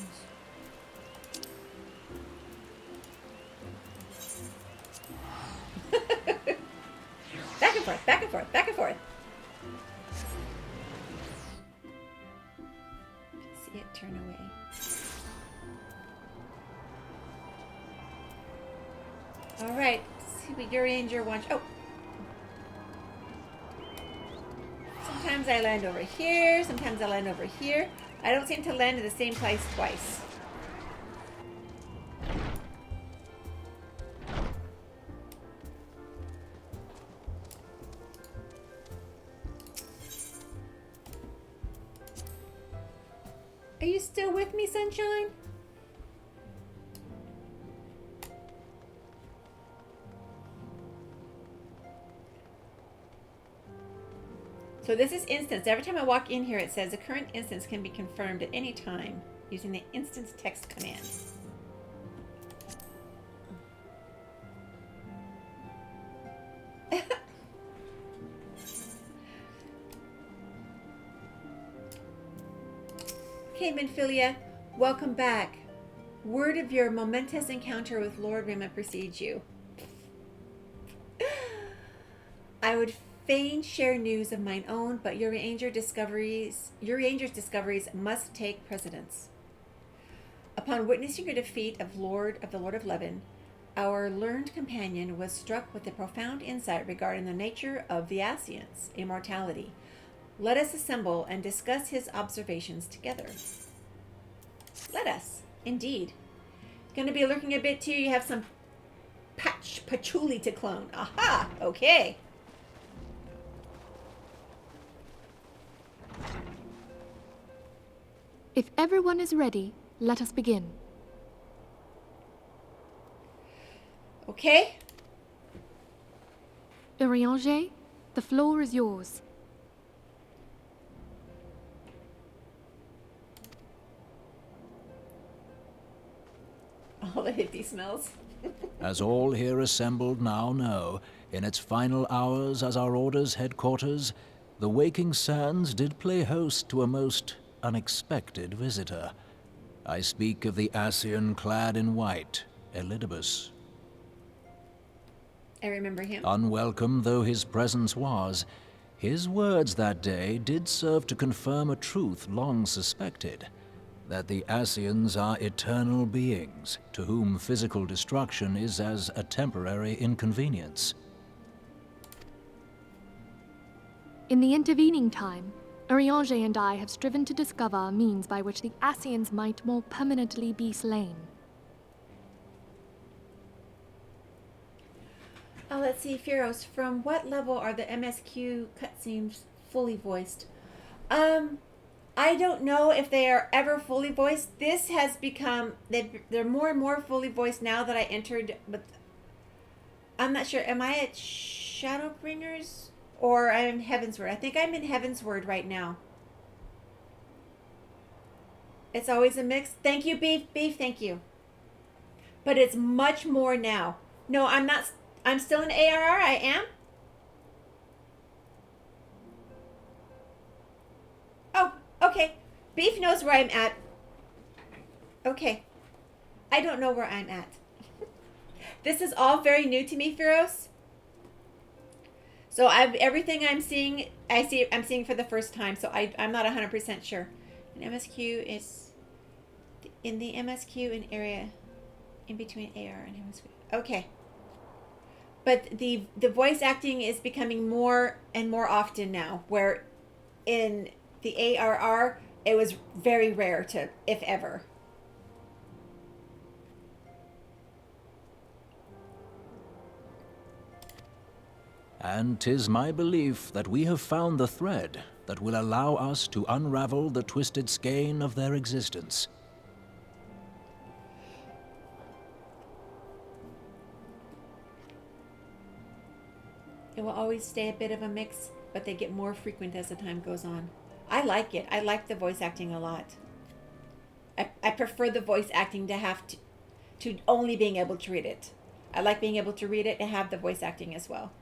Back and forth, back and forth, back and forth. See it turn away. All right, see what your Ranger wants. Oh. Sometimes I land over here, sometimes I land over here. I don't seem to land in the same place twice. Are you still with me, Sunshine? So this is instance. Every time I walk in here, it says the current instance can be confirmed at any time using the instance text command. Okay, Minfilia, welcome back. Word of your momentous encounter with Lord Rayma precedes you. I would fain share news of mine own, but your Ranger's discoveries must take precedence. Upon witnessing your defeat of the Lord of Leven, our learned companion was struck with a profound insight regarding the nature of the Scions' immortality. Let us assemble and discuss his observations together. Let us, indeed. Gonna be lurking a bit too. You have some patchouli to clone. Aha! Okay. If everyone is ready, let us begin. Okay. Urianger, the floor is yours. All the hippie smells. As all here assembled now know, in its final hours as our Order's headquarters, the waking sands did play host to a most unexpected visitor. I speak of the Ascian clad in white, Elidibus. I remember him. Unwelcome though his presence was, his words that day did serve to confirm a truth long suspected, that the Ascians are eternal beings, to whom physical destruction is as a temporary inconvenience. In the intervening time, Urianger and I have striven to discover a means by which the Ascians might more permanently be slain. Let's see, Firos, from what level are the MSQ cutscenes fully voiced? I don't know if they are ever fully voiced. This has become, they're more and more fully voiced now that I entered, but I'm not sure. Am I at Shadowbringers or I'm in Heavensward? I think I'm in Heavensward right now. It's always a mix. Thank you, Beef, thank you. But it's much more now. No, I'm not. I'm still in ARR, I am. Oh, okay. Beef knows where I'm at. Okay. I don't know where I'm at. This is all very new to me, Firos. So everything I'm seeing, I'm seeing for the first time, so I'm not 100% sure. And MSQ is in the MSQ in area in between AR and MSQ. Okay. But the voice acting is becoming more and more often now, where in the ARR, it was very rare to, if ever. And 'tis my belief that we have found the thread that will allow us to unravel the twisted skein of their existence. It will always stay a bit of a mix, but they get more frequent as the time goes on. I like it. I like the voice acting a lot. I prefer the voice acting to have to only being able to read it. I like being able to read it and have the voice acting as well.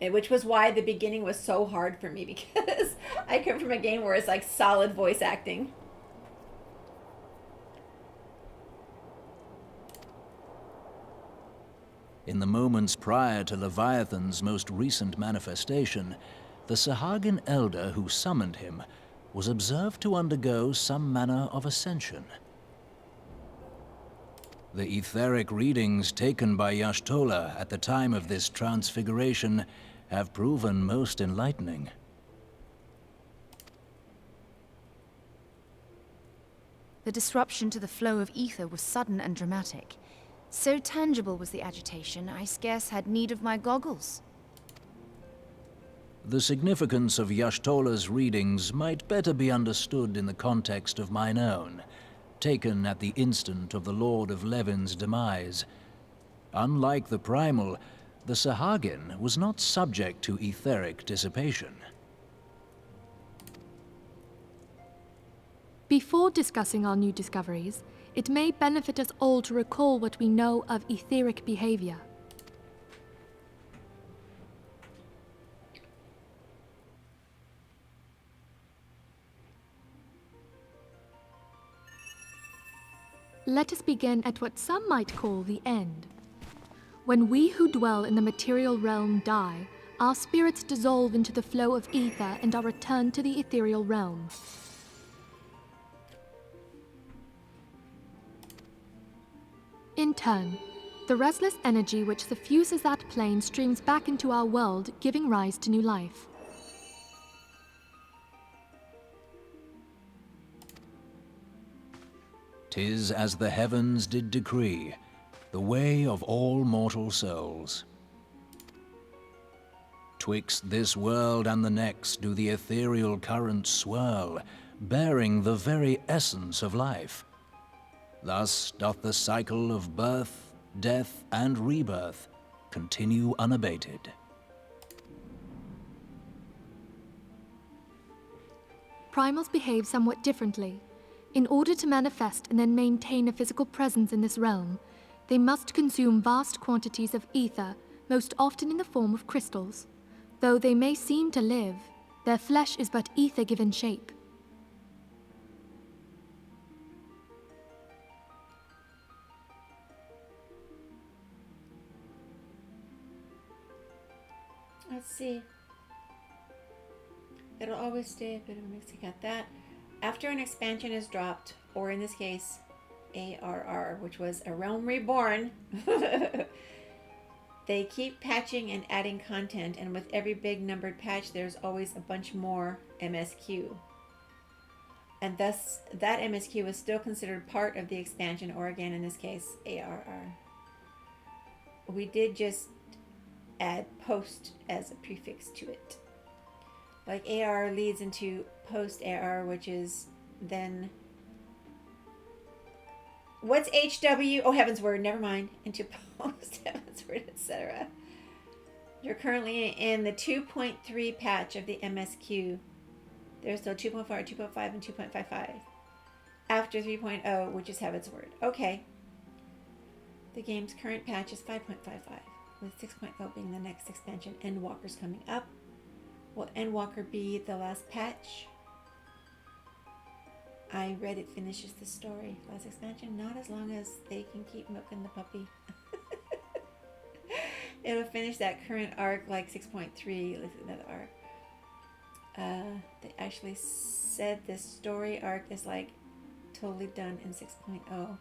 Which was why the beginning was so hard for me, because I come from a game where it's like solid voice acting. In the moments prior to Leviathan's most recent manifestation, the Sahagin elder who summoned him was observed to undergo some manner of ascension. The etheric readings taken by Y'shtola at the time of this transfiguration have proven most enlightening. The disruption to the flow of ether was sudden and dramatic. So tangible was the agitation, I scarce had need of my goggles. The significance of Y'shtola's readings might better be understood in the context of mine own, taken at the instant of the Lord of Levin's demise. Unlike the Primal, the Sahagin was not subject to etheric dissipation. Before discussing our new discoveries, it may benefit us all to recall what we know of etheric behavior. Let us begin at what some might call the end. When we who dwell in the material realm die, our spirits dissolve into the flow of ether and are returned to the ethereal realm. In turn, the restless energy which suffuses that plane streams back into our world, giving rise to new life. "'Tis as the heavens did decree, the way of all mortal souls. Twixt this world and the next do the ethereal currents swirl, bearing the very essence of life. Thus doth the cycle of birth, death, and rebirth continue unabated." Primals behave somewhat differently. In order to manifest and then maintain a physical presence in this realm, they must consume vast quantities of ether, most often in the form of crystals. Though they may seem to live, their flesh is but ether given shape. Let's see. It'll always stay a bit of a mix. I got that. After an expansion is dropped, or in this case, ARR, which was A Realm Reborn, they keep patching and adding content, and with every big numbered patch, there's always a bunch more MSQ. And thus, that MSQ is still considered part of the expansion, or again, in this case, ARR. We did just add post as a prefix to it. Like AR leads into post AR, which is then what's HW? Oh, Heaven's Word, never mind. Into post Heaven's Word, etc. You're currently in the 2.3 patch of the MSQ. There's still 2.4, 2.5, and 2.55. After 3.0, which is Heaven's Word. Okay. The game's current patch is 5.55, with 6.0 being the next expansion. Endwalker's coming up. Will Endwalker be the last patch? I read it finishes the story. Last expansion, not as long as they can keep milking the puppy. It'll finish that current arc like 6.3, like another arc. They actually said this story arc is like totally done in 6.0.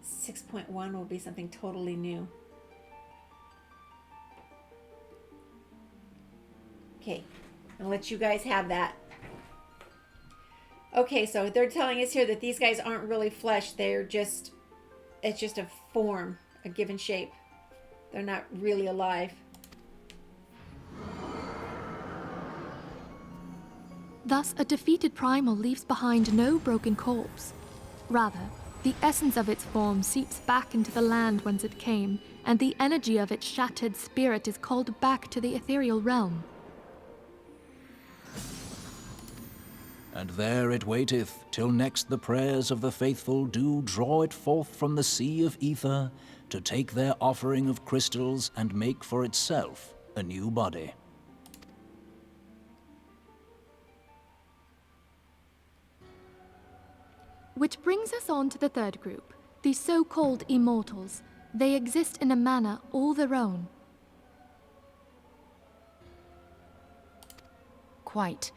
6.1 will be something totally new. Okay, I'll let you guys have that. Okay, so they're telling us here that these guys aren't really flesh. They're just, it's just a form, a given shape. They're not really alive. Thus, a defeated primal leaves behind no broken corpse. Rather, the essence of its form seeps back into the land whence it came, and the energy of its shattered spirit is called back to the ethereal realm. And there it waiteth, till next the prayers of the faithful do draw it forth from the sea of ether, to take their offering of crystals and make for itself a new body. Which brings us on to the third group, the so-called immortals. They exist in a manner all their own. Quite.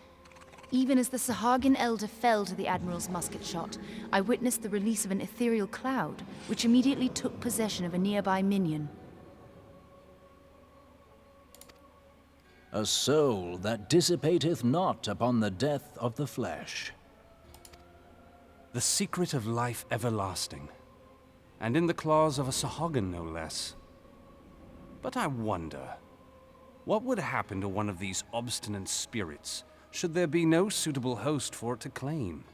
Even as the Sahagin elder fell to the Admiral's musket shot, I witnessed the release of an ethereal cloud, which immediately took possession of a nearby minion. A soul that dissipateth not upon the death of the flesh. The secret of life everlasting, and in the claws of a Sahagin no less. But I wonder, what would happen to one of these obstinate spirits should there be no suitable host for it to claim?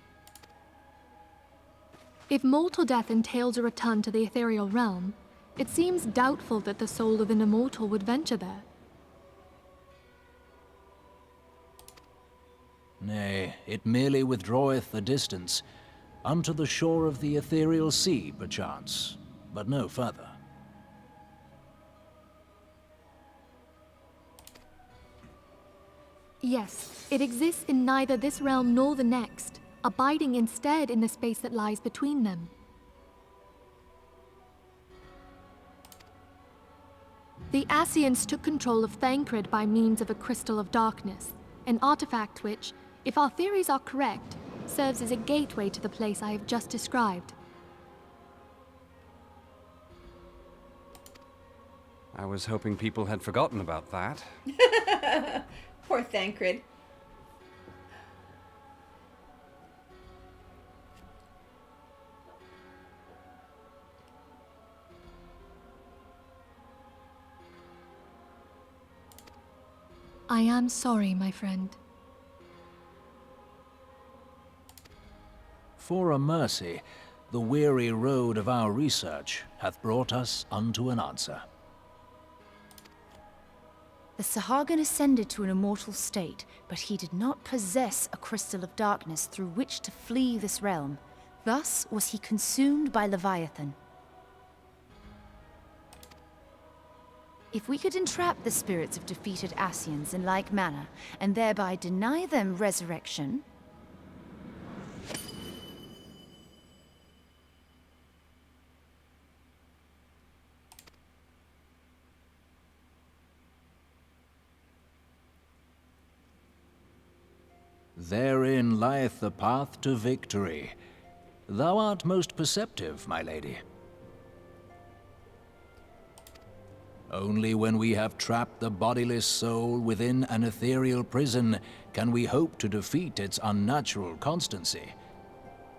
If mortal death entails a return to the ethereal realm, it seems doubtful that the soul of an immortal would venture there. Nay, it merely withdraweth a distance, unto the shore of the ethereal sea, perchance, but no further. Yes, it exists in neither this realm nor the next, abiding instead in the space that lies between them. The Scions took control of Thancred by means of a crystal of darkness, an artifact which, if our theories are correct, serves as a gateway to the place I have just described. I was hoping people had forgotten about that. Poor Thancred. I am sorry, my friend. For a mercy, the weary road of our research hath brought us unto an answer. The Sahagin ascended to an immortal state, but he did not possess a crystal of darkness through which to flee this realm. Thus was he consumed by Leviathan. If we could entrap the spirits of defeated Scions in like manner, and thereby deny them resurrection, therein lieth the path to victory. Thou art most perceptive, my lady. Only when we have trapped the bodiless soul within an ethereal prison can we hope to defeat its unnatural constancy.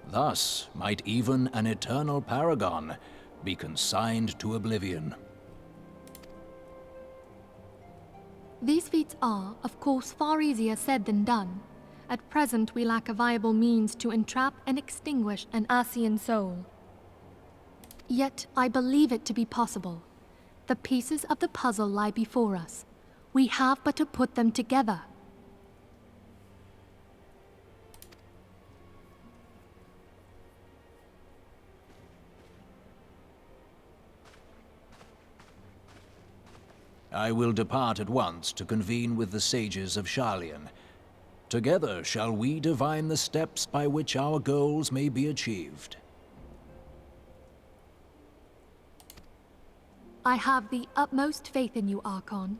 Thus might even an eternal paragon be consigned to oblivion. These feats are, of course, far easier said than done. At present, we lack a viable means to entrap and extinguish an Scion soul. Yet, I believe it to be possible. The pieces of the puzzle lie before us. We have but to put them together. I will depart at once to convene with the sages of Sharlayan. Together shall we divine the steps by which our goals may be achieved. I have the utmost faith in you, Archon.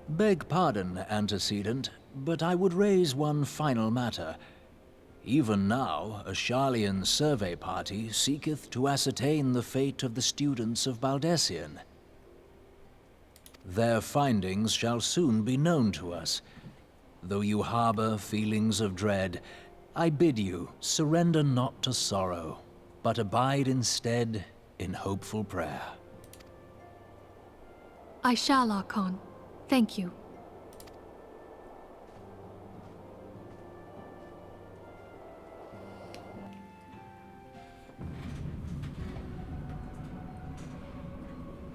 Beg pardon, antecedent, but I would raise one final matter. Even now, a Sharlayan survey party seeketh to ascertain the fate of the students of Baldessian. Their findings shall soon be known to us. Though you harbor feelings of dread, I bid you surrender not to sorrow, but abide instead in hopeful prayer. I shall, Archon. Thank you.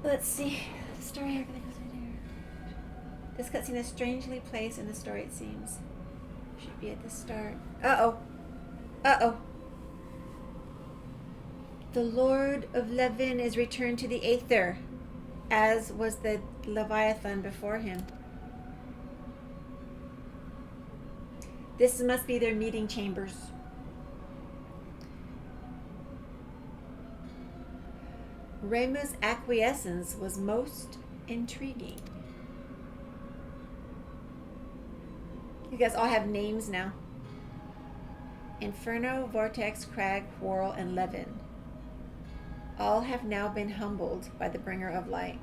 Let's see. The story arc that goes in here. This cutscene is strangely placed in the story, it seems. Should be at the start. Uh-oh. Uh-oh. The Lord of Elezen is returned to the Aether, as was the Leviathan before him. This must be their meeting chambers. Reyma's acquiescence was most intriguing. You guys all have names now. Inferno, Vortex, Crag, Quarrel, and Elezen. All have now been humbled by the Bringer of Light.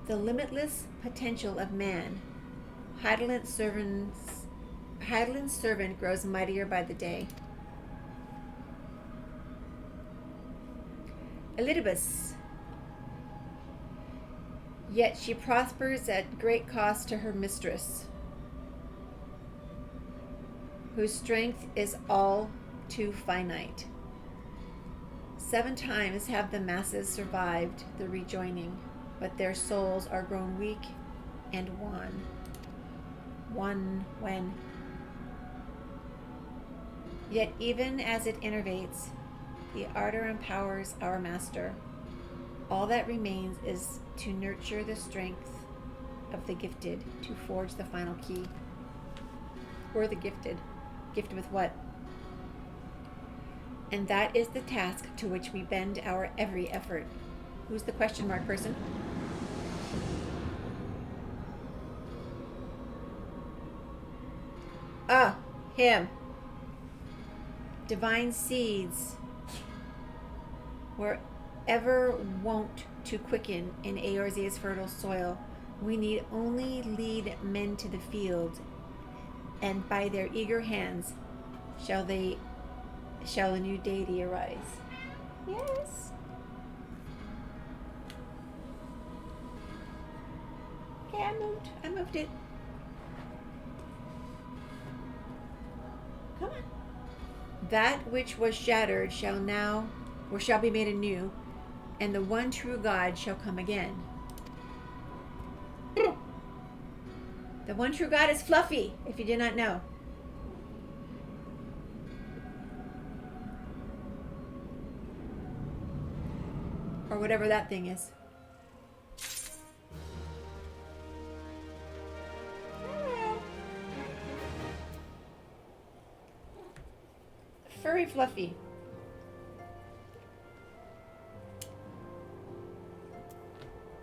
The limitless potential of man. Heidelin's servant grows mightier by the day. Elidibus. Yet she prospers at great cost to her mistress, whose strength is all too finite. 7 times have the masses survived the rejoining, but their souls are grown weak and wan. When. Yet even as it innervates, the ardor empowers our master. All that remains is to nurture the strength of the gifted to forge the final key. We're the gifted. Gifted with what? And that is the task to which we bend our every effort. Who's the question mark person? Ah, him. Divine seeds. Wherever wont to quicken in Eorzea's fertile soil, we need only lead men to the field, and by their eager hands shall a new deity arise. Yes. Okay, I moved it. Come on. That which was shattered shall be made anew, and the one true God shall come again. The one true God is Fluffy, if you did not know. Or whatever that thing is. Furry Fluffy.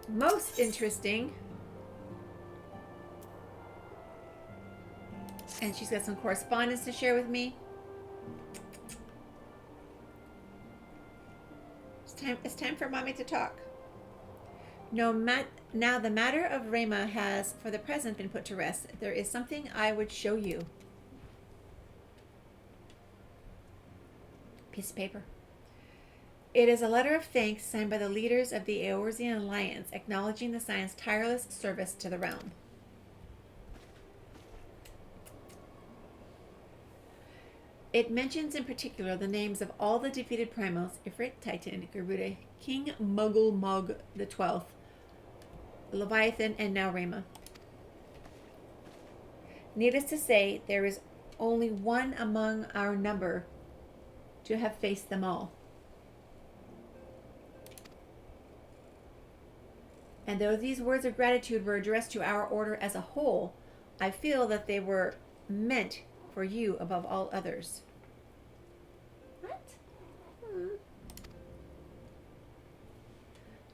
Most interesting. And she's got some correspondence to share with me. It's time for mommy to talk. Now the matter of Reyma has, for the present, been put to rest. There is something I would show you. Piece of paper. It is a letter of thanks signed by the leaders of the Eorzean Alliance, acknowledging the Scions' tireless service to the realm. It mentions in particular the names of all the defeated primals: Ifrit, Titan, Garuda, King Muggle Mug the 12th, Leviathan, and now Reyma. Needless to say, there is only one among our number to have faced them all. And though these words of gratitude were addressed to our order as a whole, I feel that they were meant for you above all others. What?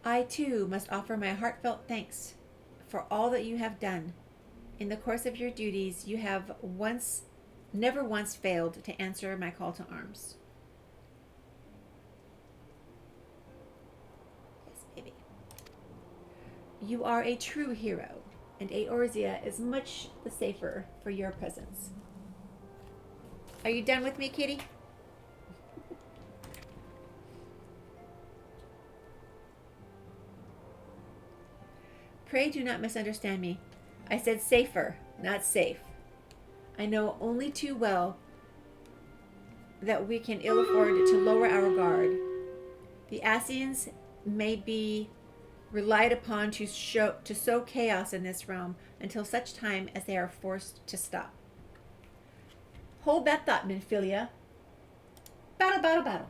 I too must offer my heartfelt thanks for all that you have done. In the course of your duties, you have never once failed to answer my call to arms. You are a true hero, and Eorzea is much the safer for your presence. Are you done with me, kitty? Pray do not misunderstand me. I said safer, not safe. I know only too well that we can ill afford to lower our guard. The Ascians may be relied upon to sow chaos in this realm until such time as they are forced to stop. Hold that thought, Minfilia. Battle, battle, battle.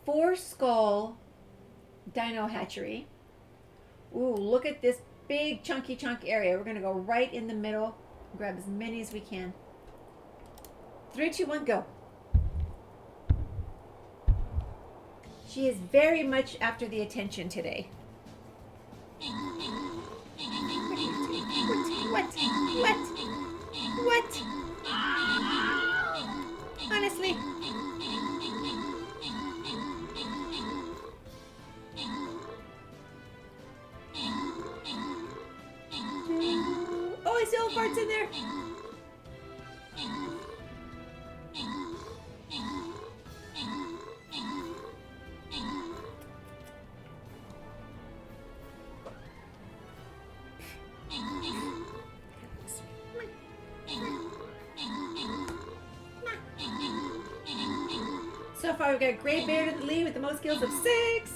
4 skull dino hatchery. Ooh, look at this big chunky area. We're going to go right in the middle. Grab as many as we can. 3, 2, 1, go. She is very much after the attention today. What? Honestly. Oh, I still have parts in there. So far, we've got Greybeard in the lead with the most kills of 6.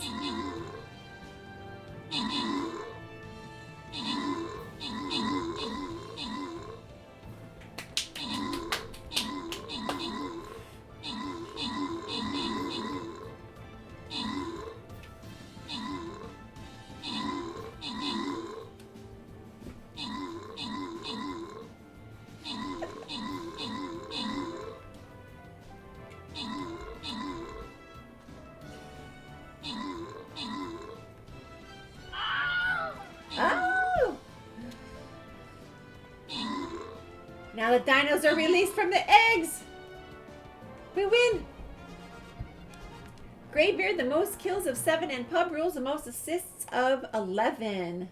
Now the dinos are released from the eggs. We win. Greybeard, the most kills of 7, and Pub rules the most assists of 11.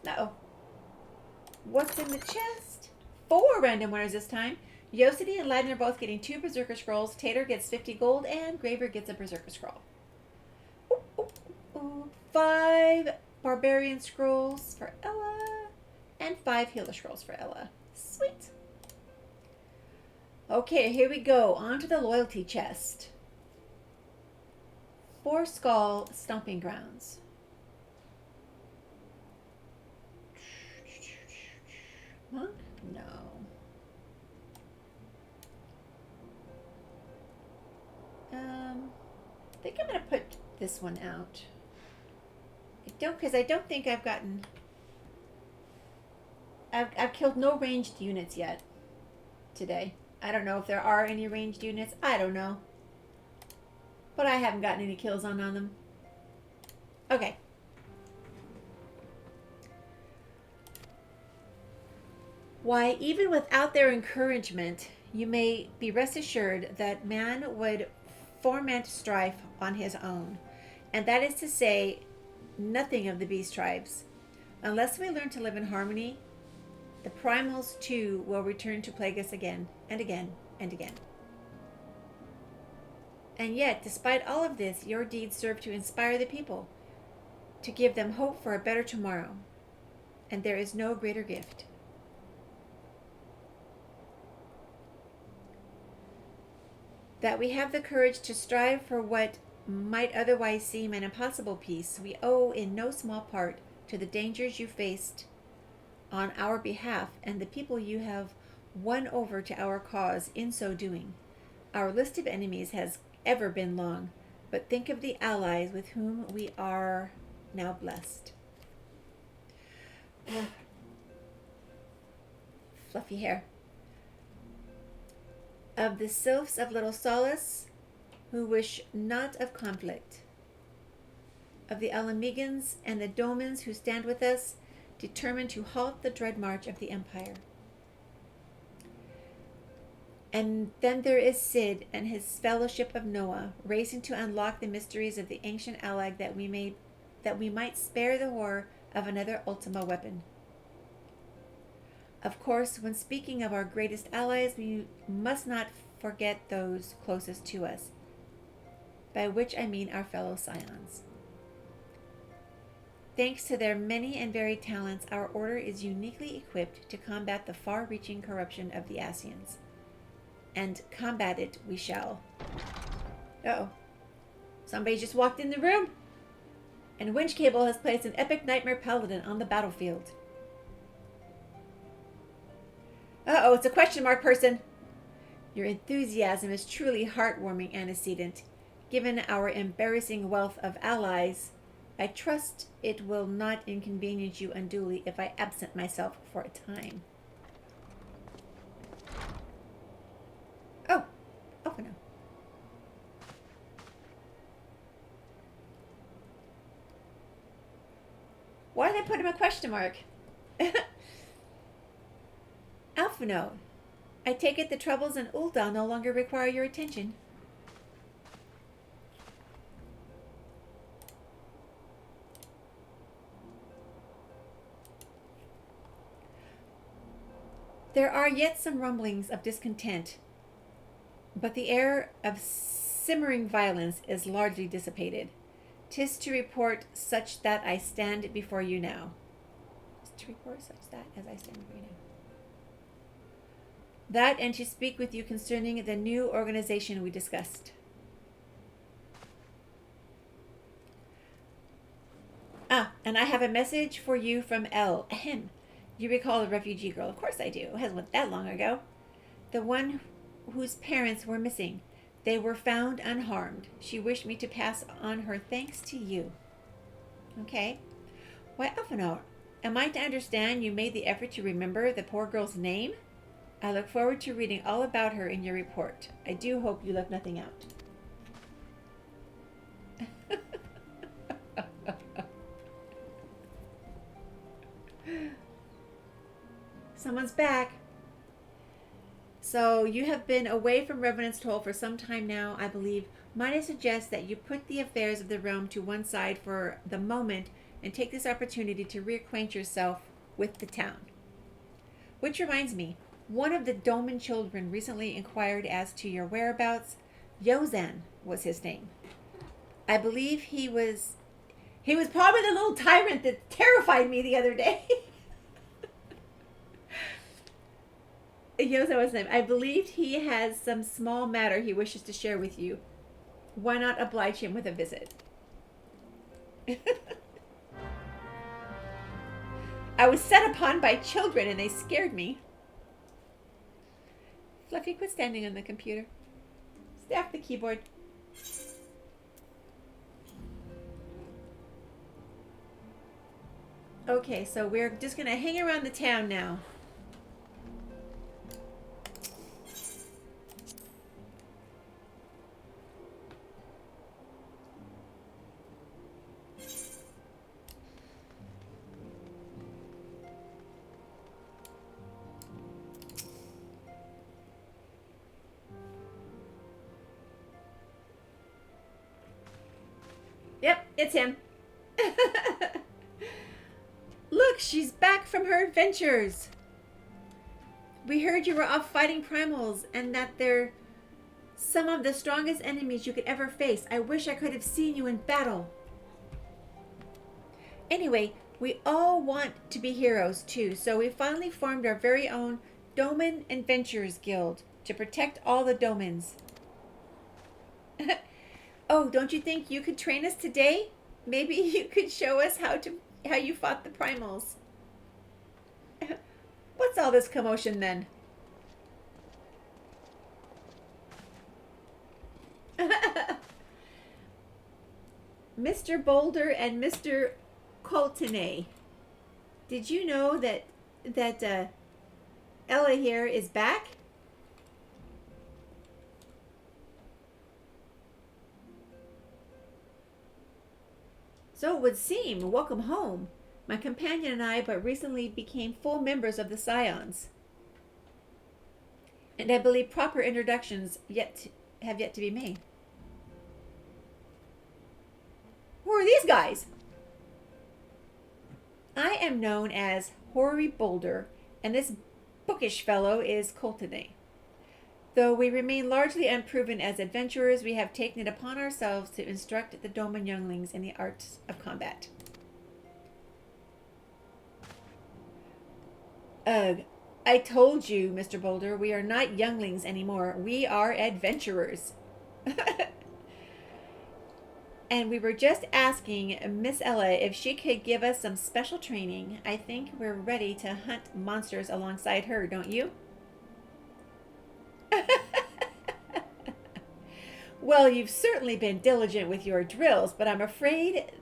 Uh-oh. What's in the chest? 4 random winners this time. Yosity and Ladin are both getting 2 Berserker Scrolls. Tater gets 50 gold, and Greybeard gets a Berserker Scroll. 5 Barbarian Scrolls for Ella, and 5 Healer Scrolls for Ella. Sweet. Okay, here we go. On to the loyalty chest. 4 Skull Stomping Grounds. Huh? No. I think I'm going to put this one out. Because I don't think I've gotten... I've killed no ranged units yet today. I don't know if there are any ranged units. I don't know. But I haven't gotten any kills on them. Okay. Why, even without their encouragement, you may be rest assured that man would foment strife on his own. And that is to say, nothing of the beast tribes. Unless we learn to live in harmony, the primals too will return to plague us again and again and again. And yet, despite all of this, your deeds serve to inspire the people, to give them hope for a better tomorrow. And there is no greater gift. That we have the courage to strive for what might otherwise seem an impossible peace, we owe in no small part to the dangers you faced on our behalf and the people you have won over to our cause in so doing. Our list of enemies has ever been long, but think of the allies with whom we are now blessed. Fluffy hair. Of the sylphs of Little Solace, who wish not of conflict. Of the Alamegans and the Domans who stand with us, determined to halt the dread march of the Empire. And then there is Sid and his fellowship of Noah, racing to unlock the mysteries of the ancient allag that we might spare the horror of another Ultima weapon. Of course, when speaking of our greatest allies, we must not forget those closest to us, by which I mean our fellow Scions. Thanks to their many and varied talents, our order is uniquely equipped to combat the far-reaching corruption of the Scions. And combat it we shall. Uh-oh. Somebody just walked in the room. And Winch Cable has placed an epic nightmare paladin on the battlefield. Uh-oh, it's a question mark person. Your enthusiasm is truly heartwarming, antecedent. Given our embarrassing wealth of allies, I trust it will not inconvenience you unduly if I absent myself for a time. Oh no. Why did they put him a question mark? Alphino, I take it the troubles in Ul'dah no longer require your attention. There are yet some rumblings of discontent, but the air of simmering violence is largely dissipated. 'Tis to report such that I stand before you now. 'Tis to report such that as I stand before you now. That and to speak with you concerning the new organization we discussed. And I have a message for you from Elle. Ahem. You recall the refugee girl? Of course I do. It hasn't been that long ago. The one whose parents were missing. They were found unharmed. She wished me to pass on her thanks to you. Okay. Why, Alphino, am I to understand you made the effort to remember the poor girl's name? I look forward to reading all about her in your report. I do hope you left nothing out. Someone's back. So you have been away from Revenant's Toll for some time now, I believe. Might I suggest that you put the affairs of the realm to one side for the moment and take this opportunity to reacquaint yourself with the town. Which reminds me, one of the Doman children recently inquired as to your whereabouts. Yozan was his name. I believe he was probably the little tyrant that terrified me the other day. Yozan was his name. I believe he has some small matter he wishes to share with you. Why not oblige him with a visit? I was set upon by children and they scared me. Fluffy, quit standing on the computer. Stay off the keyboard. Okay, so we're just going to hang around the town now. Yep, it's him. Look, she's back from her adventures. We heard you were off fighting primals and that they're some of the strongest enemies you could ever face. I wish I could have seen you in battle. Anyway, we all want to be heroes too, so we finally formed our very own Doman Adventurers Guild to protect all the Domans. Oh, don't you think you could train us today? Maybe you could show us how you fought the primals. What's all this commotion then? Mr. Boulder and Mr. Coltonay, did you know that Ella here is back? So it would seem. Welcome home. My companion and I but recently became full members of the Scions. And I believe proper introductions have yet to be made. Who are these guys? I am known as Hoary Boulder, and this bookish fellow is Coltony. Though we remain largely unproven as adventurers, we have taken it upon ourselves to instruct the Doman younglings in the arts of combat. Ugh. I told you, Mr. Boulder, we are not younglings anymore. We are adventurers. And we were just asking Miss Ella if she could give us some special training. I think we're ready to hunt monsters alongside her, don't you? Well, you've certainly been diligent with your drills, but I'm afraid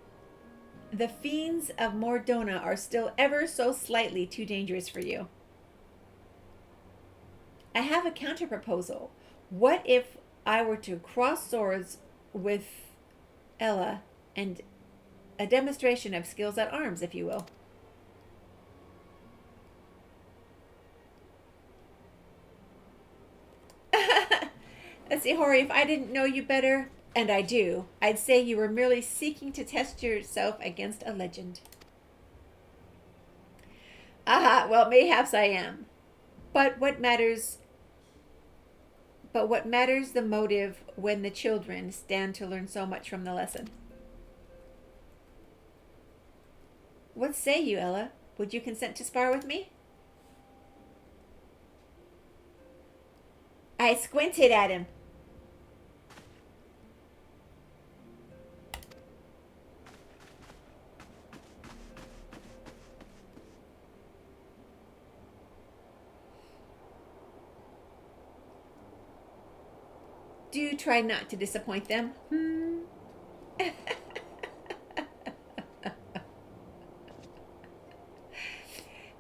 the fiends of Mordona are still ever so slightly too dangerous for you. I have a counter-proposal. What if I were to cross swords with Ella and a demonstration of skills at arms, if you will? Let's see, Hori, if I didn't know you better, and I do, I'd say you were merely seeking to test yourself against a legend. Aha, well, mayhaps I am. But what matters the motive when the children stand to learn so much from the lesson? What say you, Ella? Would you consent to spar with me? I squinted at him. Do try not to disappoint them.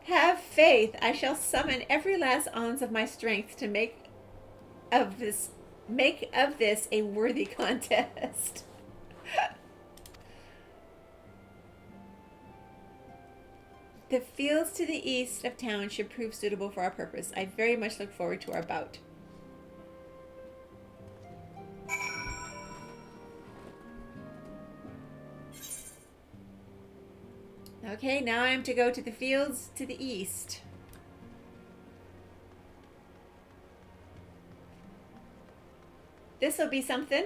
Have faith. I shall summon every last ounce of my strength to make of this a worthy contest. The fields to the east of town should prove suitable for our purpose. I very much look forward to our bout. Okay, now I am to go to the fields to the east. This'll be something.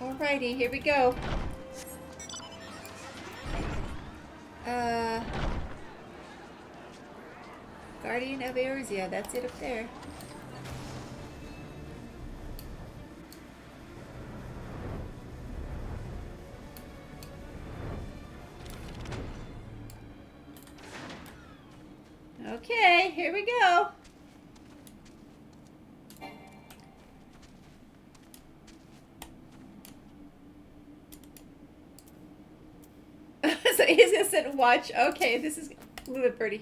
Alrighty, here we go. Guardian of Eorzea, that's it up there. Okay, here we go. So he's gonna sit and watch. Okay, this is a little bit pretty.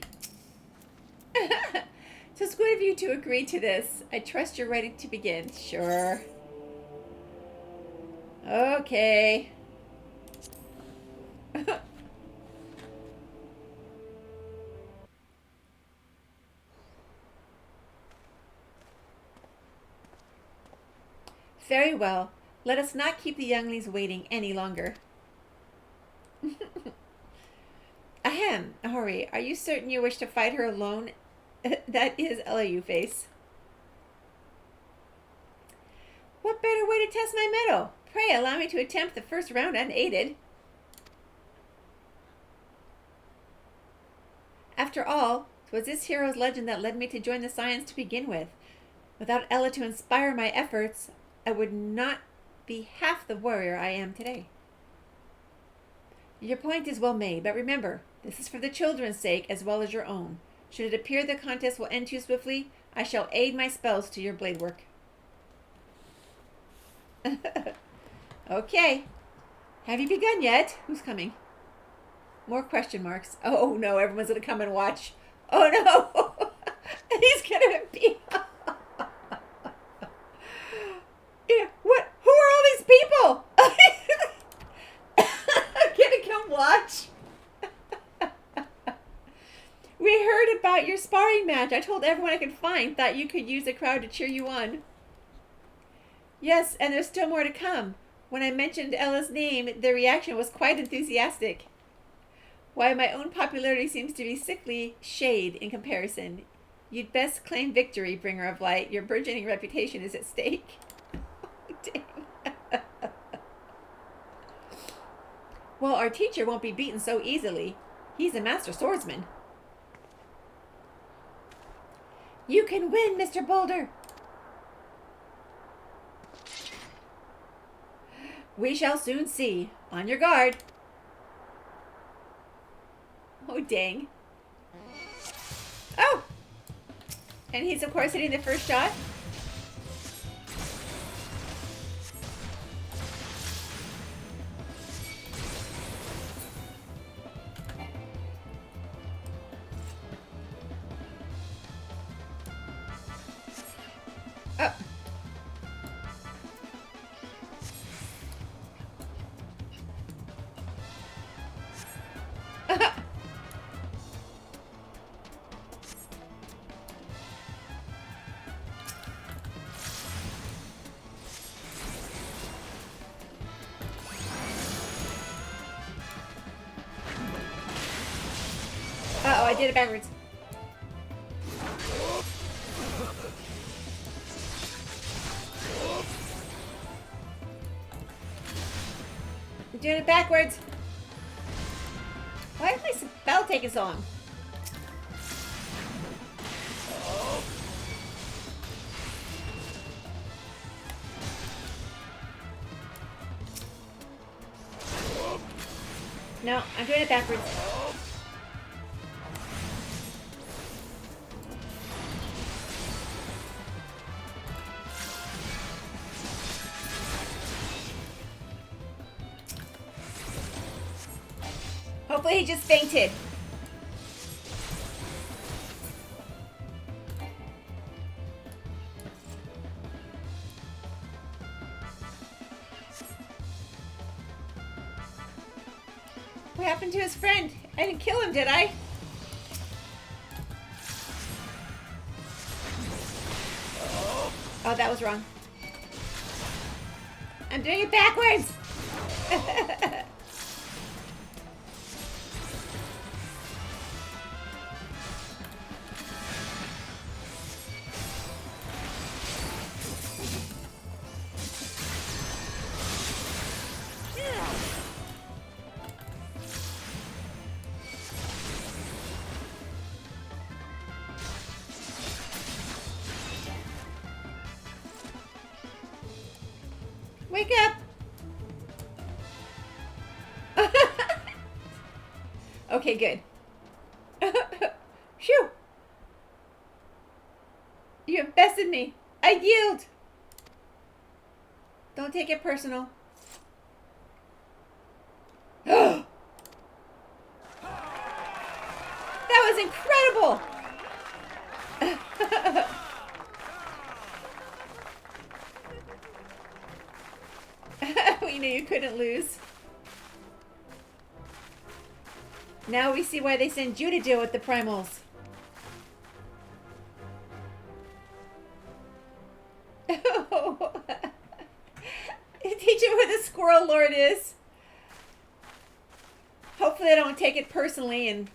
So it's good of you to agree to this. I trust you're ready to begin. Sure. Okay. Very well. Let us not keep the younglings waiting any longer. Ahem, Ahori, are you certain you wish to fight her alone? That is Ella you face. What better way to test my mettle? Pray allow me to attempt the first round unaided. After all, 'twas this hero's legend that led me to join the Scions to begin with. Without Ella to inspire my efforts, I would not be half the warrior I am today. Your point is well made, but remember, this is for the children's sake as well as your own. Should it appear the contest will end too swiftly, I shall aid my spells to your blade work. Okay. Have you begun yet? Who's coming? More question marks. Oh no, everyone's gonna come and watch. Oh no! He's gonna be... Yeah, what? Who are all these people? Gonna come watch? We heard about your sparring match. I told everyone I could find. Thought you could use a crowd to cheer you on. Yes, and there's still more to come. When I mentioned Ella's name, their reaction was quite enthusiastic. Why, my own popularity seems to be sickly shade in comparison. You'd best claim victory, bringer of light. Your burgeoning reputation is at stake. Dang. Well, our teacher won't be beaten so easily. He's a master swordsman. You can win, Mr. Boulder. We shall soon see. On your guard. Oh, dang. Oh! And he's, of course, hitting the first shot. Oh. Uh-oh, I did it backwards. I'm doing it backwards. Why is my spell taking so long? No, I'm doing it backwards. Hopefully he just fainted. What happened to his friend? I didn't kill him, did I? Oh, that was wrong. I'm doing it backwards! Wake up! Okay, good. Phew! You have bested me. I yield! Don't take it personal. That was incredible! We knew you couldn't lose. Now we see why they send you to deal with the primals. Oh. Teach him who the Squirrel Lord is. Hopefully they don't take it personally and...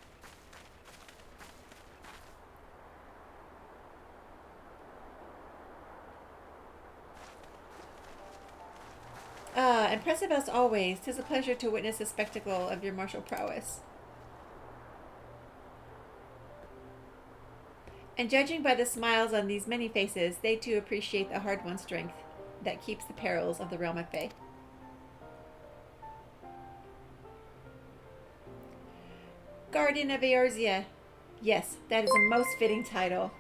impressive as always. 'Tis a pleasure to witness the spectacle of your martial prowess. And judging by the smiles on these many faces, they too appreciate the hard-won strength that keeps the perils of the realm at bay. Guardian of Eorzea. Yes, that is a most fitting title.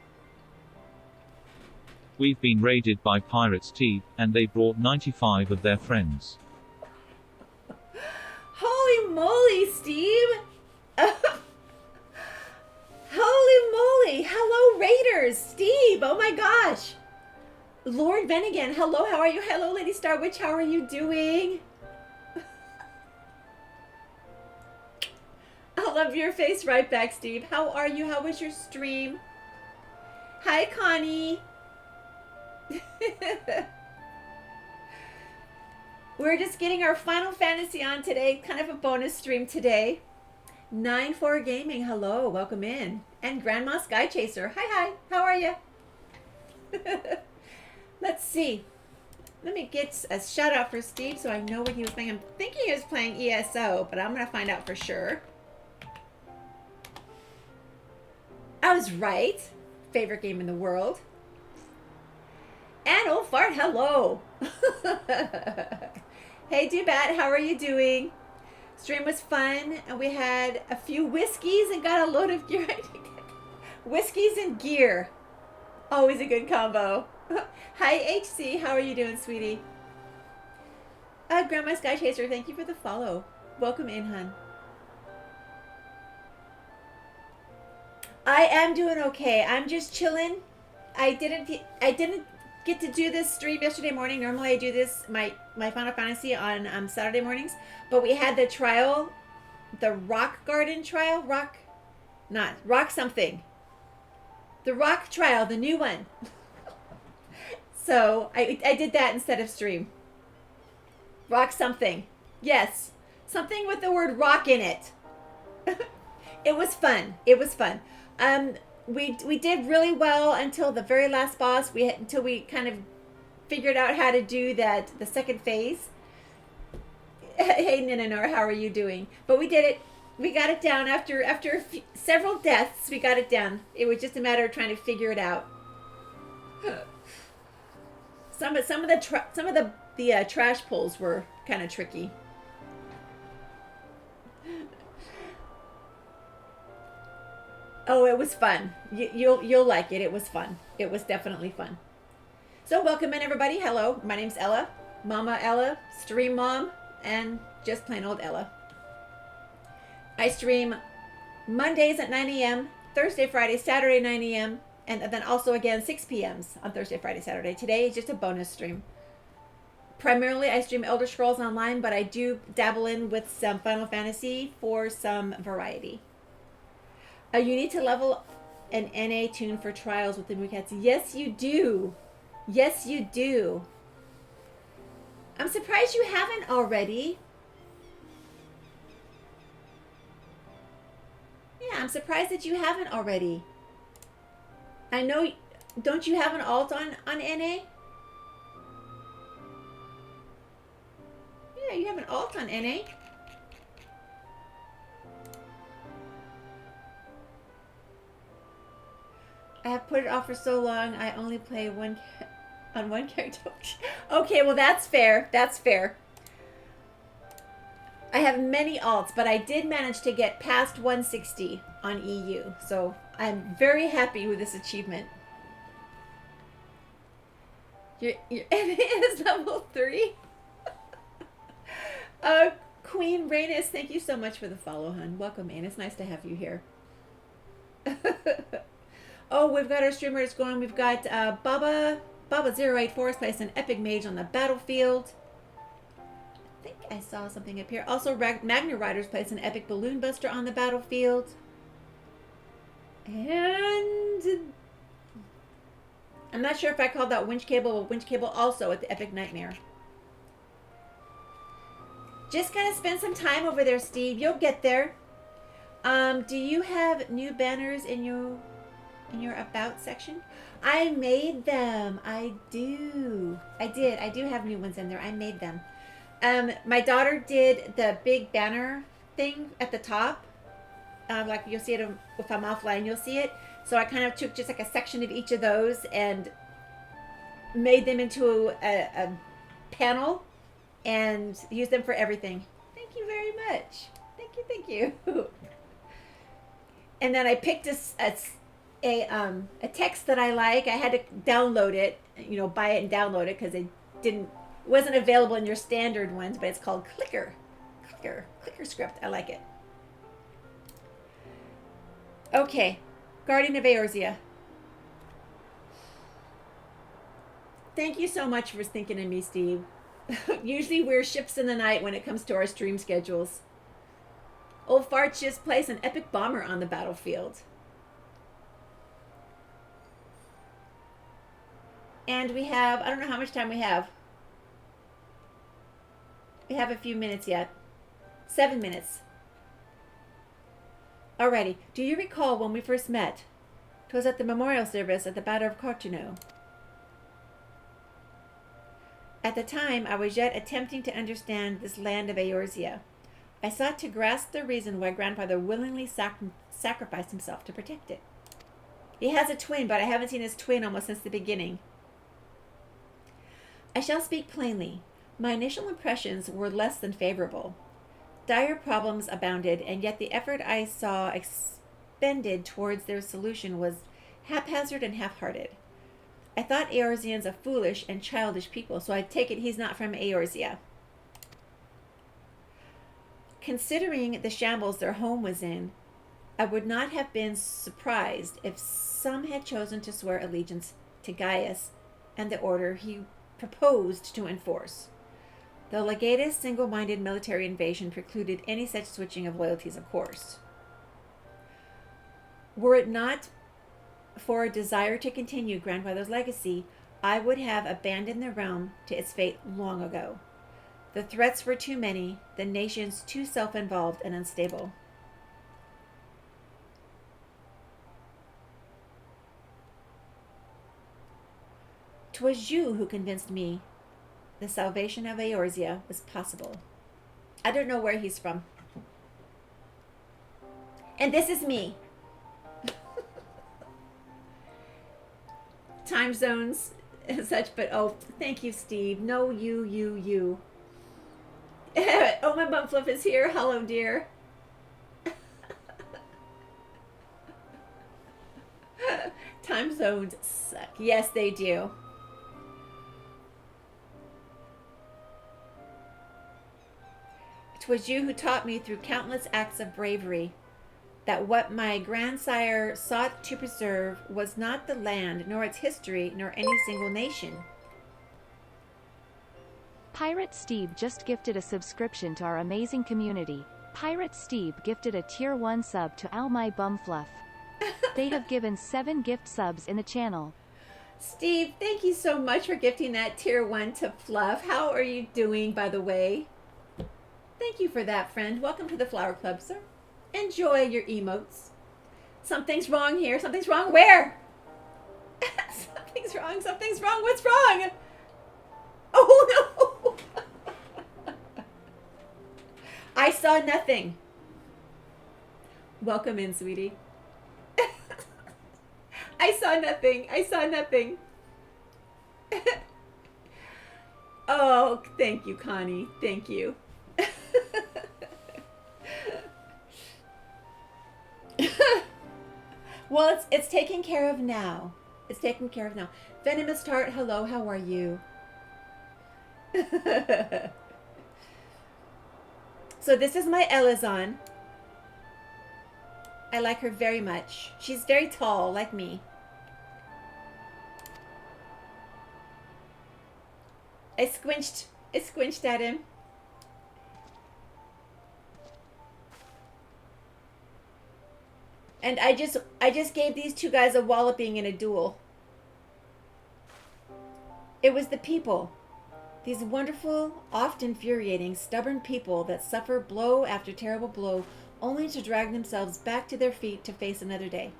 We've been raided by Pirates T, and they brought 95 of their friends. Holy moly, Steve! Holy moly! Hello, Raiders! Steve! Oh my gosh! Lord Venigan, hello, how are you? Hello, Lady Star Witch, how are you doing? I love your face right back, Steve. How are you? How was your stream? Hi, Connie. We're just getting our Final Fantasy on today. Kind of a bonus stream today. 9-4 Gaming, hello, welcome in. And Grandma Sky Chaser, hi, how are you? Let's see. Let me get a shout out for Steve so I know what he was playing. I'm thinking he was playing ESO, but I'm going to find out for sure. I was right. Favorite game in the world. And Old Fart, hello. Hey, Dubat, how are you doing? Stream was fun, and we had a few whiskeys and got a load of gear. Whiskeys and gear. Always a good combo. Hi, HC. How are you doing, sweetie? Grandma Sky Chaser, thank you for the follow. Welcome in, hun. I am doing okay. I'm just chilling. I didn't get to do this stream yesterday morning. Normally I do this, my Final Fantasy on Saturday mornings. But we had the trial, the Rock Garden trial. Rock something. The Rock trial, the new one. So I did that instead of stream. Rock something. Yes. Something with the word rock in it. It was fun. It was fun. We did really well until the very last boss. Until we kind of figured out how to do the second phase. Hey Ninanor, how are you doing? But we did it. We got it down after several deaths. We got it down. It was just a matter of trying to figure it out. Some of the trash pulls were kind of tricky. Oh, it was fun. You'll like it. It was fun. It was definitely fun. So welcome in, everybody. Hello, my name's Ella, Mama Ella, Stream Mom, and just plain old Ella. I stream Mondays at 9 a.m., Thursday, Friday, Saturday, 9 a.m., and then also again 6 p.m.s on Thursday, Friday, Saturday. Today is just a bonus stream. Primarily, I stream Elder Scrolls Online, but I do dabble in with some Final Fantasy for some variety. You need to level an NA tune for trials with the Moocats. Yes, you do. Yes, you do. I'm surprised you haven't already. Yeah, I'm surprised that you haven't already. I know, don't you have an alt on NA? Yeah, you have an alt on NA. I have put it off for so long, I only play on one character. Okay, well that's fair. That's fair. I have many alts, but I did manage to get past 160 on EU. So I'm very happy with this achievement. Your NA is level 3? Queen Rhaenys, thank you so much for the follow, hun. Welcome in. It's nice to have you here. Oh, we've got our streamers going. We've got Baba084 is placed an epic mage on the battlefield. I think I saw something up here. Also, Magna Riders placed an epic balloon buster on the battlefield. And I'm not sure if I called that winch cable, but winch cable also at the epic nightmare. Just gotta spend some time over there, Steve. You'll get there. Do you have new banners in your about section? I made them. I do. I do have new ones in there. I made them. My daughter did the big banner thing at the top. Like you'll see it if I'm offline, you'll see it. So I kind of took just like a section of each of those and made them into a panel and used them for everything. Thank you very much. Thank you. And then I picked a text that I like. I had to download it, buy it and download it because it wasn't available in your standard ones, but it's called Clicker script. I like it. Okay. Guardian of Eorzea. Thank you so much for thinking of me, Steve. Usually we're ships in the night when it comes to our stream schedules. Old Fart just placed an epic bomber on the battlefield. And we have, I don't know how much time we have. We have a few minutes yet. 7 minutes. Alrighty. Do you recall when we first met? 'Twas at the memorial service at the Battle of Cortino. At the time, I was yet attempting to understand this land of Eorzea. I sought to grasp the reason why Grandfather willingly sacrificed himself to protect it. He has a twin, but I haven't seen his twin almost since the beginning. I shall speak plainly. My initial impressions were less than favorable. Dire problems abounded, and yet the effort I saw expended towards their solution was haphazard and half-hearted. I thought Eorzeans a foolish and childish people, so I take it he's not from Eorzea. Considering the shambles their home was in, I would not have been surprised if some had chosen to swear allegiance to Gaius and the order he proposed to enforce. The legatus' single-minded military invasion precluded any such switching of loyalties, of course. Were it not for a desire to continue Grandfather's legacy, I would have abandoned the realm to its fate long ago. The threats were too many, the nations too self-involved and unstable. "'Twas you who convinced me the salvation of Eorzea was possible." I don't know where he's from. And this is me. Time zones and such, but oh, thank you, Steve. No, you. Oh, my bum fluff is here. Hello, dear. Time zones suck. Yes, they do. "'Twas you who taught me through countless acts of bravery that what my grandsire sought to preserve was not the land, nor its history, nor any single nation." Pirate Steve just gifted a subscription to our amazing community. Pirate Steve gifted a tier 1 sub to Ow My Bumfluff. They have given 7 gift subs in the channel. Steve, thank you so much for gifting that tier 1 to Fluff. How are you doing, by the way? Thank you for that, friend. Welcome to the Flower Club, sir. Enjoy your emotes. Something's wrong here. Something's wrong. Where? Something's wrong. Something's wrong. What's wrong? Oh, no. I saw nothing. Welcome in, sweetie. I saw nothing. I saw nothing. Oh, thank you, Connie. Thank you. Well, it's taken care of now. It's taken care of now. Venomous Tart, hello, how are you? So this is my Elezen. I like her very much. She's very tall, like me. I squinched at him. And I just gave these two guys a walloping in a duel. It was the people. These wonderful, oft infuriating, stubborn people that suffer blow after terrible blow only to drag themselves back to their feet to face another day.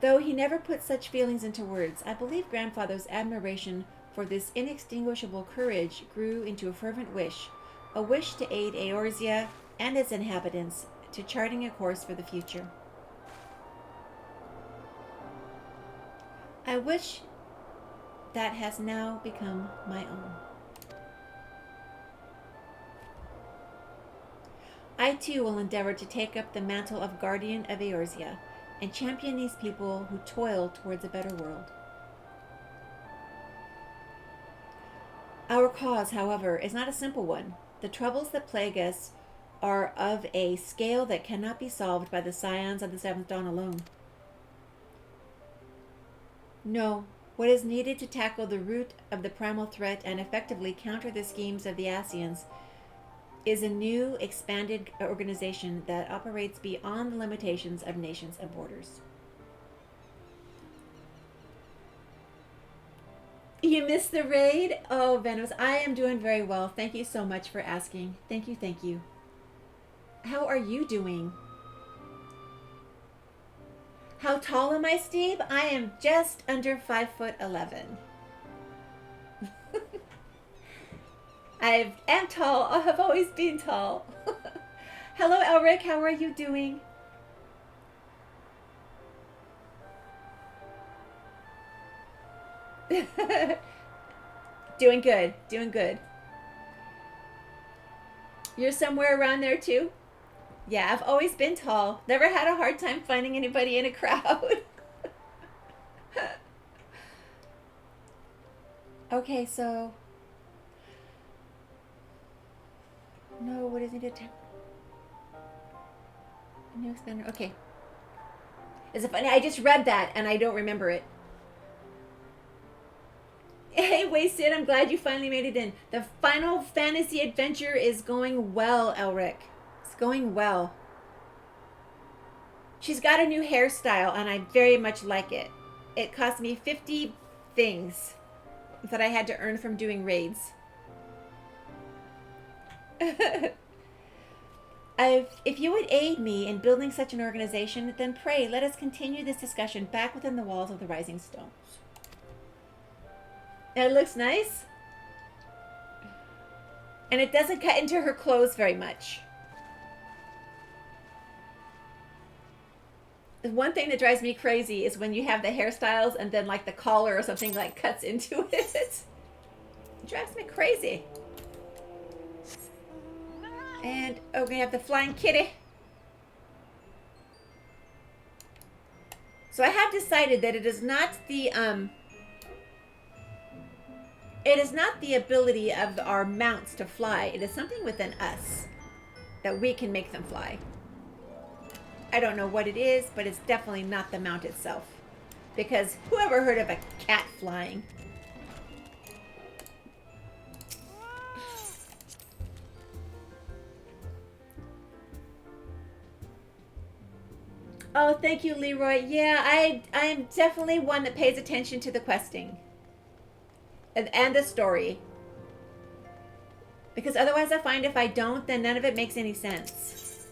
Though he never put such feelings into words, I believe Grandfather's admiration for this inextinguishable courage grew into a fervent wish, a wish to aid Eorzea and its inhabitants to charting a course for the future. I wish that has now become my own. I too will endeavor to take up the mantle of Guardian of Eorzea and champion these people who toil towards a better world. Our cause, however, is not a simple one. The troubles that plague us are of a scale that cannot be solved by the Scions of the Seventh Dawn alone. No, what is needed to tackle the root of the primal threat and effectively counter the schemes of the Scions is a new, expanded organization that operates beyond the limitations of nations and borders. You missed the raid? Oh, Venomous, I am doing very well. Thank you so much for asking. Thank you, thank you. How are you doing? How tall am I, Steve? I am just under 5'11". I am tall. I have always been tall. Hello, Elric. How are you doing? Doing good. Doing good. You're somewhere around there too? Yeah, I've always been tall. Never had a hard time finding anybody in a crowd. Okay, so... No, what is it? New expander. Okay. Is it funny? I just read that and I don't remember it. Hey, Wasted, I'm glad you finally made it in. The Final Fantasy adventure is going well, Elric. It's going well. She's got a new hairstyle and I very much like it. It cost me 50 things that I had to earn from doing raids. If you would aid me in building such an organization, then pray let us continue this discussion back within the walls of the Rising Stones. It looks nice. And it doesn't cut into her clothes very much. The one thing that drives me crazy is when you have the hairstyles and then like the collar or something like cuts into it. It drives me crazy. And oh, we have the flying kitty. So I have decided that it is not the ability of our mounts to fly. It is something within us that we can make them fly. I don't know what it is, but it's definitely not the mount itself. Because who ever heard of a cat flying? Oh, thank you, Leroy. Yeah, I am definitely one that pays attention to the questing. And the story. Because otherwise I find if I don't, then none of it makes any sense.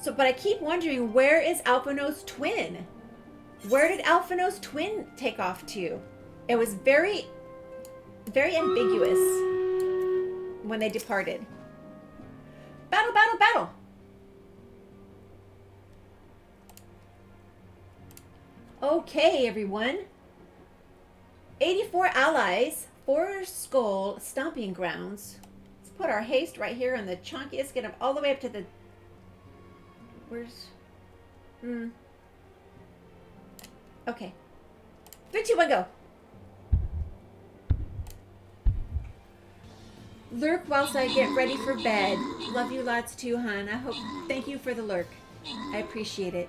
So, but I keep wondering, where is Alphino's twin? Where did Alphino's twin take off to? It was very, very ambiguous when they departed. Battle, battle, battle! Okay, everyone. 84 allies, 4 skull stomping grounds. Let's put our haste right here on the chunkiest, get them all the way up to the... Where's... Okay. 3, 2, 1, go. Lurk whilst I get ready for bed. Love you lots too, hon. I hope... Thank you for the lurk. I appreciate it.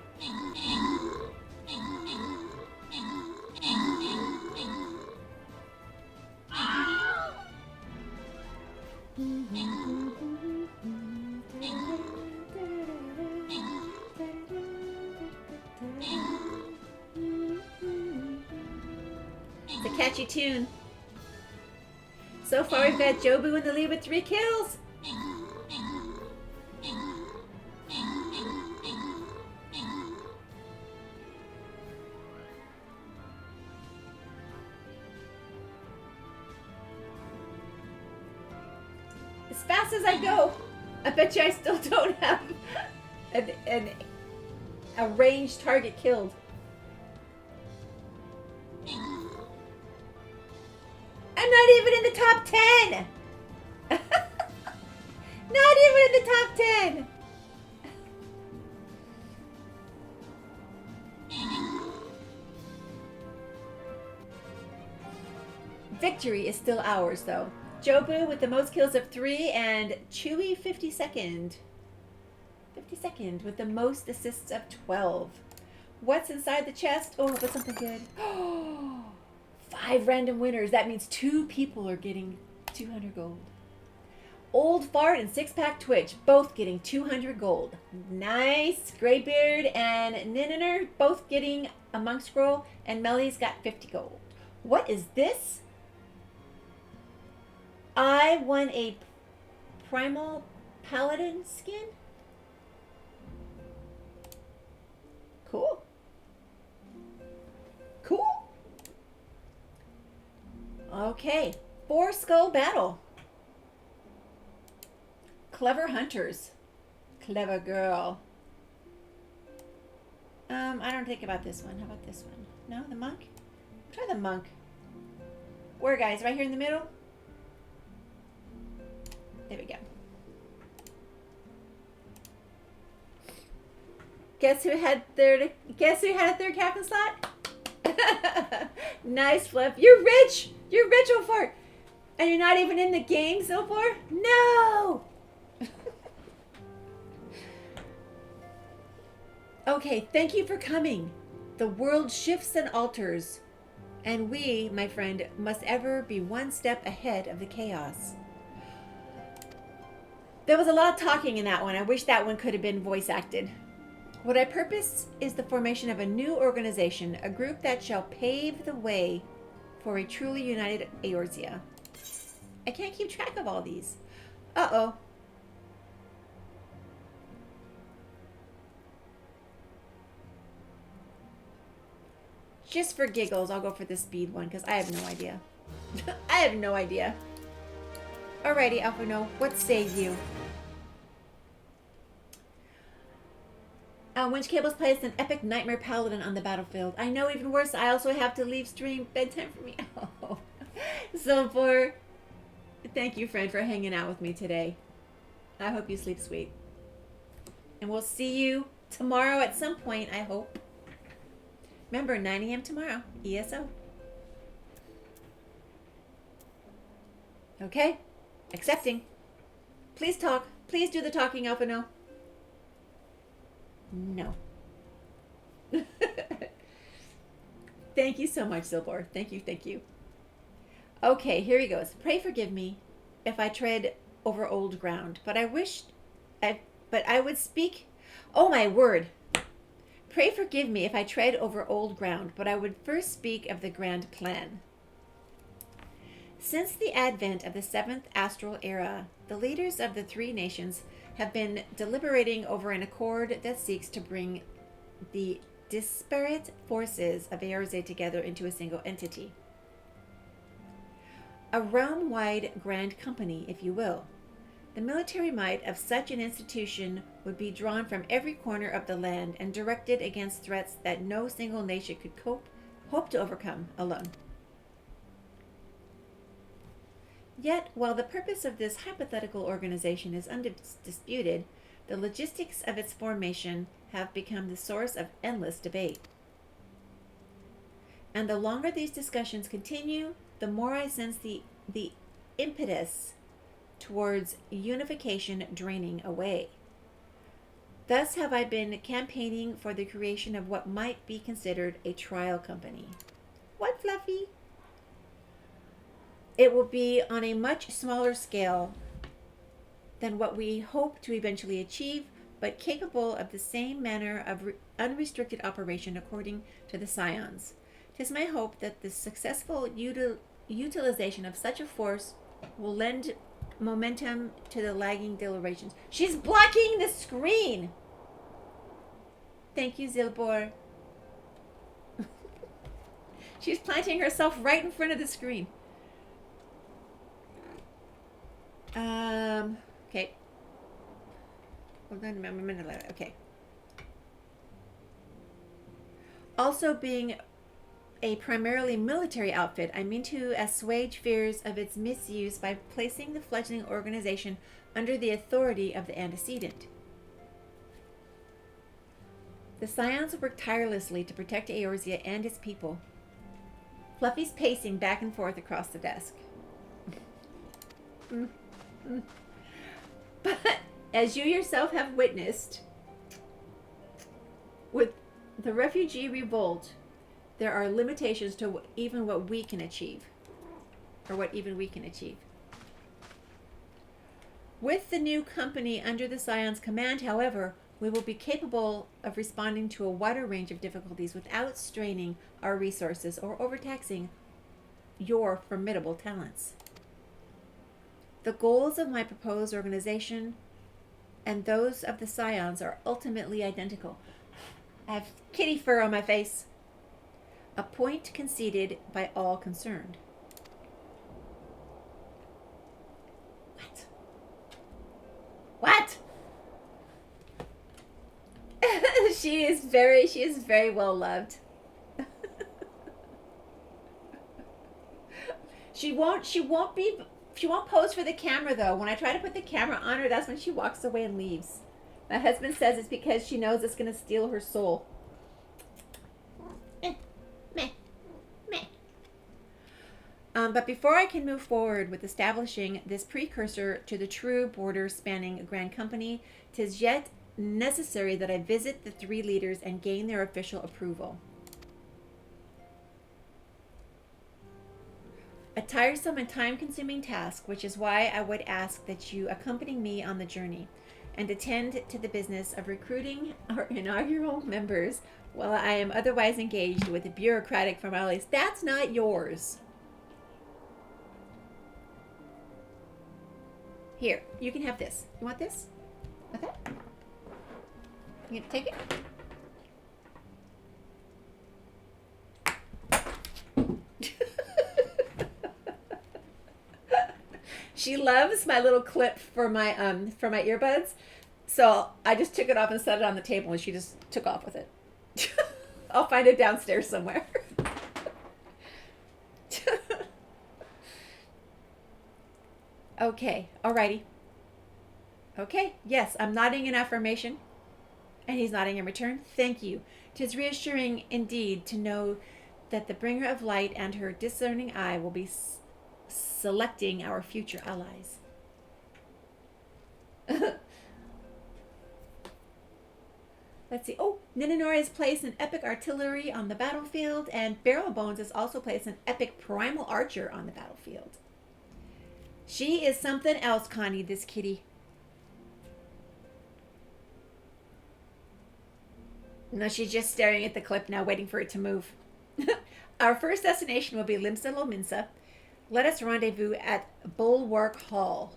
It's a catchy tune. So far we've got Jobu in the lead with 3 kills. As fast as I go, I bet you I still don't have a ranged target killed. I'm not even in the top 10! Not even in the top 10! Victory is still ours, though. Jobu with the most kills of 3, and Chewy 52nd. 52nd with the most assists of 12. What's inside the chest? Oh, but something good. 5 random winners. That means 2 people are getting 200 gold. Old Fart and Six-Pack Twitch both getting 200 gold. Nice. Greybeard and Nininer both getting a monk scroll, and Melly's got 50 gold. What is this? I won a Primal Paladin skin? Cool. Cool. Okay. 4 skull battle. Clever hunters. Clever girl. I don't think about this one. How about this one? No, the monk? Try the monk. Where, guys? Right here in the middle? There we go. Guess who had a third captain slot? Nice, Fluff. You're rich! You're rich, O'Fart! And you're not even in the game, Silfor? No! Okay, thank you for coming. The world shifts and alters, and we, my friend, must ever be one step ahead of the chaos. There was a lot of talking in that one. I wish that one could have been voice acted. What I purpose is the formation of a new organization, a group that shall pave the way for a truly united Eorzea. I can't keep track of all these. Uh-oh. Just for giggles, I'll go for the speed one, because I have no idea. I have no idea. Alrighty, Alphino, what say you? Winch Cables placed an epic Nightmare Paladin on the battlefield. I know, even worse, I also have to leave stream. Bedtime for me. Oh. So thank you, friend, for hanging out with me today. I hope you sleep sweet. And we'll see you tomorrow at some point, I hope. Remember, 9 a.m. tomorrow, ESO. Okay, accepting. Please talk. Please do the talking, Alphino. No. Thank you so much, Silbor. Thank you, thank you. Okay, here he goes. Pray forgive me if I tread over old ground, but I would speak. Oh my word. Pray forgive me if I tread over old ground, but I would first speak of the grand plan. Since the advent of the 7th astral era, the leaders of the 3 nations have been deliberating over an accord that seeks to bring the disparate forces of Eorzea together into a single entity. A realm-wide grand company, if you will. The military might of such an institution would be drawn from every corner of the land and directed against threats that no single nation could hope to overcome alone. Yet, while the purpose of this hypothetical organization is undisputed, the logistics of its formation have become the source of endless debate. And the longer these discussions continue, the more I sense the impetus towards unification draining away. Thus have I been campaigning for the creation of what might be considered a trial company. What, Fluffy? It will be on a much smaller scale than what we hope to eventually achieve, but capable of the same manner of unrestricted operation according to the Scions. 'Tis my hope that the successful utilization of such a force will lend momentum to the lagging deliberations. She's blocking the screen! Thank you, Zilbor. She's planting herself right in front of the screen. Okay. Hold on a minute. Okay. Also, being a primarily military outfit, I mean to assuage fears of its misuse by placing the fledgling organization under the authority of the antecedent. The Scions work tirelessly to protect Eorzea and its people. Fluffy's pacing back and forth across the desk. But as you yourself have witnessed, with the refugee revolt, there are limitations to even what we can achieve. Or what even we can achieve. With the new company under the Scions' command, however, we will be capable of responding to a wider range of difficulties without straining our resources or overtaxing your formidable talents. The goals of my proposed organization and those of the Scions are ultimately identical. I have kitty fur on my face. A point conceded by all concerned. What? She is very well loved. She won't pose for the camera though. When I try to put the camera on her, that's when she walks away and leaves. My husband says it's because she knows it's going to steal her soul. But before I can move forward with establishing this precursor to the true border-spanning Grand Company, 'tis yet necessary that I visit the three leaders and gain their official approval. A tiresome and time-consuming task, which is why I would ask that you accompany me on the journey and attend to the business of recruiting our inaugural members while I am otherwise engaged with the bureaucratic formalities. That's not yours. Here, you can have this. You want this? Okay. You gonna take it? She loves my little clip for my earbuds, so I just took it off and set it on the table, and she just took off with it. I'll find it downstairs somewhere. Okay, alrighty. Okay, yes, I'm nodding in affirmation, and he's nodding in return. Thank you. 'Tis reassuring indeed to know that the bringer of light and her discerning eye will be selecting our future allies. Let's see. Oh, Ninanora has placed an epic artillery on the battlefield, and Barrel Bones has also placed an epic primal archer on the battlefield. She is something else, Connie, this kitty. No, she's just staring at the clip now, waiting for it to move. Our first destination will be Limsa Lominsa. Let us rendezvous at Bulwark Hall.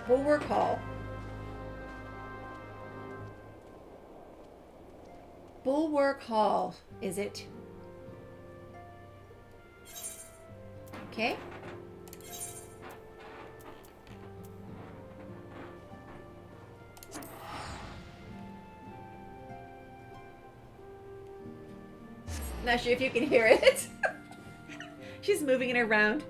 Bulwark Hall. Bulwark Hall, is it? Okay. Not sure if you can hear it. She's moving it around.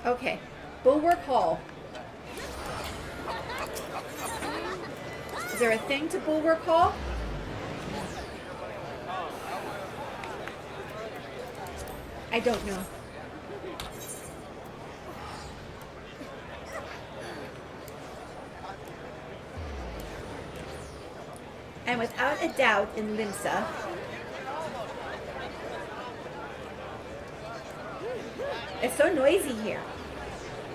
Okay, Bulwark Hall. Is there a thing to Bulwark Hall? I don't know. And without a doubt in Limsa, it's so noisy here.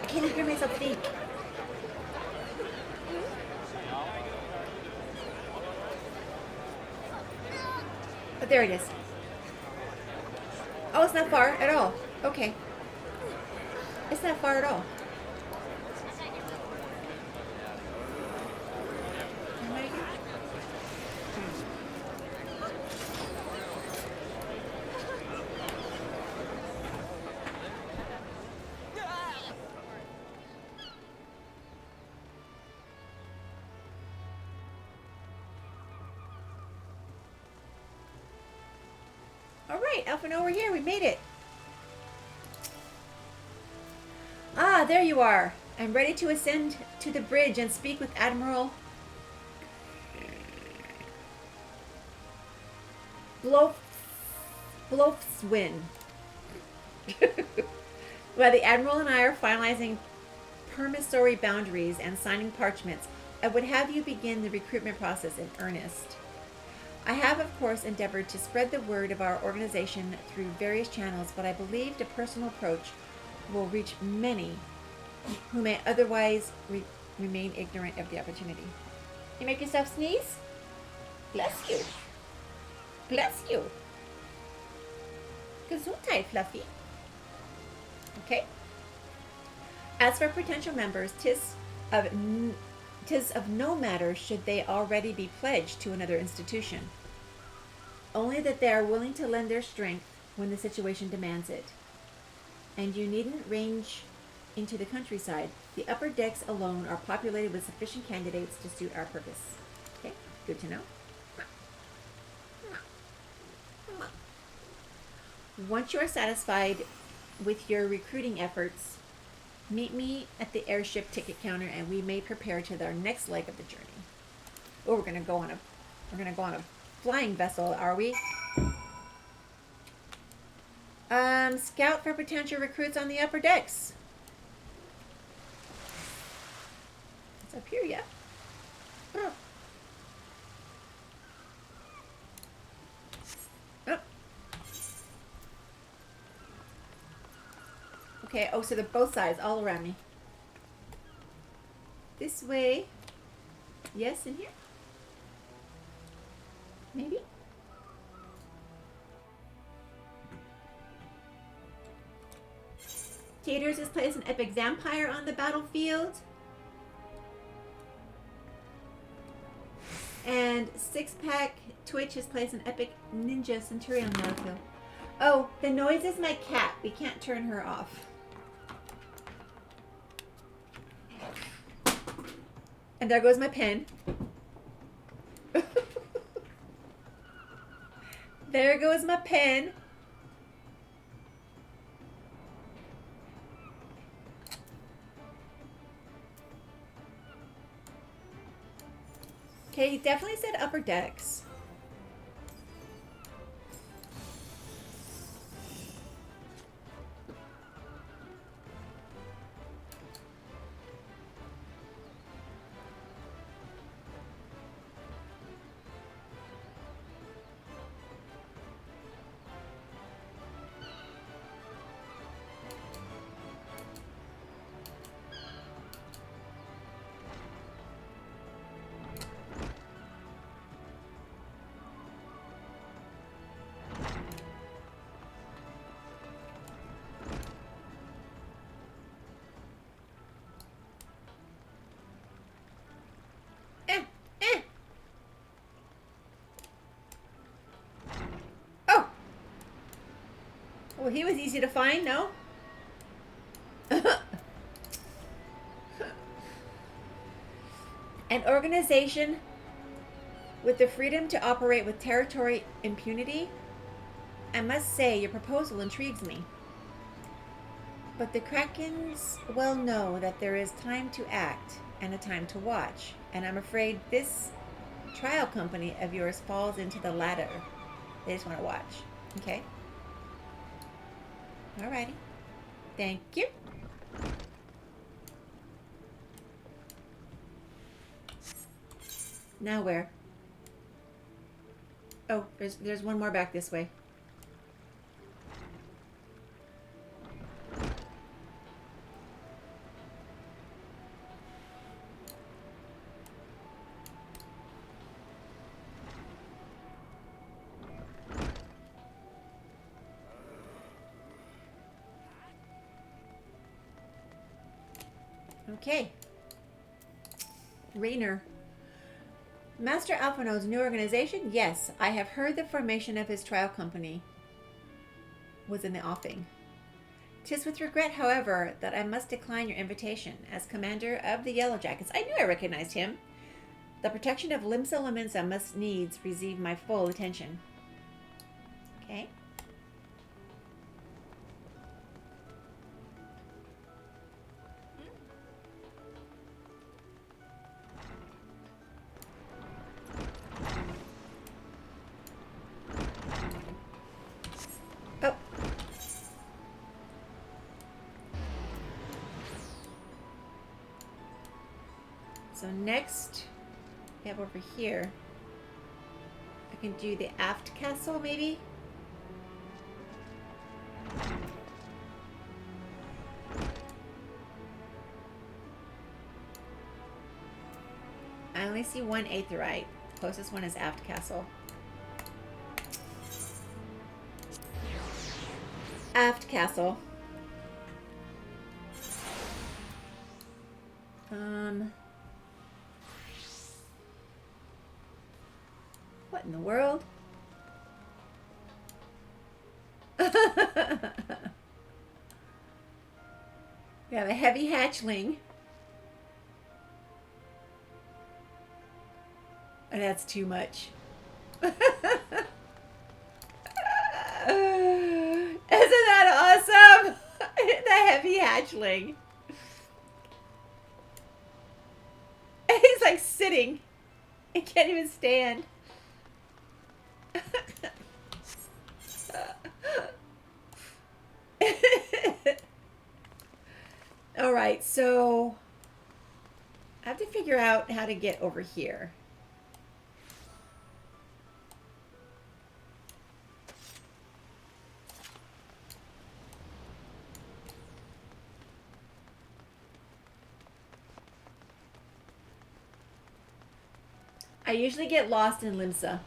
I can't even hear myself think. But there it is. Oh, it's not far at all. Okay. It's not far at all. Alright, Elfino, we're here. We made it. Ah, there you are. I'm ready to ascend to the bridge and speak with Admiral Blofswin. While the Admiral and I are finalizing permissory boundaries and signing parchments, I would have you begin the recruitment process in earnest. I have, of course, endeavored to spread the word of our organization through various channels, but I believe a personal approach will reach many who may otherwise remain ignorant of the opportunity. You make yourself sneeze? Bless you. Bless you. Gesundheit, Fluffy. Okay. As for potential members, 'tis of no matter should they already be pledged to another institution. Only that they are willing to lend their strength when the situation demands it. And you needn't range into the countryside. The upper decks alone are populated with sufficient candidates to suit our purpose. Okay, good to know. Once you are satisfied with your recruiting efforts, meet me at the airship ticket counter and we may prepare to our next leg of the journey. Oh, we're gonna go on a flying vessel, are we? Scout for potential recruits on the upper decks. It's up here, yeah. Oh. Oh. Okay, oh, so they're both sides, all around me. This way. Yes, in here? Maybe? Taters has placed an epic vampire on the battlefield. And Six Pack Twitch has placed an epic ninja centurion on the battlefield. Oh, the noise is my cat. We can't turn her off. And there goes my pen. There goes my pen. Okay, he definitely said upper decks. Well, he was easy to find, no? An organization with the freedom to operate with territory impunity? I must say, your proposal intrigues me. But the Krakens well know that there is time to act and a time to watch, and I'm afraid this trial company of yours falls into the latter. They just want to watch. Okay. Alrighty. Thank you. Now where? Oh, there's one more back this way. Okay. Rainer. Master Alphino's new organization? Yes, I have heard the formation of his trial company was in the offing. 'Tis with regret, however, that I must decline your invitation. As commander of the Yellow Jackets, I knew I recognized him. The protection of Limsa Lominsa must needs receive my full attention. Okay. so next we have over here. I can do the aft castle, maybe? I only see one aetheryte. Closest one is aft castle. Aft castle. What in the world? We have a heavy hatchling. And that's too much. Isn't that awesome? The heavy hatchling. He's like sitting. He can't even stand. All right, so I have to figure out how to get over here. I usually get lost in Limsa.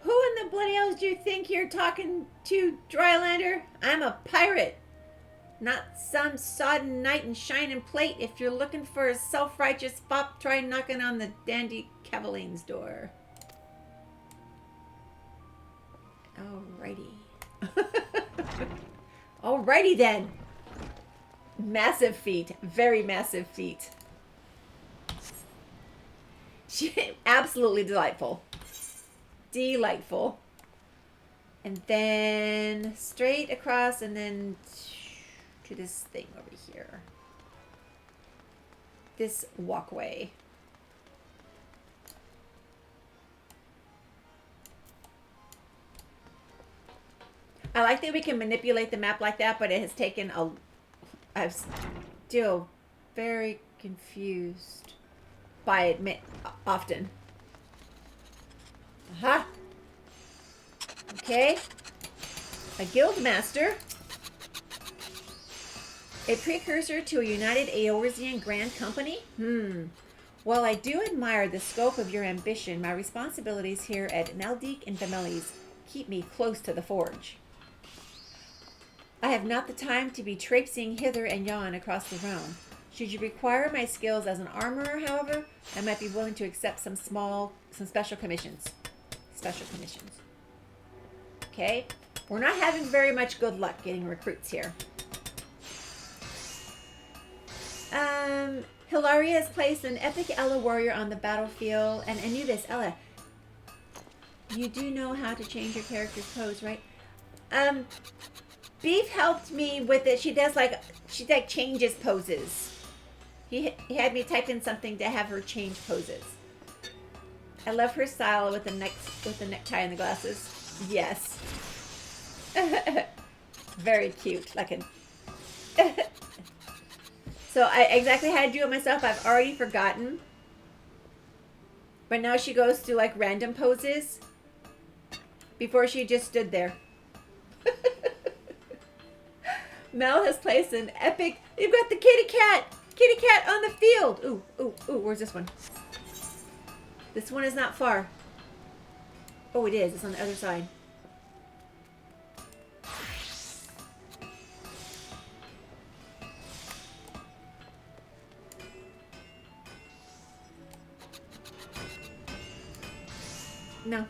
Who in the bloody hell do you think you're talking to, Drylander? I'm a pirate, not some sodden knight in shining plate. If you're looking for a self-righteous fop, try knocking on the dandy Cavaline's door. Alrighty. Alrighty then. Massive feat. Very massive feat. Absolutely delightful. Delightful. And then straight across and then to this thing over here. This walkway. I like that we can manipulate the map like that, but it has taken a... I'm still very confused by it often. Aha! Okay. A guild master. A precursor to a united Eorzean Grand Company? While I do admire the scope of your ambition, my responsibilities here at Naldik and Bemeles keep me close to the forge. I have not the time to be traipsing hither and yon across the realm. Should you require my skills as an armorer, however, I might be willing to accept some special commissions. Special commissions. Okay. We're not having very much good luck getting recruits here. Hilaria has placed an epic Ella warrior on the battlefield. And Anubis, Ella, you do know how to change your character's pose, right? Beef helped me with it. She changes poses. He had me type in something to have her change poses. I love her style with the necktie and the glasses. Yes. Very cute. Like a So exactly how to do it myself, I've already forgotten. But now she goes through like random poses. Before she just stood there. Mel has placed an epic... You've got the kitty cat on the field. Ooh, where's this one? This one is not far. Oh, it is. It's on the other side. No.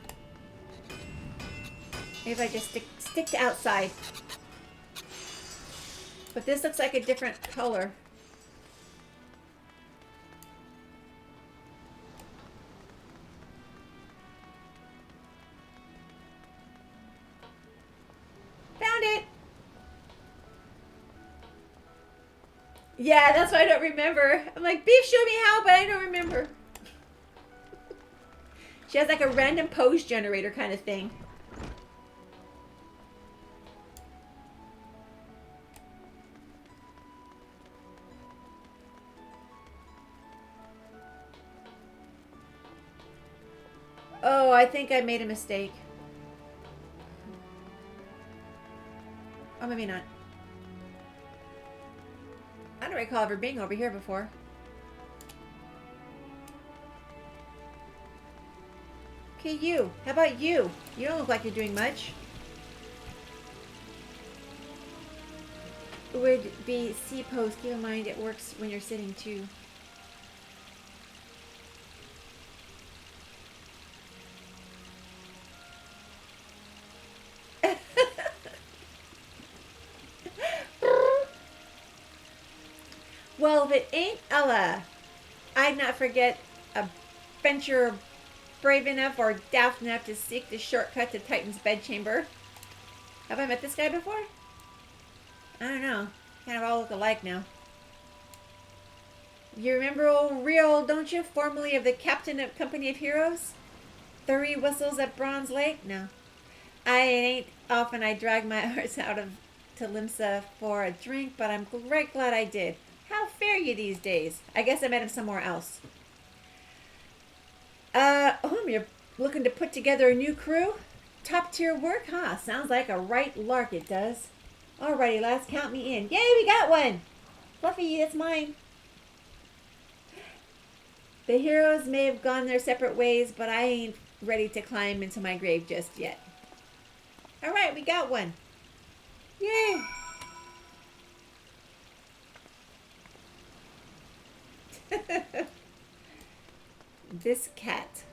Maybe I just stick to outside. But this looks like a different color. Found it! Yeah, that's why I don't remember. I'm like, Beef showed me how, but I don't remember. She has like a random pose generator kind of thing. Oh, I think I made a mistake. Oh, maybe not. I don't recall ever being over here before. Okay, you. How about you? You don't look like you're doing much. Would be C pose. Keep in mind it works when you're sitting too. Well, if it ain't Ella, I'd not forget a venture brave enough or daft enough to seek the shortcut to Titan's bedchamber. Have I met this guy before? I don't know. Kind of all look alike now. You remember old Real, don't you? Formerly of the captain of Company of Heroes? 3 whistles at Bronze Lake? No. I ain't often I drag my horse out of to Limsa for a drink, but I'm right glad I did. How fare you these days? I guess I met him somewhere else. You're looking to put together a new crew? Top tier work, huh? Sounds like a right lark it does. Alrighty, lads, count me in. Yay, we got one! Fluffy, that's mine. The heroes may have gone their separate ways, but I ain't ready to climb into my grave just yet. Alright, we got one. Yay! This cat.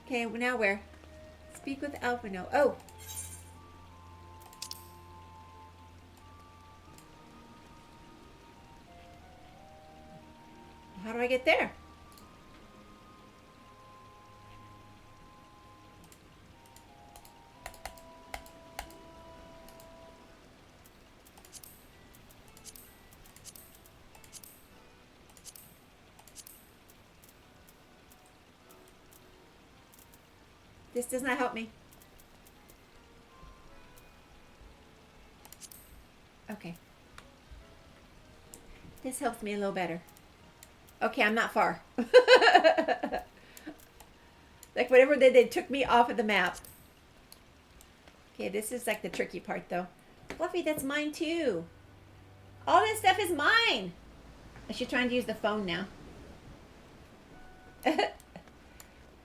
Okay, now where? Speak with Alphino. Oh! How do I get there? This does not help me. Okay. This helps me a little better. Okay, I'm not far. Like whatever they took me off of the map. Okay, this is like the tricky part though. Fluffy, that's mine too. All this stuff is mine. I should try and use the phone now.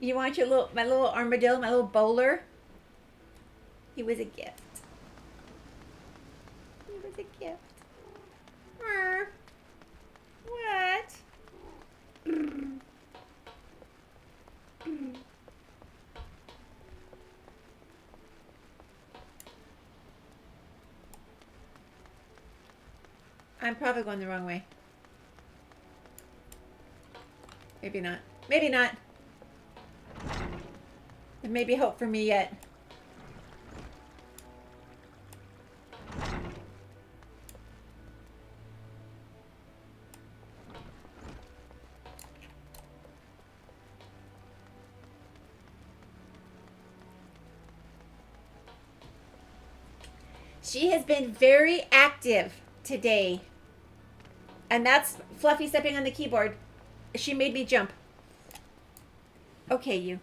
You want your my little armadillo, my little bowler? He was a gift. He was a gift. What? I'm probably going the wrong way. Maybe not. Maybe not. There may be hope for me yet. She has been very active today. And that's Fluffy stepping on the keyboard. She made me jump. Okay, you.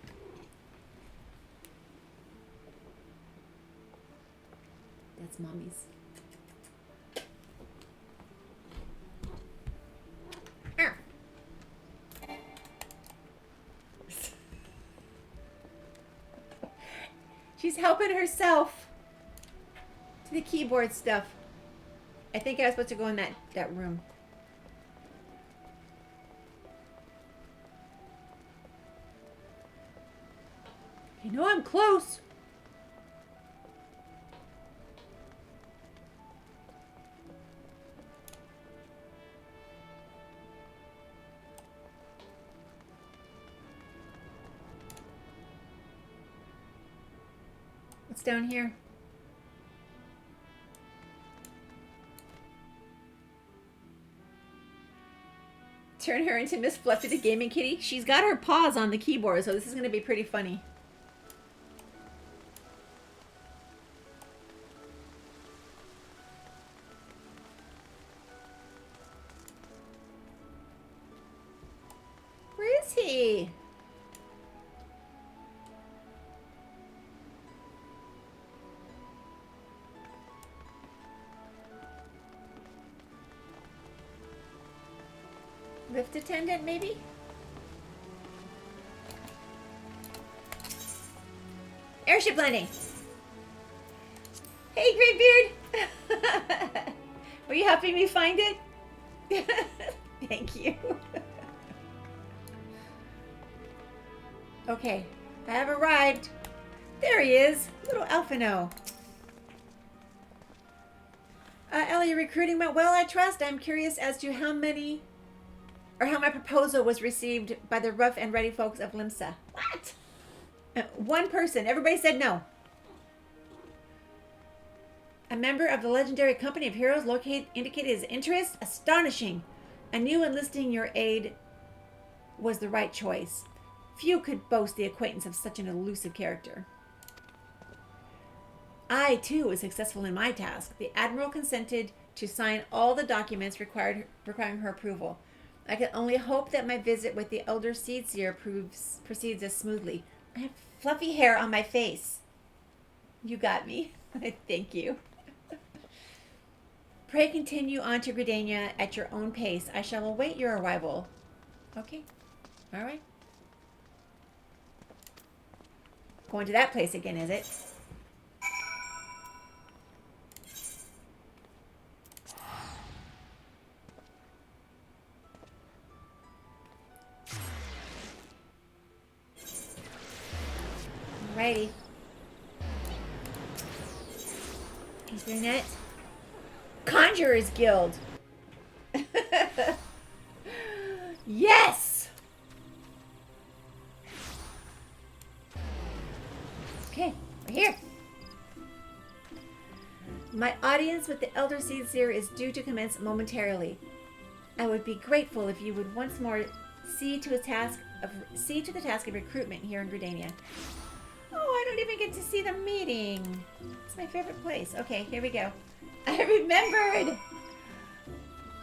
That's mommy's. She's helping herself to the keyboard stuff. I think I was supposed to go in that room. You know I'm close. What's down here? Turn her into Miss Fluffy the Gaming Kitty. She's got her paws on the keyboard, so this is going to be pretty funny. Where is he? Lift attendant, maybe? Airship landing. Hey, Greybeard. Were you helping me find it? Thank you. Okay, I have arrived. There he is, little Elfino. Ellie, your recruiting went well, I trust. I'm curious as to how many, or how my proposal was received by the rough and ready folks of Limsa. What? One person. Everybody said no. A member of the legendary company of heroes indicated his interest. Astonishing. I knew enlisting your aid was the right choice. Few could boast the acquaintance of such an elusive character. I, too, was successful in my task. The Admiral consented to sign all the documents requiring her approval. I can only hope that my visit with the Elder Seedseer proceeds as smoothly. I have fluffy hair on my face. You got me. Thank you. Pray continue on to Gridania at your own pace. I shall await your arrival. Okay. All right. Going to that place again, is it? Alrighty. Ethernet. Conjurer's Guild. Yes! Okay, we're here. My audience with the Elder Seedseer is due to commence momentarily. I would be grateful if you would once more see to the task of recruitment here in Gridania. Oh, I don't even get to see the meeting. It's my favorite place. Okay, here we go. I remembered!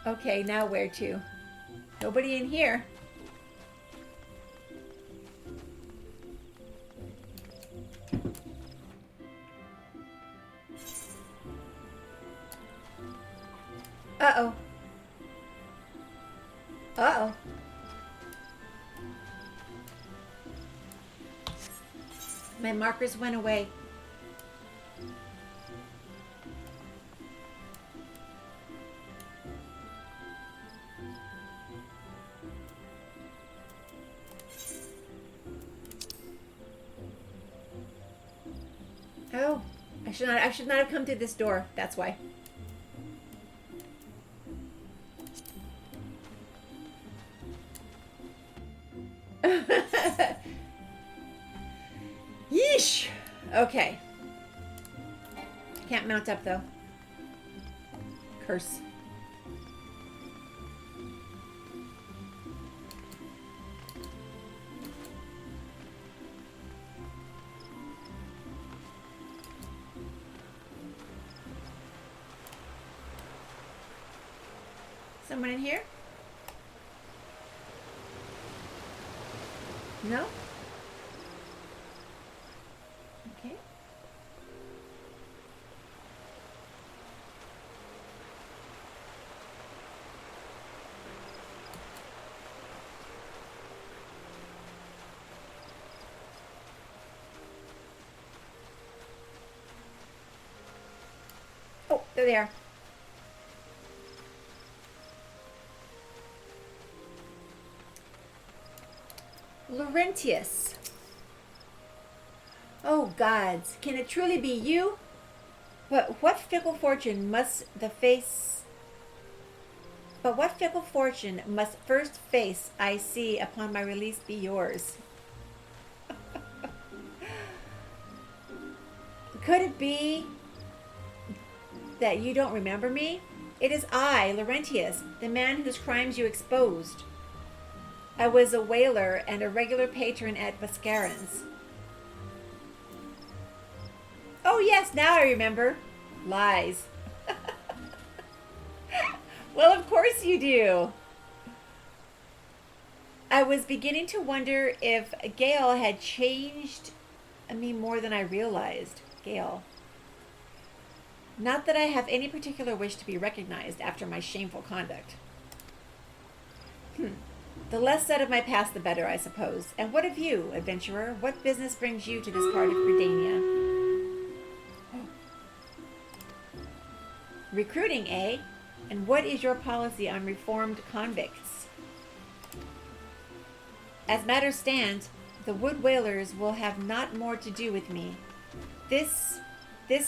Okay, now where to? Nobody in here. Uh-oh. Uh-oh. My markers went away. Oh, I should not have come through this door. That's why. Yeesh. Okay. Can't mount up though. Curse. Someone in here? No? Okay. Oh, there they are. Laurentius. Oh gods, can it truly be you? But what fickle fortune must first face I see upon my release be yours? Could it be that you don't remember me? It is I, Laurentius, the man whose crimes you exposed. I was a whaler and a regular patron at Mascaren's. Oh yes, now I remember. Lies. Well, of course you do. I was beginning to wonder if Gale had changed me more than I realized. Gale. Not that I have any particular wish to be recognized after my shameful conduct. The less said of my past, the better, I suppose. And what of you, adventurer? What business brings you to this part of Gridania? Recruiting, eh? And what is your policy on reformed convicts? As matters stand, the Wood Whalers will have not more to do with me. This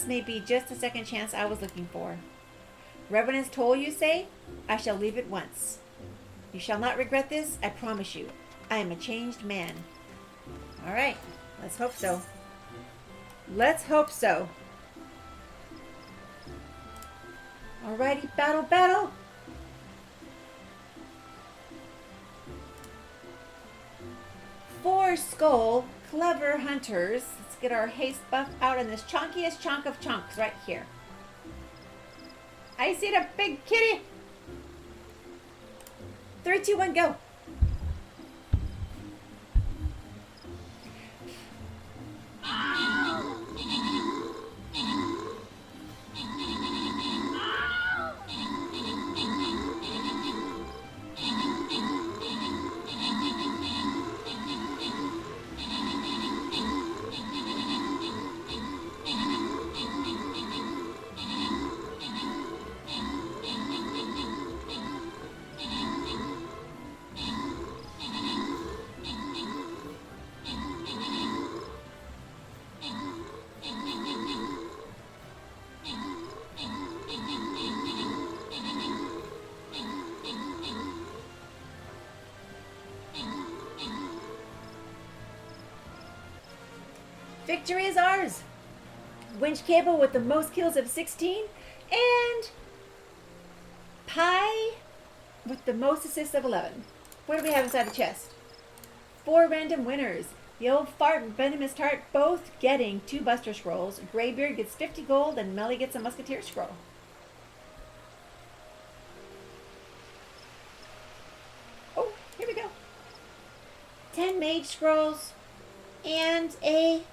may be just the second chance I was looking for. Revenant's toll, you say? I shall leave at once. You shall not regret this, I promise you. I am a changed man. Alright, let's hope so. Let's hope so. Alrighty, battle, battle! Four skull, clever hunters. Let's get our haste buff out in this chunkiest chunk of chunks right here. I see the big kitty! 3, 2, 1, go! Victory is ours! Winch Cable with the most kills of 16, and Pie with the most assists of 11. What do we have inside the chest? 4 random winners. The old fart and venomous tart both getting 2 buster scrolls. Greybeard gets 50 gold and Melly gets a musketeer scroll. Oh, here we go. 10 mage scrolls and a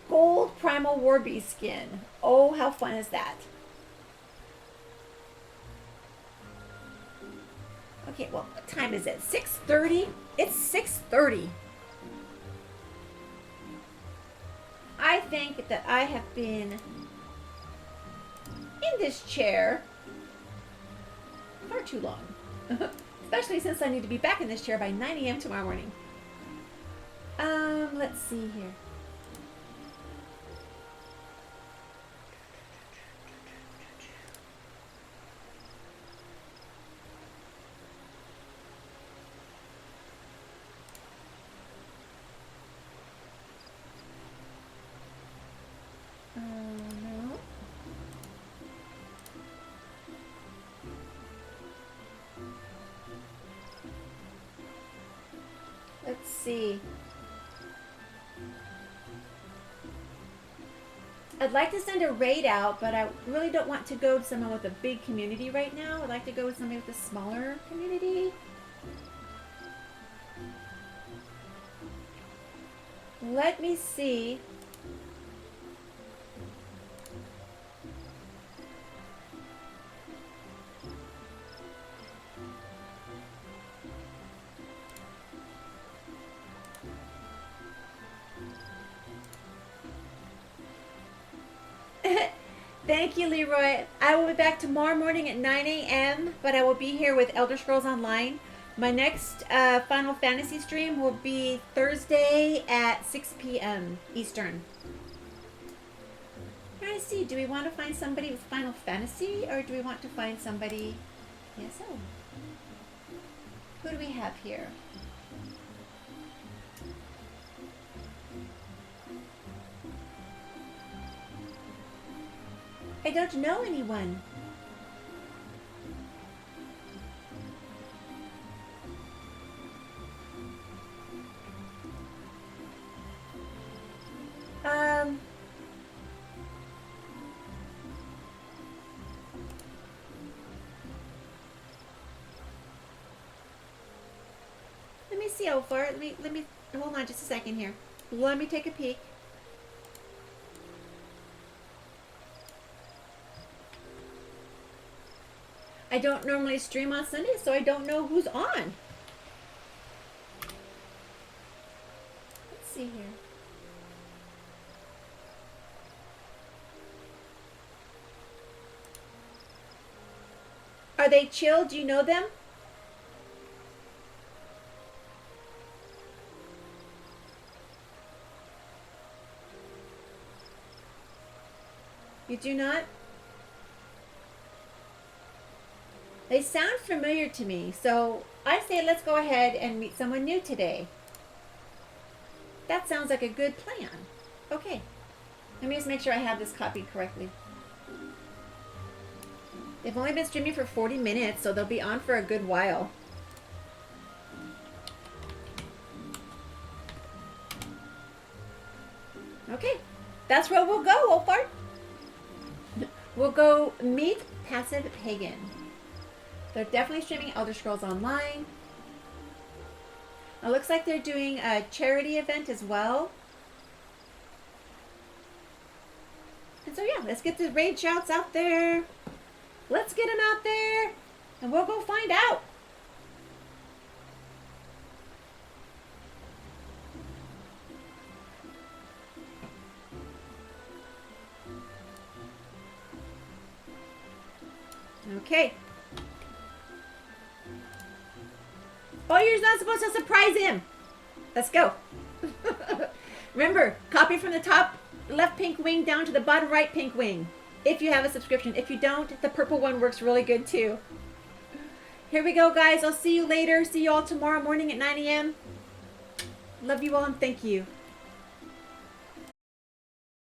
gold primal warbeast skin. Oh, how fun is that? Okay, well, what time is it? 6:30? It's 6:30. I think that I have been in this chair for too long. Especially since I need to be back in this chair by 9 a.m. tomorrow morning. Let's see here. No. Let's see. I'd like to send a raid out, but I really don't want to go to someone with a big community right now. I'd like to go with somebody with a smaller community. Let me see. Thank you, Leroy. I will be back tomorrow morning at 9 a.m., but I will be here with Elder Scrolls Online. My next Final Fantasy stream will be Thursday at 6 p.m. Eastern. Trying to see, do we want to find somebody with Final Fantasy, or do we want to find somebody... Yes, oh. Who do we have here? I don't know anyone. see how far. Let me hold on just a second here. Let me take a peek. I don't normally stream on Sunday, so I don't know who's on. Let's see here. Are they chill? Do you know them? You do not? They sound familiar to me, so I say let's go ahead and meet someone new today. That sounds like a good plan. Okay. Let me just make sure I have this copied correctly. They've only been streaming for 40 minutes, so they'll be on for a good while. Okay. That's where we'll go, Wolfart. We'll go meet Passive Pagan. They're definitely streaming Elder Scrolls Online. It looks like they're doing a charity event as well. And so yeah, let's get the raid shouts out there. Let's get them out there. And we'll go find out. Okay. Oh, you're not supposed to surprise him. Let's go. Remember, copy from the top left pink wing down to the bottom right pink wing. If you have a subscription. If you don't, the purple one works really good too. Here we go, guys. I'll see you later. See you all tomorrow morning at 9 a.m. Love you all and thank you.